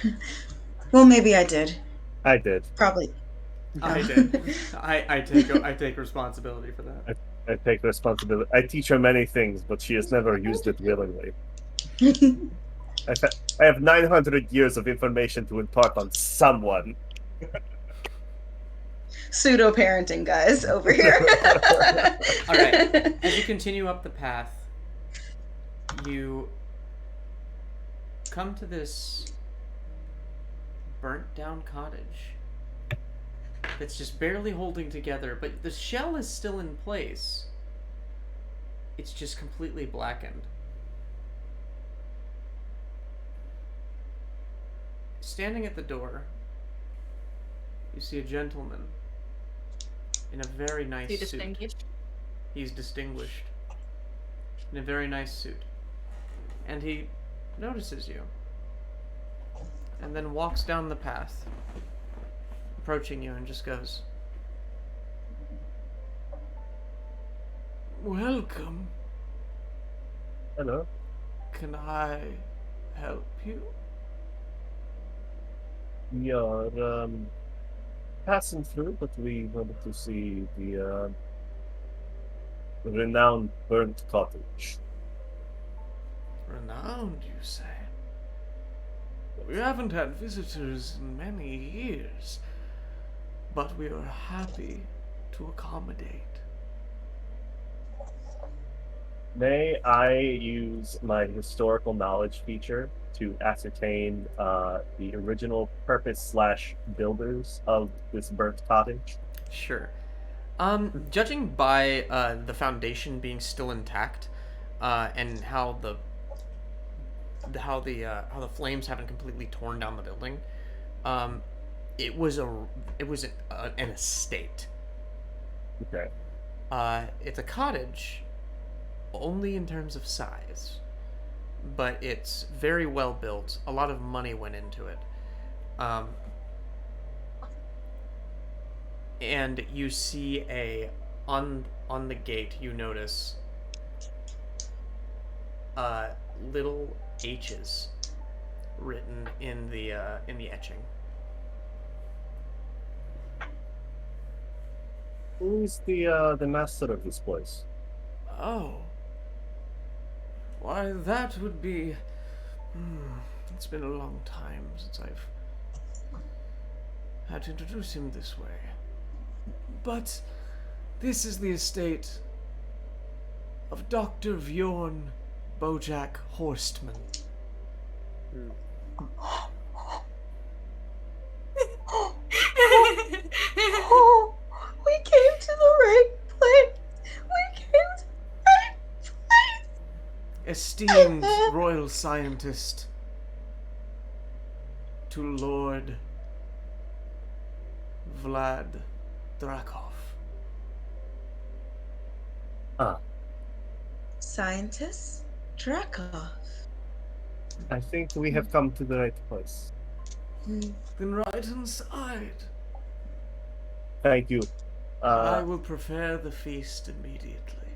Speaker 2: Well, maybe I did.
Speaker 3: I did.
Speaker 2: Probably.
Speaker 1: I did. I take responsibility for that.
Speaker 3: I take responsibility. I teach her many things, but she has never used it willingly. I have 900 years of information to impart on someone.
Speaker 2: Pseudo-parenting, guys, over here.
Speaker 1: Alright, as you continue up the path, you come to this burnt down cottage that's just barely holding together, but the shell is still in place. It's just completely blackened. Standing at the door, you see a gentleman in a very nice suit.
Speaker 7: Distinguished?
Speaker 1: He's distinguished. In a very nice suit. And he notices you. And then walks down the path, approaching you, and just goes, "Welcome.
Speaker 3: Hello.
Speaker 1: Can I help you?"
Speaker 3: We are passing through, but we wanted to see the renowned burnt cottage.
Speaker 1: Renowned, you say? We haven't had visitors in many years, but we are happy to accommodate.
Speaker 3: May I use my historical knowledge feature to ascertain the original purpose / builders of this burnt cottage?
Speaker 1: Sure. Judging by the foundation being still intact, and how the flames haven't completely torn down the building, it was an estate.
Speaker 3: Okay.
Speaker 1: It's a cottage, only in terms of size, but it's very well built. A lot of money went into it. And you see on the gate, you notice little H's written in the etching.
Speaker 3: Who's the master of this place?
Speaker 1: Oh. Why, that would be... It's been a long time since I've had to introduce him this way. But this is the estate of Dr. Bjorn Bojack Horstman.
Speaker 2: Oh, we came to the right place. We came to the right place.
Speaker 1: Esteemed royal scientist to Lord Vlad Drakov.
Speaker 2: Scientist Drakov.
Speaker 3: I think we have come to the right place.
Speaker 1: Then right inside.
Speaker 3: Thank you.
Speaker 1: I will prepare the feast immediately.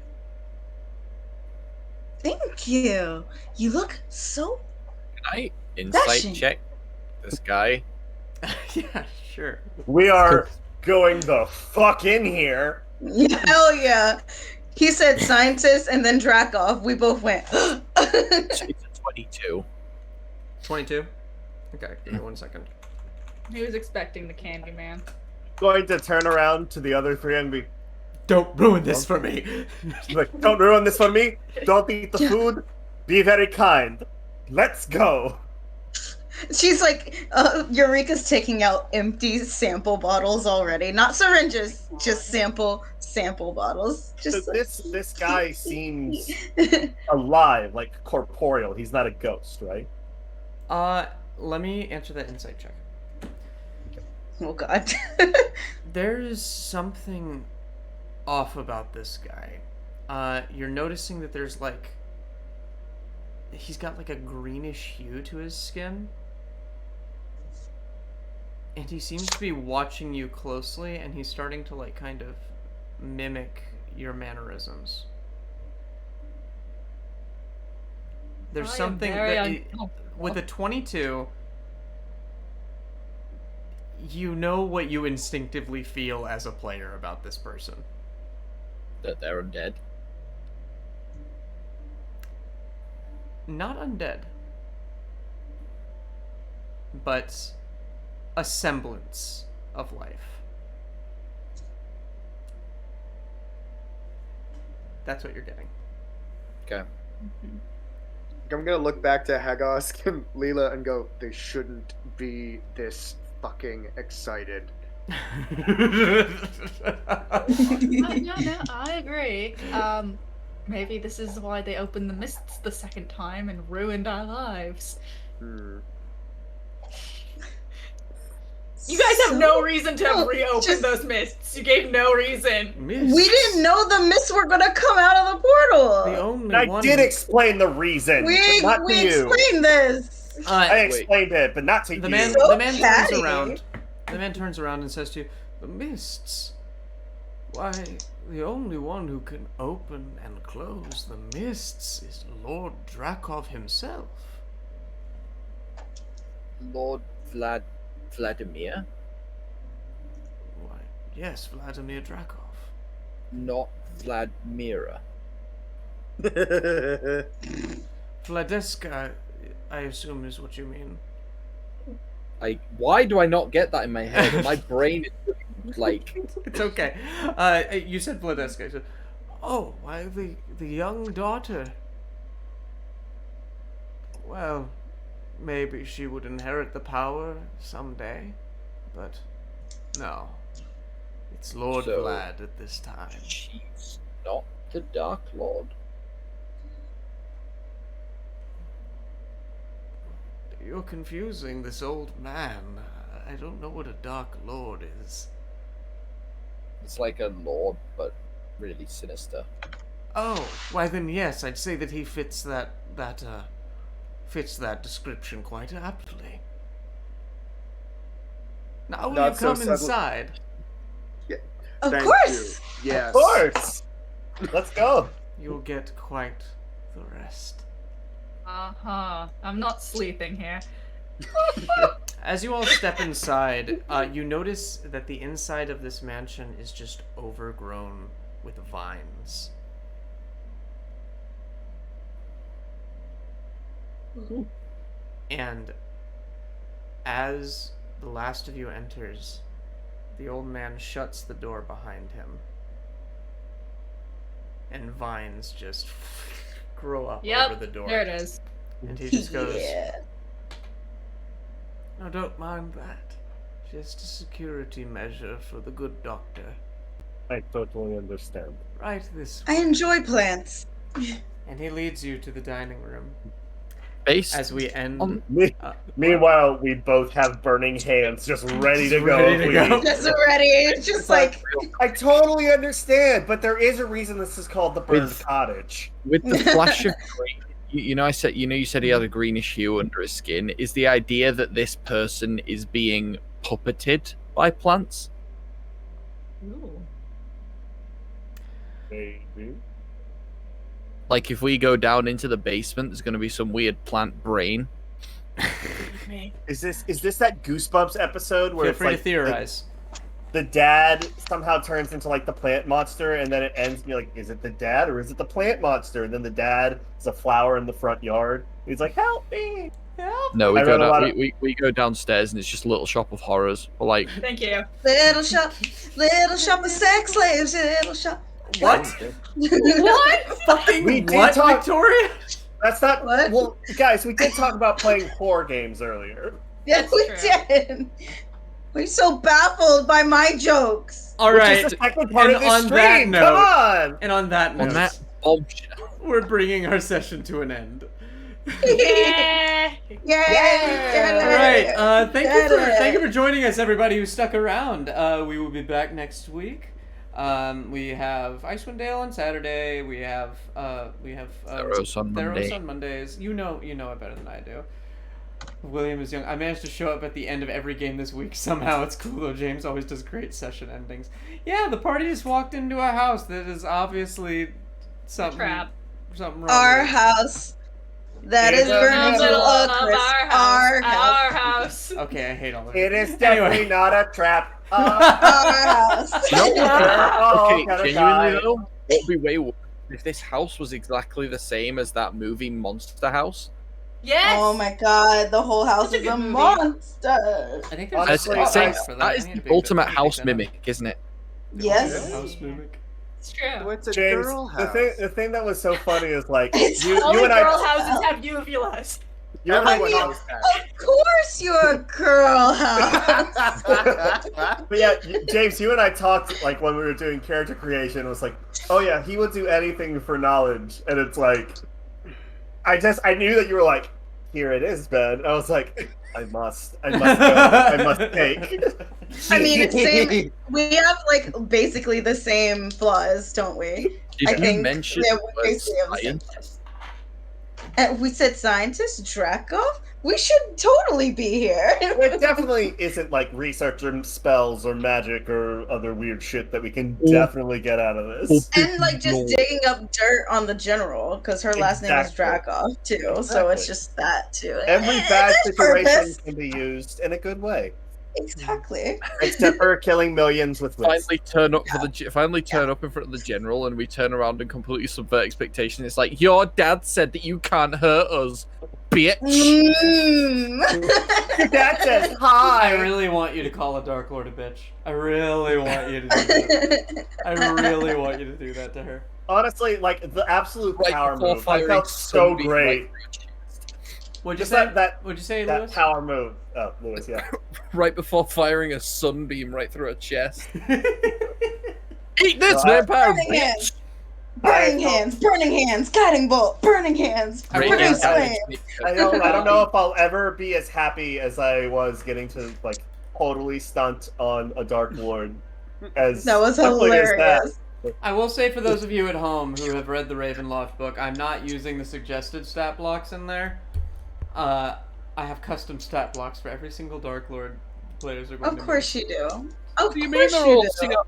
Speaker 2: Thank you. You look so...
Speaker 4: Can I insight
Speaker 2: dashing.
Speaker 4: check this guy?
Speaker 1: Yeah, sure.
Speaker 3: We are going the fuck in here.
Speaker 2: Hell yeah. He said scientist and then Drakov. We both went.
Speaker 4: It's a 22.
Speaker 1: 22? Okay, give me 1 second.
Speaker 7: He was expecting the candy man.
Speaker 3: Going to turn around to the other three and be
Speaker 1: Don't ruin this for me.
Speaker 3: like, don't ruin this for me. Don't eat the food. Be very kind. Let's go.
Speaker 2: She's like, Eureka's taking out empty sample bottles already. Not syringes, just sample bottles. Just
Speaker 3: So this guy seems alive, like corporeal. He's not a ghost, right?
Speaker 1: Let me answer that insight check.
Speaker 2: Oh god.
Speaker 1: There's something off about this guy. You're noticing that there's like... He's got like a greenish hue to his skin. And he seems to be watching you closely, and he's starting to like kind of mimic your mannerisms. There's something that with a 22, you know what you instinctively feel as a player about this person.
Speaker 4: That they're undead.
Speaker 1: Not undead, but a semblance of life. That's what you're getting.
Speaker 4: Okay.
Speaker 11: gonna look back to Hagosk and Leela and go, they shouldn't be this fucking excited.
Speaker 7: No, I agree. Maybe this is why they opened the mists the second time and ruined our lives. You guys have no reason to have reopened those mists. You gave no reason.
Speaker 2: We didn't know the mists were gonna come out of the portal.
Speaker 1: The only
Speaker 3: I
Speaker 1: one
Speaker 3: did explain the reason.
Speaker 2: We
Speaker 3: not to you.
Speaker 2: explained this.
Speaker 3: I explained it, but not to
Speaker 1: the
Speaker 3: you.
Speaker 1: man.
Speaker 2: So
Speaker 1: The man turns
Speaker 2: catty.
Speaker 1: around. The man turns around and says to you, "The mists. Why, the only one who can open and close the mists is Lord Drakov himself."
Speaker 4: Lord Vladimir?
Speaker 1: Why, yes, Vladimir Drakov.
Speaker 4: Not Vladimira.
Speaker 1: Vladeska, I assume is what you mean.
Speaker 4: Why do I not get that in my head? My brain is like...
Speaker 1: It's okay. You said Vladeska. I said, oh, why, the young daughter. Well, maybe she would inherit the power someday, but no. It's Lord Vlad at this time.
Speaker 4: She's not the Dark Lord.
Speaker 1: You're confusing this old man. I don't know what a Dark Lord is.
Speaker 4: It's like a lord, but really sinister.
Speaker 1: Oh, why then yes, I'd say that he fits that description quite aptly. Now will you
Speaker 11: Not so
Speaker 1: come
Speaker 11: subtle.
Speaker 1: inside?
Speaker 11: Yeah.
Speaker 2: Of
Speaker 11: Thank
Speaker 2: course.
Speaker 11: you. Yes.
Speaker 3: Of course. Let's go.
Speaker 1: You'll get quite the rest.
Speaker 7: I'm not sleeping here.
Speaker 1: As you all step inside, you notice that the inside of this mansion is just overgrown with vines. And as the last of you enters, the old man shuts the door behind him. And vines just grow up over the door.
Speaker 7: There it is.
Speaker 1: And he just goes,
Speaker 2: Yeah.
Speaker 1: no, don't mind that. Just a security measure for the good doctor.
Speaker 3: I totally understand.
Speaker 1: Right this
Speaker 2: I
Speaker 1: way.
Speaker 2: enjoy plants.
Speaker 1: And he leads you to the dining room.
Speaker 4: Based
Speaker 1: As we end...
Speaker 3: Meanwhile, we both have burning hands just ready to go.
Speaker 1: Ready to go.
Speaker 2: Just ready. It's just like
Speaker 3: I totally understand, but there is a reason this is called the burned cottage.
Speaker 4: with the flash of green. You said he had a greenish hue under his skin. Is the idea that this person is being puppeted by plants?
Speaker 7: Ooh.
Speaker 3: Maybe.
Speaker 4: Like if we go down into the basement, there's going to be some weird plant brain.
Speaker 3: Is this that Goosebumps episode where
Speaker 1: Feel
Speaker 3: it's
Speaker 1: free
Speaker 3: like
Speaker 1: to theorize.
Speaker 3: the dad somehow turns into like the plant monster, and then it ends and you're like, is it the dad or is it the plant monster? And then the dad is a flower in the front yard. He's like, help me, help.
Speaker 4: No, we
Speaker 3: I
Speaker 4: go
Speaker 3: read a lot
Speaker 4: down,
Speaker 3: of-
Speaker 4: we go downstairs and it's just a little shop of horrors. We're like,
Speaker 7: Thank you.
Speaker 2: little shop of sex slaves. Little shop.
Speaker 1: What?
Speaker 7: What?
Speaker 1: Fucking
Speaker 3: We did
Speaker 1: what,
Speaker 3: talk-
Speaker 1: Victoria?
Speaker 3: That's not.
Speaker 2: What?
Speaker 3: Well, guys, we did talk about playing horror games earlier.
Speaker 2: Yeah,
Speaker 7: That's
Speaker 2: we
Speaker 7: true.
Speaker 2: did. We're so baffled by my jokes.
Speaker 1: All
Speaker 3: Which
Speaker 1: right.
Speaker 3: is the second part
Speaker 1: and
Speaker 3: of this
Speaker 1: on that
Speaker 3: stream.
Speaker 1: note,
Speaker 3: Come on.
Speaker 1: And on that note,
Speaker 4: on that bombshell.
Speaker 1: we're bringing our session to an end.
Speaker 7: Yeah.
Speaker 2: Yay!
Speaker 1: All right. Thank you for joining us, everybody who stuck around. We will be back next week. We have Icewind Dale on Saturday. We have
Speaker 4: Theros on Monday.
Speaker 1: Theros on Mondays. You know it better than I do. William is young. I managed to show up at the end of every game this week. Somehow it's cool though. James always does great session endings. Yeah, the party just walked into a house that is obviously something
Speaker 7: Trap.
Speaker 1: wrong.
Speaker 2: Our
Speaker 1: with it.
Speaker 2: house that is
Speaker 3: It is
Speaker 2: burning
Speaker 3: the
Speaker 2: to
Speaker 3: middle
Speaker 2: a
Speaker 7: of
Speaker 2: crisp.
Speaker 7: our house.
Speaker 2: Our
Speaker 7: Our
Speaker 2: house.
Speaker 7: house.
Speaker 1: Okay, I hate all of it.
Speaker 3: It is definitely
Speaker 1: Anyway.
Speaker 3: not a trap.
Speaker 2: Our house.
Speaker 4: Okay,
Speaker 3: gonna
Speaker 4: genuinely
Speaker 3: die.
Speaker 4: though, it would be way worse if this house was exactly the same as that movie Monster House.
Speaker 7: Yes.
Speaker 2: Oh my god, the whole house
Speaker 7: That's a
Speaker 2: is a
Speaker 7: good movie.
Speaker 2: monster.
Speaker 1: I think
Speaker 3: Honestly,
Speaker 1: there's
Speaker 4: That
Speaker 1: a
Speaker 4: is
Speaker 1: for
Speaker 4: that is
Speaker 1: I need
Speaker 4: the
Speaker 1: to
Speaker 4: ultimate
Speaker 1: pick
Speaker 4: house
Speaker 1: that up.
Speaker 4: mimic, isn't it?
Speaker 2: Yes.
Speaker 1: House mimic.
Speaker 7: It's true.
Speaker 11: It's a
Speaker 3: James,
Speaker 11: girl house.
Speaker 3: the thing that was so funny is like
Speaker 7: Only
Speaker 3: you and
Speaker 7: girl
Speaker 3: I.
Speaker 7: houses have UVLS.
Speaker 11: Everyone
Speaker 2: mean,
Speaker 11: knows that.
Speaker 2: Of course you're a girl house.
Speaker 3: But yeah, James, you and I talked like when we were doing character creation. It was like, oh yeah, he would do anything for knowledge, and it's like, I knew that you were like, here it is, Ben. I was like, I must go. I must take.
Speaker 2: I mean, it's same. We have like basically the same flaws, don't we?
Speaker 4: Did you mention
Speaker 2: that
Speaker 4: the
Speaker 2: we
Speaker 4: word
Speaker 2: basically have the same
Speaker 4: scientist?
Speaker 2: flaws. And we said scientist, Dracov? We should totally be here.
Speaker 3: It definitely isn't like research or spells or magic or other weird shit that we can definitely get out of this.
Speaker 2: And like just digging up dirt on the general, because her last name is Dracov too, so it's just that too.
Speaker 3: Every bad situation can be used in a good way.
Speaker 2: Exactly.
Speaker 3: Except for killing millions with whips.
Speaker 4: Finally turn up in front of the general, and we turn around and completely subvert expectations. It's like, your dad said that you can't hurt us, bitch.
Speaker 3: Your dad says hi.
Speaker 1: I really want you to call a Dark Lord a bitch. I really want you to do that. I really want you to do that to her.
Speaker 3: Honestly, like the absolute power move, I felt so great.
Speaker 1: What'd you say? What'd you say,
Speaker 3: that
Speaker 1: Lewis?
Speaker 3: Power move. Oh, Lewis, yeah.
Speaker 4: Right before firing a sunbeam right through her chest. Eat this,
Speaker 3: No,
Speaker 4: vampire
Speaker 2: Burning
Speaker 4: bitch!
Speaker 2: hands. Burning hands, guiding bolt, burning hands, produce flame.
Speaker 3: I don't know if I'll ever be as happy as I was getting to like totally stunt on a Dark Lord. As
Speaker 2: that was
Speaker 3: quickly as
Speaker 2: hilarious.
Speaker 1: I will say for those of you at home who have read the Ravenloft book, I'm not using the suggested stat blocks in there. I have custom stat blocks for every single Dark Lord players are going to
Speaker 2: Of course you do.
Speaker 4: What do you mean they're all What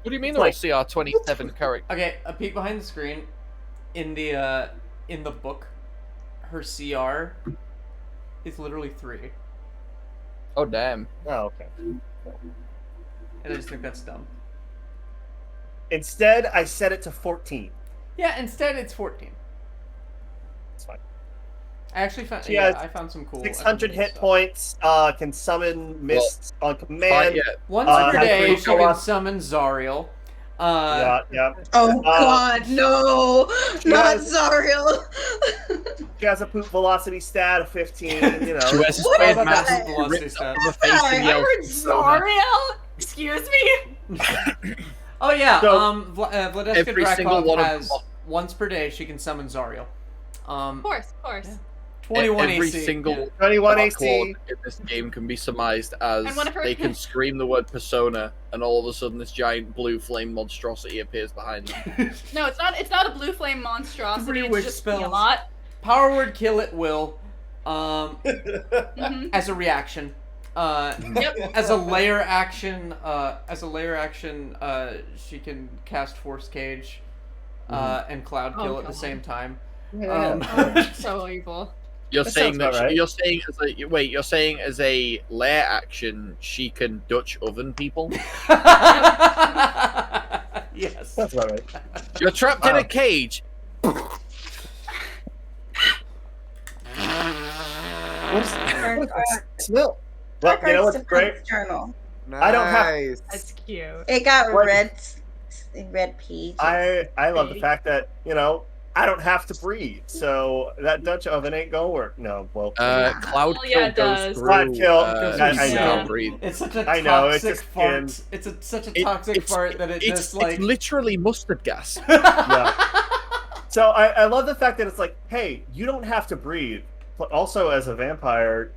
Speaker 4: do you mean they're all CR27 characters?
Speaker 1: Okay, a peek behind the screen. In the book, her CR is literally 3.
Speaker 4: Oh damn.
Speaker 3: Oh, okay.
Speaker 1: And I just think that's dumb.
Speaker 3: Instead, I set it to 14.
Speaker 1: Yeah, instead it's 14.
Speaker 3: It's fine.
Speaker 1: I actually found I found some cool
Speaker 3: 600 hit points, can summon mists on command.
Speaker 1: Once per day she can summon Zariel.
Speaker 3: Yeah.
Speaker 2: Oh god, no! Not Zariel!
Speaker 3: She has a poop velocity stat of 15, you know.
Speaker 4: She has a massive velocity stat.
Speaker 7: I heard Zariel? Excuse me?
Speaker 1: Oh yeah,
Speaker 3: So,
Speaker 1: Vladeska
Speaker 4: every single
Speaker 1: Drakov
Speaker 4: one of
Speaker 1: has
Speaker 4: them.
Speaker 1: once per day she can summon Zariel.
Speaker 7: Of course.
Speaker 1: 21
Speaker 4: every
Speaker 1: AC.
Speaker 4: single
Speaker 3: 21
Speaker 4: Dark
Speaker 3: AC.
Speaker 4: Lord in this game can be surmised as
Speaker 7: And one of her-
Speaker 4: they can scream the word persona, and all of a sudden this giant blue flame monstrosity appears behind them.
Speaker 7: No, it's not a blue flame monstrosity.
Speaker 1: 3
Speaker 7: It's
Speaker 1: witch
Speaker 7: just
Speaker 1: spells.
Speaker 7: a lot.
Speaker 1: Power word kill at will. As a reaction. As a layer action, she can cast Force Cage, and Cloud Kill at the same time.
Speaker 7: So evil.
Speaker 4: You're
Speaker 3: That
Speaker 4: saying
Speaker 3: sounds
Speaker 4: that
Speaker 3: about right.
Speaker 4: you're saying as a lair action she can Dutch oven people?
Speaker 1: Yes.
Speaker 3: That's about right.
Speaker 4: You're trapped in a cage.
Speaker 3: Smell. Well, you know what's great?
Speaker 2: Journal.
Speaker 11: Nice.
Speaker 3: I don't have-
Speaker 7: That's cute.
Speaker 2: It got
Speaker 3: What?
Speaker 2: red pages.
Speaker 3: I love the fact that, you know, I don't have to breathe, so that Dutch oven ain't gonna work. No, well,
Speaker 4: Cloud
Speaker 7: Oh,
Speaker 4: kill
Speaker 7: yeah, it
Speaker 4: goes
Speaker 7: does.
Speaker 4: through.
Speaker 3: Cloud kill.
Speaker 1: I
Speaker 4: you
Speaker 1: know.
Speaker 4: can't breathe.
Speaker 1: It's such a toxic
Speaker 3: I know, it's just
Speaker 1: fart.
Speaker 3: skin.
Speaker 1: It's such a toxic fart that it just like.
Speaker 4: It's literally mustard gas.
Speaker 3: Yeah. So I love the fact that it's like, hey, you don't have to breathe. But also, as a vampire,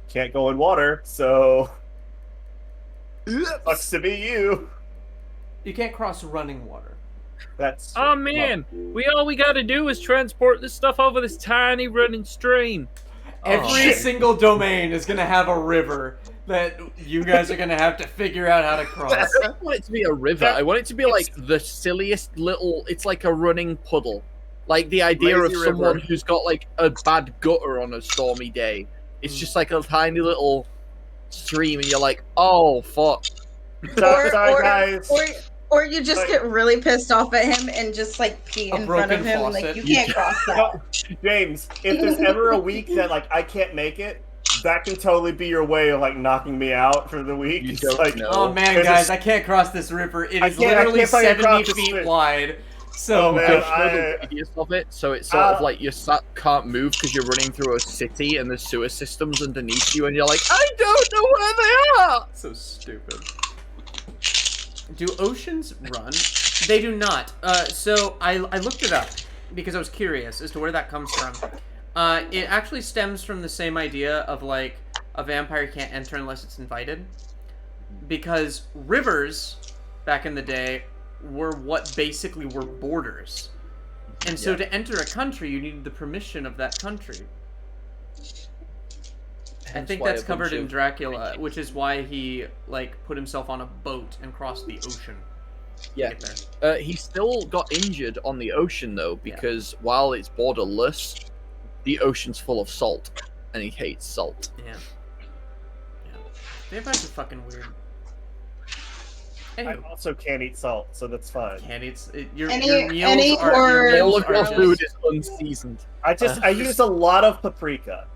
Speaker 3: can't go in water, so sucks to be you.
Speaker 1: You can't cross running water.
Speaker 3: That's
Speaker 4: Oh man, all we gotta do is transport this stuff over this tiny running stream.
Speaker 1: Every single domain is gonna have a river that you guys are gonna have to figure out how to cross.
Speaker 4: I don't want it to be a river. I want it to be like the silliest little. It's like a running puddle. Like the idea
Speaker 11: Lazy
Speaker 4: of someone
Speaker 11: river.
Speaker 4: who's got like a bad gutter on a stormy day. It's just like a tiny little stream, and you're like, oh fuck.
Speaker 3: sorry, guys.
Speaker 2: Or you just get really pissed off at him and just like pee in front of
Speaker 1: broken
Speaker 2: him.
Speaker 1: faucet.
Speaker 2: Like you can't cross that.
Speaker 3: No, James, if there's ever a week that like I can't make it, that can totally be your way of like knocking me out for the week.
Speaker 4: You
Speaker 3: It's
Speaker 4: don't
Speaker 3: like,
Speaker 4: know.
Speaker 1: Oh man, guys, I can't cross this river. It is literally 70 feet wide. So
Speaker 3: man,
Speaker 4: don't know the radius of it, so it's sort of like you can't move because you're running through a city and there's sewer systems underneath you, and you're like, I don't know where they are.
Speaker 1: So stupid. Do oceans run? They do not. So I looked it up because I was curious as to where that comes from. It actually stems from the same idea of like a vampire can't enter unless it's invited, because rivers back in the day were what basically were borders, and so to enter a country you needed the permission of that country. I think that's covered in Dracula, which is why he like put himself on a boat and crossed the ocean.
Speaker 4: Yeah, he still got injured on the ocean though, because while it's borderless, the ocean's full of salt, and he hates salt.
Speaker 1: Yeah. Vampires are fucking weird.
Speaker 3: I also can't eat salt, so that's fine.
Speaker 1: Can't eat your meals are
Speaker 4: all of your food is unseasoned.
Speaker 3: I use a lot of paprika.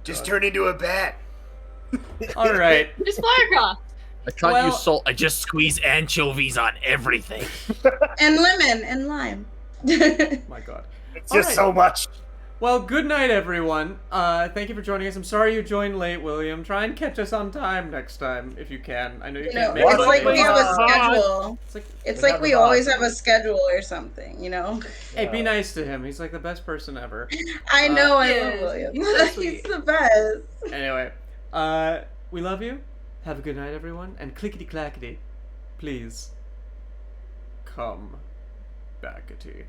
Speaker 11: Just turn into a bat.
Speaker 1: All right.
Speaker 7: Just fire across.
Speaker 4: I can't use salt. I just squeeze anchovies on everything.
Speaker 2: And lemon and lime.
Speaker 1: My God.
Speaker 3: It's just so much.
Speaker 1: Well, good night, everyone. Thank you for joining us. I'm sorry you joined late, William. Try and catch us on time next time if you can. I know you can't make it.
Speaker 2: It's like we have a schedule. It's like we always have a schedule or something, you know?
Speaker 1: Hey, be nice to him. He's like the best person ever.
Speaker 2: I know, I love William. He's the best.
Speaker 1: Anyway, we love you. Have a good night, everyone. And clickety-clackety, please come backety.